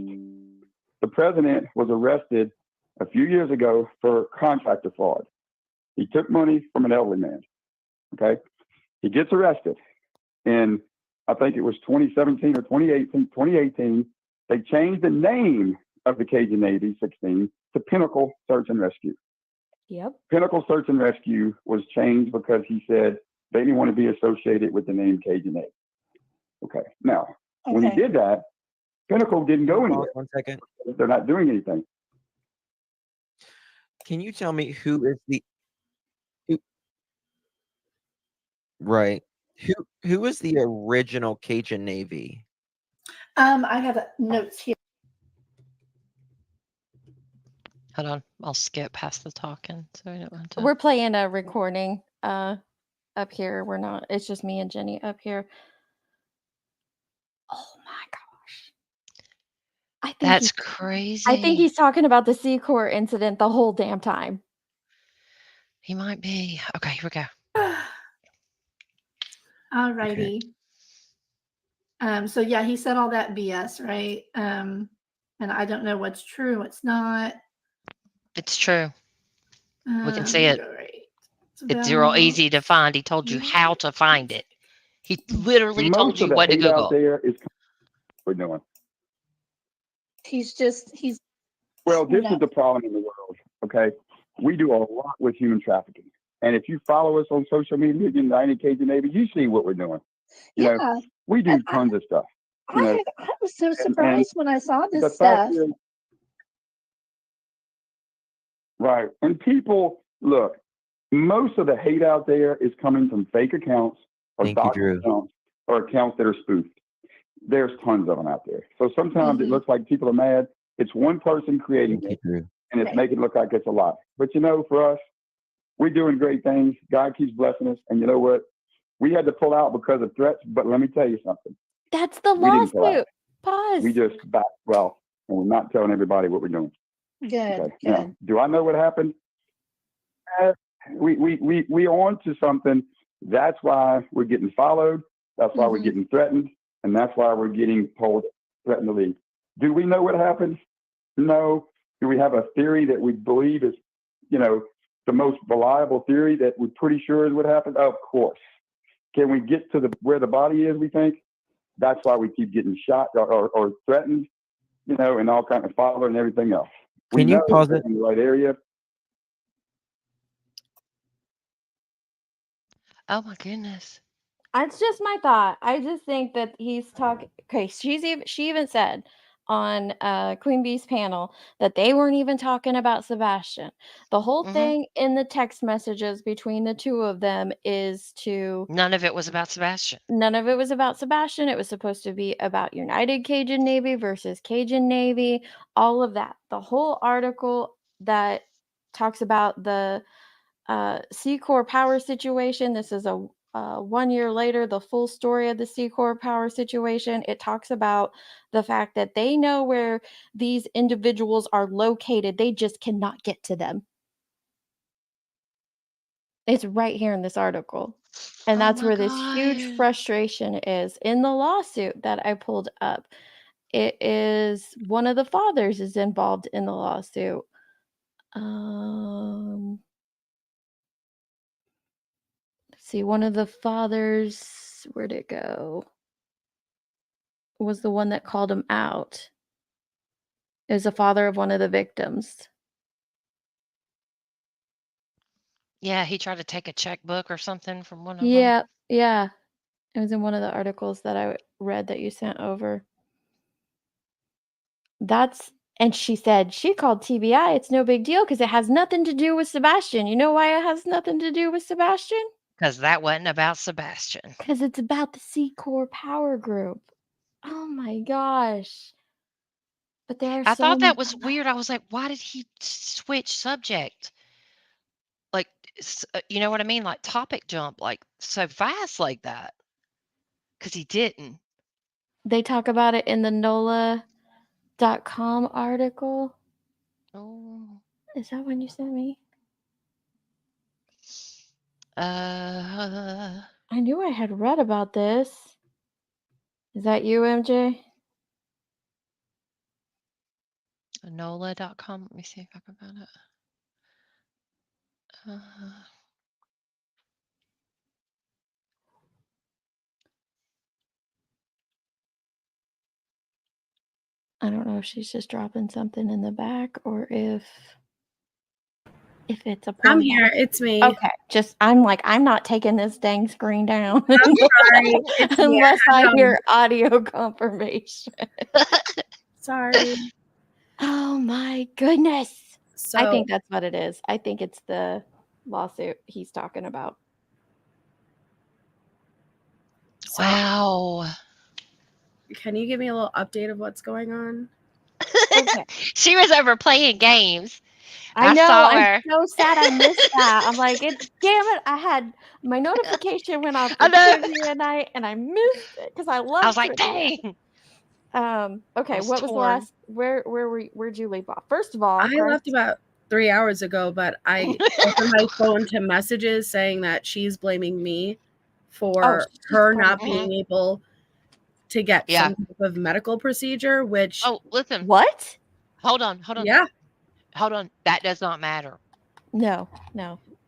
the president was arrested a few years ago for contractor fraud. He took money from an elderly man, okay? He gets arrested. And I think it was 2017 or 2018, they changed the name of the Cajun Navy 16 to Pinnacle Search and Rescue. Yep. Pinnacle Search and Rescue was changed because he said they didn't want to be associated with the name Cajun Navy. Okay. Now, when he did that, Pinnacle didn't go anywhere. 1 second. They're not doing anything. Can you tell me who is the right? Who is the original Cajun Navy? I have notes here. Hold on. I'll skip past the talking so I don't have to. We're playing a recording. up here. We're not. It's just me and Jenny up here. Oh my gosh! That's crazy. I think he's talking about the seacor incident the whole damn time. He might be. Okay, here we go. Alrighty. So yeah, he said all that BS, right? And I don't know what's true, what's not. It's true. We can see it. Right. It's real easy to find. He told you how to find it. He literally told Most you of the what to hate out Google. there is we're doing. He's Well, this is the problem in the world. Okay, we do a lot with human trafficking, and if you follow us on social media, United Cajun Navy, you see what we're doing. You know, we do tons of stuff. I was so surprised when I saw the this fact stuff. is, right, and people look. Most of the hate out there is coming from fake accounts or Thank you, doxed Drew. accounts or accounts that are spoofed. There's tons of them out there. So sometimes it looks like people are mad. It's one person creating it, and it's making it look like it's a lot. But you know, for us, we're doing great things. God keeps blessing us. And you know what? We had to pull out because of threats, but let me tell you something. That's the We didn't pull out. lawsuit. Pause. We just back well, and we're not telling everybody what we're doing. Good. Okay. Now, do I know what happened? We on to something. That's why we're getting followed. That's why we're getting threatened, and that's why we're getting told threatened to leave. Do we know what happened? No. Do we have a theory that we believe is, you know, the most reliable theory that we're pretty sure is what happened? Of course. Can we get to where the body is? We think that's why we keep getting shot or threatened, you know, and all kinds of followed and everything else. Can you pause it? In the right area. Oh my goodness. It's just my thought. I just think that he's talking. Okay, she even said on Queen Bee's panel that they weren't even talking about Sebastian. The whole thing in the text messages between the two of them is to. None of it was about Sebastian. None of it was about Sebastian. It was supposed to be about United Cajun Navy versus Cajun Navy. All of that. The whole article that talks about the seacor power situation. This is a 1 year later, the full story of the seacor power situation. It talks about the fact that they know where these individuals are located. They just cannot get to them. It's right here in this article. And that's where this huge frustration is in the lawsuit that I pulled up. It is one of the fathers is involved in the lawsuit. See, one of the fathers, where'd it go? Was the one that called him out. It was the father of one of the victims. Yeah, he tried to take a checkbook or something from one of them. Yeah. It was in one of the articles that I read that you sent over. And she said, she called TBI. It's no big deal because it has nothing to do with Sebastian. You know why it has nothing to do with Sebastian? Because that wasn't about Sebastian. Because it's about the seacor power group. Oh my gosh. But there are I thought that was weird. I was like, why did he switch subject? Like, you know what I mean? Like topic jump, like so fast like that. Because he didn't. They talk about it in the NOLA.com article. Oh. Is that one you sent me? I knew I had read about this. Is that you, MJ? NOLA.com. Let me see if I can find it. I don't know if she's just dropping something in the back or if it's a I'm here. It's me. Okay. I'm not taking this dang screen down. I'm sorry. It's me. Unless I hear audio confirmation. Sorry. Oh my goodness. I So- think that's what it is. I think it's the lawsuit he's talking about. Wow. Can you give me a little update of what's going on? Okay. She was over playing games. I I know. saw I'm her. so sad I missed that. I'm like, damn it. I had my notification went off I for know. trivia night and I missed it because I I love was like, trivia. dang. Okay, was what was the torn. last where'd you leave off? First of all, I Christ. left about 3 hours ago, but I opened my phone to messages saying that she's blaming me for she's her blaming not me. being able to get Yeah. some type of medical procedure, which Oh, listen. What? Hold on. Yeah. Hold on. That does not matter. No.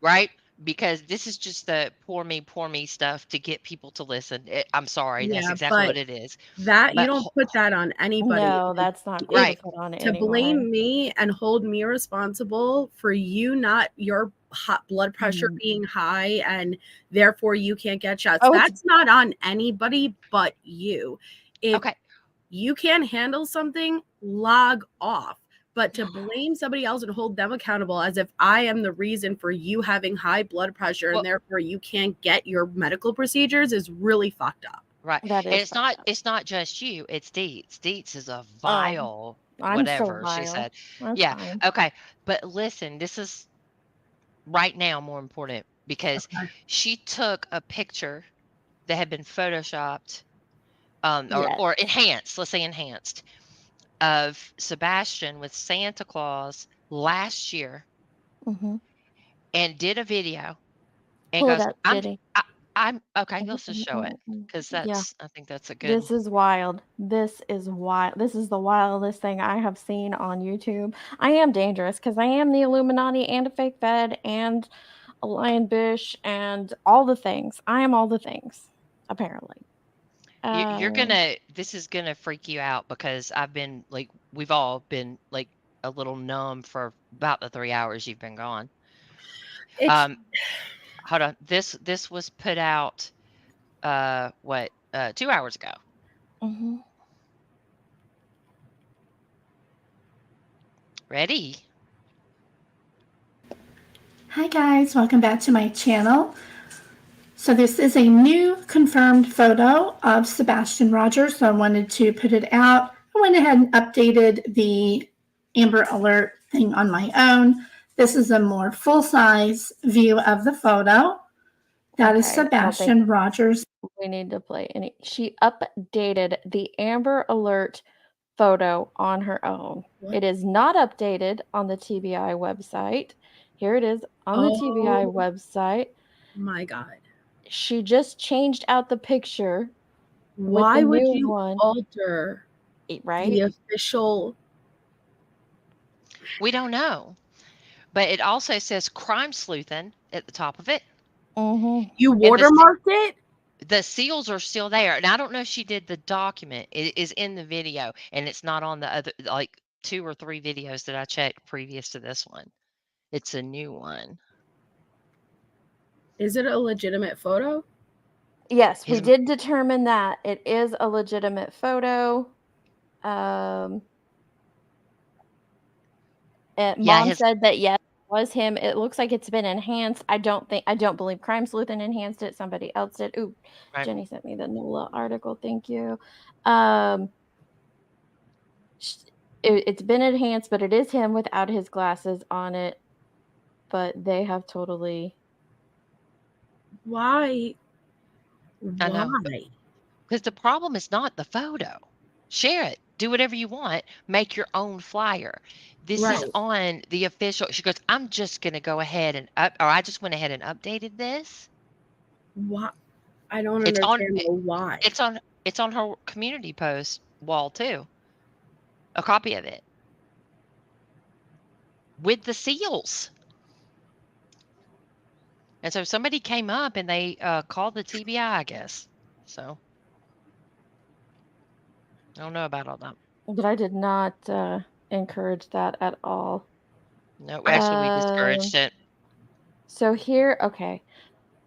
Right? Because this is just the poor me stuff to get people to listen. I'm sorry. That's Yeah, exactly but what it is. that you But don't put that on anybody. No, Like, that's not cool Right. to put on to anyone. blame me and hold me responsible for your hot blood pressure being high and therefore you can't get shots. Oh, That's not on anybody but you. If Okay. you can't handle something, log off. But to blame somebody else and hold them accountable as if I am the reason for you having high blood pressure Well- and therefore you can't get your medical procedures is really fucked up. Right. That And is it's not just you, it's Deets. Deets is a vile I'm so whatever she vile. said. That's Yeah. fine. Okay. But listen, this is right now more important because she took a picture that had been photoshopped Yes. or enhanced, let's say enhanced, of Sebastian with Santa Claus last year Mhm. and did a video and Pull it goes, up, I'm Jenny. I'm okay, let's just show it because Yeah. I think that's a good. This is wild. This is wild. This is the wildest thing I have seen on YouTube. I am dangerous because I am the Illuminati and a fake Fed and a lion bish and all the things. I am all the things, apparently. You're gonna this is gonna freak you out because I've been like we've all been like a little numb for about the 3 hours you've been gone. It's Hold on. This was put out 2 hours ago. Mhm. Ready? Hi guys, welcome back to my channel. So this is a new confirmed photo of Sebastian Rogers, so I wanted to put it out. I went ahead and updated the Amber Alert thing on my own. This is a more full-size view of the photo. That is Okay, I don't think Sebastian Rogers. we need to play any. She updated the Amber Alert photo on her own. What? It is not updated on the TBI website. Here it is on the TBI Oh. website. My God. She just changed out the picture Why with the would new you one. alter Right? the official? We don't know. But it also says crime sleuthing at the top of it. Mhm. You And the watermarked it? the seals are still there. And I don't know if she did the document. It is in the video and it's not on the other like 2 or 3 videos that I checked previous to this one. It's a new one. Is it a legitimate photo? Yes, we His did determine that it is a legitimate photo. Yeah, Mom his said that yes, it was him. It looks like it's been enhanced. I don't believe Crime Sleuthing enhanced it. Somebody else did. Ooh, right. Jenny sent me the NOLA article. Thank you. It's been enhanced, but it is him without his glasses on it. But they have totally. Why? I know. Why? Because the problem is not the photo. Share it. Do whatever you want. Make your own flyer. This is Right. on the official. She goes, I'm just going to go ahead and I just went ahead and updated this. Why? I don't It's on understand the why. it's on her community post wall too. A copy of it. With the seals. And so somebody came up and they called the TBI, I guess. So I don't know about all that. But I did not encourage that at all. No, actually we discouraged it. So here, okay.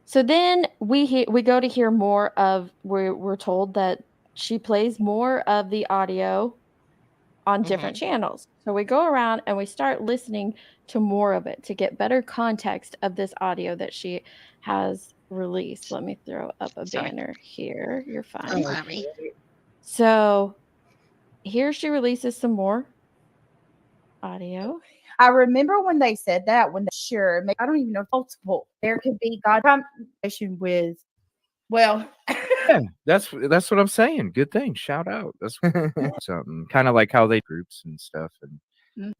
So then we go to hear more of. We're told that she plays more of the audio on different channels. So we go around and we start listening to more of it to get better context of this audio that she has released. Let me throw up a banner here. You're fine. Sorry. So here she releases some more audio. I remember when they said that, sure, I don't even know, multiple. There could be God conversation with, well, Yeah, that's what I'm saying. Good thing. Shout out. That's something kind of like how they groups and stuff. And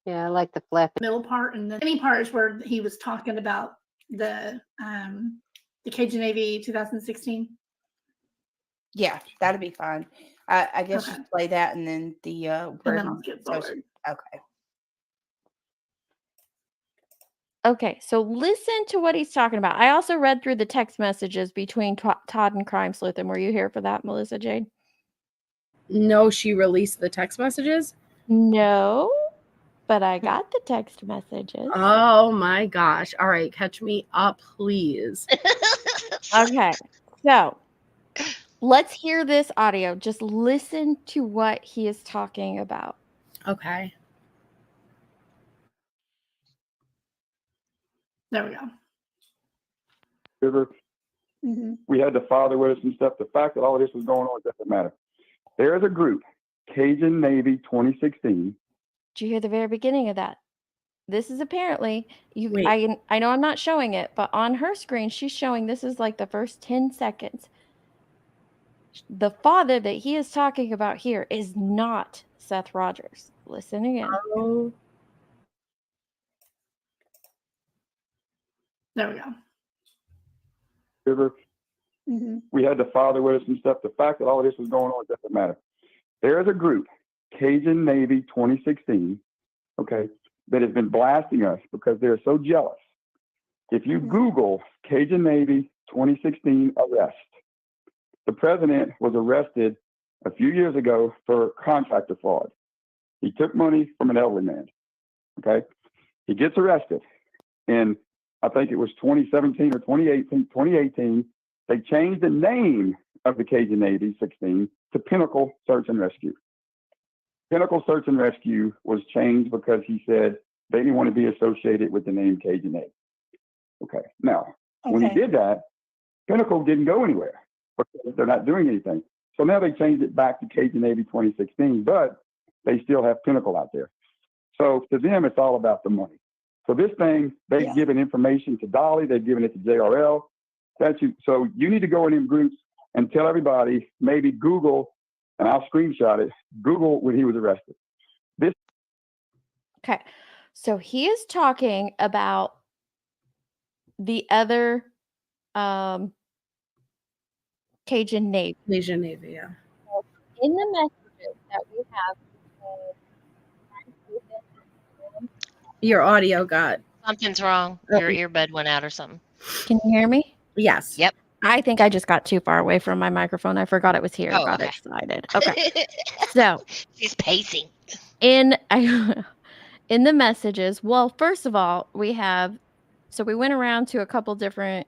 Yeah, I like the flap middle part, and the any parts where he was talking about the Cajun Navy 2016. yeah, that'd be fine. I guess Okay. just play that and then the And then I'll skip forward. Okay. Okay, so listen to what he's talking about. I also read through the text messages between Todd and Crime Sleuth. And were you here for that, Melissa Jade? No, she released the text messages? No, but I got the text messages. Oh my gosh. All right, catch me up, please. Okay, so let's hear this audio. Just listen to what he is talking about. Okay. There we go. River. We had the father with us and stuff. The fact that all of this was going on doesn't matter. There is a group, Cajun Navy 2016. Did you hear the very beginning of that? This is apparently I know I'm not showing it, but on her screen she's showing this is like the first 10 seconds. The father that he is talking about here is not Seth Rogers. Listen again. Oh. There we go. River. We had the father with us and stuff. The fact that all of this was going on doesn't matter. There is a group, Cajun Navy 2016, okay, that has been blasting us because they're so jealous. If you Google Cajun Navy 2016 arrest, the president was arrested a few years ago for contractor fraud. He took money from an elderly man, okay? He gets arrested. In, I think it was 2017 or 2018, they changed the name of the Cajun Navy 16 to Pinnacle Search and Rescue. Pinnacle Search and Rescue was changed because he said they didn't want to be associated with the name Cajun Navy. Okay. Now, when he did that, Pinnacle didn't go anywhere because they're not doing anything. So now they changed it back to Cajun Navy 2016, but they still have Pinnacle out there. So to them, it's all about the money. So this thing, they've given information to Dolly, they've given it to JRL. So you need to go in them groups and tell everybody, maybe Google, and I'll screenshot it, Google when he was arrested. Okay. So he is talking about the other Cajun Navy. Cajun Navy, yeah. In the messages that we have, your audio got Something's wrong. Your earbud went out or something. Can you hear me? Yes. Yep. I think I just got too far away from my microphone. I forgot it was here. Oh, Got okay. excited. Okay. So she's pacing. In the messages, well, first of all, we went around to a couple different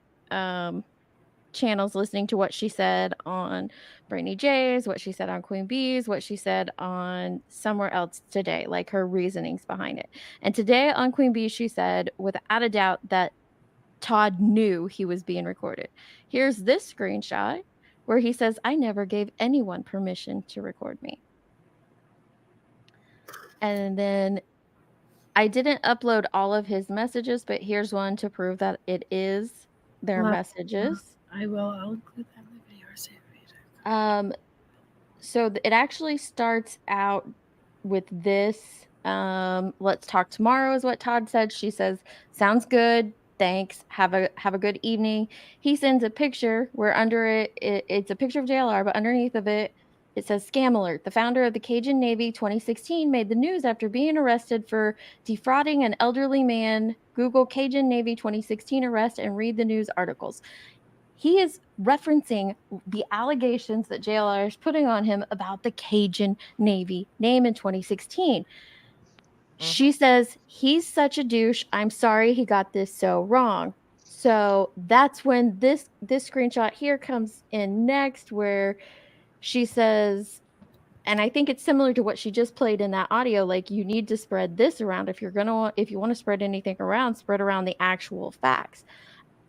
channels listening to what she said on Brittany J's, what she said on Queen B's, what she said on somewhere else today, like her reasonings behind it. And today on Queen B, she said without a doubt that Todd knew he was being recorded. Here's this screenshot where he says, "I never gave anyone permission to record me." And then I didn't upload all of his messages, but here's one to prove that it is their messages. I will. I'll include that in the video. So it actually starts out with this. Let's talk tomorrow is what Todd said. She says, "Sounds good. Thanks. Have a good evening." He sends a picture where under it's a picture of JLR, but underneath of it says, "Scam alert. The founder of the Cajun Navy 2016 made the news after being arrested for defrauding an elderly man. Google Cajun Navy 2016 arrest and read the news articles." He is referencing the allegations that JLR is putting on him about the Cajun Navy name in 2016. She says, "He's such a douche. I'm sorry he got this so wrong." So that's when this screenshot here comes in next, where she says, and I think it's similar to what she just played in that audio, like, you need to spread this around. If you want to spread anything around, spread around the actual facts.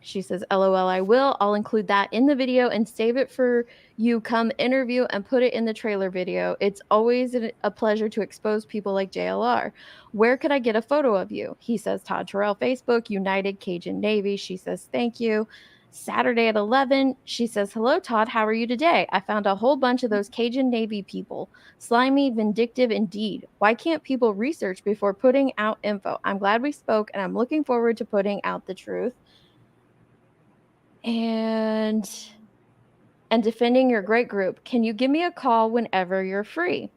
She says, LOL, I will. I'll include that in the video and save it for you come interview and put it in the trailer video. It's always a pleasure to expose people like JLR. Where could I get a photo of you? He says, Todd Terrell, Facebook, United Cajun Navy. She says, thank you. Saturday at 11, she says, hello, Todd. How are you today? I found a whole bunch of those Cajun Navy people. Slimy, vindictive indeed. Why can't people research before putting out info? I'm glad we spoke, and I'm looking forward to putting out the truth. And defending your great group. Can you give me a call whenever you're free?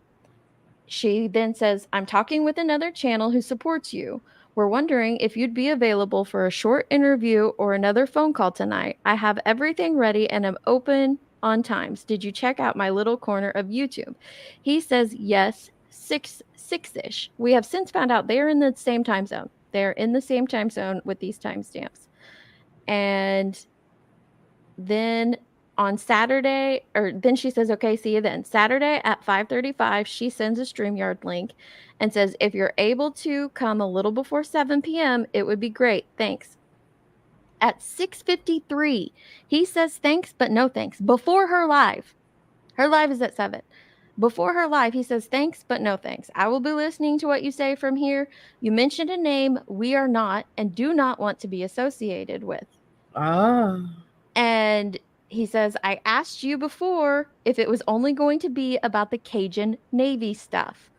She then says, I'm talking with another channel who supports you. We're wondering if you'd be available for a short interview or another phone call tonight. I have everything ready and am open on times. Did you check out my little corner of YouTube? He says, yes, six-ish. We have since found out they're in the same time zone. They're in the same time zone with these timestamps. And then on Saturday, or then she says, okay, see you then. Saturday at 5:35, she sends a StreamYard link and says, if you're able to come a little before 7 p.m., it would be great. Thanks. At 6:53, he says thanks, but no thanks. Before her live. Her live is at 7. Before her live, he says, thanks, but no thanks. I will be listening to what you say from here. You mentioned a name we are not and do not want to be associated with. Oh. And he says, I asked you before if it was only going to be about the Cajun Navy stuff.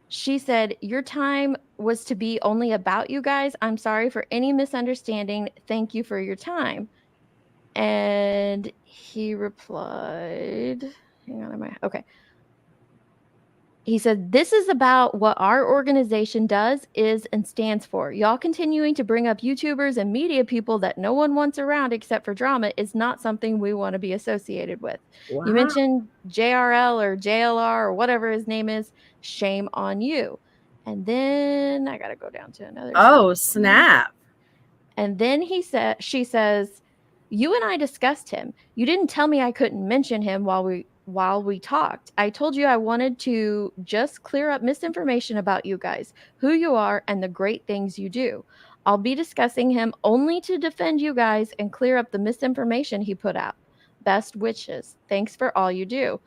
She said, your time was to be only about you guys. I'm sorry for any misunderstanding. Thank you for your time. And he replied, hang on, okay. He said, this is about what our organization does, is, and stands for. Y'all continuing to bring up YouTubers and media people that no one wants around except for drama is not something we want to be associated with. Wow. You mentioned JRL or JLR or whatever his name is. Shame on you. And then I got to go down to another. Oh, snap. And then she says, you and I discussed him. You didn't tell me I couldn't mention him while we talked. I told you I wanted to just clear up misinformation about you guys, who you are, and the great things you do. I'll be discussing him only to defend you guys and clear up the misinformation he put out. Best wishes. Thanks for all you do.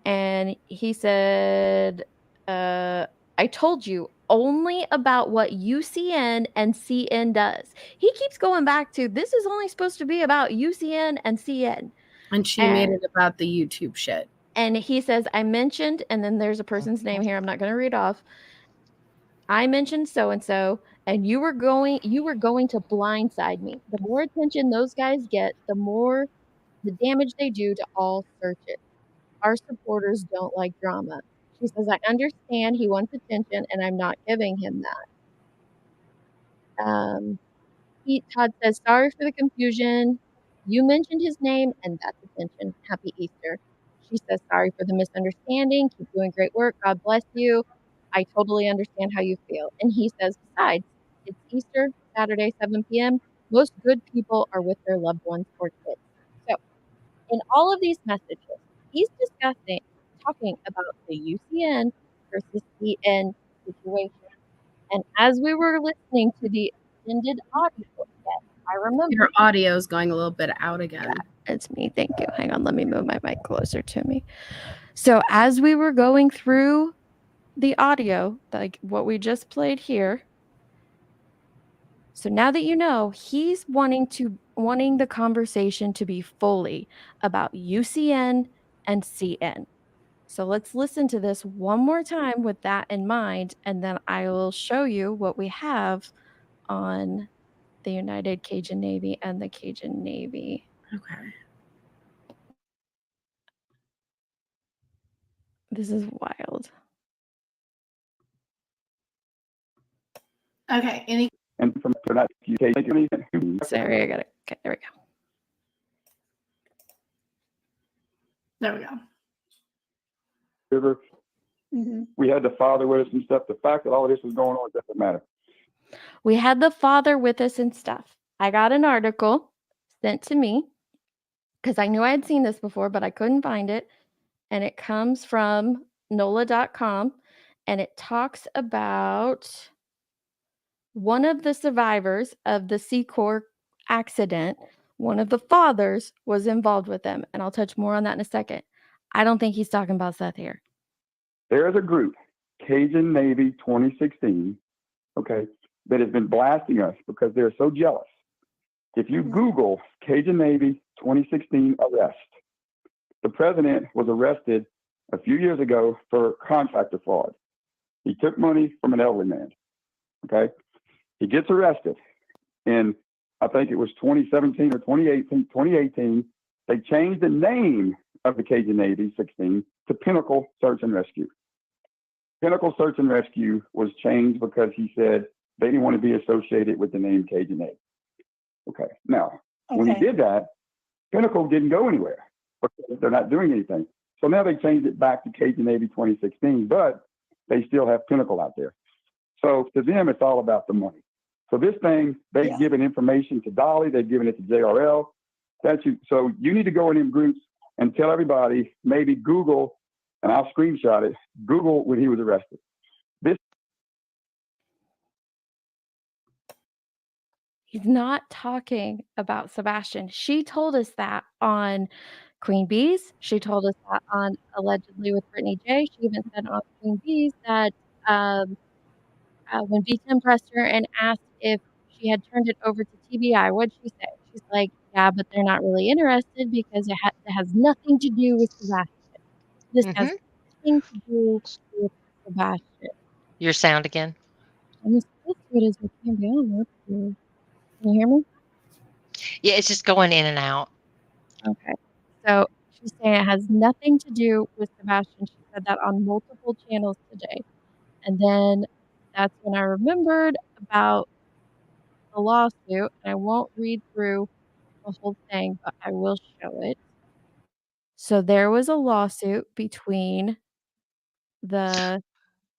And he said, I told you only about what UCN and CN does. He keeps going back to, this is only supposed to be about UCN and CN. And she made it about the YouTube shit. And he says, I mentioned, and then there's a person's name here. I'm not going to read off. I mentioned so-and-so, and you were going to blindside me. The more attention those guys get, the more the damage they do to all searches. Our supporters don't like drama. She says, I understand he wants attention, and I'm not giving him that. Todd says, sorry for the confusion. You mentioned his name, and that's attention. Happy Easter. She says, sorry for the misunderstanding. Keep doing great work. God bless you. I totally understand how you feel. And he says, besides, it's Easter, Saturday, 7 p.m. Most good people are with their loved ones or kids. So, in all of these messages, he's talking about the UCN versus CN situation. And as we were listening to the extended audio, I remember your audio is going a little bit out again. Yeah, it's me. Thank you. Hang on. Let me move my mic closer to me. So as we were going through the audio, like what we just played here. So now that you know, he's wanting the conversation to be fully about UCN and CN. So let's listen to this one more time with that in mind, and then I will show you what we have on the United Cajun Navy and the Cajun Navy. Okay. This is wild. Okay. Any And from that, you take anything. Sorry, I got it. Okay, there we go. There we go. River. We had the father with us and stuff. The fact that all of this was going on doesn't matter. We had the father with us and stuff. I got an article sent to me because I knew I had seen this before, but I couldn't find it. And it comes from NOLA.com, and it talks about one of the survivors of the seacor accident, one of the fathers was involved with them. And I'll touch more on that in a second. I don't think he's talking about Seth here. There's a group, Cajun Navy 2016, okay, that has been blasting us because they're so jealous. If you Google Cajun Navy 2016 arrest, the president was arrested a few years ago for contractor fraud. He took money from an elderly man, okay? He gets arrested in, I think it was 2017 or 2018. They changed the name of the Cajun Navy 16 to Pinnacle Search and Rescue. Pinnacle Search and Rescue was changed because he said they didn't want to be associated with the name Cajun Navy. Okay, now, when he did that, Pinnacle didn't go anywhere because they're not doing anything. So now they changed it back to Cajun Navy 2016, but they still have Pinnacle out there. So to them, it's all about the money. So this thing, they've given information to Dolly, they've given it to JRL. So you need to go in them groups and tell everybody, maybe Google, and I'll screenshot it, Google when he was arrested. He's not talking about Sebastian. She told us that on Queen Bees. She told us that on Allegedly with Brittany J. She even said on Queen Bees that when B10 pressed her and asked if she had turned it over to TBI, what'd she say? She's like, yeah, but they're not really interested because it has nothing to do with Sebastian. This has nothing to do with Sebastian. Your sound again. And as close to it as we can be on. Can you hear me? Yeah, it's just going in and out. Okay. So she's saying it has nothing to do with Sebastian. She said that on multiple channels today. And then that's when I remembered about the lawsuit. I won't read through the whole thing, but I will show it. So there was a lawsuit between the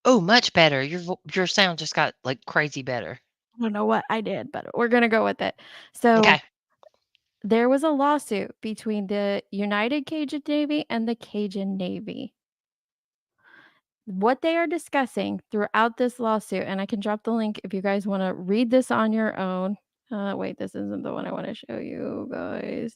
Oh, much better. Your sound just got like crazy better. I don't know what I did, but we're gonna go with it. So Okay. there was a lawsuit between the United Cajun Navy and the Cajun Navy. What they are discussing throughout this lawsuit, and I can drop the link if you guys want to read this on your own. Wait, this isn't the one I want to show you guys.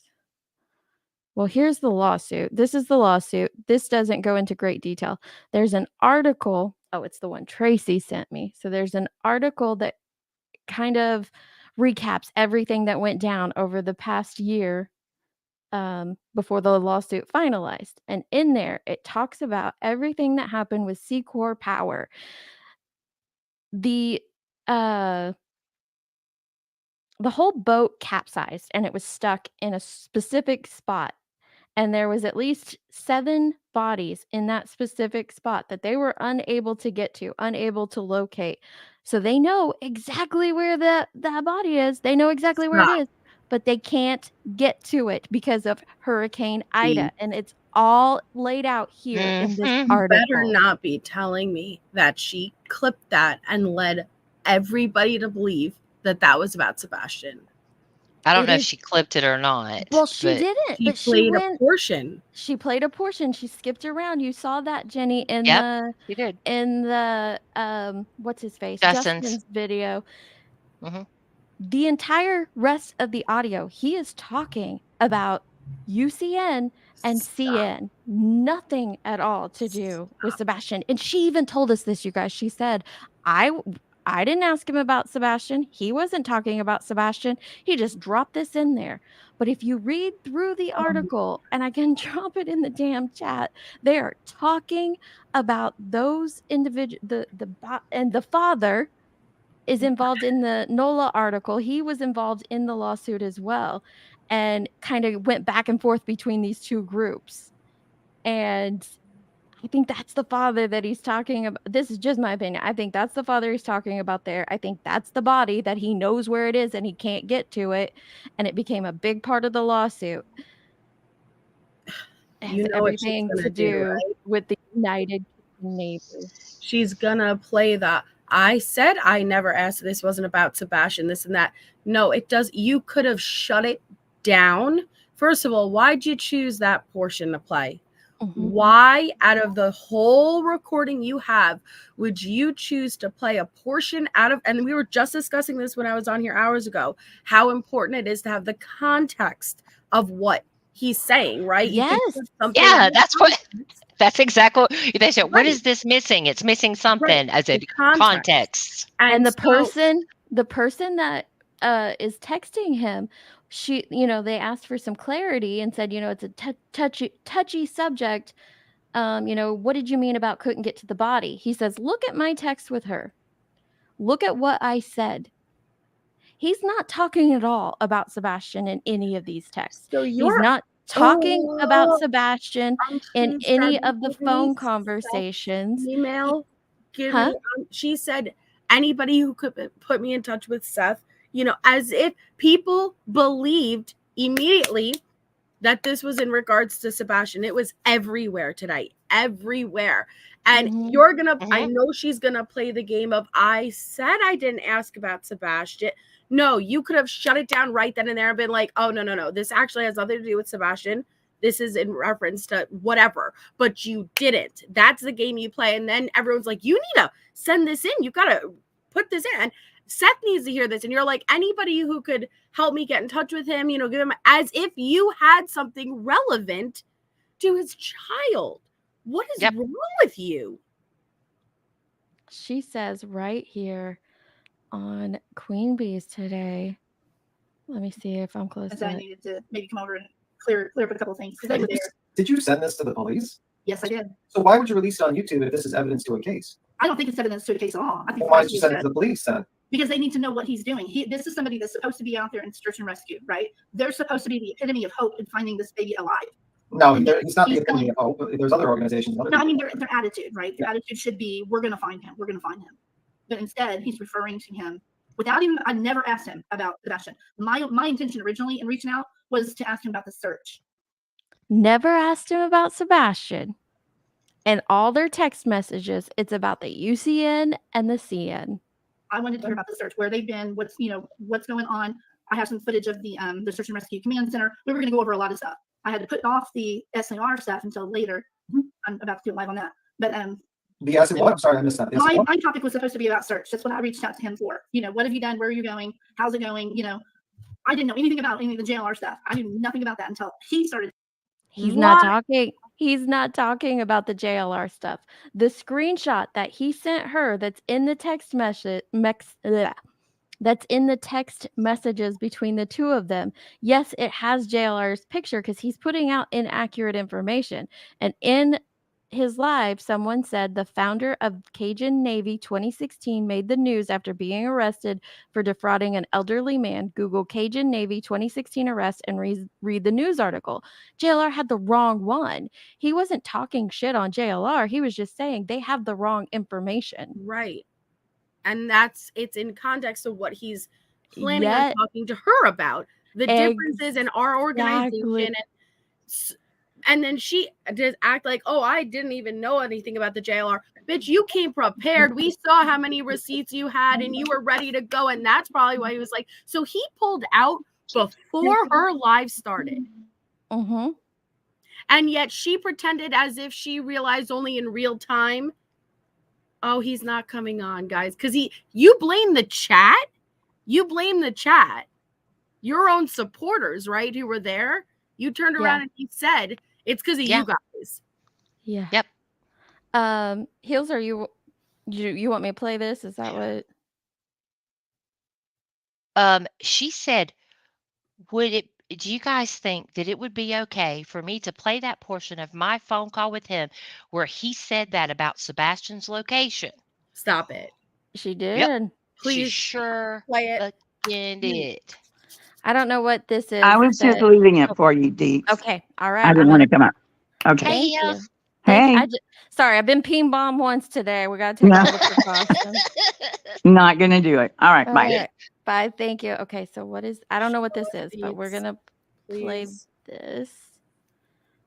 Well, here's the lawsuit. This is the lawsuit. This doesn't go into great detail. There's an article. Oh, it's the one Tracy sent me. So there's an article that kind of recaps everything that went down over the past year before the lawsuit finalized. And in there, it talks about everything that happened with seacor power. The whole boat capsized and it was stuck in a specific spot. And there was at least 7 bodies in that specific spot that they were unable to get to, unable to locate. So they know exactly where that body is. They know exactly where it is, but they can't get to it because of Hurricane Ida. And it's all laid out here in this You article. better not be telling me that she clipped that and led everybody to believe that that was about Sebastian. I don't know if she clipped it or not. Well, she but didn't, She but she played went a portion. She played a portion. She skipped around. You saw that, Jenny, in Yep, you did. in the what's his face? Justin's video. Mhm. The entire rest of the audio, he is talking about UCN and CN. Nothing at all to do with Sebastian. And she even told us this, you guys. She said, I didn't ask him about Sebastian. He wasn't talking about Sebastian. He just dropped this in there. But if you read through the article, and I can drop it in the damn chat, they are talking about those individuals, and the father is involved in the NOLA article. He was involved in the lawsuit as well, and kind of went back and forth between these two groups. And I think that's the father that he's talking about. This is just my opinion. I think that's the father he's talking about there. I think that's the body that he knows where it is and he can't get to it. And it became a big part of the lawsuit. It has everything to do right? with the United Navy. She's gonna play that. I said I never asked. This wasn't about Sebastian, this and that. No, it does. You could have shut it down. First of all, why'd you choose that portion to play? Why, out of the whole recording you have, would you choose to play a portion out of, and we were just discussing this when I was on here hours ago, how important it is to have the context of what he's saying, right? You could Yes. put something Yeah, in that's exactly they said. What Right. is this missing? It's missing something as a the context. context. And the so- person that is texting him, she, they asked for some clarity and said, it's a touchy subject. What did you mean about couldn't get to the body? He says, look at my text with her. Look at what I said. He's not talking at all about Sebastian in any of these texts. So He's you're not talking about Sebastian in any said of the any phone sex conversations. Email, give Huh? me. She said anybody who could put me in touch with Seth. As if people believed immediately that this was in regards to Sebastian. It was everywhere tonight, everywhere. And you're gonna. I know she's gonna play the game of I said I didn't ask about Sebastian. No, you could have shut it down right then and there and been like, oh, no. This actually has nothing to do with Sebastian. This is in reference to whatever. But you didn't. That's the game you play. And then everyone's like, you need to send this in. You got to put this in. Seth needs to hear this. And you're like, anybody who could help me get in touch with him, give him, as if you had something relevant to his child. What is wrong with you? She says right here on Queen Bees today. Let me see if I'm close to I it. needed to maybe come over and clear up a couple things because they were there. Did you send this to the police? Yes, I did. So why would you release it on YouTube if this is evidence to a case? I don't think it's evidence to a case at all. I think Why did you send it to the police then? because they need to know what he's doing. This is somebody that's supposed to be out there in search and rescue, right? They're supposed to be the epitome of hope in finding this baby alive. No, he's not the epitome of hope. There's other organizations. No, I mean their attitude, right? Their attitude should be, we're going to find him. We're going to find him. But instead, he's referring to him without even. I never asked him about Sebastian. My intention originally in reaching out was to ask him about the search. Never asked him about Sebastian. And all their text messages, it's about the UCN and the CN. I wanted to hear about the search, where they've been, what's going on. I have some footage of the Search and Rescue Command Center. We were going to go over a lot of stuff. I had to put off the SAR stuff until later. I'm about to do it live on that. But the SAR, what? I'm sorry, I missed that. My topic was supposed to be about search. That's what I reached out to him for. What have you done? Where are you going? How's it going? I didn't know anything about any of the JLR stuff. I knew nothing about that until he started. He's not talking. He's not talking about the JLR stuff. The screenshot that he sent her that's in the text message, that's in the text messages between the two of them. Yes, it has JLR's picture because he's putting out inaccurate information. And in his live, someone said the founder of Cajun Navy 2016 made the news after being arrested for defrauding an elderly man. Google Cajun Navy 2016 arrest and read the news article. JLR had the wrong one. He wasn't talking shit on JLR. He was just saying they have the wrong information. Right. And it's in context of what he's planning on talking to her about. The differences in our organization. And then she did act like, oh, I didn't even know anything about the JLR. Bitch, you came prepared. We saw how many receipts you had and you were ready to go. And that's probably why he was like, so he pulled out before her live started. And yet she pretended as if she realized only in real time, oh, he's not coming on, guys. Because you blame the chat. You blame the chat. Your own supporters, right, who were there. You turned around and you said, it's because of you guys. Yeah. Yep. Hills, are you want me to play this? Is that what? She said, do you guys think that it would be okay for me to play that portion of my phone call with him where he said that about Sebastian's location? Stop it. She did. Yep. Please she sure play it. Fucking did. I don't know what this is. I was just leaving it for you, Dee. Okay. All right. I didn't want to come up. Okay. Thank you. Hey. Sorry, I've been ping bomb once today. We got to take all the precautions. Not going to do it. All right. All Bye. right. Bye. Thank you. Okay. So I don't know what this is, but we're going to play this.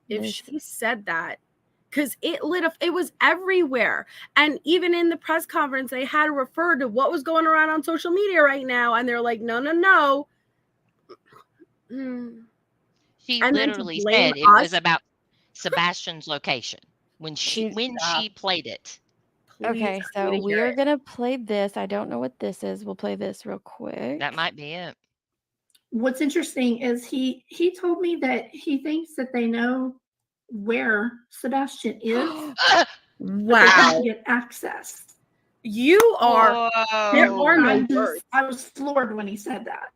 If she said that, because it was everywhere. And even in the press conference, they had to refer to what was going around on social media right now. And they're like, no. She literally said it was about Sebastian's location when she played it. Okay, so we are gonna play this. I don't know what this is. We'll play this real quick. That might be it. What's interesting is he told me that he thinks that they know where Sebastian is. Wow. They can't get access. You are. There are no words. I was floored when he said that.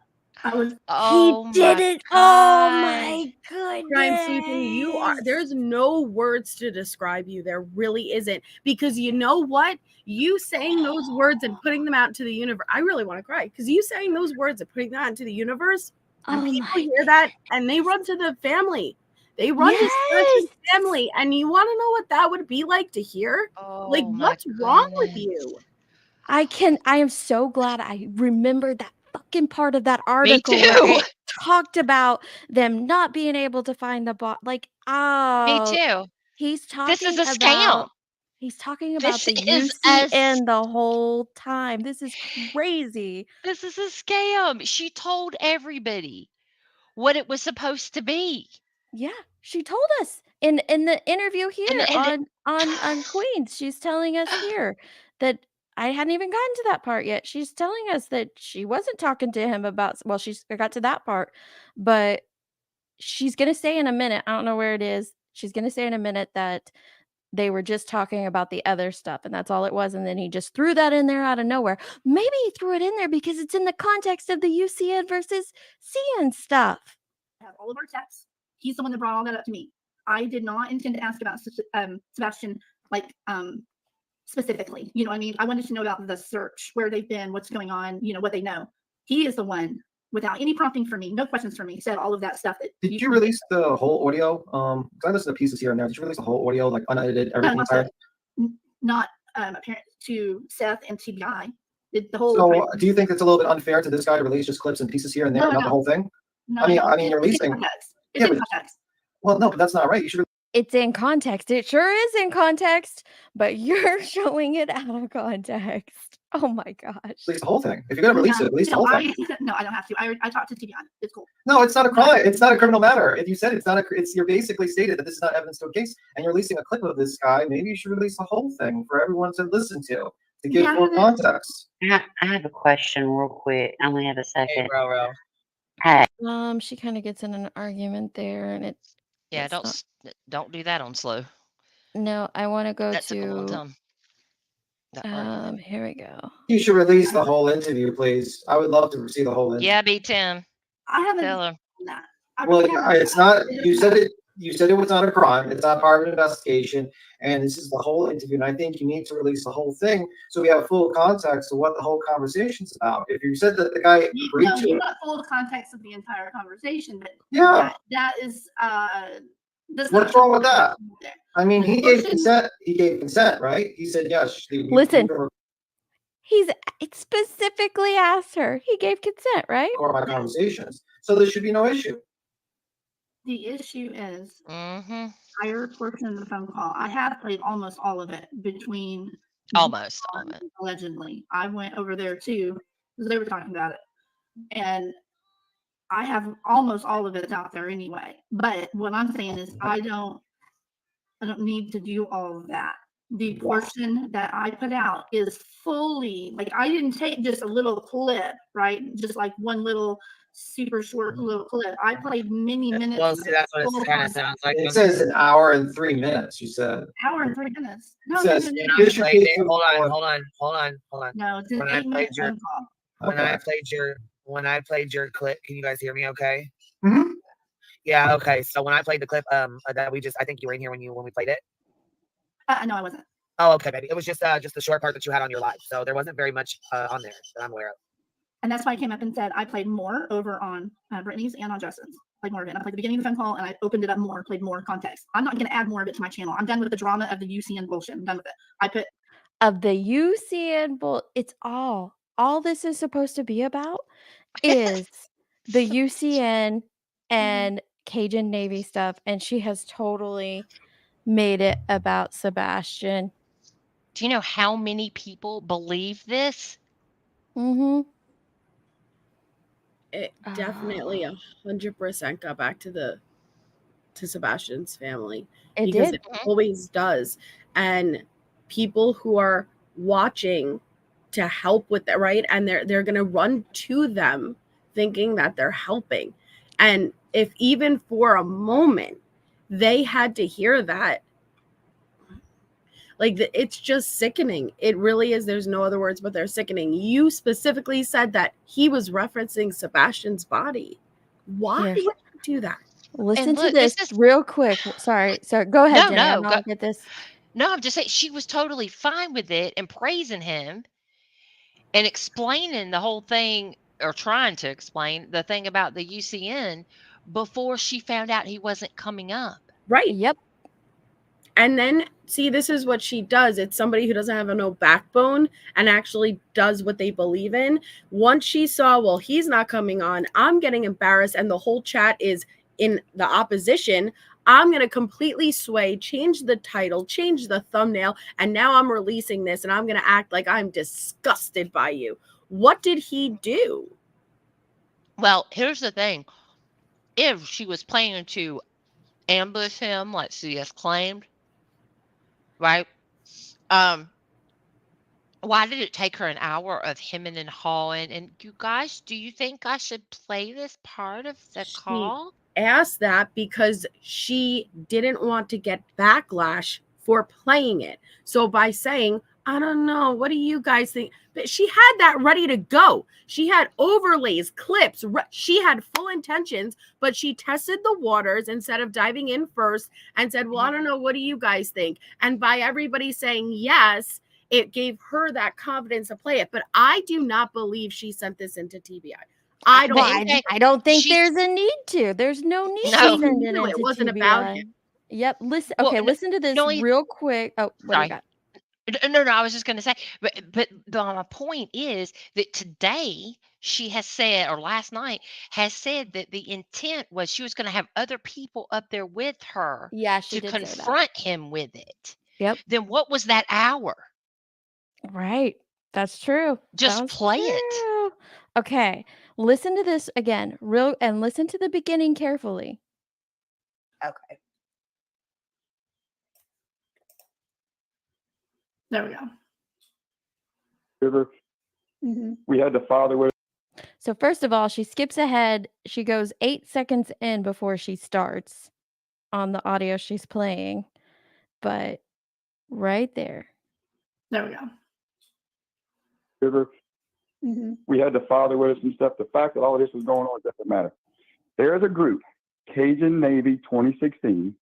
I was. He did it. Oh my goodness. Crime sleuthing, you are. There's no words to describe you. There really isn't. Because you know what? You saying those words and putting them out into the universe. I really want to cry. Because you saying those words and putting that into the universe, and people hear that and they run to the family. They run to Sebastian's family. And you want to know what that would be like to hear? Like, what's wrong with you? I am so glad I remembered that fucking part of that article where it talked about them not being able to find the bot. Like, Me too. He's talking This is a about scam. He's talking about This the is a UCN the whole time. This is crazy. This is a scam. She told everybody what it was supposed to be. Yeah, she told us in the interview here on Queens. She's telling us here that I hadn't even gotten to that part yet. She's telling us that she wasn't talking to him about. Well, she's got to that part, but she's gonna say in a minute. I don't know where it is. She's gonna say in a minute that they were just talking about the other stuff, and that's all it was. And then he just threw that in there out of nowhere. Maybe he threw it in there because it's in the context of the UCN versus CN stuff. Have all of our texts. He's the one that brought all that up to me. I did not intend to ask about Sebastian, like specifically. You know what I mean? I wanted to know about the search, where they've been, what's going on, you know, what they know. He is the one, without any prompting from me, no questions from me, said all of that stuff. Did you release the whole audio? Because I listened to pieces here and there. Did you release the whole audio, like unedited, everything entire? Not apparent to Seth and TBI. The whole. So, do you think it's a little bit unfair to this guy to release just clips and pieces here and there, not the whole thing? No, I mean, you're releasing. It's in context. Well, no, but that's not right. You should. It's in context. It sure is in context, but you're showing it out of context. Oh my gosh. Release the whole thing. If you're gonna release it, release the whole thing. No, I don't have to. I talked to TBI. It's cool. No, it's not a crime. It's not a criminal matter. If you said it's not a, you're basically stated that this is not evidence to a case, and you're releasing a clip of this guy. Maybe you should release the whole thing for everyone to listen to give more context. I have a question real quick. I only have a second. Hey, bro. Hey. She kind of gets in an argument there, and it's don't do that on slow. No, I want to go That took a long to. time. That Here we go. You should release the whole interview, please. I would love to see the whole interview. Yeah, B10. I haven't Tell her. done that. Well, it's not. You said it. You said it was not a crime. It's not part of an investigation, and this is the whole interview. And I think you need to release the whole thing so we have full context of what the whole conversation's about. If you said that the guy agreed to you're it, not full context of the entire conversation, but yeah, that is. What's wrong with that? I mean, he gave consent. He gave consent, right? He said yes. Listen, it specifically asked her. He gave consent, right? Or my conversations, so there should be no issue. The issue is higher portion of the phone call. I have played almost all of it between almost all of it. Allegedly, I went over there too because they were talking about it, and I have almost all of it out there anyway. But what I'm saying is, I don't need to do all of that. The portion that I put out is fully, like, I didn't take just a little clip, right? Just like one little super short little clip. I played many minutes. Well, see, that's what it kind of sounds like. It says an hour and 3 minutes. You said. Hour and 3 minutes. No, It says, hold on. No, it's an When I 8-minute played your, phone call. when I played your clip, can you guys hear me? Okay. Mm-hmm. Yeah. Okay. So when I played the clip, that I think you were in here when we played it. No, I wasn't. Oh, okay, baby. It was just the short part that you had on your live, so there wasn't very much on there that I'm aware of. And that's why I came up and said I played more over on Brittany's and on Justin's. Played more of it. I played the beginning of the phone call and I opened it up more, played more context. I'm not going to add more of it to my channel. I'm done with the drama of the UCN bullshit. I'm done with it. I put of the UCN it's all this is supposed to be about is the UCN and Cajun Navy stuff, and she has totally made it about Sebastian. Do you know how many people believe this? It definitely 100% got back to to Sebastian's family. It because did. it always does. And people who are watching to help with that, right? And they're gonna run to them thinking that they're helping. And if even for a moment they had to hear that, like it's just sickening. It really is. There's no other words, but they're sickening. You specifically said that he was referencing Sebastian's body. Why Here. would you do that? Listen And to look, this this is real quick. Sorry. Go ahead, no, Jenny. no, And I'll get this. no. I'm just saying she was totally fine with it and praising him and explaining the whole thing, or trying to explain the thing about the UCN before she found out he wasn't coming up. Right. Yep. And then see, this is what she does. It's somebody who doesn't have no backbone and actually does what they believe in. Once she saw, well, he's not coming on, I'm getting embarrassed, and the whole chat is in the opposition. I'm going to completely sway, change the title, change the thumbnail, and now I'm releasing this and I'm going to act like I'm disgusted by you. What did he do? Well, here's the thing. If she was planning to ambush him like she has claimed, right? Why did it take her an hour of hemming and hawing? And you guys, do you think I should play this part of the She call? asked that because she didn't want to get backlash for playing it. So by saying, I don't know, what do you guys think? But she had that ready to go. She had overlays, clips. She had full intentions, but she tested the waters instead of diving in first and said, well, I don't know, what do you guys think? And by everybody saying yes, it gave her that confidence to play it. But I do not believe she sent this into TBI. I don't. Well, I don't think there's a need to. There's no need to She send it knew into it wasn't TBI. about him. Yep. Listen. Well, Okay. Listen to this real quick. Oh, what do you sorry. got? No, I was just going to say, but my point is that today she has said, or last night has said, that the intent was she was going to have other people up there with her Yeah, she to did say that. confront him with it. Yep. Then what was that hour? Right. That's true. Just That's play it. true. Okay. Listen to this again, and listen to the beginning carefully. Okay. There we go. River. We had the father with. So first of all, she skips ahead. She goes 8 seconds in before she starts on the audio she's playing. But right there. There we go. River. We had the father with us and stuff. The fact that all of this was going on doesn't matter. There's a group, Cajun Navy 2016.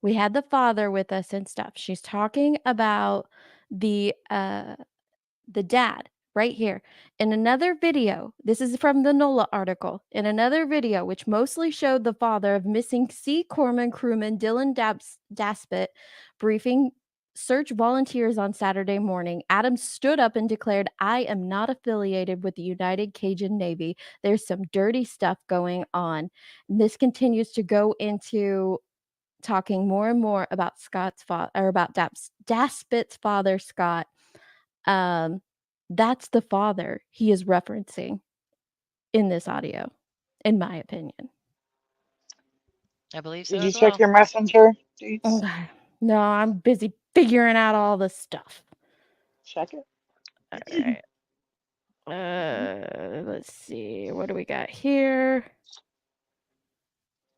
We had the father with us and stuff. She's talking about the dad right here. In another video, this is from the NOLA article, in another video, which mostly showed the father of missing Sea crewman Dylan Daspit briefing search volunteers on Saturday morning, Adams stood up and declared, I am not affiliated with the United Cajun Navy. There's some dirty stuff going on. And this continues to go into talking more and more about Scott's father, or about Daspit's father, Scott. That's the father he is referencing in this audio, in my opinion. I believe so Did you as check well. your messenger, Deets? Okay. No, I'm busy figuring out all the stuff. Check it. All right. Let's see. What do we got here?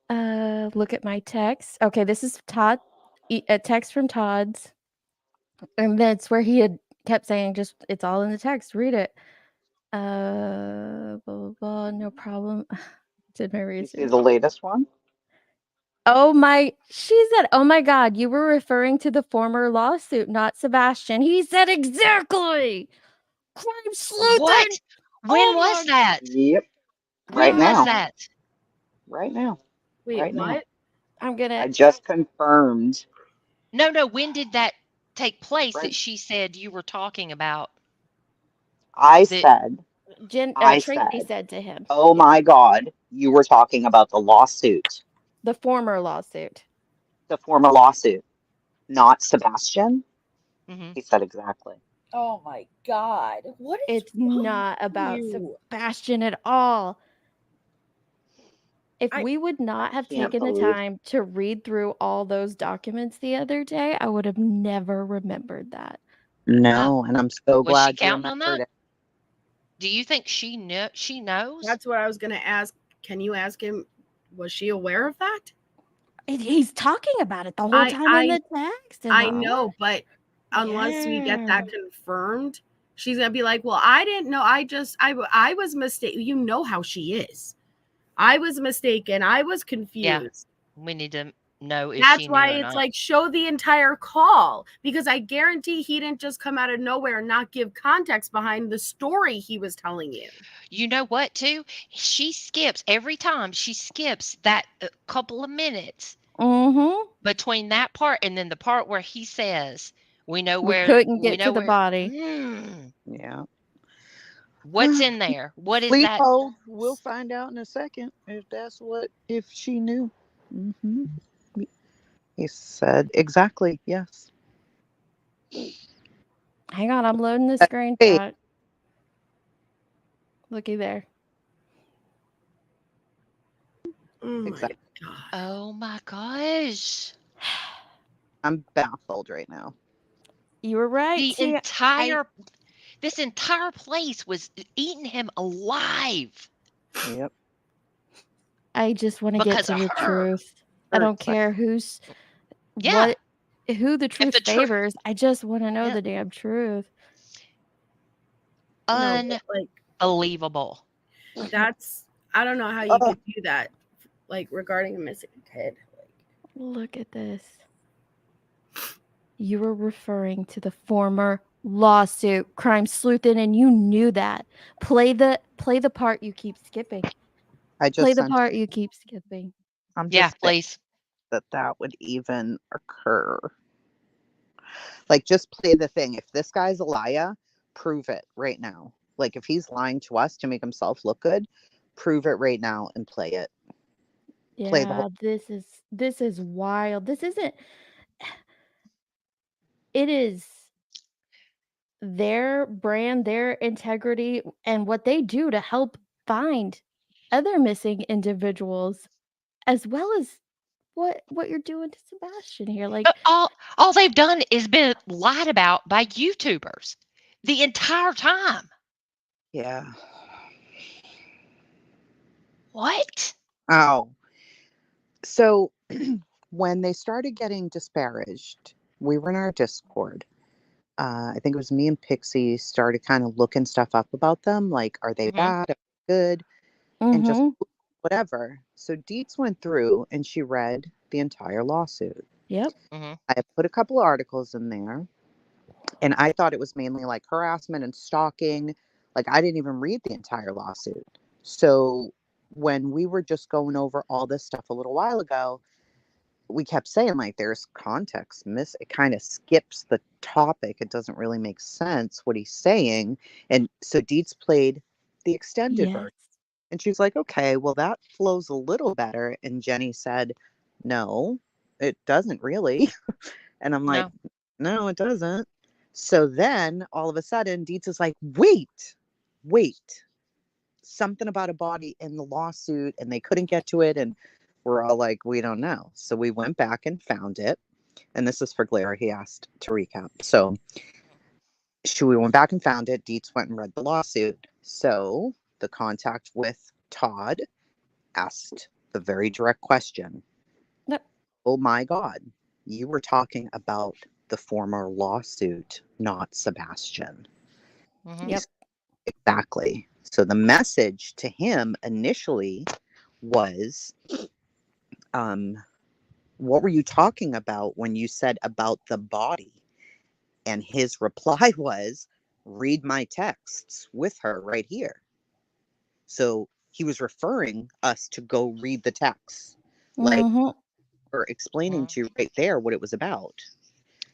Look at my text. Okay, this is Todd. A text from Todd's. And that's where he had kept saying, just, it's all in the text. Read it. Blah, blah, blah, no problem. Did my You see research. the latest one? She said, oh my God, you were referring to the former lawsuit, not Sebastian. He said exactly. Crime sleuthing. What? When was that? Yep. When Right now. was that? Right now. Wait, right now. what? I'm gonna. I just confirmed. No. When did that take place Right. that she said you were talking about? I said, Tracy said to him. oh my God, you were talking about the lawsuit, The former lawsuit. the former lawsuit, not Sebastian. Mm-hmm. He said exactly. Oh my God. What is It's not about Sebastian at all. If we would not have can't taken the believe- time to read through all those documents the other day, I would have never remembered that. No, and I'm so Was she glad you counting on remembered that? it. Do you think she knows? That's what I was going to ask. Can you ask him? Was she aware of that? He's talking about it the whole time in the text. And I all. know, but unless we get that confirmed, she's gonna be like, "Well, I didn't know. I was mistaken. You know how she is. I was mistaken. I was confused." Yeah, we need to know if That's she knew why or it's not. like show the entire call, because I guarantee he didn't just come out of nowhere and not give context behind the story he was telling you. You know what, too? She skips every time. She skips that couple of minutes between that part and then the part where he says, "We know We where couldn't we get know to the where." body. Yeah. What's in there? What is Please that? hold. We'll find out in a second if she knew. Mm-hmm. He said exactly, yes. Hang on, I'm loading the Hey. screenshot. Looky there. Exactly. Oh my gosh. I'm baffled right now. You were right. The this entire place was eating him alive. Yep. I just want to get Because to of the her. truth. I don't care who the truth favors. I just want to know the damn truth. Unbelievable. I don't know how you could do that, like regarding a missing kid. Look at this. You were referring to the former lawsuit, crime sleuthing, and you knew that. Play the part you keep skipping. I just Play the sent part you keep skipping. I'm Yeah, just please. that would even occur. Like, just play the thing. If this guy's a liar, prove it right now. Like, if he's lying to us to make himself look good, prove it right now and play it. Play the Yeah, whole. this is wild. This isn't. It is their brand, their integrity, and what they do to help find other missing individuals, as well as what you're doing to Sebastian here. Like, all they've done is been lied about by YouTubers the entire time. Yeah. What? Oh. So when they started getting disparaged, we were in our Discord. I think it was me and Pixie started kind of looking stuff up about them. Like, are they bad? Are they good? And just whatever. So Deets went through and she read the entire lawsuit. Yep. I have put a couple of articles in there, and I thought it was mainly like harassment and stalking. Like, I didn't even read the entire lawsuit. So when we were just going over all this stuff a little while ago, we kept saying, like, there's context it kind of skips the topic. It doesn't really make sense what he's saying. And so Deets played the extended version. And she's like, okay, well, that flows a little better. And Jenny said, no, it doesn't really. And I'm like, no, it doesn't. So then all of a sudden, Deets is like, wait, something about a body in the lawsuit, and they couldn't get to it. And we're all like, we don't know. So we went back and found it. And this is for Glare. He asked to recap. So we went back and found it. Deets went and read the lawsuit. So the contact with Todd asked the very direct question. Oh my God, you were talking about the former lawsuit, not Sebastian. Yep. Exactly. So the message to him initially was, what were you talking about when you said about the body? And his reply was, read my texts with her right here. So he was referring us to go read the texts, like, or explaining to you right there what it was about.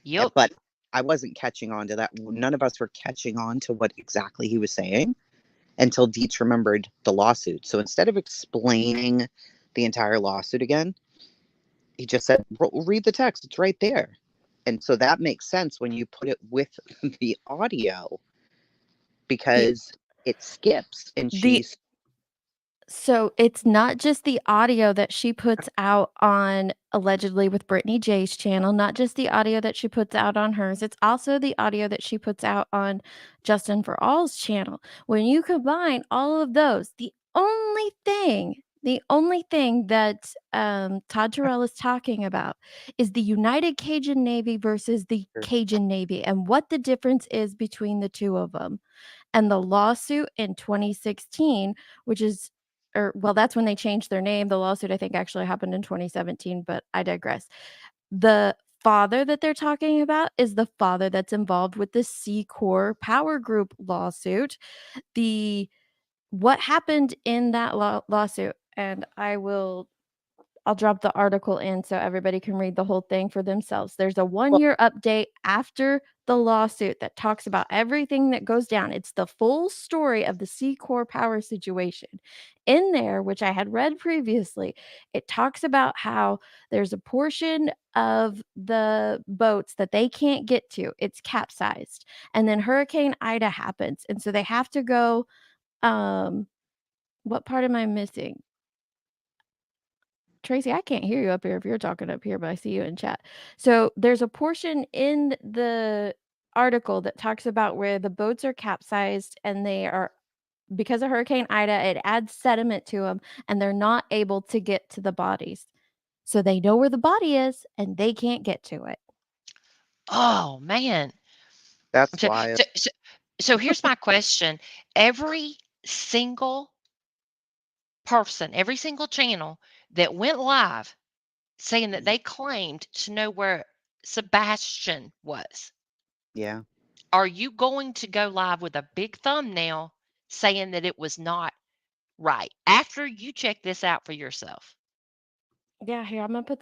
Yep. But I wasn't catching on to that. None of us were catching on to what exactly he was saying until Deets remembered the lawsuit. So instead of explaining the entire lawsuit again, he just said, read the text. It's right there. And so that makes sense when you put it with the audio, because it skips and she's So it's not just the audio that she puts out on allegedly with Brittany J's channel, not just the audio that she puts out on hers. It's also the audio that she puts out on Justin for All's channel. When you combine all of those, the only thing that Todd Terrell is talking about is the United Cajun Navy versus the Cajun Navy and what the difference is between the two of them. And the lawsuit in 2016, which is well, that's when they changed their name. The lawsuit, I think, actually happened in 2017, but I digress. The father that they're talking about is the father that's involved with the seacor power group lawsuit. What happened in that lawsuit, and I'll drop the article in so everybody can read the whole thing for themselves. There's a 1-year update after the lawsuit that talks about everything that goes down. It's the full story of the seacor power situation. In there, which I had read previously, it talks about how there's a portion of the boats that they can't get to. It's capsized. And then Hurricane Ida happens. And so they have to go, what part am I missing? Tracy, I can't hear you up here if you're talking up here, but I see you in chat. So there's a portion in the article that talks about where the boats are capsized and they are, because of Hurricane Ida, it adds sediment to them and they're not able to get to the bodies. So they know where the body is and they can't get to it. Oh, man. That's So, why. so here's my question. Every single person, every single channel that went live saying that they claimed to know where Sebastian was. Yeah. Are you going to go live with a big thumbnail saying that it was not right after you check this out for yourself? Yeah, here I'm gonna put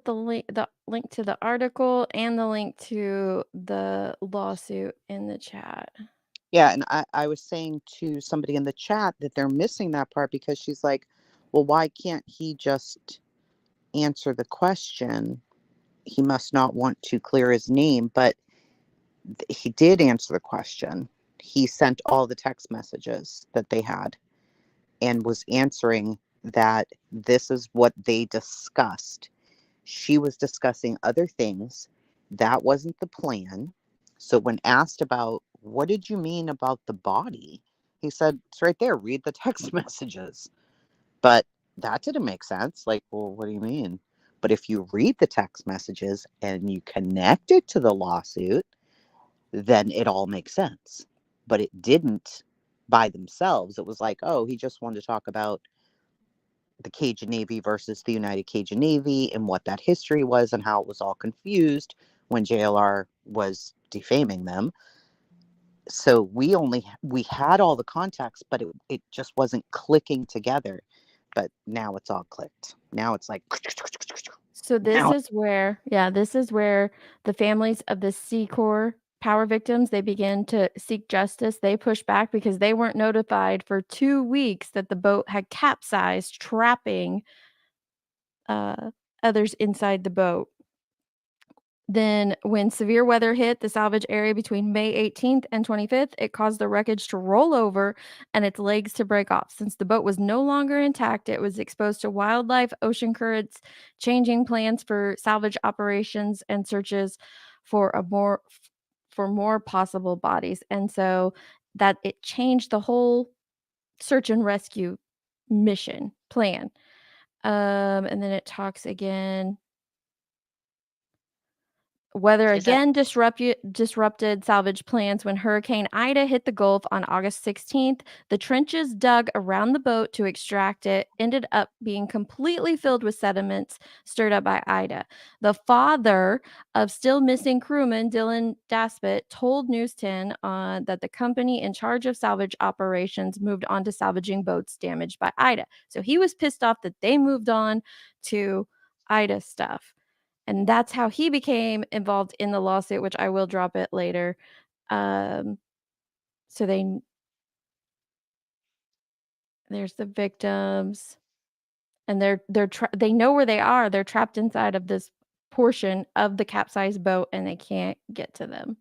the link to the article and the link to the lawsuit in the chat. Yeah, and I was saying to somebody in the chat that they're missing that part because she's like, well, why can't he just answer the question? He must not want to clear his name, but he did answer the question. He sent all the text messages that they had and was answering that this is what they discussed. She was discussing other things. That wasn't the plan. So when asked about what did you mean about the body, he said, it's right there, read the text messages. But that didn't make sense. Like, well, what do you mean? But if you read the text messages and you connect it to the lawsuit, then it all makes sense. But it didn't by themselves. It was like, oh, he just wanted to talk about the Cajun Navy versus the United Cajun Navy and what that history was and how it was all confused when JLR was defaming them. So we had all the context, but it just wasn't clicking together. But now it's all clicked. Now it's like. So this is where the families of the seacor power victims, they begin to seek justice. They push back because they weren't notified for 2 weeks that the boat had capsized, trapping others inside the boat. Then when severe weather hit the salvage area between May 18th and 25th, it caused the wreckage to roll over and its legs to break off. Since the boat was no longer intact, it was exposed to wildlife, ocean currents, changing plans for salvage operations and searches for more possible bodies. And so that it changed the whole search and rescue mission plan. And then it talks again. Weather again disrupted salvage plans when Hurricane Ida hit the Gulf on August 16th. The trenches dug around the boat to extract it ended up being completely filled with sediments stirred up by Ida. The father of still missing crewman Dylan Daspit told News 10 that the company in charge of salvage operations moved on to salvaging boats damaged by Ida. So he was pissed off that they moved on to Ida stuff. And that's how he became involved in the lawsuit, which I will drop it later. So there's the victims, and they know where they are. They're trapped inside of this portion of the capsized boat, and they can't get to them.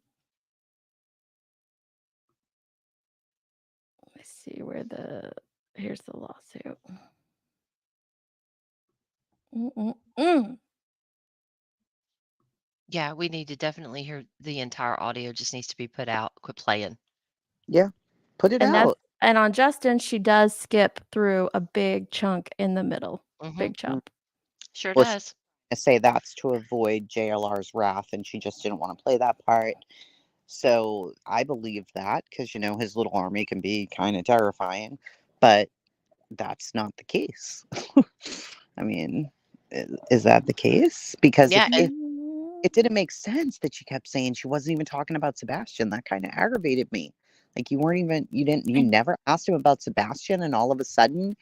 Let's see where the Here's the lawsuit. Mm-mm-mm. Yeah, we need to definitely hear the entire audio. Just needs to be put out. Quit playing. Yeah, put it And that's out. and on Justin, she does skip through a big chunk in the middle. Mm-hmm. Big chunk. Sure Well, does. I say that's to avoid JLR's wrath, and she just didn't want to play that part. So I believe that because his little army can be kind of terrifying, but that's not the case. I mean, is that the case? Because Yeah, and it didn't make sense that she kept saying she wasn't even talking about Sebastian. That kind of aggravated me. Like you never asked him about Sebastian, and all of a sudden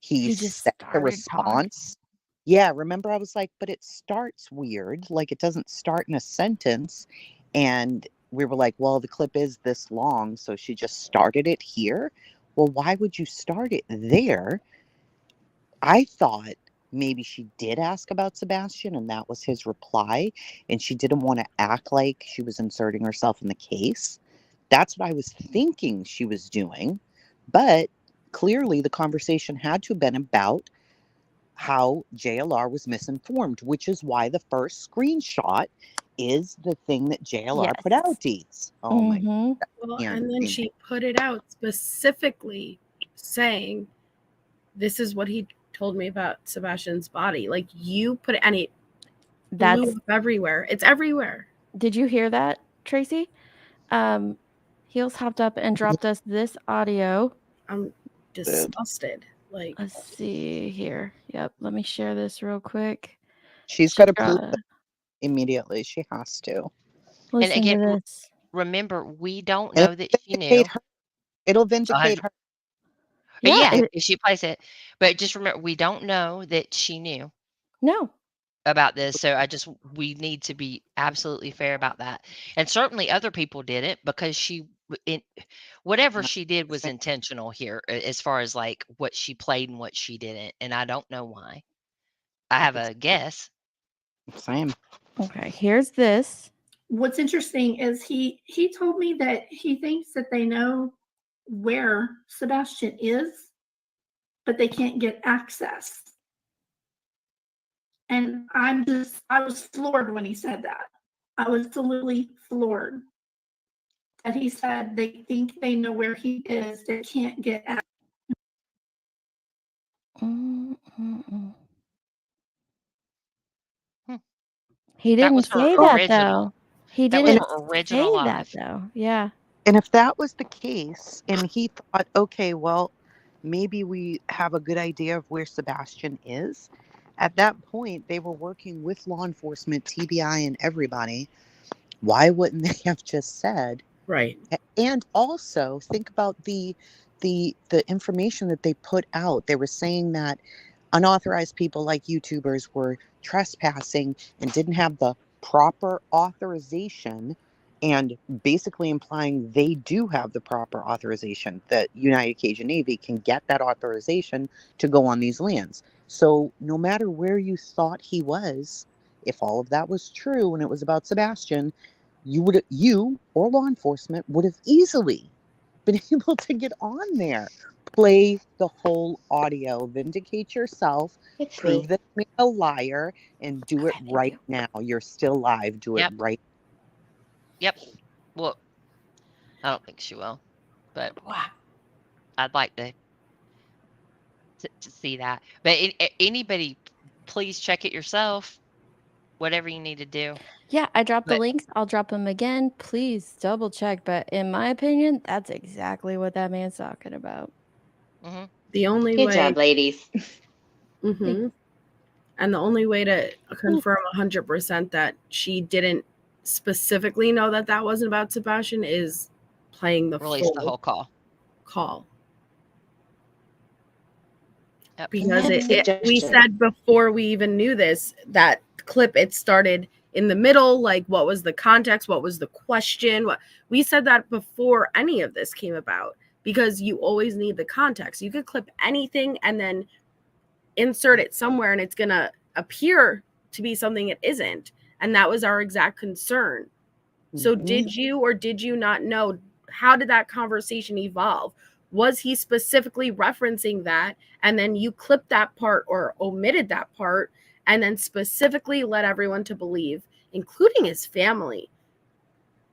he just said the started response. Yeah, remember I was like, but it starts weird. Like it doesn't start in a sentence. And we were like, well, the clip is this long, so she just started it here. Well, why would you start it there? I thought maybe she did ask about Sebastian and that was his reply, and she didn't want to act like she was inserting herself in the case. That's what I was thinking she was doing. But clearly the conversation had to have been about how JLR was misinformed, which is why the first screenshot is the thing that JLR put Yes. out, Deets. Oh my Mm-hmm. God. Well, Yeah, and then she put it out specifically saying, this is what he told me about Sebastian's body. Like you put it, and it That's blew up everywhere. It's everywhere. Did you hear that, Tracy? Heels hopped up and dropped us this audio. I'm disgusted. Like, let's see here. Yep, let me share this real quick. She's got to prove it immediately. She has to. and Listen again, to this. remember, we don't And know that she knew. vindicate her. It'll vindicate her. Yeah, if she plays it. But just remember, we don't know that she knew No. about this. So we need to be absolutely fair about that. And certainly other people didn't, because whatever she did was intentional here, as far as like what she played and what she didn't. And I don't know why. I have a guess. Same. Okay, here's this. What's interesting is he told me that he thinks that they know where Sebastian is, but they can't get access. And I was floored when he said that. I was absolutely floored that he said they think they know where he is, they can't get access. He That didn't was her say that original. though. He That was didn't her say original that live. though. Yeah. And if that was the case, and he thought, okay, well, maybe we have a good idea of where Sebastian is, at that point, they were working with law enforcement, TBI, and everybody. Why wouldn't they have just said? Right. And also think about the information that they put out. They were saying that unauthorized people like YouTubers were trespassing and didn't have the proper authorization, and basically implying they do have the proper authorization, that United Cajun Navy can get that authorization to go on these lands. So no matter where you thought he was, if all of that was true and it was about Sebastian, you or law enforcement would have easily been able to get on there, play the whole audio, vindicate yourself, prove that you're a liar, and do it right now. You're still live. Do it right. Yep. Well, I don't think she will, but I'd like to see that. But anybody, please check it yourself. Whatever you need to do. Yeah, I dropped the links. I'll drop them again. Please double check. But in my opinion, that's exactly what that man's talking about. Mm-hmm. The only Good way, job, ladies. Mm-hmm. And the only way to confirm 100% that she didn't specifically know that that wasn't about Sebastian is playing the Release the whole call. Yep. Because we said before we even knew this, that clip, it started in the middle. Like, what was the context? What was the question? We said that before any of this came about, because you always need the context. You could clip anything and then insert it somewhere and it's going to appear to be something it isn't. And that was our exact concern. So did you or did you not know? How did that conversation evolve? Was he specifically referencing that? And then you clipped that part or omitted that part and then specifically led everyone to believe, including his family,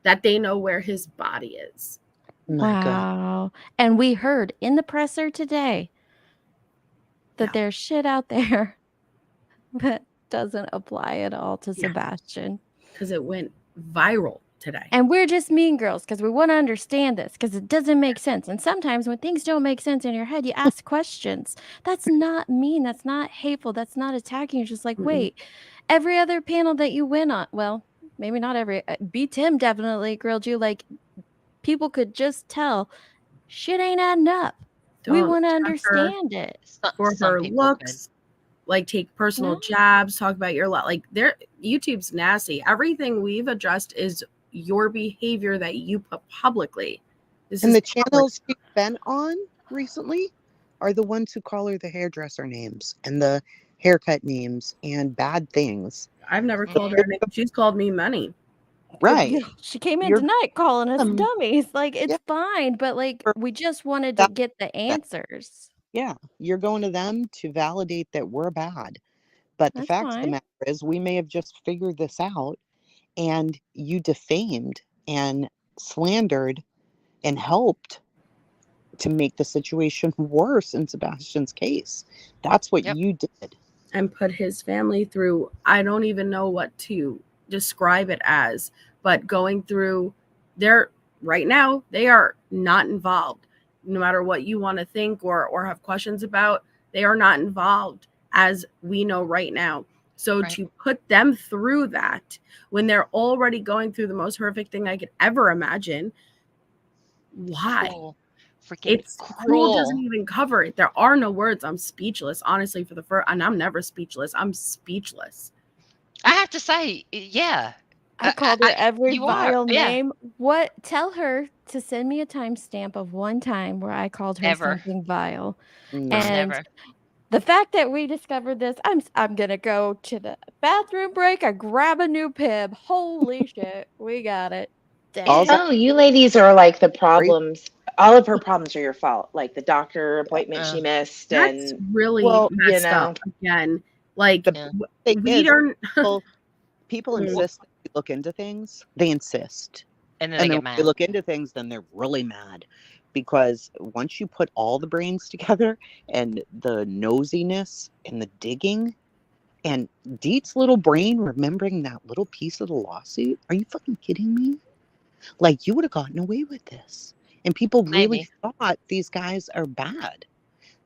that they know where his body is. Wow. And we heard in the presser today that there's shit out there that doesn't apply at all to Sebastian. Because it went viral today. And we're just mean girls because we want to understand this because it doesn't make sense. And sometimes when things don't make sense in your head, you ask questions. That's not mean. That's not hateful. That's not attacking. You're just like, wait, every other panel that you went on, well, maybe not every, B. Tim definitely grilled you. Like, people could just tell shit ain't adding up. We Don't want to check her understand it. for Some her people looks, like take personal jabs, talk about your like YouTube's nasty. Everything we've addressed is your behavior that you put publicly. This And is the public channels she's been on recently are the ones who call her the hairdresser names and the haircut names and bad things. I've never called her a name. She's called me many. Right. She came in You're tonight calling us them. dummies. Like, it's fine, but like, we just wanted to get the answers. Yeah, you're going to them to validate that we're bad. But the That's fact of the fine. matter is, we may have just figured this out, and you defamed and slandered and helped to make the situation worse in Sebastian's case. That's what you did. And put his family through, I don't even know what to describe it as, but going through their right now, they are not involved. No matter what you want to think or have questions about, they are not involved as we know right now. So to put them through that when they're already going through the most horrific thing I could ever imagine, why? It's cruel doesn't even cover it. There are no words. I'm speechless, honestly, for the first, and I'm never speechless. I'm speechless. I have to say, yeah. I called her every you are, vile yeah. name. Tell her to send me a timestamp of one time where I called her Ever. something vile. No. And Never. the fact that we discovered this, I'm gonna go to the bathroom break. I grab a new Pib. Holy shit, we got it. Dang. Oh, you ladies are like the problems. All of her problems are your fault. Like the doctor appointment she missed, That's and really messed up again. Like The thing we is, don't. people insist that we look into things. They insist. And then they get when mad. we look into things, then they're really mad. Because once you put all the brains together and the nosiness and the digging and Deet's little brain remembering that little piece of the lawsuit, are you fucking kidding me? Like, you would have gotten away with this. And people really thought these guys are bad.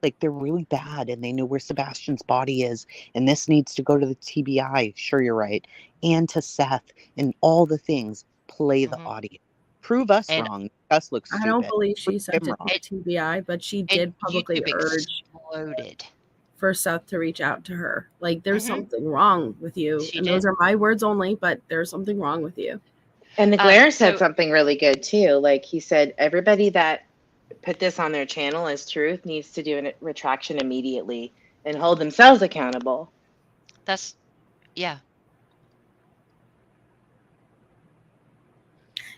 Like, they're really bad and they know where Sebastian's body is. And this needs to go to the TBI. Sure, you're right. And to Seth and all the things. Play the audio. Prove us wrong. Us look stupid. I don't believe she Prove sent him it wrong. to TBI, but she did publicly YouTube urge exploded. for Seth to reach out to her. Like, there's something wrong with you. She and did. those are my words only, but there's something wrong with you. the Glare said something really good too. Like he said, everybody that put this on their channel as truth needs to do a retraction immediately and hold themselves accountable. That's, yeah.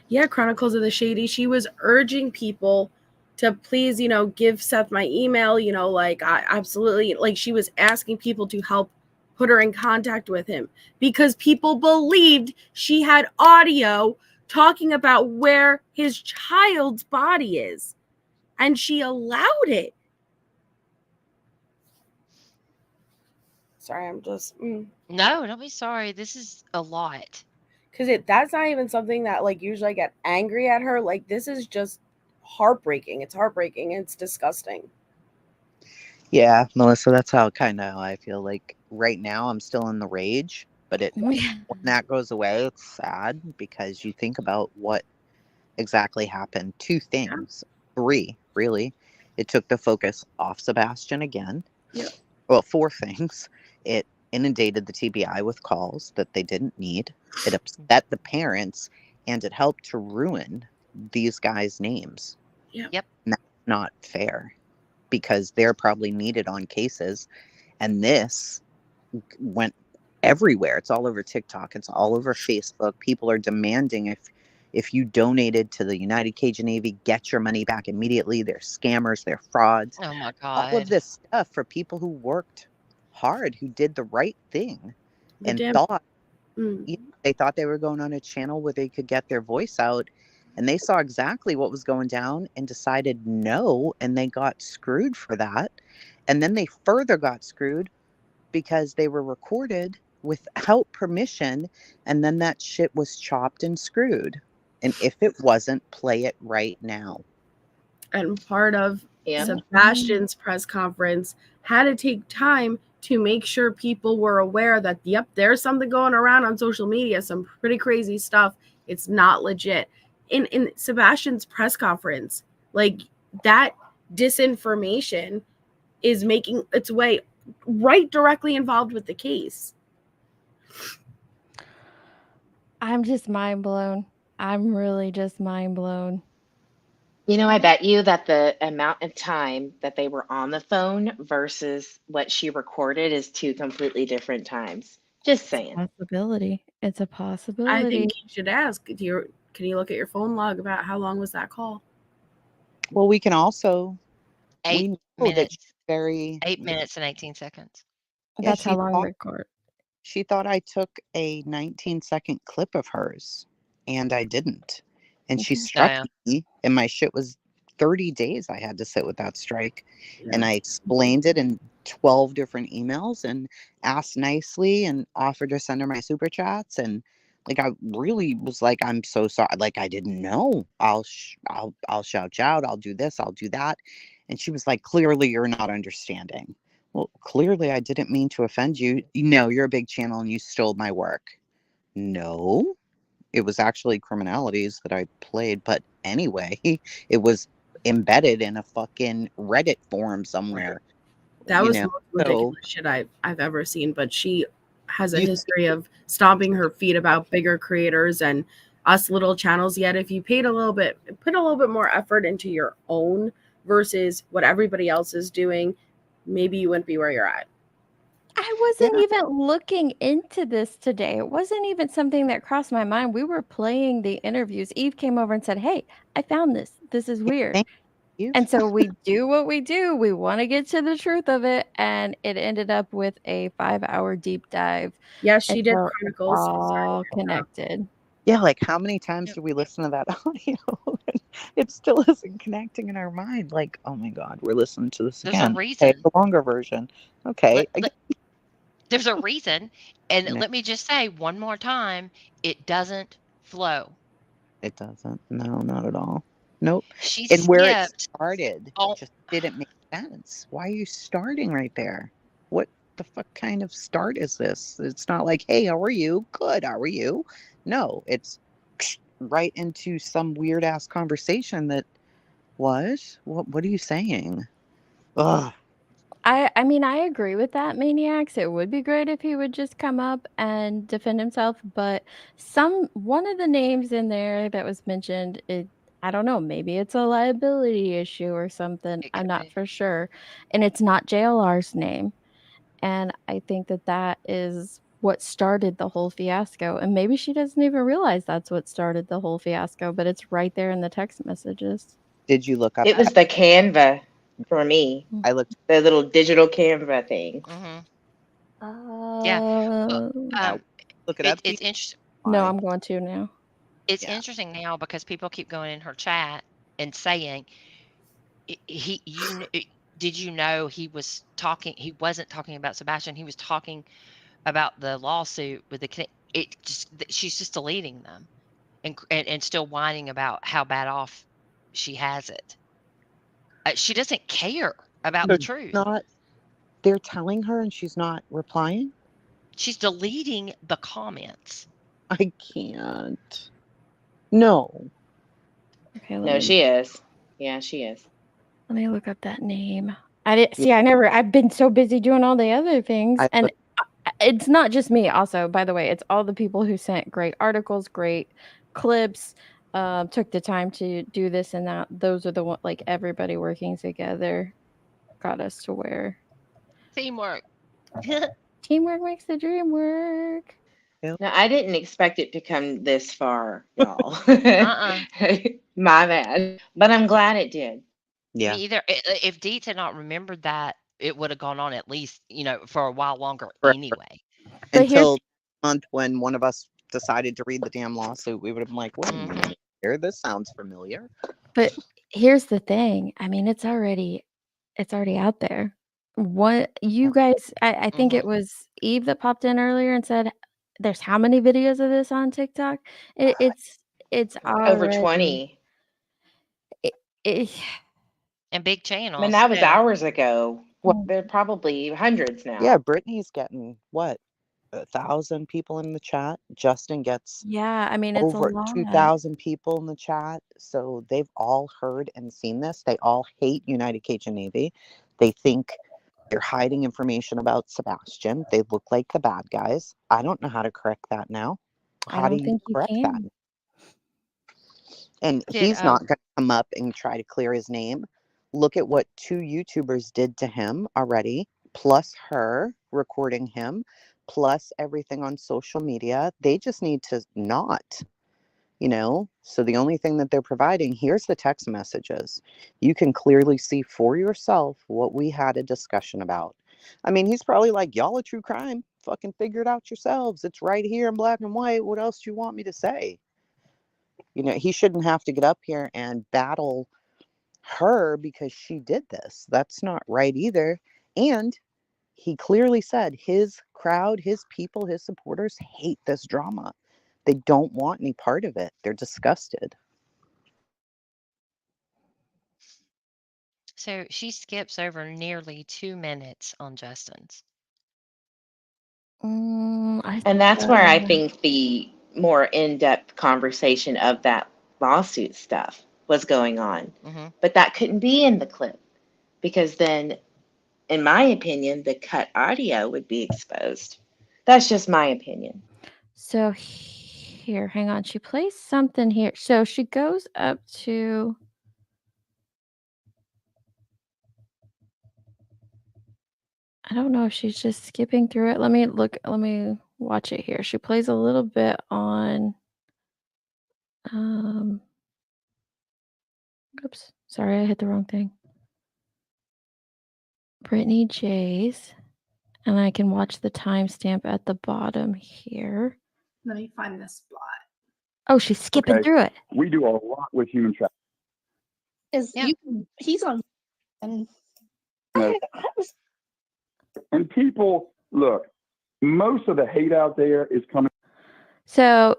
Yeah, Chronicles of the Shady. She was urging people to please, give Seth my email. Like, I absolutely, like, she was asking people to help put her in contact with him because people believed she had audio talking about where his child's body is, and she allowed it. Sorry, I'm just No, don't be sorry. This is a lot. because that's not even something that like usually I get angry at her. Like, this is just heartbreaking. It's heartbreaking. It's disgusting. Yeah, Melissa, that's how I feel. Like right now I'm still in the rage, but when that goes away, it's sad because you think about what exactly happened. 2 things, 3 really. It took the focus off Sebastian again. Yeah. Well, 4 things. It inundated the TBI with calls that they didn't need. It upset the parents, and it helped to ruin these guys' names. Yep. And that's not fair because they're probably needed on cases, and this went everywhere. It's all over TikTok. It's all over Facebook. People are demanding if If you donated to the United Cajun Navy, get your money back immediately. They're scammers, they're frauds. Oh my All of God. this stuff for people who worked hard, who did the right thing, The and damn- thought Mm. they thought they were going on a channel where they could get their voice out, and they saw exactly what was going down and decided no, and they got screwed for that. And then they further got screwed because they were recorded without permission, and then that shit was chopped and screwed. And if it wasn't, play it right now. And part of Yep. Sebastian's press conference had to take time to make sure people were aware that, yep, there's something going around on social media, some pretty crazy stuff. It's not legit. In Sebastian's press conference, like, that disinformation is making its way right directly involved with the case. I'm just mind blown. I'm really just mind blown. You know, I bet you that the amount of time that they were on the phone versus what she recorded is two completely different times. Just saying. Possibility. It's a I possibility. think you should ask. Can you look at your phone log about how long was that call? Well, we can also, we 8 know that minutes. she's very, 8 minutes and 18 seconds. yeah, That's how she long thought, record. she thought I took a 19-second clip of hers, and I didn't. And she struck Damn. me, and my shit was 30 days I had to sit with that strike. And Yeah. I explained it in 12 different emails and asked nicely and offered to send her my super chats. And like, I really was like, I'm so sorry. Like, I didn't know. I'll shout you out. I'll do this. I'll do that. And she was like, clearly you're not understanding. Well, clearly I didn't mean to offend you. You know, you're a big channel and you stole my work. No, it was actually criminalities that I played. But anyway, it was embedded in a fucking Reddit forum somewhere. That You was know, the most ridiculous shit I've ever seen. But she has a history of stomping her feet about bigger creators and us little channels. Yet if you put a little bit more effort into your own versus what everybody else is doing, maybe you wouldn't be where you're at. I wasn't even looking into this today. It wasn't even something that crossed my mind. We were playing the interviews. Eve came over and said, "Hey, I found this. This is weird." Thank you. And so we do what we do. We want to get to the truth of it. And it ended up with a 5-hour deep dive. Yes, she And did so it's chronicles. all connected. Yeah, like how many times do we listen to that audio? It still isn't connecting in our mind. Like, oh my God, we're listening to this There's a again. reason. Okay, the longer version. Okay. There's a reason. And No. let me just say one more time, it doesn't flow. It doesn't. No, not at all. Nope. She And where it skipped. started just didn't make sense. Why are you starting right there? What the fuck kind of start is this? It's not like, hey, how are you? Good, how are you? No, it's right into some weird ass conversation that was. What are you saying? Ugh. I mean, I agree with that, Maniacs. It would be great if he would just come up and defend himself, but one of the names in there that was mentioned, I don't know, maybe it's a liability issue or something. I'm not for sure. And it's not JLR's name. And I think that is what started the whole fiasco. And maybe she doesn't even realize that's what started the whole fiasco, but it's right there in the text messages. Did you look up? It was the Canva for me. I looked. The little digital Canva thing. Yeah. Look it up. It's interesting. No, I'm going to now. It's interesting now because people keep going in her chat and saying, did you know he was talking? He wasn't talking about Sebastian. He was talking about the lawsuit with she's just deleting them and still whining about how bad off she has it. She doesn't care about the truth. They're telling her and she's not replying? She's deleting the comments. I can't. No. Okay, No, she is. Yeah, she is. Let me look up that name. I didn't see. I've been so busy doing all the other things, and it's not just me. Also, by the way, it's all the people who sent great articles, great clips, took the time to do this and that. Those are the one, like everybody working together, got us to where Teamwork. teamwork makes the dream work. Yep. No, I didn't expect it to come this far, y'all. Uh-uh. My bad. But I'm glad it did. Yeah. Me either. If Deets had not remembered that, it would have gone on at least, for a while longer Forever. anyway. But here's Until month when one of us decided to read the damn lawsuit, we would have been like, wait a minute here, this sounds familiar. But here's the thing. I mean, it's already out there. What you guys I think it was Eve that popped in earlier and said there's how many videos of this on TikTok? It's Over already 20. it, And big I channels. mean, that was too. hours ago. They're probably hundreds now. Yeah, Brittany's getting what? 1,000 people in the chat. Justin gets yeah, I mean it's a over lot. 2,000 people in the chat. So they've all heard and seen this. They all hate United Cajun Navy. They think they're hiding information about Sebastian. They look like the bad guys. I don't know how to correct that now. I How do don't you think you correct that? can. And he's not going to come up and try to clear his name. Look at what 2 YouTubers did to him already, plus her recording him, plus everything on social media. They just need to not, So the only thing that they're providing, here's the text messages. You can clearly see for yourself what we had a discussion about. I mean, he's probably like, y'all a true crime. Fucking figure it out yourselves. It's right here in black and white. What else do you want me to say? He shouldn't have to get up here and battle her because she did this. That's not right either. And he clearly said his crowd, his people, his supporters hate this drama. They don't want any part of it. They're disgusted. So she skips over nearly 2 minutes on Justin's. And that's where I think the more in-depth conversation of that lawsuit stuff was going on. But that couldn't be in the clip because then, in my opinion, the cut audio would be exposed. That's just my opinion. So here, hang on. She plays something here. So she goes up to I don't know if she's just skipping through it. Let me watch it here. She plays a little bit on oops, sorry, I hit the wrong thing. Brittany J's, and I can watch the timestamp at the bottom here. Let me find this spot. Oh, she's skipping through it. We do a lot with human trafficking. He's on and And people, look, most of the hate out there is coming. So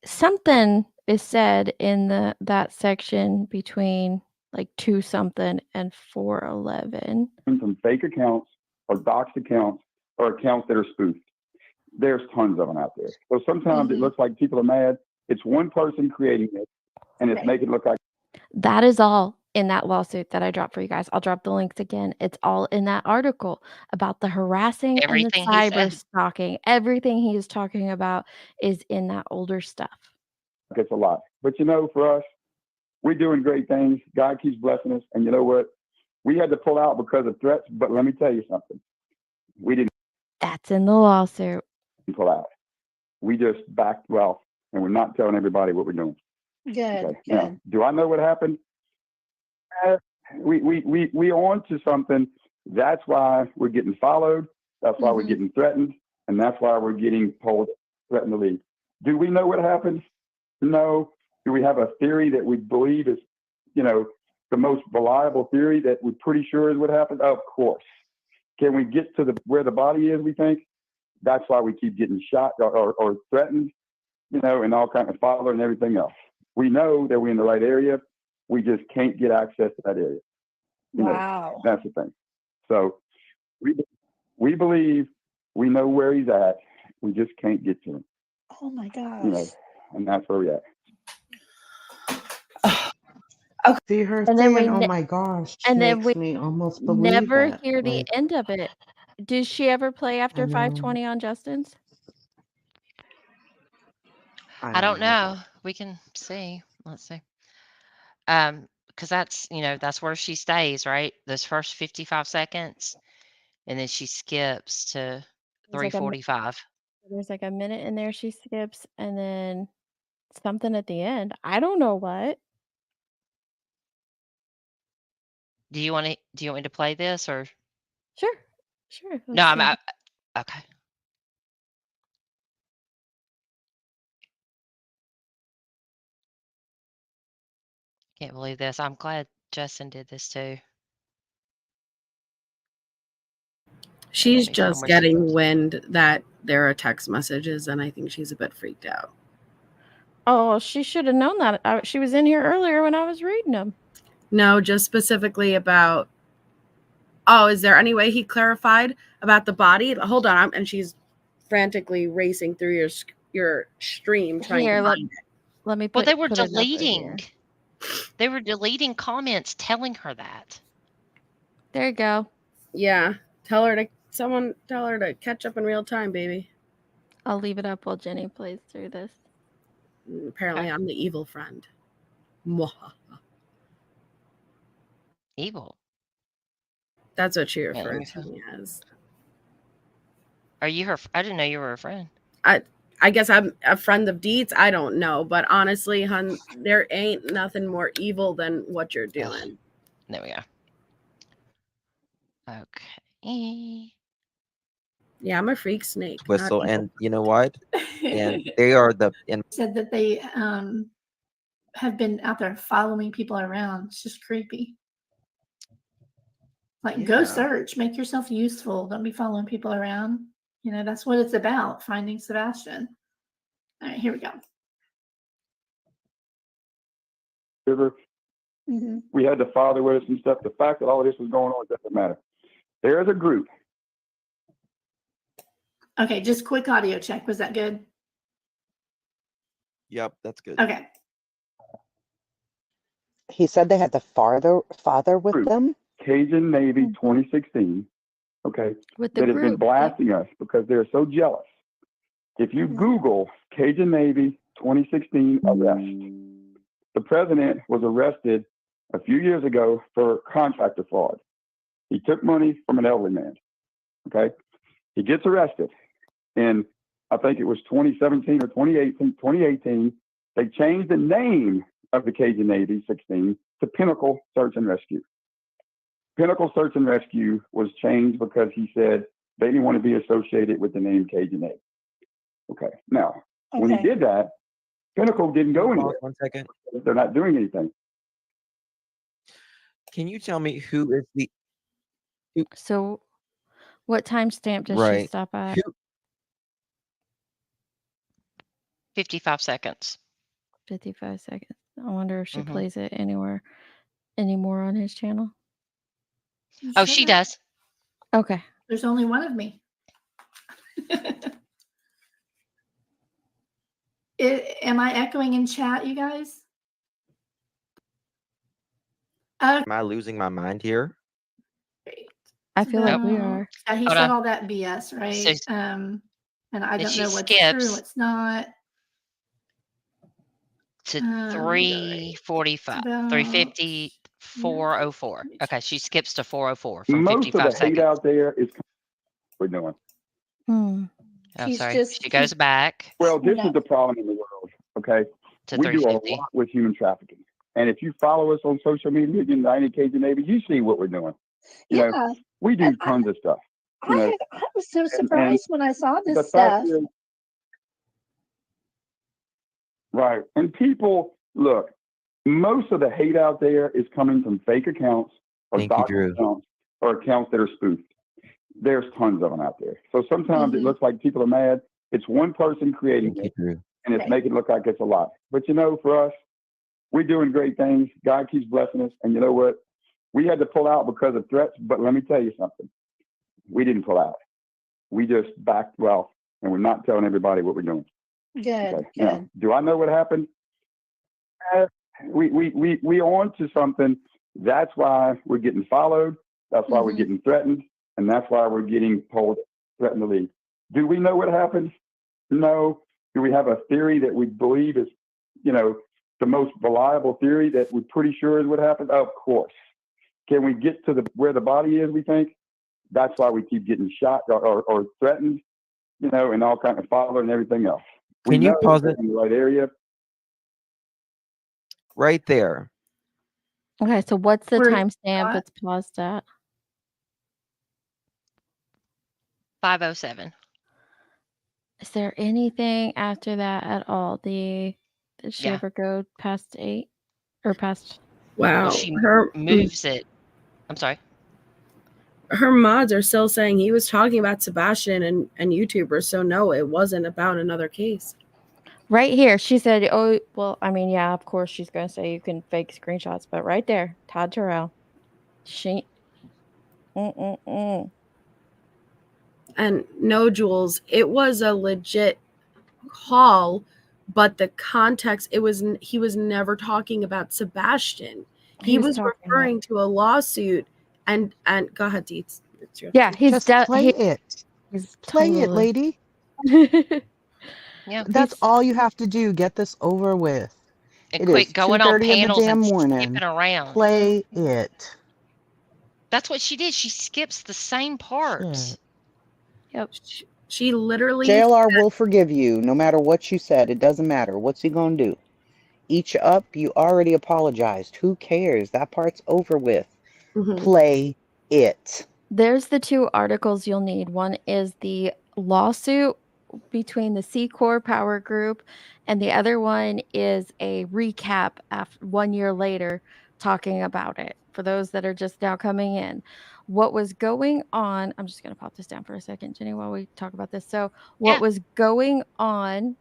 something is said in that section between like 2 something and 4:11. From fake accounts or doxed accounts or accounts that are spoofed. There's tons of them out there. So sometimes it looks like people are mad. It's one person creating it, and it's making it look like. That is all in that lawsuit that I dropped for you guys. I'll drop the links again. It's all in that article about the harassing Everything and the he cyber said. stalking. Everything he is talking about is in that older stuff. It's a lot. But for us, we're doing great things. God keeps blessing us. And you know what? We had to pull out because of threats. But let me tell you something. We didn't That's in the lawsuit. pull out. We just backed well, and we're not telling everybody what we're doing. Good. Okay. Now, do I know what happened? We on to something. That's why we're getting followed. That's why we're getting threatened. And that's why we're getting told, threatened to leave. Do we know what happened? No. Do we have a theory that we believe is, the most reliable theory that we're pretty sure is what happened? Of course. Can we get to where the body is, we think? That's why we keep getting shot or threatened, and all kinds of followed and everything else. We know that we're in the right area. We just can't get access to that area. Wow. That's the thing. So we believe we know where he's at. We just can't get to him. Oh my gosh. And that's where we're at. See her And then saying, we "Oh my gosh," and then makes we me almost believe never it. hear the end of it. Did she ever play after I know. 5:20 on Justin's? I don't know. We can see. Let's see. Because that's where she stays, right? Those first 55 seconds, and then she skips to It's like a 3:45. There's like a minute in there she skips, and then something at the end. I don't know what. Do you want me to play this or? Sure. Sure. No, Let's see. okay. Can't believe this. I'm glad Justin did this too. She's me find just where getting wind that there are text messages, and I think she's a bit freaked out. Oh, she should have known that. She was in here earlier when I was reading them. No, just specifically about. Oh, is there any way he clarified about the body? Hold on, and she's frantically racing through your stream trying Here, to find it. let me Well, put they were put it up over deleting. here. They were deleting comments telling her that. There you go. Yeah, someone tell her to catch up in real time, baby. I'll leave it up while Jenny plays through this. Apparently, I'm the evil friend. Evil. That's what she Yeah, let referred me to me as. Are you her? I didn't know you were a friend. I guess I'm a friend of Deets. I don't know, but honestly, hun, there ain't nothing more evil than what you're doing. There we go. Okay. Yeah, I'm a freak snake. not Whistle, evil. and you know what? And they are said that they have been out there following people around. It's just creepy. Like, go Yeah. search, make yourself useful. Don't be following people around. You know, that's what it's about, finding Sebastian. All right, here we go. River. Mhm. We had the father with us and stuff. The fact that all of this was going on doesn't matter. There is a group. Okay, just quick audio check. Was that good? Yep, that's good. Okay. He said they had the father with Group. them. Cajun Navy 2016. Okay. With the that has been group. blasting us because they're so jealous. If you Google Cajun Navy 2016 arrest, the president was arrested a few years ago for contractor fraud. He took money from an elderly man. Okay. He gets arrested. And I think it was 2017 or 2018. They changed the name of the Cajun Navy 16 to Pinnacle Search and Rescue. Pinnacle Search and Rescue was changed because he said they didn't want to be associated with the name Cajun Navy. Okay. Now, when he did that, Pinnacle didn't go anywhere. 1 second. They're not doing anything. Can you tell me who is the So, what timestamp does she right? stop at? 55 seconds. 55 seconds. I wonder if she Mhm. plays it anymore on his channel. Oh, she does. Okay. There's only one of me. Am I echoing in chat, you guys? Am I losing my mind here? I feel like we No. are. Yeah, he Hold said on. all that BS, right? And I don't she know what's true, skips what's not. to Right. 3:45, About 3:50, 4:04. Okay, she skips to 4:04 from Most of 55 the hate seconds. out there is we're doing. Hmm. Oh, He's sorry. just- She goes back Well, this is the problem in the world. Okay. to We do a 3:50. lot with human trafficking. And if you follow us on social media, United Cajun Navy, you see what we're doing. You know, we do tons of stuff. You know, I was so surprised when I saw the this fact stuff. is, right. And people, look, most of the hate out there is coming from fake accounts or Thank you, doxed Drew. accounts or accounts that are spoofed. There's tons of them out there. So sometimes it looks like people are mad. It's one person creating Thank you, it, Drew. and it's making it look like it's a lot. But you know, for us, we're doing great things. God keeps blessing us. And you know what? We had to pull out because of threats, but let me tell you something. We didn't pull out. We just backed well, and we're not telling everybody what we're doing. Good, Okay. good. Now, do I know what happened? We on to something. That's why we're getting followed. That's why we're getting threatened. And that's why we're getting told, threatened to leave. Do we know what happened? No. Do we have a theory that we believe is, you know, the most reliable theory that we're pretty sure is what happened? Of course. Can we get to where the body is, we think? That's why we keep getting shot or threatened. and all kind of father and everything else. We Can you know pause they're it in the right area. right there? Okay, so what's the Where you timestamp got? it's paused at? 5:07. Is there anything after that at all? Did she Yeah. ever go past 8 or past? Well, Wow. she Her moves it. I'm sorry. her mods are still saying he was talking about Sebastian and YouTubers, so no, it wasn't about another case. Right here, she said, "Oh, well, I mean, yeah, of course she's going to say you can fake screenshots, but right there, Todd Terrell, she, And no, Jules, it was a legit call, but the context, he was never talking about Sebastian. He was referring to a lawsuit and go ahead, Deets. Yeah, he's just play it. He's Play it, totally. lady. Yeah. That's all you have to do. Get this over with. And It quit is going on 2:30 in the panels damn and morning. skipping around. Play it. That's what she did. She skips the same parts. Yep. She literally. JLR will forgive you no matter what you said. It doesn't matter. What's he going to do? Eat you up? You already apologized. Who cares? That part's over with. Play it. There's the 2 articles you'll need. One is the lawsuit between the seacor power group, and the other one is a recap after 1 year later talking about it. For those that are just now coming in, what was going on, I'm just going to pop this down for a second, Jenny, while we talk about this. So what was going on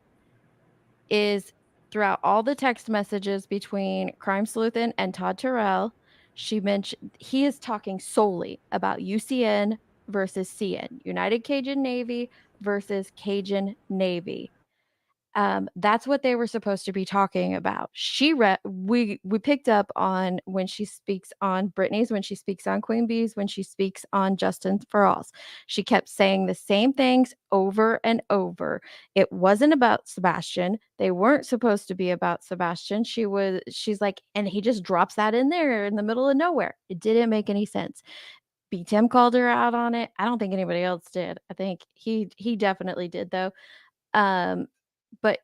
is throughout all the text messages between Crime Sleuthin and Todd Terrell, she mentioned he is talking solely about UCN versus CN, United Cajun Navy versus Cajun Navy. That's what they were supposed to be talking about. We picked up on when she speaks on Brittany's, when she speaks on Queen Bee's, when she speaks on Justin for All's. She kept saying the same things over and over. It wasn't about Sebastian. They weren't supposed to be about Sebastian. She's like, and he just drops that in there in the middle of nowhere. It didn't make any sense. BTM called her out on it. I don't think anybody else did. I think he definitely did though. But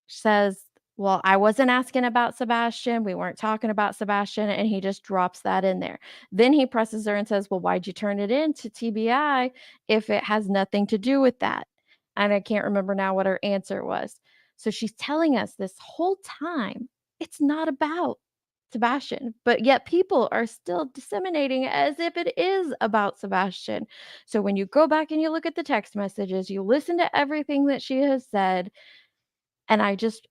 says, well, I wasn't asking about Sebastian. We weren't talking about Sebastian. And he just drops that in there. Then he presses her and says, well, why'd you turn it in to TBI if it has nothing to do with that? And I can't remember now what her answer was. So she's telling us this whole time, it's not about Sebastian, but yet people are still disseminating as if it is about Sebastian. So when you go back and you look at the text messages, you listen to everything that she has said, and I just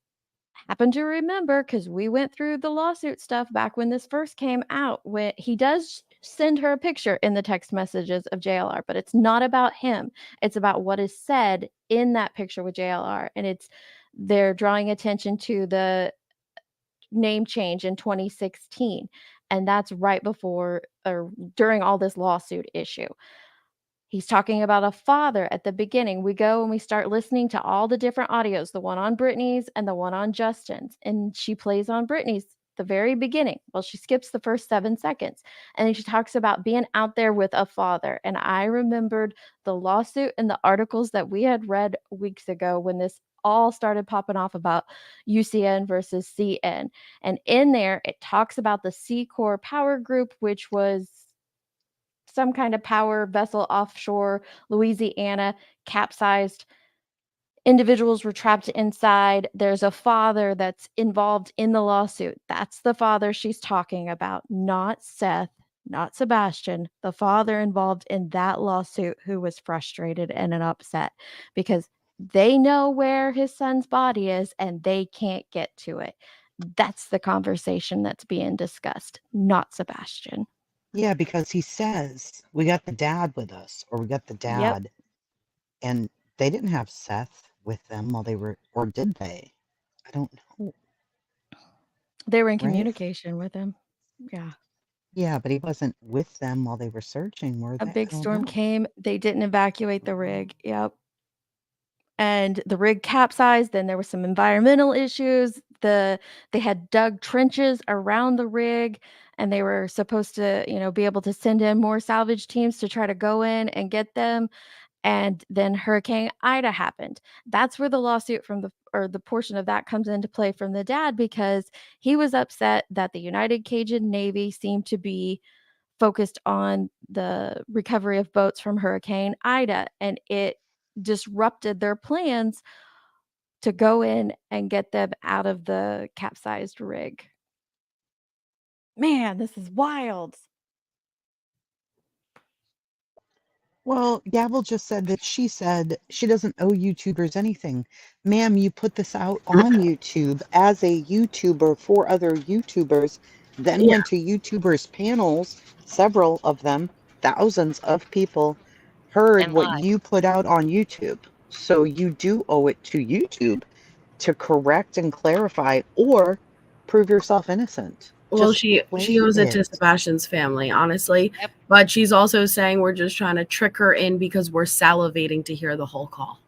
happen to remember because we went through the lawsuit stuff back when this first came out, when he does send her a picture in the text messages of JLR, but it's not about him. It's about what is said in that picture with JLR. And they're drawing attention to the name change in 2016. And that's right before or during all this lawsuit issue. He's talking about a father at the beginning. We go and we start listening to all the different audios, the one on Brittany's and the one on Justin's. And she plays on Brittany's the very beginning. Well, she skips the first 7 seconds. And then she talks about being out there with a father. And I remembered the lawsuit and the articles that we had read weeks ago when this all started popping off about UCN versus CN. And in there, it talks about the seacor power group, which was some kind of power vessel offshore Louisiana, capsized. Individuals were trapped inside. There's a father that's involved in the lawsuit. That's the father she's talking about, not Seth, not Sebastian, the father involved in that lawsuit who was frustrated and upset because they know where his son's body is and they can't get to it. That's the conversation that's being discussed, not Sebastian. Yeah, because he says, we got the dad with us, or we got the dad. Yep. And they didn't have Seth with them while they were, or did they? I don't know. They were in Right? communication with him. Yeah. Yeah, but he wasn't with them while they were searching, were A they? big I don't storm know. came. They didn't evacuate the rig. Yep. And the rig capsized. Then there were some environmental issues. They had dug trenches around the rig, and they were supposed to, be able to send in more salvage teams to try to go in and get them. And then Hurricane Ida happened. That's where the lawsuit from the portion of that comes into play from the dad, because he was upset that the United Cajun Navy seemed to be focused on the recovery of boats from Hurricane Ida, and it disrupted their plans to go in and get them out of the capsized rig. Man, this is wild. Well, Gavel just said that she said she doesn't owe YouTubers anything. Ma'am, you put this out on YouTube as a YouTuber for other YouTubers, then Yeah. went to YouTubers' panels, several of them, thousands of people heard And what lied. you put out on YouTube. So you do owe it to YouTube to correct and clarify or prove yourself innocent. Well, Just she play owes it to it. Sebastian's family, honestly. Yep. But she's also saying we're just trying to trick her in because we're salivating to hear the whole call.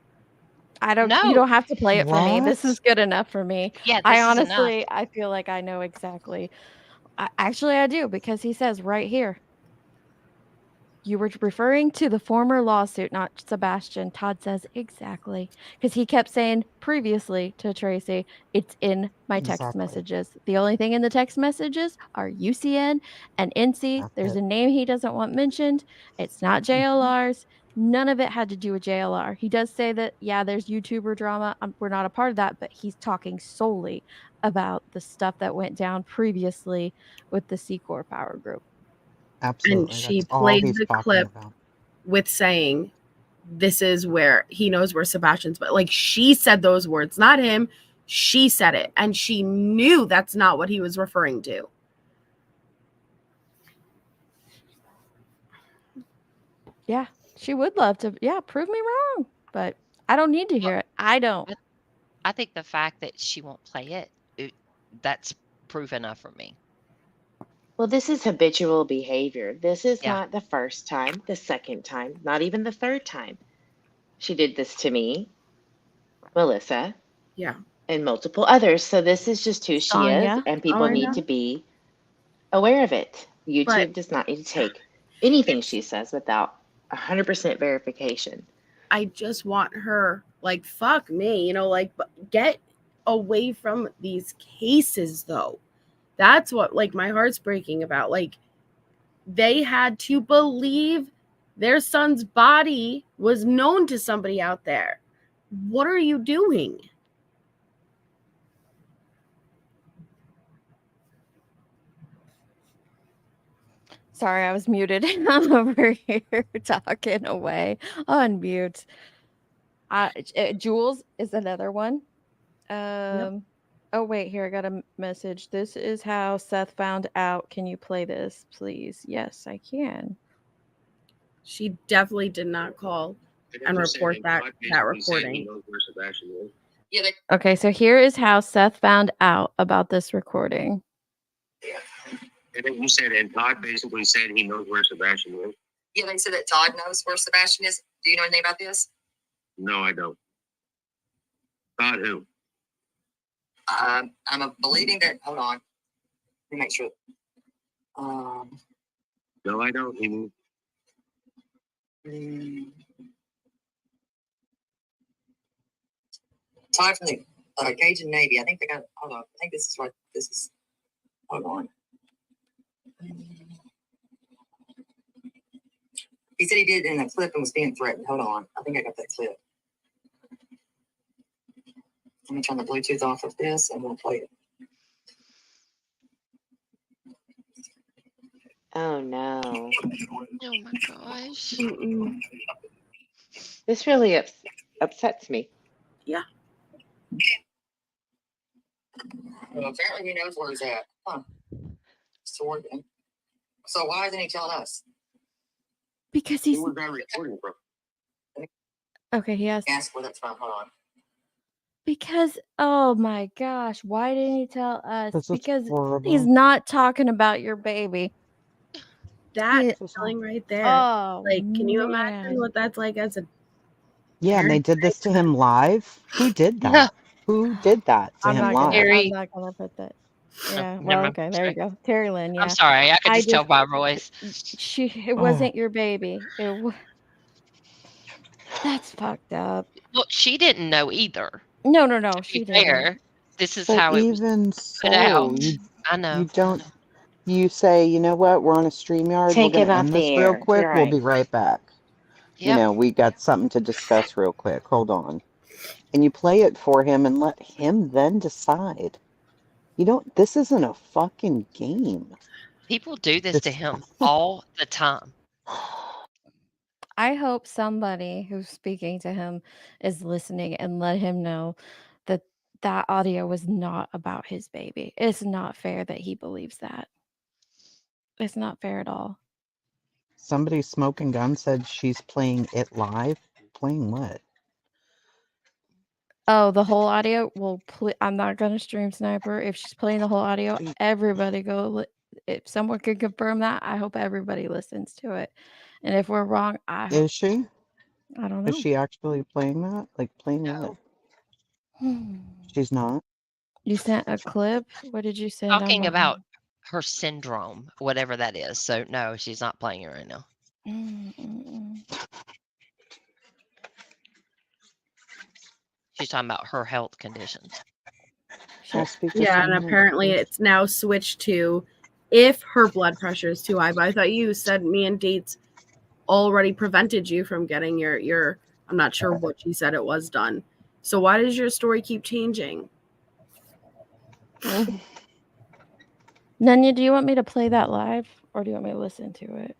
You No. don't have to play it for me. This What? is good enough for me. Yeah, I this is enough. honestly, I feel like I know exactly. Actually, I do, because he says right here. You were referring to the former lawsuit, not Sebastian. Todd says exactly, because he kept saying previously to Tracy, it's in my text Exactly. messages. The only thing in the text messages are UCN and NC. That's There's it. a name he doesn't want mentioned. It's not JLR's. None of it had to do with JLR. He does say that, yeah, there's YouTuber drama. We're not a part of that, but he's talking solely about the stuff that went down previously with the seacor power group. And Absolutely. she That's all played he's the talking clip about. with saying, this is where he knows where Sebastian's, but like she said those words, not him. She said it, and she knew that's not what he was referring to. Yeah, she would love to. Yeah, prove me wrong, but I don't need to hear it. I don't. I think the fact that she won't play it, that's proof enough for me. Well, this is habitual behavior. This is Yeah. not the first time, the second time, not even the third time. She did this to me, Melissa, Yeah. and multiple others. So this is just who she is, Sonia. and Oh, people I need know. to be aware of it. YouTube But does not need to take anything she says without 100% verification. I just want her, like, fuck me, like, get away from these cases, though. That's what, like, my heart's breaking about. Like, they had to believe their son's body was known to somebody out there. What are you doing? Sorry, I was muted. I'm over here talking away. Unmute. Jules is another one. Oh, wait, here, I got a message. This is how Seth found out. Can you play this, please? Yes, I can. She definitely did not call and report that recording. Okay, so here is how Seth found out about this recording. And then you said, and Todd basically said he knows where Sebastian is. Yeah, they said that Todd knows where Sebastian is. Do you know anything about this? No, I don't. Todd who? I'm believing that. Hold on. Let me make sure. No, I don't. He moved. Todd from the Cajun Navy. I think they got. Hold on. I think this is right. This is. Hold on. He said he did it in a clip and was being threatened. Hold on. I think I got that clip. Let me turn the Bluetooth off of this and we'll play it. Oh, no. Oh, my gosh. This really upsets me. Yeah. Well, apparently he knows where he's at. Huh. So why isn't he telling us? Because he's. Where's that recording from? Okay, he has. Ask where that's from. Hold on. Because, oh my gosh, why didn't he tell us? This is Because horrible. he's not talking about your baby. That feeling right there. Oh, like, can you man. imagine what that's like as a Yeah, and they parent? did this to him live. Who did that? Who did that to I'm him not live? gonna put that. Yeah, Never well, mind. okay, there you go. Terry Lynn, yeah. I'm sorry. I could just tell by voice. It wasn't your baby. That's fucked up. Well, she didn't know either. No, To she be didn't. fair, this is But how it was even put out. so, I you know. don't. You say, you know what? We're on a StreamYard. We're Take going it to off end the this real air. quick. We'll Right. be right back. You Yep. know, we got something to discuss real quick. Hold on. And you play it for him and let him then decide. You don't. This isn't a fucking game. People do this to This. him all the time. I hope somebody who's speaking to him is listening and let him know that that audio was not about his baby. It's not fair that he believes that. It's not fair at all. Somebody smoking gun said she's playing it live. Playing what? Oh, the whole audio? Well, I'm not going to stream Sniper. If she's playing the whole audio, everybody go. If someone could confirm that, I hope everybody listens to it. And if we're wrong, I hope. Is she? I don't Is know. she actually playing that? Like playing what? She's not. You sent a clip? What did you send? I'm Talking behind. about her syndrome, whatever that is. So no, she's not playing it right now. She's talking about her health conditions. Yeah, and apparently it's now switched to if her blood pressure is too high. But I thought you said me and Dates already prevented you from getting your I'm not sure what she said it was done. So why does your story keep changing? Nanya, do you want me to play that live or do you want me to listen to it?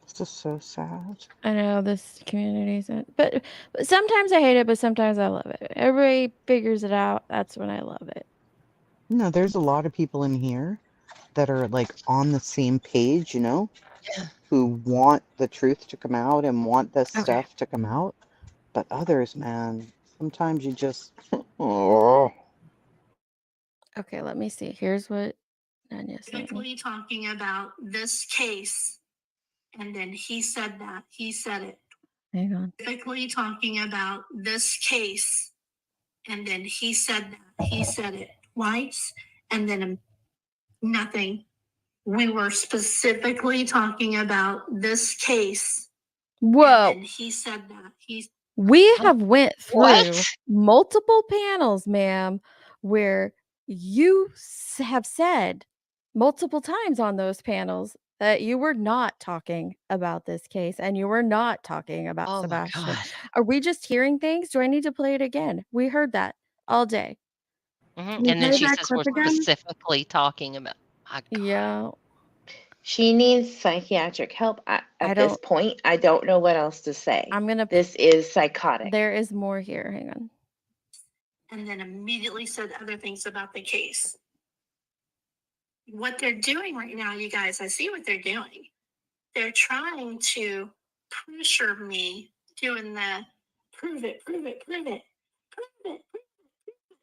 This is so sad. I know this community isn't, but sometimes I hate it, but sometimes I love it. Everybody figures it out. That's when I love it. No, there's a lot of people in here that are like on the same page, you know, who want the truth to come out and want this stuff to come out. But others, man, sometimes you just, oh. Okay, let me see. Here's what Nanya said. Specifically talking about this case, and then he said that. He said it. Hang on. Specifically talking about this case, and then he said that. He said it twice, and then nothing. We were specifically talking about this case. Whoa. And he said that. We have went through What? multiple panels, ma'am, where you have said multiple times on those panels that you were not talking about this case and you were not talking about Oh my Sebastian. God. Are we just hearing things? Do I need to play it again? We heard that all day. Mhm. Can you And then play she that says clip we're again? specifically talking about. Yeah. She needs psychiatric help. At this point, I don't know what else to say. I'm gonna. This is psychotic. There is more here. Hang on. And then immediately said other things about the case. What they're doing right now, you guys, I see what they're doing. They're trying to pressure me doing the prove it, prove it, prove it, prove it, prove it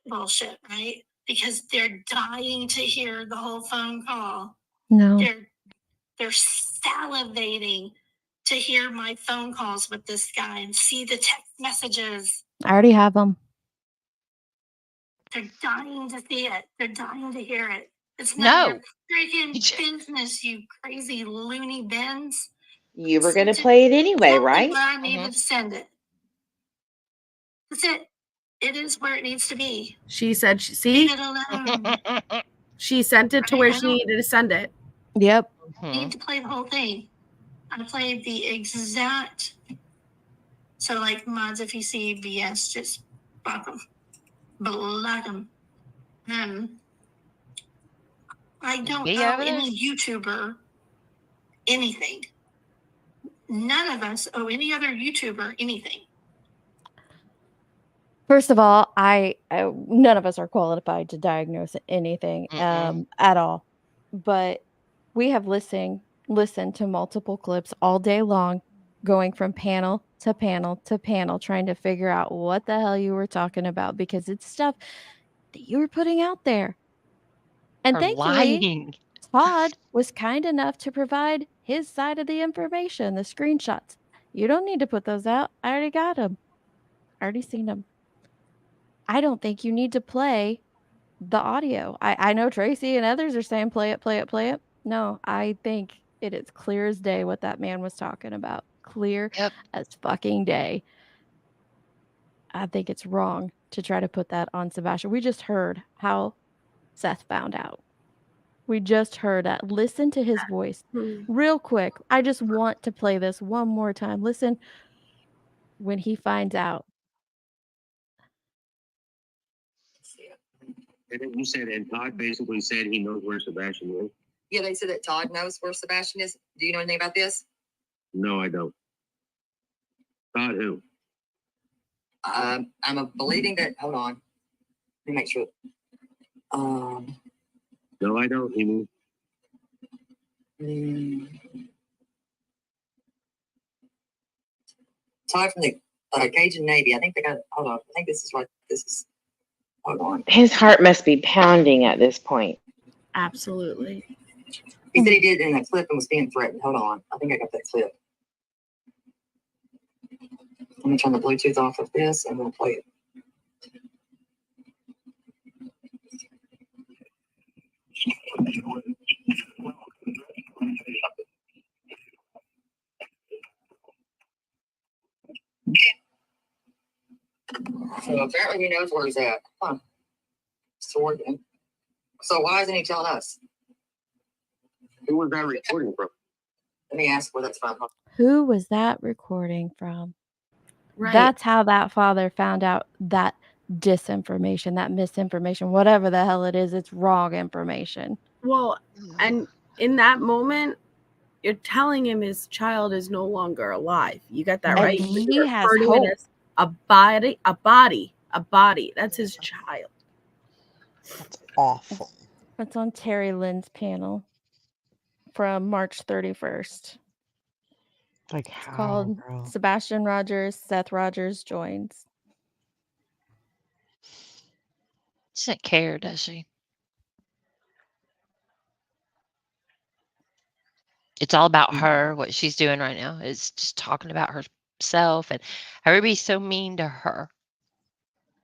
bullshit, right? Because they're dying to hear the whole phone call. No. They're salivating to hear my phone calls with this guy and see the text messages. I already have them. They're dying to see it. They're dying to hear it. It's No. not your freaking business, you crazy loony bins. You were going to play it anyway, right? Where I needed to send it. That's it. It is where it needs to be. She said, see, Leave it alone. she sent it to where she needed to send it. Yep. I need to play the whole thing. I played the exact. So, like, mods, if you see BS, just block them. Block them. I don't Be owe over there? any YouTuber anything. None of us owe any other YouTuber anything. First of all, I none of us are qualified to diagnose anything at all. But we have listened to multiple clips all day long, going from panel to panel to panel, trying to figure out what the hell you were talking about because it's stuff that you were putting out there. And Her thankfully, lying. Todd was kind enough to provide his side of the information, the screenshots. You don't need to put those out. I already got them. I already seen them. I don't think you need to play the audio. I know Tracy and others are saying play it, play it, play it. No, I think it is clear as day what that man was talking about. clear as fucking day. I think it's wrong to try to put that on Sebastian. We just heard how Seth found out. We just heard that. Listen to his voice real quick. I just want to play this one more time. Listen when he finds out. And then you said, and Todd basically said he knows where Sebastian is. Yeah, they said that Todd knows where Sebastian is. Do you know anything about this? No, I don't. Todd who? I'm believing that. Hold on. Let me make sure. No, I don't. He moved. Todd from the Cajun Navy. I think they got. Hold on. I think this is right. This is. Hold on. His heart must be pounding at this point. Absolutely. He said he did it in a clip and was being threatened. Hold on. I think I got that clip. Let me turn the Bluetooth off of this and we'll play it. So apparently he knows where he's at. Huh. So why isn't he telling us? Who was that recording from? Let me ask where that's from. Who was that recording from? Right. That's how that father found out that disinformation, that misinformation, whatever the hell it is, it's wrong information. Well, and in that moment, you're telling him his child is no longer alive. You got that And right? he You has refer to hope. it as a body. That's his child. That's awful. It's on Terry Lynn's panel from March 31st. Like It's how, called bro? Sebastian Rogers, Seth Rogers joins. She doesn't care, does she? It's all about her, what she's doing right now. It's just talking about herself and everybody's so mean to her.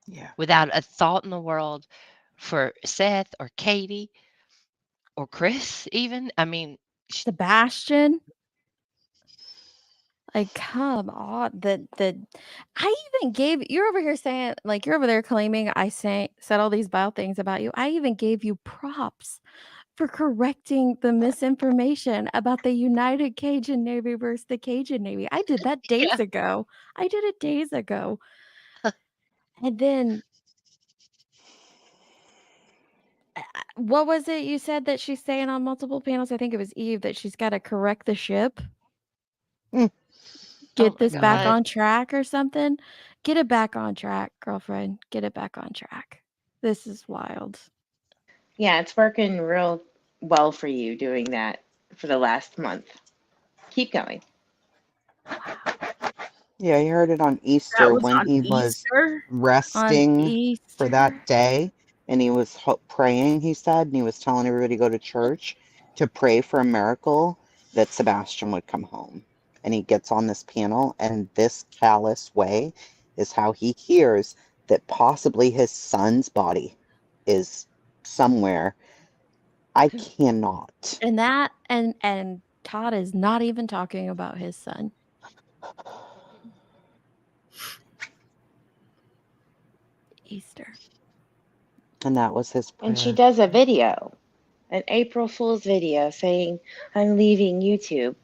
Yeah. Without a thought in the world for Seth or Katie or Chris even. I mean, Sebastian. Like, come on. I even gave you're over here saying, like, you're over there claiming I said all these vile things about you. I even gave you props for correcting the misinformation about the United Cajun Navy versus the Cajun Navy. I did that days ago. I did it days ago. And then what was it you said that she's saying on multiple panels? I think it was Eve that she's got to correct the ship. Get this back on track or something. Get it back on track, girlfriend. Get it back on track. This is wild. Yeah, it's working real well for you doing that for the last month. Keep going. Yeah, he heard it on Easter when he was resting for that day, and he was praying, he said, and he was telling everybody to go to church to pray for a miracle that Sebastian would come home. And he gets on this panel, and this callous way is how he hears that possibly his son's body is somewhere. I cannot. And that and Todd is not even talking about his son. Easter. And that was his prayer. And she does a video, an April Fool's video saying, I'm leaving YouTube.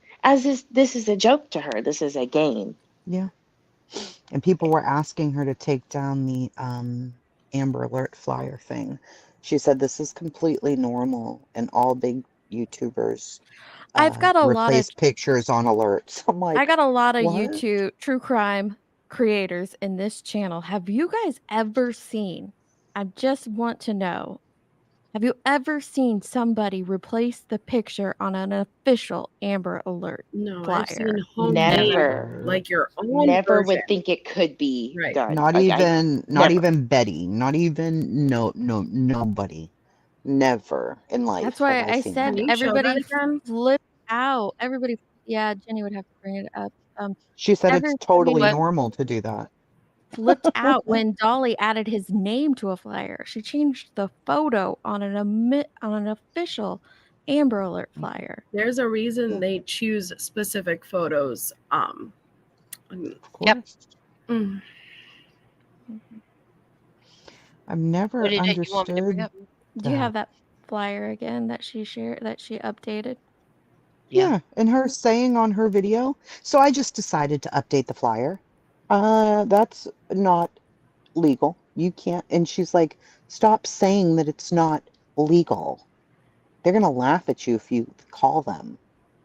This is a joke to her. This is a game. Yeah. And people were asking her to take down the Amber Alert flyer thing. She said this is completely normal, and all big YouTubers I've got a lot replace of pictures on alerts. I'm like, I got a lot of what? YouTube true crime creators in this channel. Have you guys ever seen? I just want to know. Have you ever seen somebody replace the picture on an official Amber Alert No, flyer? I've seen homemade, Never. like your own Never version. would think it could be done. Not Like, even never. Betty. Not even nobody. Never in life That's why have I I seen said that. everybody flipped out. Everybody, yeah, Jenny would have to bring it up. She said it's totally Everybody normal to do that. flipped out when Dolly added his name to a flyer. She changed the photo on an official Amber Alert flyer. There's a reason they choose specific photos. Yep. Mm. I've never You want me to bring understood up? Do you that. have that flyer again that she shared, that she updated? Yeah, and her saying on her video. So I just decided to update the flyer. That's not legal. You can't. And she's like, stop saying that it's not legal. They're going to laugh at you if you call them.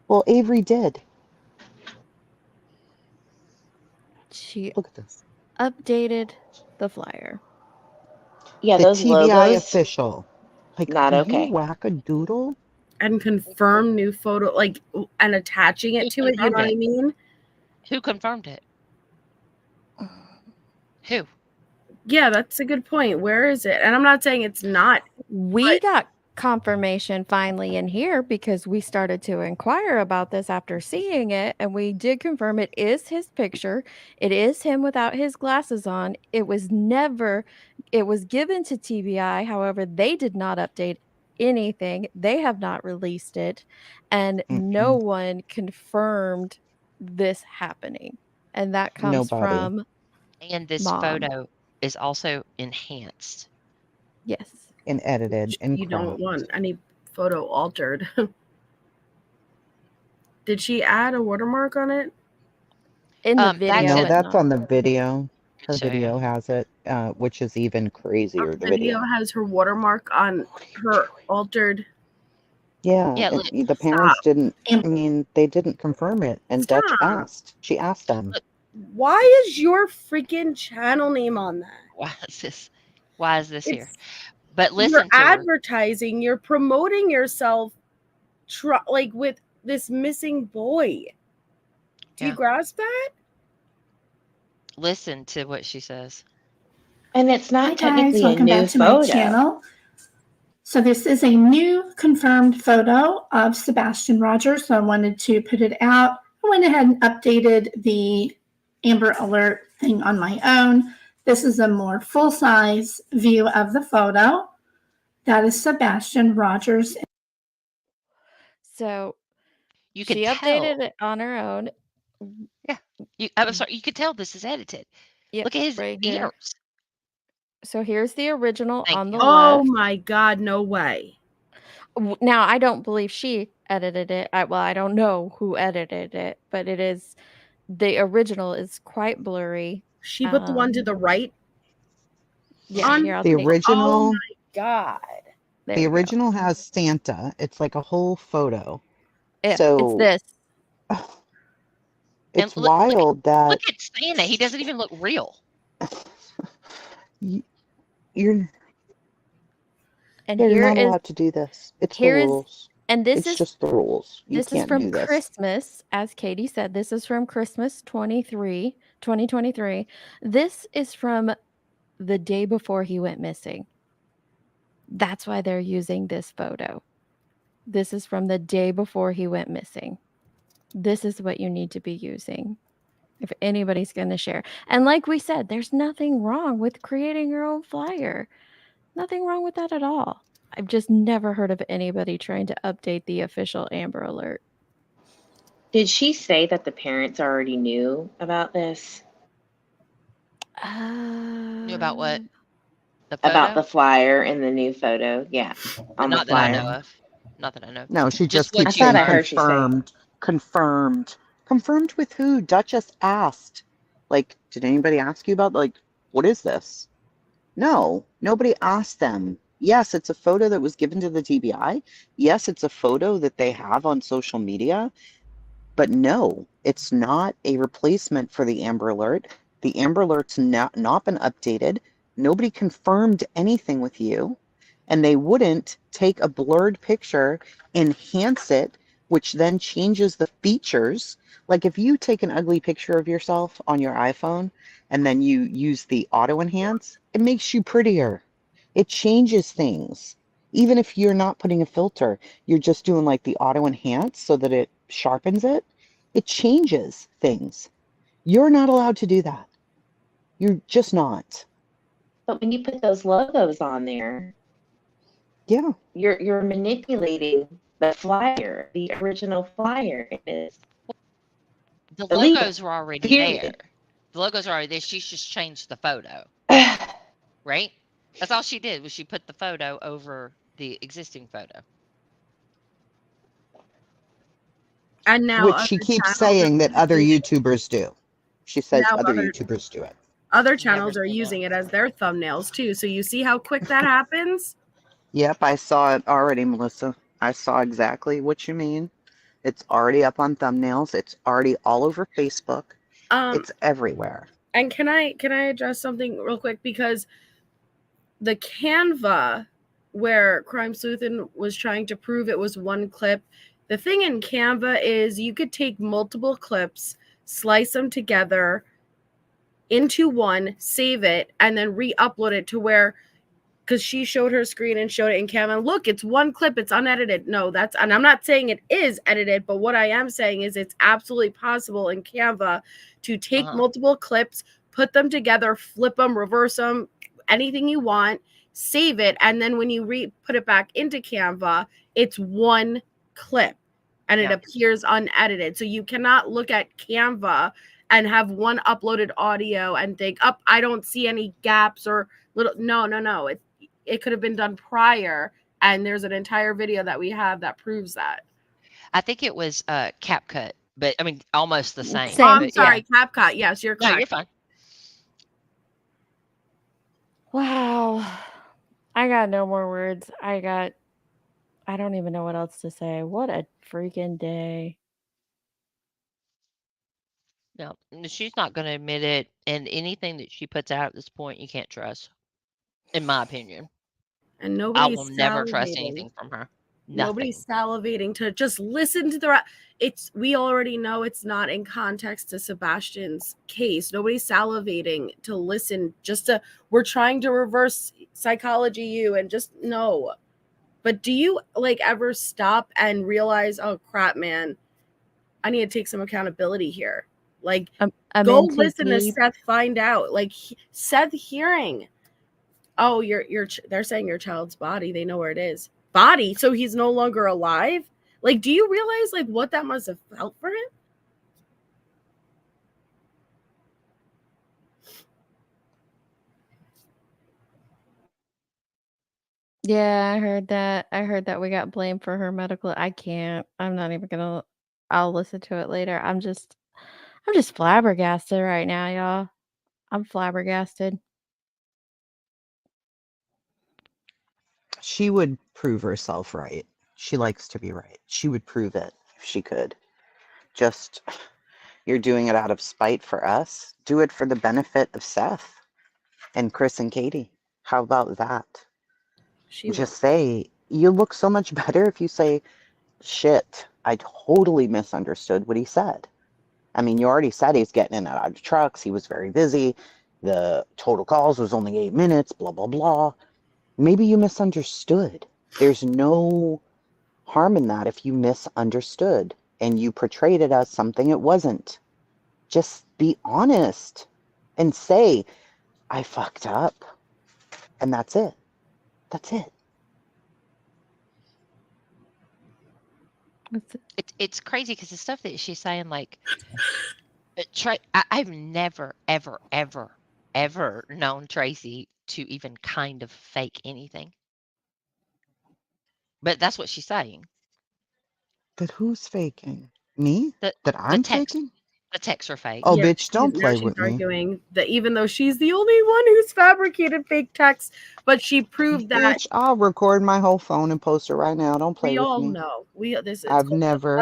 Well, Avery did. She Look at this. updated the flyer. Yeah, The those TBI logos, official. Like, not are you okay. whack-a-doodle? And confirm new photo, like, and attaching it to it. You know what I mean? Who confirmed it? Who? Yeah, that's a good point. Where is it? And I'm not saying it's not. We got confirmation finally in here because we started to inquire about this after seeing it, and we did confirm it is his picture. It is him without his glasses on. It was given to TBI. However, they did not update anything. They have not released it, and no one confirmed this happening. And that comes Nobody. from And this Mom. photo is also enhanced. Yes. And edited and You don't cropped. want any photo altered. Did she add a watermark on it? In the video, No, but that's not. on the video. Her So, yeah. video has it, which is even crazier. The Video video. has her watermark on her altered. Yeah, Yeah, and look. the parents Stop. didn't. I mean, they didn't confirm it, and Dutch Stop. asked. She asked them. Why is your freaking channel name on that? Why is this here? It's- But You're listen to her. advertising. You're promoting yourself, like with this missing boy. Do you Yeah. grasp that? Listen to what she says. And it's not Hi guys, technically a welcome new back to my photo. channel. So this is a new confirmed photo of Sebastian Rogers. So I wanted to put it out. I went ahead and updated the Amber Alert thing on my own. This is a more full-size view of the photo. That is Sebastian Rogers. So You she could updated tell. it on her own. Yeah. I'm sorry. You could tell this is edited. Yep, Look at his right here. ears. So here's the original Thank on you. the Oh left. my God, no way. Now, I don't believe she edited it. I don't know who edited it, but it is the original is quite blurry. She put the one to the right. Yeah, here I'll The take. original. Oh my God. There The we go. original has Santa. It's like a whole photo. Yeah, it's So this. it's And look wild that at Santa. He doesn't even look real. you're And you're here not is allowed to do this. It's the here is rules. and this It's is just the rules. You this is can't from do this. Christmas, as Katie said. This is from Christmas 2023. This is from the day before he went missing. That's why they're using this photo. This is from the day before he went missing. This is what you need to be using if anybody's going to share. And like we said, there's nothing wrong with creating your own flyer. Nothing wrong with that at all. I've just never heard of anybody trying to update the official Amber Alert. Did she say that the parents already knew about this? Knew about what? The About photo? the flyer and the new photo? Yeah, on the Not that I flyer. know of. Not that I know of. No, she just what keeps you I thought saying I heard she say. confirmed. Confirmed with who? Duchess asked. Like, did anybody ask you about, like, what is this? No, nobody asked them. Yes, it's a photo that was given to the TBI. Yes, it's a photo that they have on social media. But no, it's not a replacement for the Amber Alert. The Amber Alert's not been updated. Nobody confirmed anything with you. And they wouldn't take a blurred picture, enhance it, which then changes the features. Like if you take an ugly picture of yourself on your iPhone and then you use the auto enhance, it makes you prettier. It changes things. Even if you're not putting a filter, you're just doing like the auto enhance so that it sharpens it. It changes things. You're not allowed to do that. You're just not. But when you put those logos on there, Yeah. you're manipulating the flyer, the original flyer is The illegal. logos were already Period. there. The logos are already there. She's just changed the photo. Right? That's all she did was she put the photo over the existing photo. And now Which other she keeps channels saying that are other using it. YouTubers do. She says Now other YouTubers do it. other channels are using it as their thumbnails too. So you see how quick that happens? Yep, I saw it already, Melissa. I saw exactly what you mean. It's already up on thumbnails. It's already all over Facebook. It's everywhere. And can I address something real quick? Because the Canva where Crime Sleuthin was trying to prove it was one clip, the thing in Canva is you could take multiple clips, slice them together into one, save it, and then re-upload it to where, because she showed her screen and showed it in Canva. Look, it's one clip, it's unedited. No, and I'm not saying it is edited, but what I am saying is it's absolutely possible in Canva to take multiple clips, put them together, flip them, reverse them, anything you want, save it, and then when you put it back into Canva, it's one clip and it appears unedited. So you cannot look at Canva and have one uploaded audio and think, I don't see any gaps or little. No. It could have been done prior, and there's an entire video that we have that proves that. I think it was CapCut, but I mean almost the same. Oh, I'm but sorry, CapCut. Yes, you're correct. No, you're fine. Wow. I got no more words. I don't even know what else to say. What a freaking day. No, she's not going to admit it, and anything that she puts out at this point, you can't trust, in my opinion. And I nobody's will never trust salivating. anything from her. Nobody's salivating to just listen to we already know it's not in context to Sebastian's case. Nobody's salivating to listen, we're trying to reverse psychology you and just no. But do you ever stop and realize, oh crap, man, I need to take some accountability here? I'm go in too listen to deep. Seth find out. Seth hearing, oh, they're saying your child's body, they know where it is. Body, so he's no longer alive? Do you realize what that must have felt for him? Yeah, I heard that. I heard that we got blamed for her medical. I can't. I'm not even gonna. I'll listen to it later. I'm just flabbergasted right now, y'all. I'm flabbergasted. She would prove herself right. She likes to be right. She would prove it if she could. Just, you're doing it out of spite for us. Do it for the benefit of Seth and Chris and Katie. How about that? Just say, you look so much better if you say, shit, I totally misunderstood what he said. I mean, you already said he's getting in and out of trucks. He was very busy. The total calls was only 8 minutes, blah, blah, blah. Maybe you misunderstood. There's no harm in that if you misunderstood and you portrayed it as something it wasn't. Just be honest and say, I fucked up. And that's it. That's it. It's crazy because the stuff that she's saying, I've never, ever, ever, ever known Tracy to even kind of fake anything. But that's what she's saying. But who's faking? Me? That I'm faking? The texts are fake. Oh, bitch, don't play with me. Arguing that even though she's the only one who's fabricated fake texts, but she proved that. Bitch, I'll record my whole phone and post it right now. Don't play with me. We all know. I've never.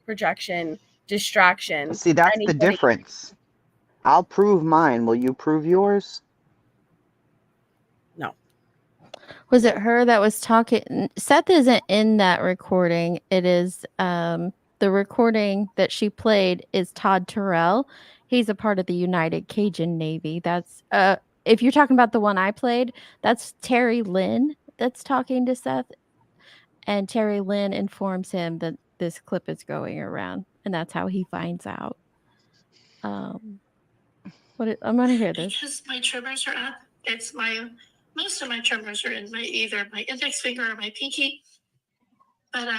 Projection, distraction. See, that's the difference. I'll prove mine. Will you prove yours? No. Was it her that was talking? Seth isn't in that recording. It is the recording that she played is Todd Terrell. He's a part of the United Cajun Navy. That's if you're talking about the one I played, that's Terry Lynn that's talking to Seth. And Terry Lynn informs him that this clip is going around, and that's how he finds out. I'm gonna hear this. Because my tremors are up. Most of my tremors are in either my index finger or my pinky. But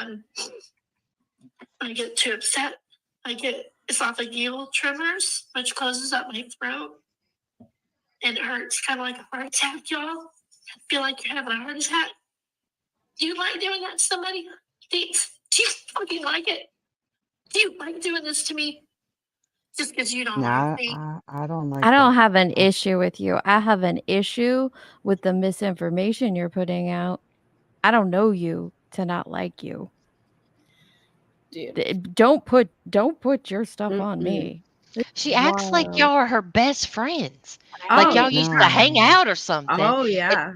I get too upset. I get esophageal tremors, which closes up my throat. And it hurts kind of like a heart attack, y'all. I feel like you're having a heart attack. Do you like doing that to somebody? Do you fucking like it? Do you like doing this to me? Just because you don't like me. I don't like I don't that. have an issue with you. I have an issue with the misinformation you're putting out. I don't know you to not like you. Don't put your stuff on me. She acts like Wow. y'all are her best friends. Oh, Like y'all used to hang out or something. Oh yeah.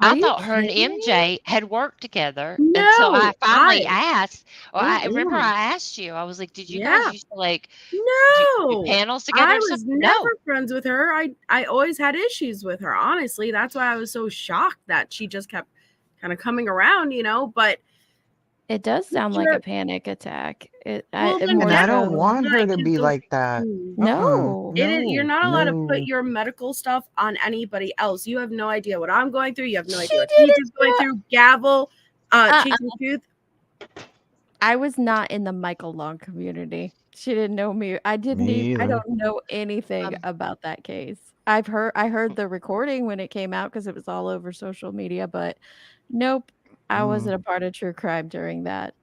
I thought her and MJ had worked together until No, I finally asked. Or I remember Mm-mm. I asked you. I was like, "Did you Yeah. guys used to like do No, panels together?" I or was something? never No. friends with her. I always had issues with her. Honestly, that's why I was so shocked that she just kept kind of coming around, But It does sound like a panic attack. Well, then more And I don't so. want her to is be the- like that. No. It is. You're not allowed to put no. your medical stuff on anybody else. You have no idea what I'm going through. You have no idea what didn't Teach is going through. Gavel, chasing tooth. I was not in the Michael Long community. She didn't know me. I didn't Me even I either. don't know anything about that case. I heard the recording when it came out because it was all over social media, but nope, I wasn't a part of true crime during that.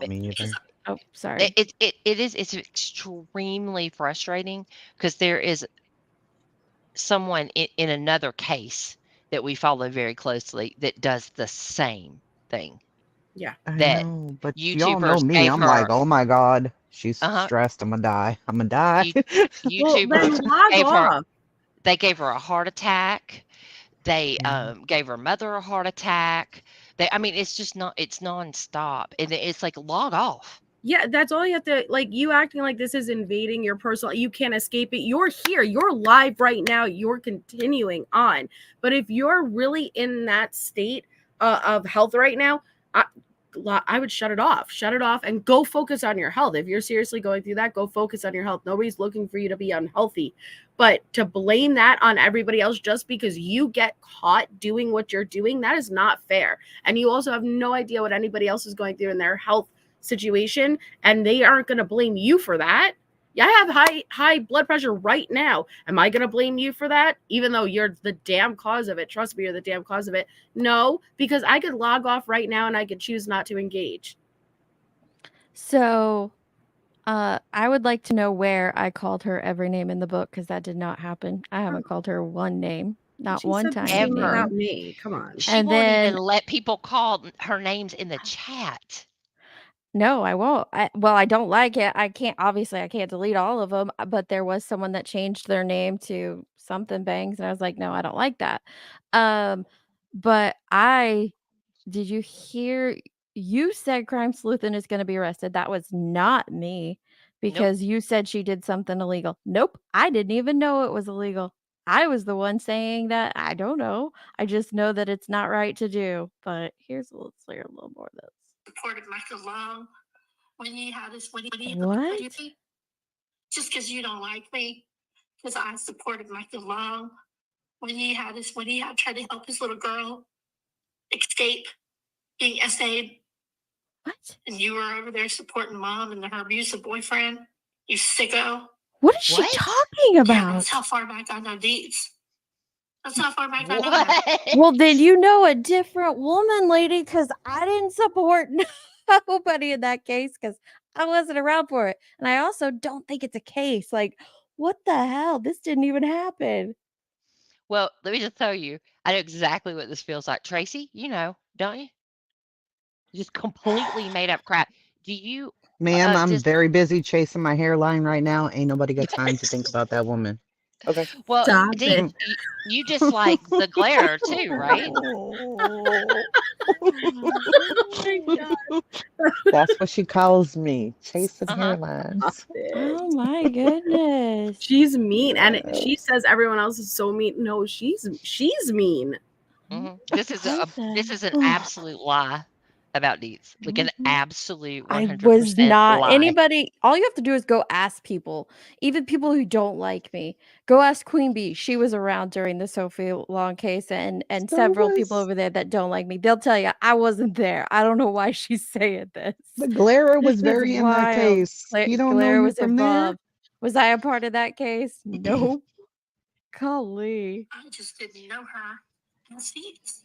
Me either. Oh, sorry. It's extremely frustrating because there is someone in another case that we follow very closely that does the same thing. Yeah. I That know, but y'all know YouTubers me. gave I'm her like, oh my God, she's Uh-huh. stressed. I'm gonna die. I'm gonna die. Well, then YouTubers log gave her off. they gave her a heart attack. They gave her mother a heart attack. It's just it's nonstop. And it's like log off. Yeah, that's all you have to you acting like this is invading your personal. You can't escape it. You're here. You're live right now. You're continuing on. But if you're really in that state of health right now, I would shut it off. Shut it off and go focus on your health. If you're seriously going through that, go focus on your health. Nobody's looking for you to be unhealthy. But to blame that on everybody else just because you get caught doing what you're doing, that is not fair. And you also have no idea what anybody else is going through in their health situation, and they aren't going to blame you for that. Yeah, I have high blood pressure right now. Am I going to blame you for that? Even though you're the damn cause of it. Trust me, you're the damn cause of it. No, because I could log off right now and I could choose not to engage. So, I would like to know where I called her every name in the book because that did not happen. I haven't called her one name, not She one said the time. same Ever. about me. Come on. She And won't then even let people call her names in the chat. no, I won't. I don't like it. I can't delete all of them, but there was someone that changed their name to something bangs, and I was like, "No, I don't like that." But did you hear you said Crime Sleuthin is gonna be arrested. That was not me because you said she did something illegal. Nope, I didn't even know it was illegal. I was the one saying that. I don't know. I just know that it's not right to do. But let's hear a little more of this. Supported Michael Long when he had his What? Just because you don't like me, because I supported Michael Long when he had tried to help his little girl escape being SA'd. What? And you were over there supporting mom and her abusive boyfriend. You sicko. What is she talking Yeah, about? that's how far back I know Deeds. That's how far back I know that. Well, then you know a different woman, lady, because I didn't support nobody in that case because I wasn't around for it. And I also don't think it's a case. Like, what the hell? This didn't even happen. Well, let me just tell you, I know exactly what this feels like. Tracy, you know, don't you? Just completely made up crap. Do you Ma'am, I'm just very busy chasing my hairline right now. Ain't nobody got time to think about that woman. Okay. Well, Stop Dee, it. you just like the glare too, right? That's what she calls me, chasing Uh-huh. hairlines. Oh my goodness. She's mean, and she says everyone else is so mean. No, she's mean. This is an absolute lie. about Deets. Like an absolute I was 100% not lie. anybody. All you have to do is go ask people, even people who don't like me. Go ask Queen Bee. She was around during the Sophie Long case, and So several people was over there that don't like me. They'll tell you I wasn't there. I don't know why she's saying this. the Glera This was is very in that wild. case. You don't know Claire me was from there? involved. Was I a part of that case? Nope. Golly. I just didn't know her in the seats.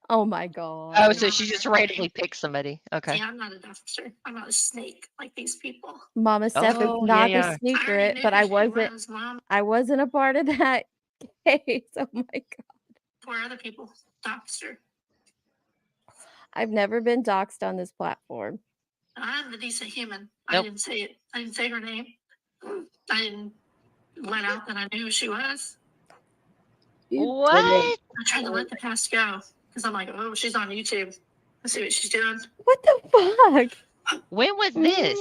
Oh my Oh, god. so she just randomly picked somebody. Okay. See, I'm not a doctor. I'm not a snake like these people. Mama Steph, it's Oh, not yeah. the secret, but I wasn't. Mom. I wasn't a part of that case. Oh my god. Poor other people. Doctor. I've never been doxxed on this platform. I'm a decent human. Nope. I didn't say it. I didn't say her name. I didn't let out that I knew who she was. What? I tried to let the past go because I'm like, oh, she's on YouTube. Let's see what she's doing. What the fuck? When was this?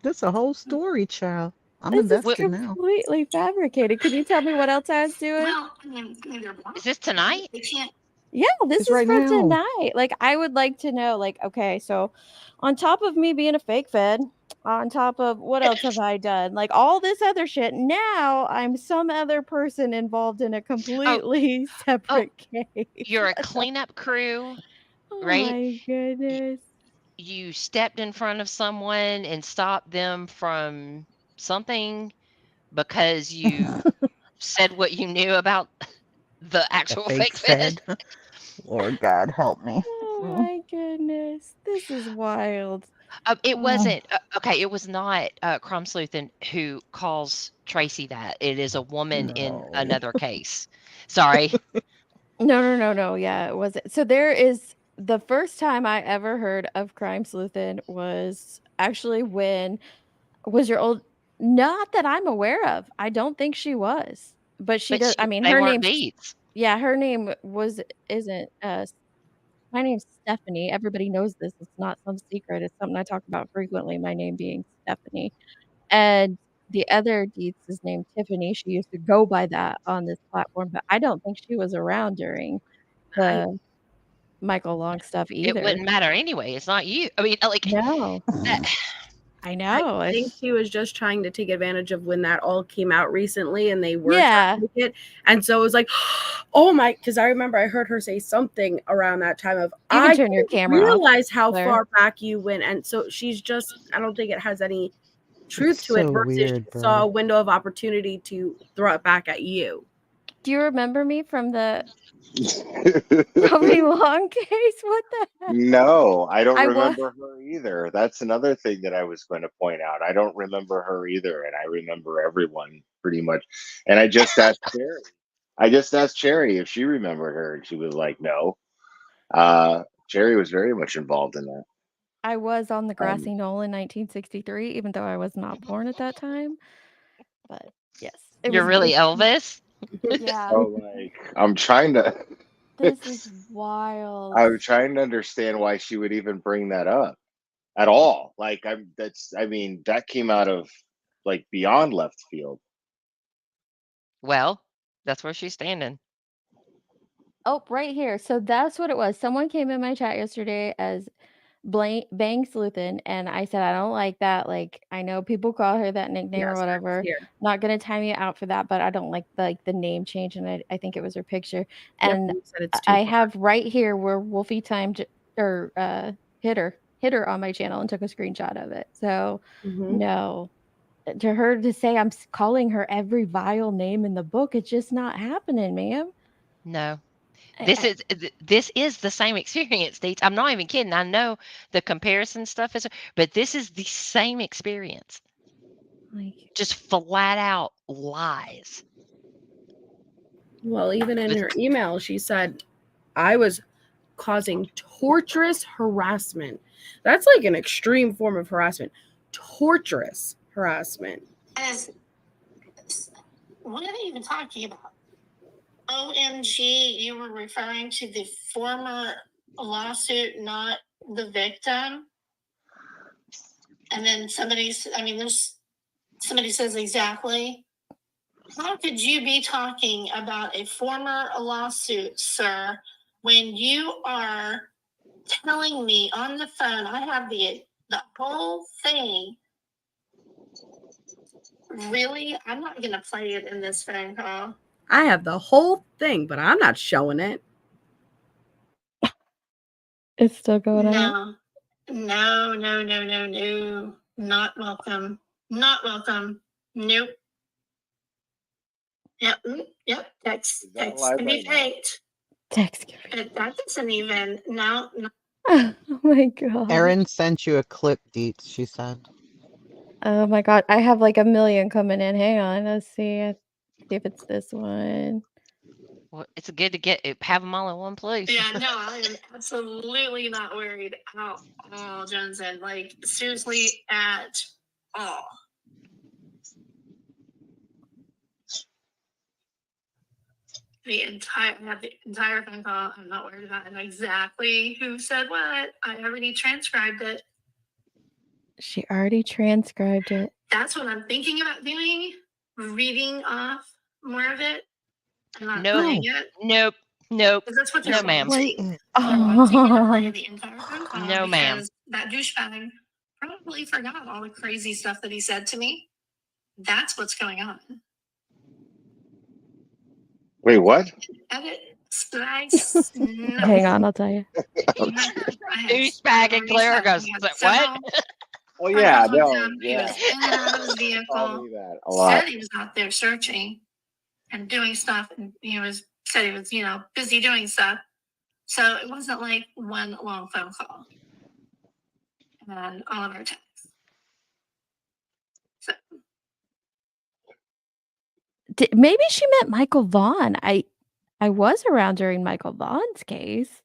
That's a whole story, child. I'm This is invested now. completely fabricated. Can you tell me what else I was doing? Well, I mean, they're blind. Is this tonight? They can't. Yeah, this It's is right for now. tonight. Like, I would like to know, like, okay, so on top of me being a fake fed, on top of what else have I done? Like all this other shit. Now I'm some other person involved in a completely separate case. You're a cleanup crew, Oh right? my goodness. You stepped in front of someone and stopped them from something because you said what you knew about the actual Fake fed. fed. Lord God, help me. Oh my goodness. This is wild. It wasn't okay. It was not Crumb Sleuthin who calls Tracy that. It is a woman in No. another case. Sorry. No. Yeah, it wasn't. So there is the first time I ever heard of Crime Sleuthin was actually when was your old not that I'm aware of. I don't think she was. But she does I mean They her weren't name's Deets. yeah, her name isn't my name's Stephanie. Everybody knows this. It's not some secret. It's something I talk about frequently, my name being Stephanie. And the other Deets is named Tiffany. She used to go by that on this platform, but I don't think she was around during the Michael Long stuff It either. wouldn't matter anyway. It's not you. I mean, like No. that. I know. I think she was just trying to take advantage of when that all came out recently and they were Yeah. trying to make it. And so it was like, oh my, because I remember I heard her say something around that time of, You can I turn your didn't camera off, realize how Claire. far back you went. And so she's just, I don't think it has any truth It's to it so versus weird, she saw a bro. window of opportunity to throw it back at you. Do you remember me from the Sophie Long case? What the heck? No, I don't I was remember her either. That's another thing that I was going to point out. I don't remember her either, and I remember everyone pretty much. And I just asked Cherry. I just asked Cherry if she remembered her, and she was like, "No." Cherry was very much involved in that. I was on the grassy knoll in 1963, even though I was not born at that time. But yes, it You're was really Elvis? Yeah. So, like, I'm trying to. This is wild. I'm trying to understand why she would even bring that up at all. Like, I mean, that came out of like beyond left field. Well, that's where she's standing. Oh, right here. So that's what it was. Someone came in my chat yesterday as Bang Sleuthin, and I said, I don't like that. Like, I know people call her that nickname or Yes, whatever. here. Not gonna time you out for that, but I don't like the name change, and I think it was her picture. Yep, And you said it's too I far. have right here where Wolfie timed or hit her on my channel and took a screenshot of it. So no. To her to say I'm calling her every vile name in the book, it's just not happening, ma'am. No. This is the same experience, Deets. I'm not even kidding. I know the comparison stuff is, but this is the same experience. Like just flat out lies. Well, even in her email, she said, I was causing torturous harassment. That's like an extreme form of harassment. Torturous harassment. As what are they even talking about? OMG, you were referring to the former lawsuit, not the victim. And then somebody says exactly. How could you be talking about a former lawsuit, sir, when you are telling me on the phone. I have the whole thing. Really? I'm not going to play it in this phone call. I have the whole thing, but I'm not showing it. It's still going on. No. Not welcome. Not welcome. Nope. Yep. Text can be faked. Text can be That doesn't even. No. Oh my god. Erin sent you a clip, Deets, she said. Oh my god. I have like a million coming in. Hang on. Let's see. See if it's this one. Well, it's good to have them all in one place. Yeah, no, I am absolutely not worried at all, Johnson. Like, seriously, at all. I have the entire phone call. I'm not worried about it. Exactly who said what. I already transcribed it. She already transcribed it. That's what I'm thinking about doing. Reading off more of it. I'm not Nope. playing it. Nope. Because that's what No, they're ma'am. wanting. The entire phone call. No, ma'am. Because that douchebag probably forgot all the crazy stuff that he said to me. That's what's going on. Wait, what? Edit, splice, no. Hang on, I'll tell you. Douchebag and Claire goes, what? Oh yeah, no, He was in and out of his vehicle. that a lot. Said he was out there searching and doing stuff, and said he was, busy doing stuff. So it wasn't like one long phone call and all of our texts. So. Maybe she meant Michael Vaughn. I was around during Michael Vaughn's case.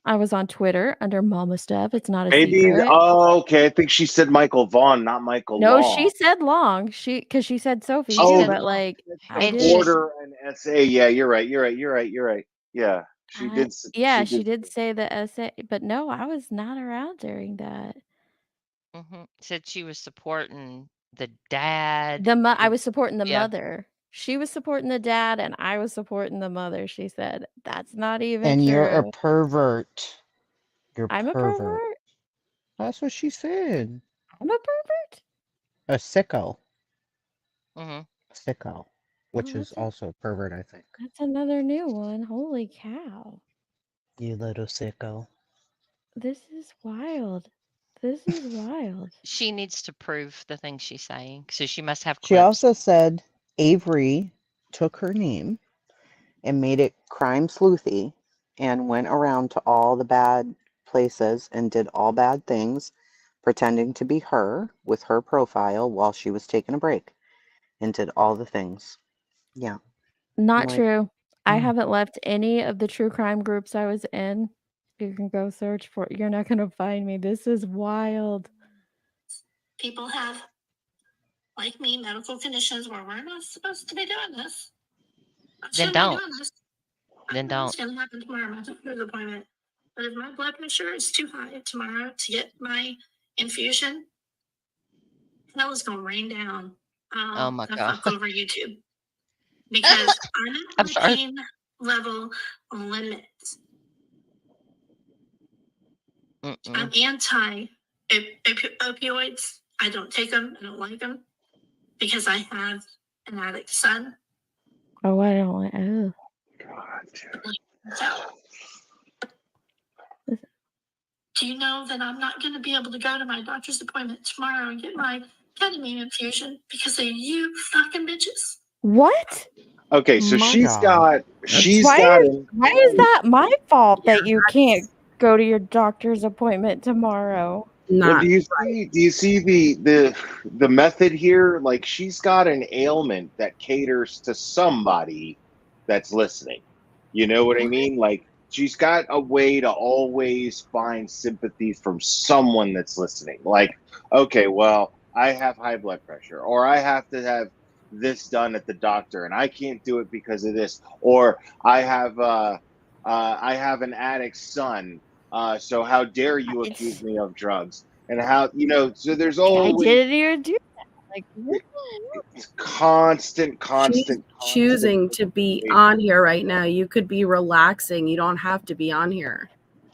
I was on Twitter under Mama Stuff. It's not a Maybe. secret. Oh, okay. I think she said Michael Vaughn, not Michael No, Long. she said Long. Because she said Sophie Oh, too, but like I did. Order and essay. Yeah, you're right. Yeah, she did. Yeah, she did say the essay, but no, I was not around during that. Said she was supporting the dad. I was supporting the Yeah. mother. She was supporting the dad, and I was supporting the mother. She said that's not even And true. you're a pervert. I'm a pervert. That's what she said. I'm a pervert. A sicko. Mm-hmm. Sicko, which is also a pervert, I think. That's another new one. Holy cow. You little sicko. This is wild. This is wild. She needs to prove the things she's saying. So she must have She clips. also said Avery took her name and made it crime sleuthy and went around to all the bad places and did all bad things, pretending to be her with her profile while she was taking a break and did all the things. Yeah. Not true. I haven't left any of the true crime groups I was in. You can go search for it. You're not going to find me. This is wild. People have, like me, medical conditions where we're not supposed to be doing this. Then don't. Then don't. What's going to happen tomorrow? My doctor's appointment. But if my blood pressure is too high tomorrow to get my infusion, hell is going to rain down. Oh my the God. fuck over YouTube. Because I'm at my pain level limit. I'm anti opioids. I don't take them. I don't like them because I have an addict son. Oh, I don't like. Oh. So, do you know that I'm not going to be able to go to my doctor's appointment tomorrow and get my ketamine infusion because of you fucking bitches? What? Okay, so My she's God. got. Why is that my fault that you can't go to your doctor's appointment tomorrow? Well, do you see the method here? Like, she's got an ailment that caters to somebody that's listening. You know what I mean? Like, she's got a way to always find sympathy from someone that's listening. Like, okay, well, I have high blood pressure, or I have to have this done at the doctor, and I can't do it because of this, or I have an addict's son. So how dare you accuse me of drugs? And how, so there's always I didn't even do that. Like, it's constant. Choosing to be on here right now. You could be relaxing. You don't have to be on here.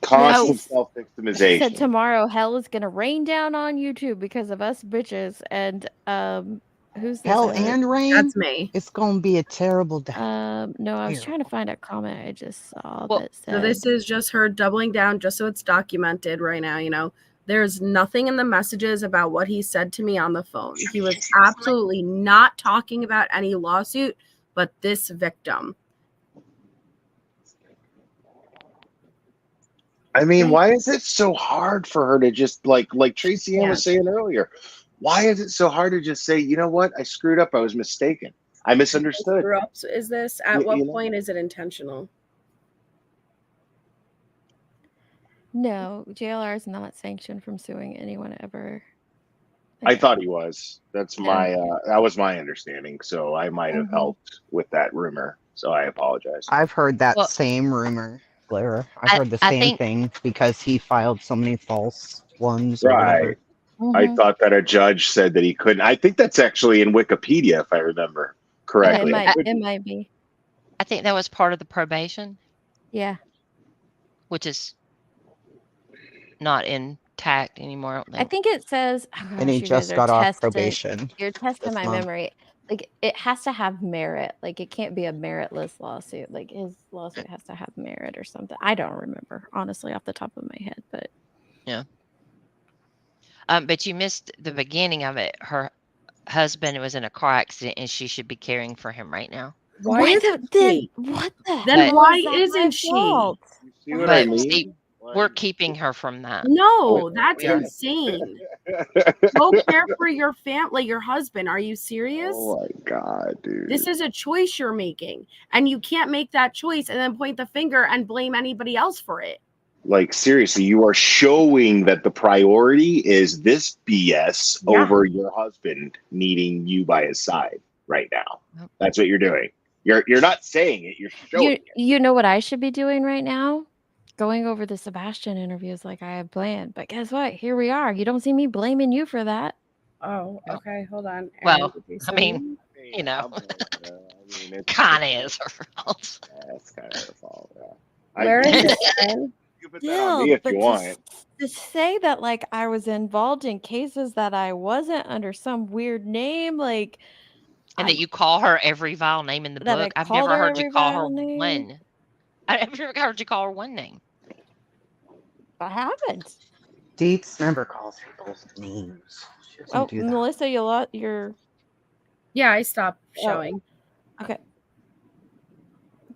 Constant She self-victimization. said tomorrow hell is gonna rain down on YouTube because of us bitches. And who's this? Hell and rain. That's me. It's gonna be a terrible day. No, I was trying to find a comment I just saw that So said. this is just her doubling down, just so it's documented right now. You know, there's nothing in the messages about what he said to me on the phone. He was absolutely not talking about any lawsuit, but this victim. I mean, why is it so hard for her to just like Tracy Ann was saying earlier? Why is it so hard to just say, you know what, I screwed up, I was mistaken, I misunderstood? Is this at what point is it intentional? No, JLR is not sanctioned from suing anyone ever. I thought he was. That's my that was my understanding. So I might have helped with that rumor. So I apologize. I've heard that same rumor, Blair. I've heard the same thing because he filed so many false ones or whatever. I thought that a judge said that he couldn't. I think that's actually in Wikipedia, if I remember correctly. It might be. I think that was part of the probation. Yeah. Which is not intact anymore. I think it says. Oh And he gosh, you just guys got are off testing. probation You're testing this my month. memory. Like it has to have merit. Like it can't be a meritless lawsuit. Like his lawsuit has to have merit or something. I don't remember honestly off the top of my head, but yeah. But you missed the beginning of it. Her husband was in a car accident, and she should be caring for him right now. Why isn't she? What the Then But- why that my isn't she? fault? See what I mean? see, we're keeping her from that. No, that's we are. insane. Go care for your family, your husband. Are you serious? Oh my god, dude. This is a choice you're making, and you can't make that choice and then point the finger and blame anybody else for it. Like seriously, you are showing that the priority is this BS over your husband needing you by his side right now. That's what you're doing. You're not saying it, you're showing it. You know what I should be doing right now? Going over the Sebastian interviews like I had planned. But guess what? Here we are. You don't see me blaming you for that. Oh, okay. Hold on. Well, I mean, you know, kind of is her fault. That's kind of her fault. Yeah. Where is it, Aaron? You put that on me if you want. To say that like I was involved in cases that I wasn't under some weird name, like And that you call her every vile name in the that I book. I've called never her heard you every call her vile name. one. I've never heard you call her one name. I haven't. Deets never calls people's names. She doesn't Oh, do that. Melissa, you're. Yeah, I stopped showing. Okay.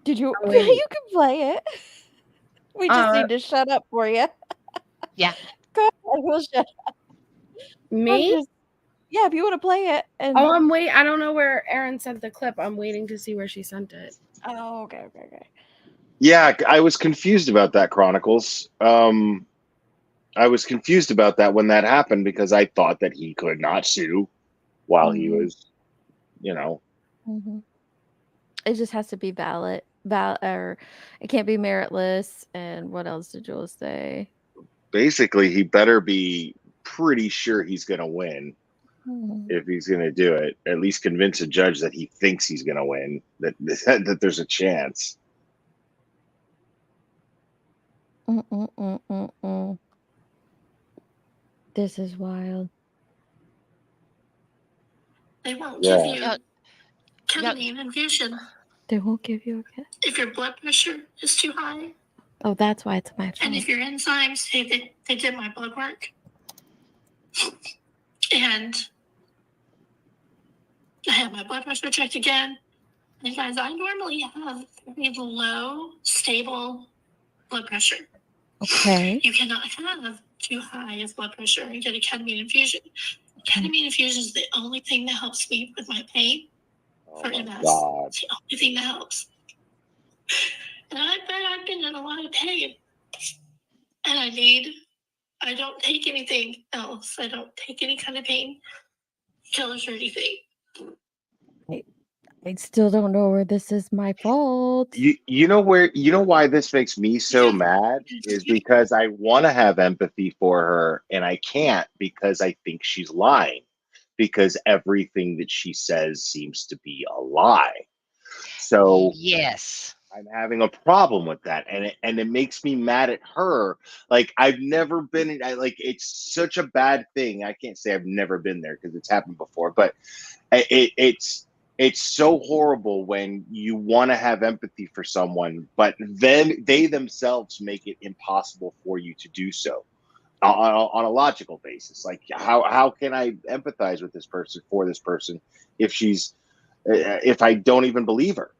Did you? Oh, wait. You can play it. We just need to shut up for you. Yeah. Go ahead. We'll shut up. Me? Yeah, if you want to play it. And... Oh, I'm waiting. I don't know where Erin sent the clip. I'm waiting to see where she sent it. Oh, okay. Yeah, I was confused about that, Chronicles. I was confused about that when that happened because I thought that he could not sue while he was, you know. It just has to be valid, or it can't be meritless. And what else did Jules say? Basically, he better be pretty sure he's going to win if he's going to do it. At least convince a judge that he thinks he's going to win, that there's a chance. This is wild. They won't Yeah. give you ketamine infusion They won't give you a kiss. if your blood pressure is too high. Oh, that's why it's my And fault. if your enzymes, they did my blood work. And I had my blood pressure checked again. And guys, I normally have very low, stable blood pressure. Okay. You cannot have too high of blood pressure and get a ketamine infusion. Ketamine infusion is the only thing that helps me with my pain for MS. God. It's the only thing that helps. And I've been in a lot of pain. And I don't take anything else. I don't take any kind of pain killers or anything. I still don't know where this is my fault. You know why this makes me so mad is because I want to have empathy for her and I can't because I think she's lying because everything that she says seems to be a lie. So yes, I I'm having a problem with that, and it makes me mad at her. Like I've never been in, like it's such a bad thing. I can't say I've never been there because it's happened before, but it's so horrible when you want to have empathy for someone, but then they themselves make it impossible for you to do so on a logical basis. Like how can I empathize with this person for this person if she's if I don't even believe her,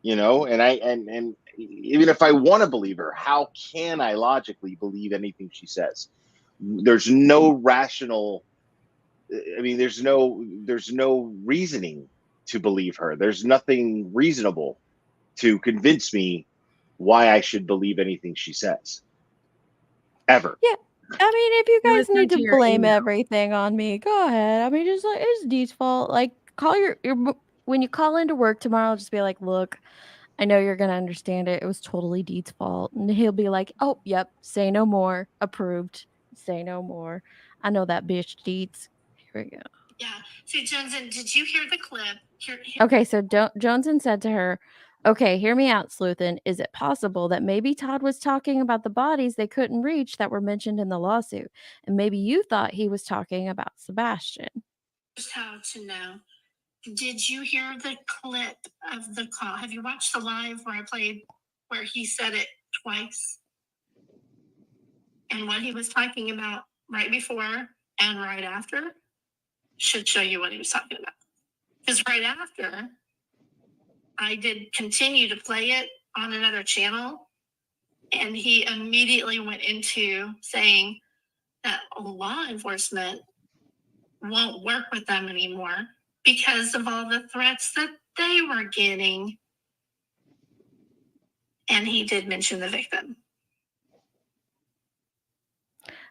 you know? And even if I want to believe her, how can I logically believe anything she says? There's no rational. I mean, there's no reasoning to believe her. There's nothing reasonable to convince me why I should believe anything she says. Ever. Yeah. I mean, if you It was guys need sent to to your blame email. everything on me, go ahead. I mean, just like it's Dee's fault. Like, call your when you call into work tomorrow, just be like, look, I know you're gonna understand it. It was totally Dee's fault, and he'll be like, oh, yep, say no more, approved. Say no more. I know that bitch Deets. Here we go. Yeah. See, Johnson, did you hear the clip? Okay, so Johnson said to her, okay, hear me out, Sleuthen. Is it possible that maybe Todd was talking about the bodies they couldn't reach that were mentioned in the lawsuit? And maybe you thought he was talking about Sebastian. Just how to know. Did you hear the clip of the call? Have you watched the live where I played where he said it twice? And what he was talking about right before and right after should show you what he was talking about. Because right after, I did continue to play it on another channel, and he immediately went into saying that law enforcement won't work with them anymore because of all the threats that they were getting. And he did mention the victim.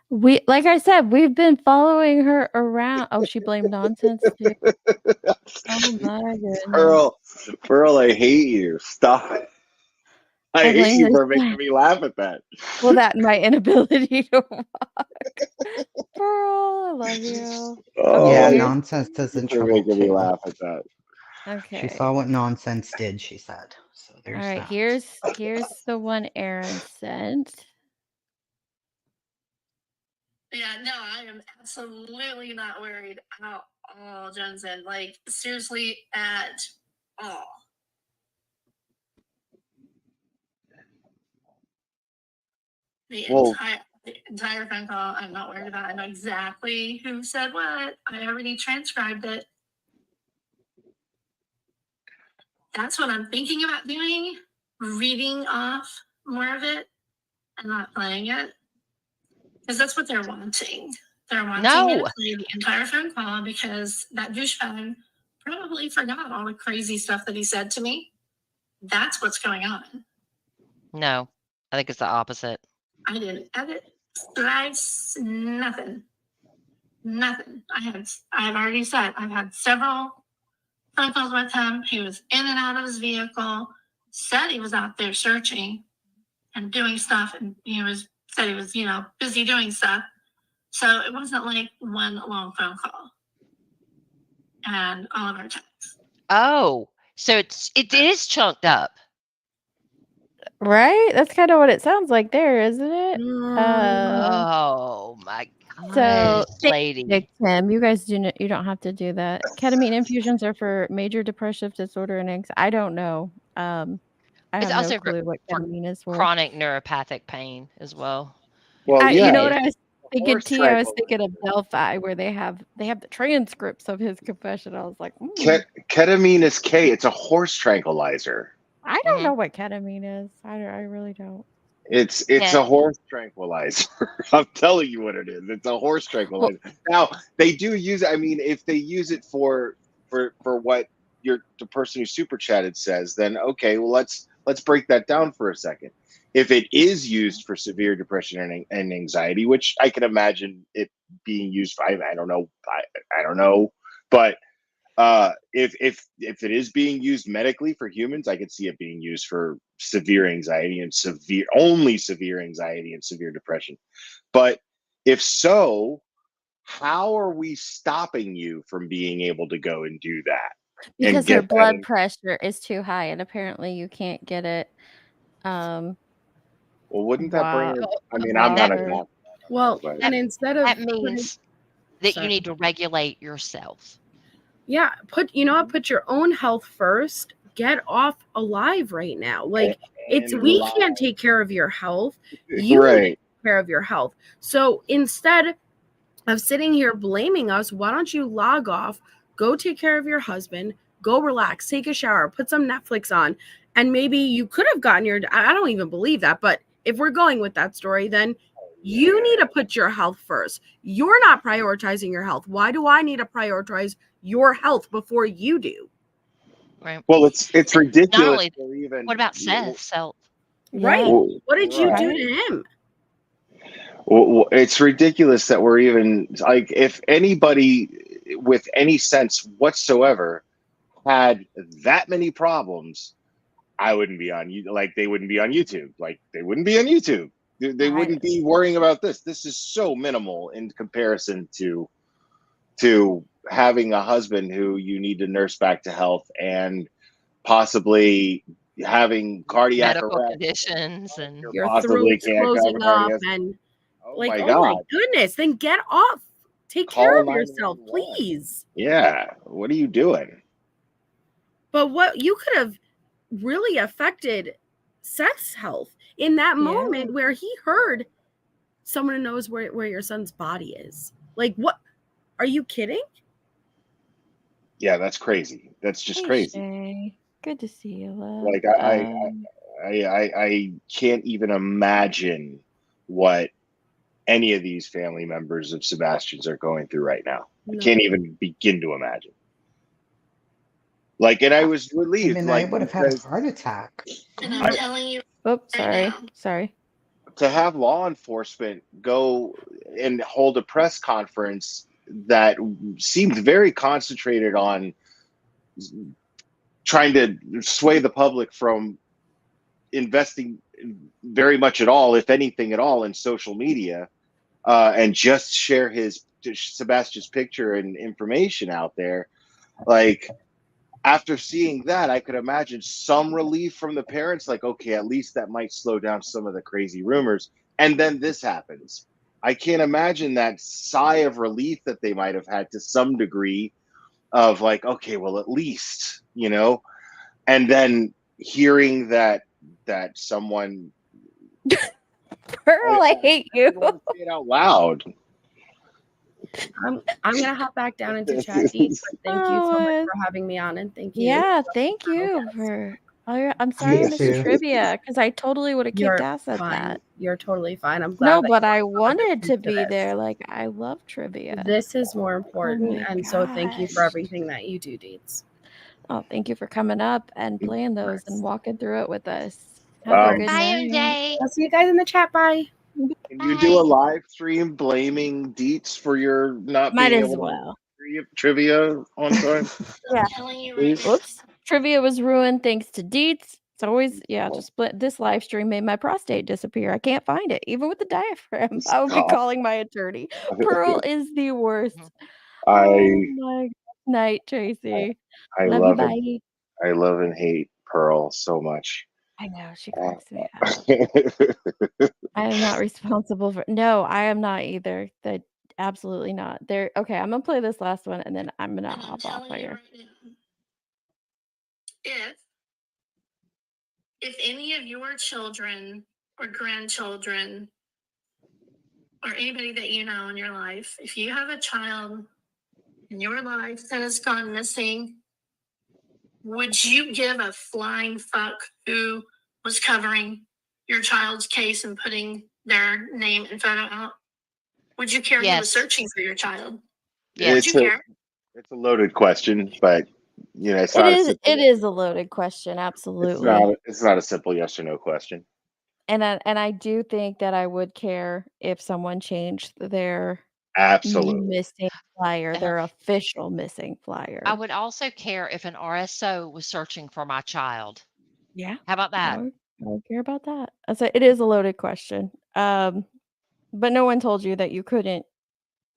We, like I said, we've been following her around. Oh, she blamed nonsense too. Oh my goodness. Pearl, I hate you. Stop it. I hate blame you her. for making me laugh at that. Well, that and my inability to walk. Pearl, I love you. Yeah, Okay, nonsense is in For trouble making me too. laugh at that. Okay. She saw what nonsense did, she said. So All there's right, that. here's the one Aaron sent. Yeah, no, I am absolutely not worried at all, Johnson. Like, seriously, at all. The entire phone call, I'm not worried about. I know exactly who said what. I already transcribed it. That's what I'm thinking about doing, reading off more of it and not playing it. Because that's what they're wanting. They're wanting me to play the entire phone call because that douchebag probably forgot all the crazy stuff that he said to me. That's what's going on. No, I think it's the opposite. I didn't edit, slice, nothing. Nothing. I've already said I've had several phone calls with him. He was in and out of his vehicle, said he was out there searching and doing stuff, and said he was, busy doing stuff. So it wasn't like one long phone call and all of our texts. Oh, so it is chunked up. Right? That's kind of what it sounds like there, isn't it? Oh my So, gosh, lady. Tim, you guys you don't have to do that. Ketamine infusions are for major depressive disorder and anxiety. I don't know. I It's have no also clue what for ketamine is for. chronic neuropathic pain as well. Well, You know yeah. what I was thinking, Horse T? I was thinking of Delphi, where they have the transcripts of his confession. I was like, Ketamine is K. It's a horse tranquilizer. I don't know what ketamine is. I really don't. It's a horse tranquilizer. I'm telling you what it is. It's a horse tranquilizer. Now they do use. I mean, if they use it for what the person who super chatted says, then okay. Well, let's break that down for a second. If it is used for severe depression and anxiety, which I can imagine it being used for, I don't know. I don't know, but if it is being used medically for humans, I could see it being used for severe anxiety and only severe anxiety and severe depression. But if so, how are we stopping you from being able to go and do that? Because get her that blood in. pressure is too high, and apparently you can't get it. Well, wouldn't that bring While her? I mean, I'm while not a her doctor, Well, but and instead of That putting, means that you sorry. need to regulate yourself. Yeah, put your own health first. Get off alive right now. Like we can't take care of your health. You need to take care of your health. So instead of sitting here blaming us, why don't you log off, go take care of your husband, go relax, take a shower, put some Netflix on, and maybe you could have gotten your, I don't even believe that, but if we're going with that story, then you need to put your health first. You're not prioritizing your health. Why do I need to prioritize your health before you do? Right. Well, it's Not ridiculous. only, what about Seth's health? Right. Well, What did you do right. to him? Well, it's ridiculous that we're even like, if anybody with any sense whatsoever had that many problems, I wouldn't be on you. Like, they wouldn't be on YouTube. Like, they wouldn't be on YouTube. They wouldn't be worrying about this. This is so minimal in comparison to having a husband who you need to nurse back to health, and possibly having cardiac Medical arrest. conditions and Your possibly throat's can't have closing up cardiac. and Oh like, my oh my God. goodness, then get off. Take care Call of yourself, 911. please. Yeah. What are you doing? But what you could have really affected Seth's health in that moment where he heard someone knows where your son's body is. Like, what? Are you kidding? Yeah, that's crazy. That's just Hey, crazy. Shay. Good to see you, love. Like, I can't even imagine what any of these family members of Sebastian's are going through right now. I can't even begin to imagine. Like, and I was I relieved, mean, I like, would have had a because heart attack. And I'm telling you, Oops, sorry. to have law enforcement go and hold a press conference that seemed very concentrated on trying to sway the public from investing very much at all, if anything at all, in social media, and just share Sebastian's picture and information out there. Like, after seeing that, I could imagine some relief from the parents, like, okay, at least that might slow down some of the crazy rumors. And then this happens. I can't imagine that sigh of relief that they might have had to some degree of like, okay, well, at least, and then hearing that someone Pearl, I hate you. Say it out loud. I'm gonna hop back down into chat, Deeds, but thank you so much for having me on, and thank you. Yeah, thank you for. I'm sorry I You missed too. trivia because I totally would have kicked You're ass at fine. that. You're totally fine. I'm glad. No, that but you I brought wanted to this. be there. Like, I love trivia. This is more Oh important, my and so thank you for gosh. everything that you do, Deeds. Oh, thank you for coming up and playing those and walking through it with us. Have a good Bye, night. MJ. I'll see you guys in the chat. Bye. Can you do a live stream blaming Deets for your not Might being as able well. to trivia on time? Yeah. Please? Whoops. Trivia was ruined thanks to Deets. It's always, just split. This live stream made my prostate disappear. I can't find it, even with the diaphragm. I would be Stop. calling my attorney. Pearl is the worst. I Oh my night, Tracy. I Love you. love Bye. and I love and hate Pearl so much. I know she cracks me up. I am not responsible for. No, I am not either. That absolutely not. There. Okay, I'm gonna play this last one and then I'm gonna hop off here. If any of your children or grandchildren or anybody that you know in your life, if you have a child in your life that has gone missing, would you give a flying fuck who was covering your child's case and putting their name and photo out? Would you care who was Yes. searching for your child? Yes. Would you care? It's a loaded question, but it's not a simple. It is a loaded question. Absolutely. It's not a simple yes or no question. And I do think that I would care if someone changed their Absolutely. missing flyer, their official missing flyer. I would also care if an RSO was searching for my child. Yeah. How about that? I would care about that. So it is a loaded question. But no one told you that you couldn't.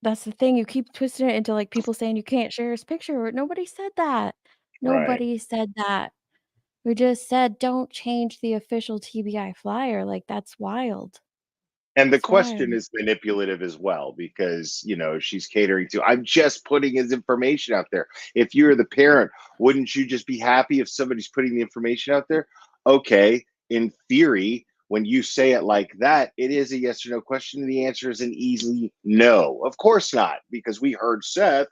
That's the thing. You keep twisting it into like people saying you can't share his picture. Nobody said that. Right. Nobody said that. We just said, "Don't change the official TBI flyer." Like, that's wild. And the It's question wild. is manipulative as well because, she's catering to, I'm just putting his information out there. If you're the parent, wouldn't you just be happy if somebody's putting the information out there? Okay, in theory, when you say it like that, it is a yes or no question. And the answer is an easy no. Of course not, because we heard Seth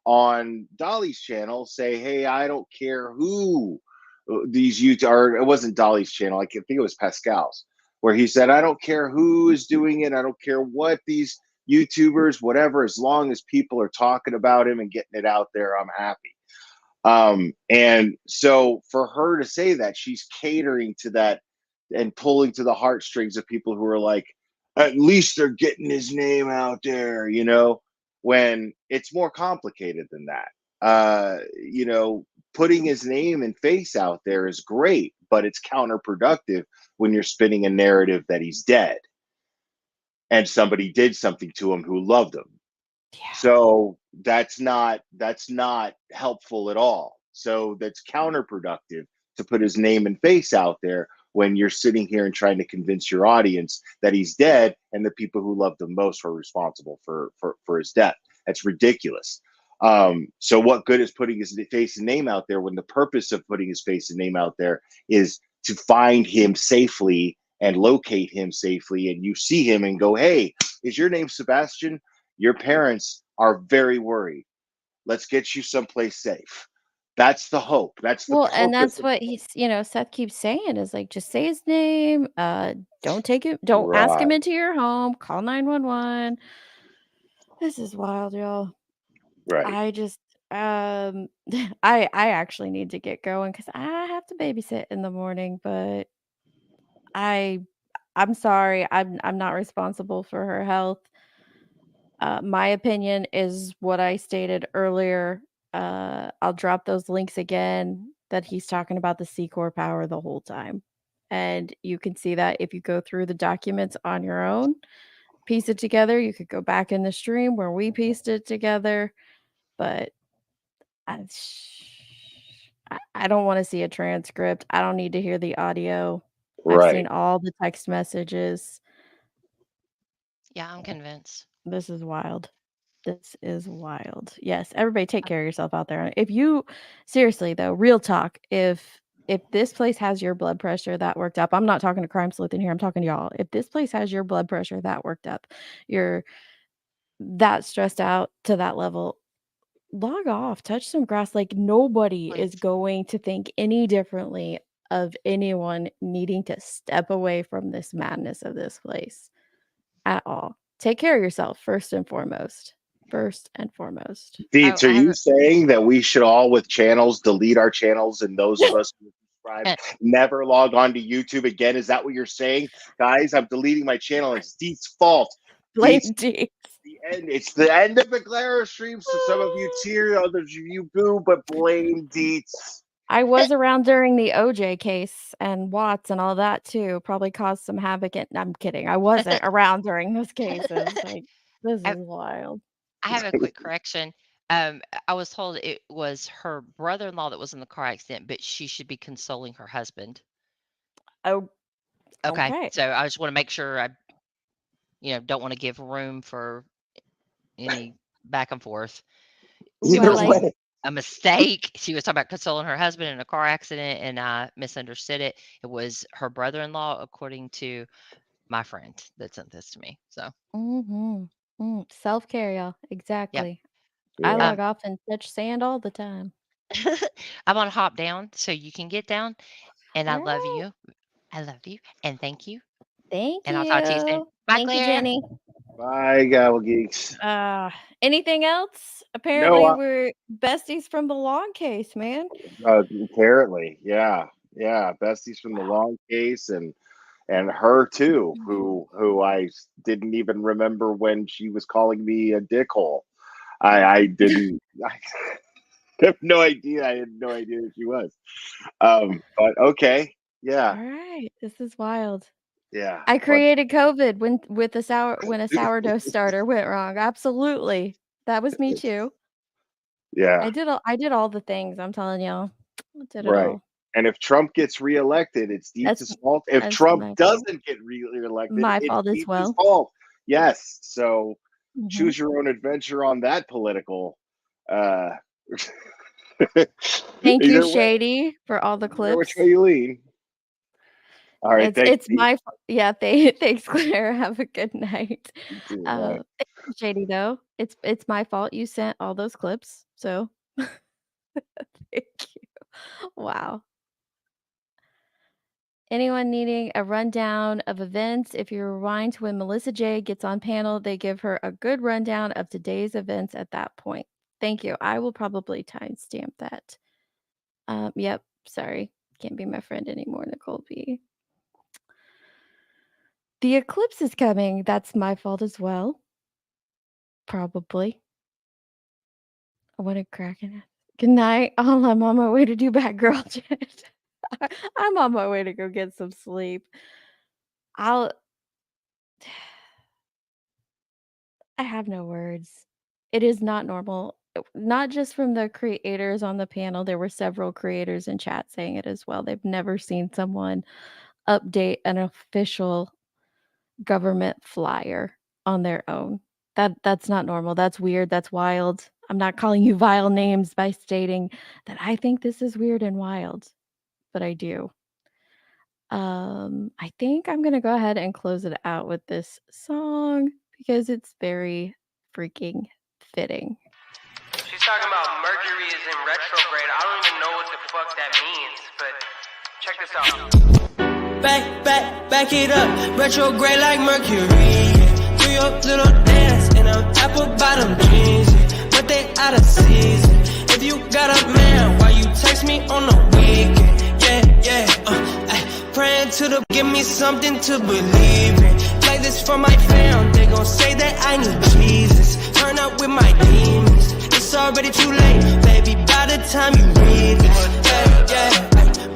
on Dolly's channel say, "Hey, I don't care who these YouTube are." It wasn't Dolly's channel. I think it was Pascal's, where he said, "I don't care who is doing it. I don't care what these YouTubers, whatever, as long as people are talking about him and getting it out there, I'm happy." And so for her to say that, she's catering to that and pulling to the heartstrings of people who are like, at least they're getting his name out there, when it's more complicated than that. Putting his name and face out there is great, but it's counterproductive when you're spinning a narrative that he's dead and somebody did something to him who loved him. So that's not helpful at all. So that's counterproductive to put his name and face out there when you're sitting here and trying to convince your audience that he's dead and the people who loved him most were responsible for his death. That's ridiculous. So what good is putting his face and name out there when the purpose of putting his face and name out there is to find him safely and locate him safely, and you see him and go, "Hey, is your name Sebastian? Your parents are very worried. Let's get you someplace safe." That's the hope. That's the Well, and purpose that's of what Seth keeps saying is like, just say his name. Don't ask him right. into your home. Call 911. This is wild, y'all. Right. I just, I actually need to get going because I have to babysit in the morning. But I, I'm sorry. I'm not responsible for her health. My opinion is what I stated earlier. I'll drop those links again that he's talking about the seacor power the whole time. And you can see that if you go through the documents on your own, piece it together. You could go back in the stream where we pieced it together. But I, I don't want to see a transcript. I don't need to hear the audio. I've seen Right. all the text messages. Yeah, I'm convinced. This is wild. This is wild. Yes, everybody take care of yourself out there. If you seriously though, real talk, if this place has your blood pressure that worked up, I'm not talking to crime sleuth in here, I'm talking to y'all. If this place has your blood pressure that worked up, you're that stressed out to that level, log off, touch some grass. Like nobody is going to think any differently of anyone needing to step away from this madness of this place at all. Take care of yourself first and foremost. First and foremost. Deets, are you saying that we should all with channels delete our channels and those of us who subscribe never log on to YouTube again? Is that what you're saying? Guys, I'm deleting my channel. It's Deets' fault. Blame Deets, Deets. it's the end of the Clara stream, so some of you cheer, others of you boo, but blame Deets. I was around during the OJ case and Watts and all that too. Probably caused some havoc. I'm kidding. I wasn't around during those cases. Like, this is wild. I have a quick correction. I was told it was her brother-in-law that was in the car accident, but she should be consoling her husband. Oh, Okay. okay. So I just want to make sure I, don't want to give room for any back and forth. It Either was way. a mistake. She was talking about consoling her husband in a car accident, and I misunderstood it. It was her brother-in-law, according to my friend that sent this to me. So, Self-care, y'all. yep. Exactly. I Yeah. log off and touch sand all the time. I'm gonna hop down so you can get down, and I All love right. you. I love you, and thank you. Thank And I'll talk to you soon. you. Bye, Thank you, Claire. Jenny. Bye, Gobble Geeks. Anything else? No, Apparently, we're besties from the long case, man. apparently, yeah, besties from the long case, and her too, who I didn't even remember when she was calling me a dickhole. I didn't. I have no idea. I had no idea who she was. But okay, yeah, All right, this is wild. yeah. I But created COVID when a sourdough starter went wrong. Absolutely, that was me too. Yeah. I did all the things. I'm telling y'all. I did it Right. all. And if Trump gets reelected, it's Deets' fault. If that's Trump my fault. doesn't get reelected, My it's fault as Deets' well. fault. Yes. So Mhm. choose your own adventure on that political. Thank you, Either way, Shady, for all the either which clips. way you lean. All right. Thanks. It's my yeah. Thanks, Claire. Have a good night. You too, Thank you, Shady, though. It's my fault you sent all those clips. So thank you. Wow. Anyone needing a rundown of events? If you rewind to when Melissa J gets on panel, they give her a good rundown of today's events at that point. Thank you. I will probably timestamp that. Yep. Sorry. Can't be my friend anymore, Nicole B. The eclipse is coming. That's my fault as well. Probably. I want to crack it. Good night. Oh, I'm on my way to do Batgirl chat. I'm on my way to go get some sleep. I have no words. It is not normal. Not just from the creators on the panel. There were several creators in chat saying it as well. They've never seen someone update an official government flyer on their own. That's not normal. That's weird. That's wild. I'm not calling you vile names by stating that I think this is weird and wild, but I do. I think I'm gonna go ahead and close it out with this song because it's very freaking fitting. She's talking about Mercury is in retrograde. I don't even know what the fuck that means, but check this out. Back it up. Retrograde like Mercury. Do your little dance in them apple bottom jeans. But they out of season. If you got a man, why you text me on the weekend? Praying to the give me something to believe in. Play this for my fam. They gon' say that I need Jesus. Turn up with my demons. It's already too late, baby, by the time you read this.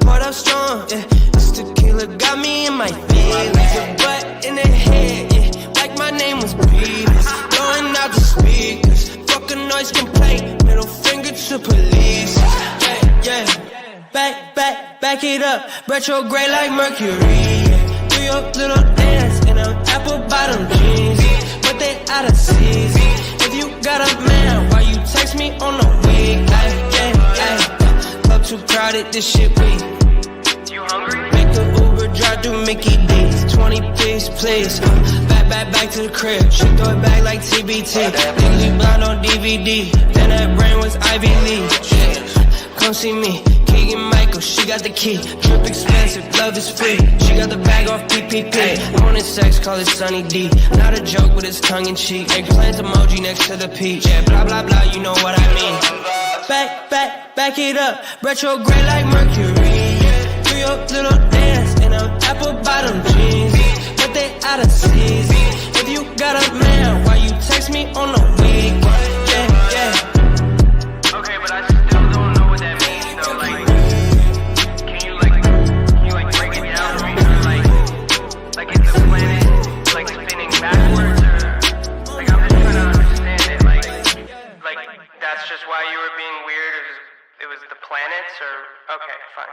Poured up strong, this tequila got me in my feelings. Your butt in the head, like my name was Beavis. Blowing out the speakers, fuck a noise complaint, middle finger to police. Back it up, retrograde like Mercury. Do your little dance in them apple bottom jeans. But they out of season. If you got a man, why you text me on the week? Club too crowded, this shit weak. You hungry? Make the Uber drive through Mickey D's. 20 piece, please. Back to the crib. She throw it back like TBT. Legally Blonde on DVD. Then that brain was Ivy League. Come see me. Keegan Michael, she got the key. Trip expensive, love is free. She got the bag off PPP. Wanted sex, call it Sunny D. Not a joke, but it's tongue in cheek. Eggplant emoji next to the peach. Yeah, blah, blah, blah, you know what I mean. Back it up. Retrograde like Mercury. Do your little dance in them apple bottom jeans. But they out of season. If you got a man, why you text me on the week? Okay, but I still don't know what that means though. Like, can you break it down for me? Like is the planet like spinning backwards, or like I'm just trying to understand it. Like that's just why you were being weird. It was the planets, or okay, fine.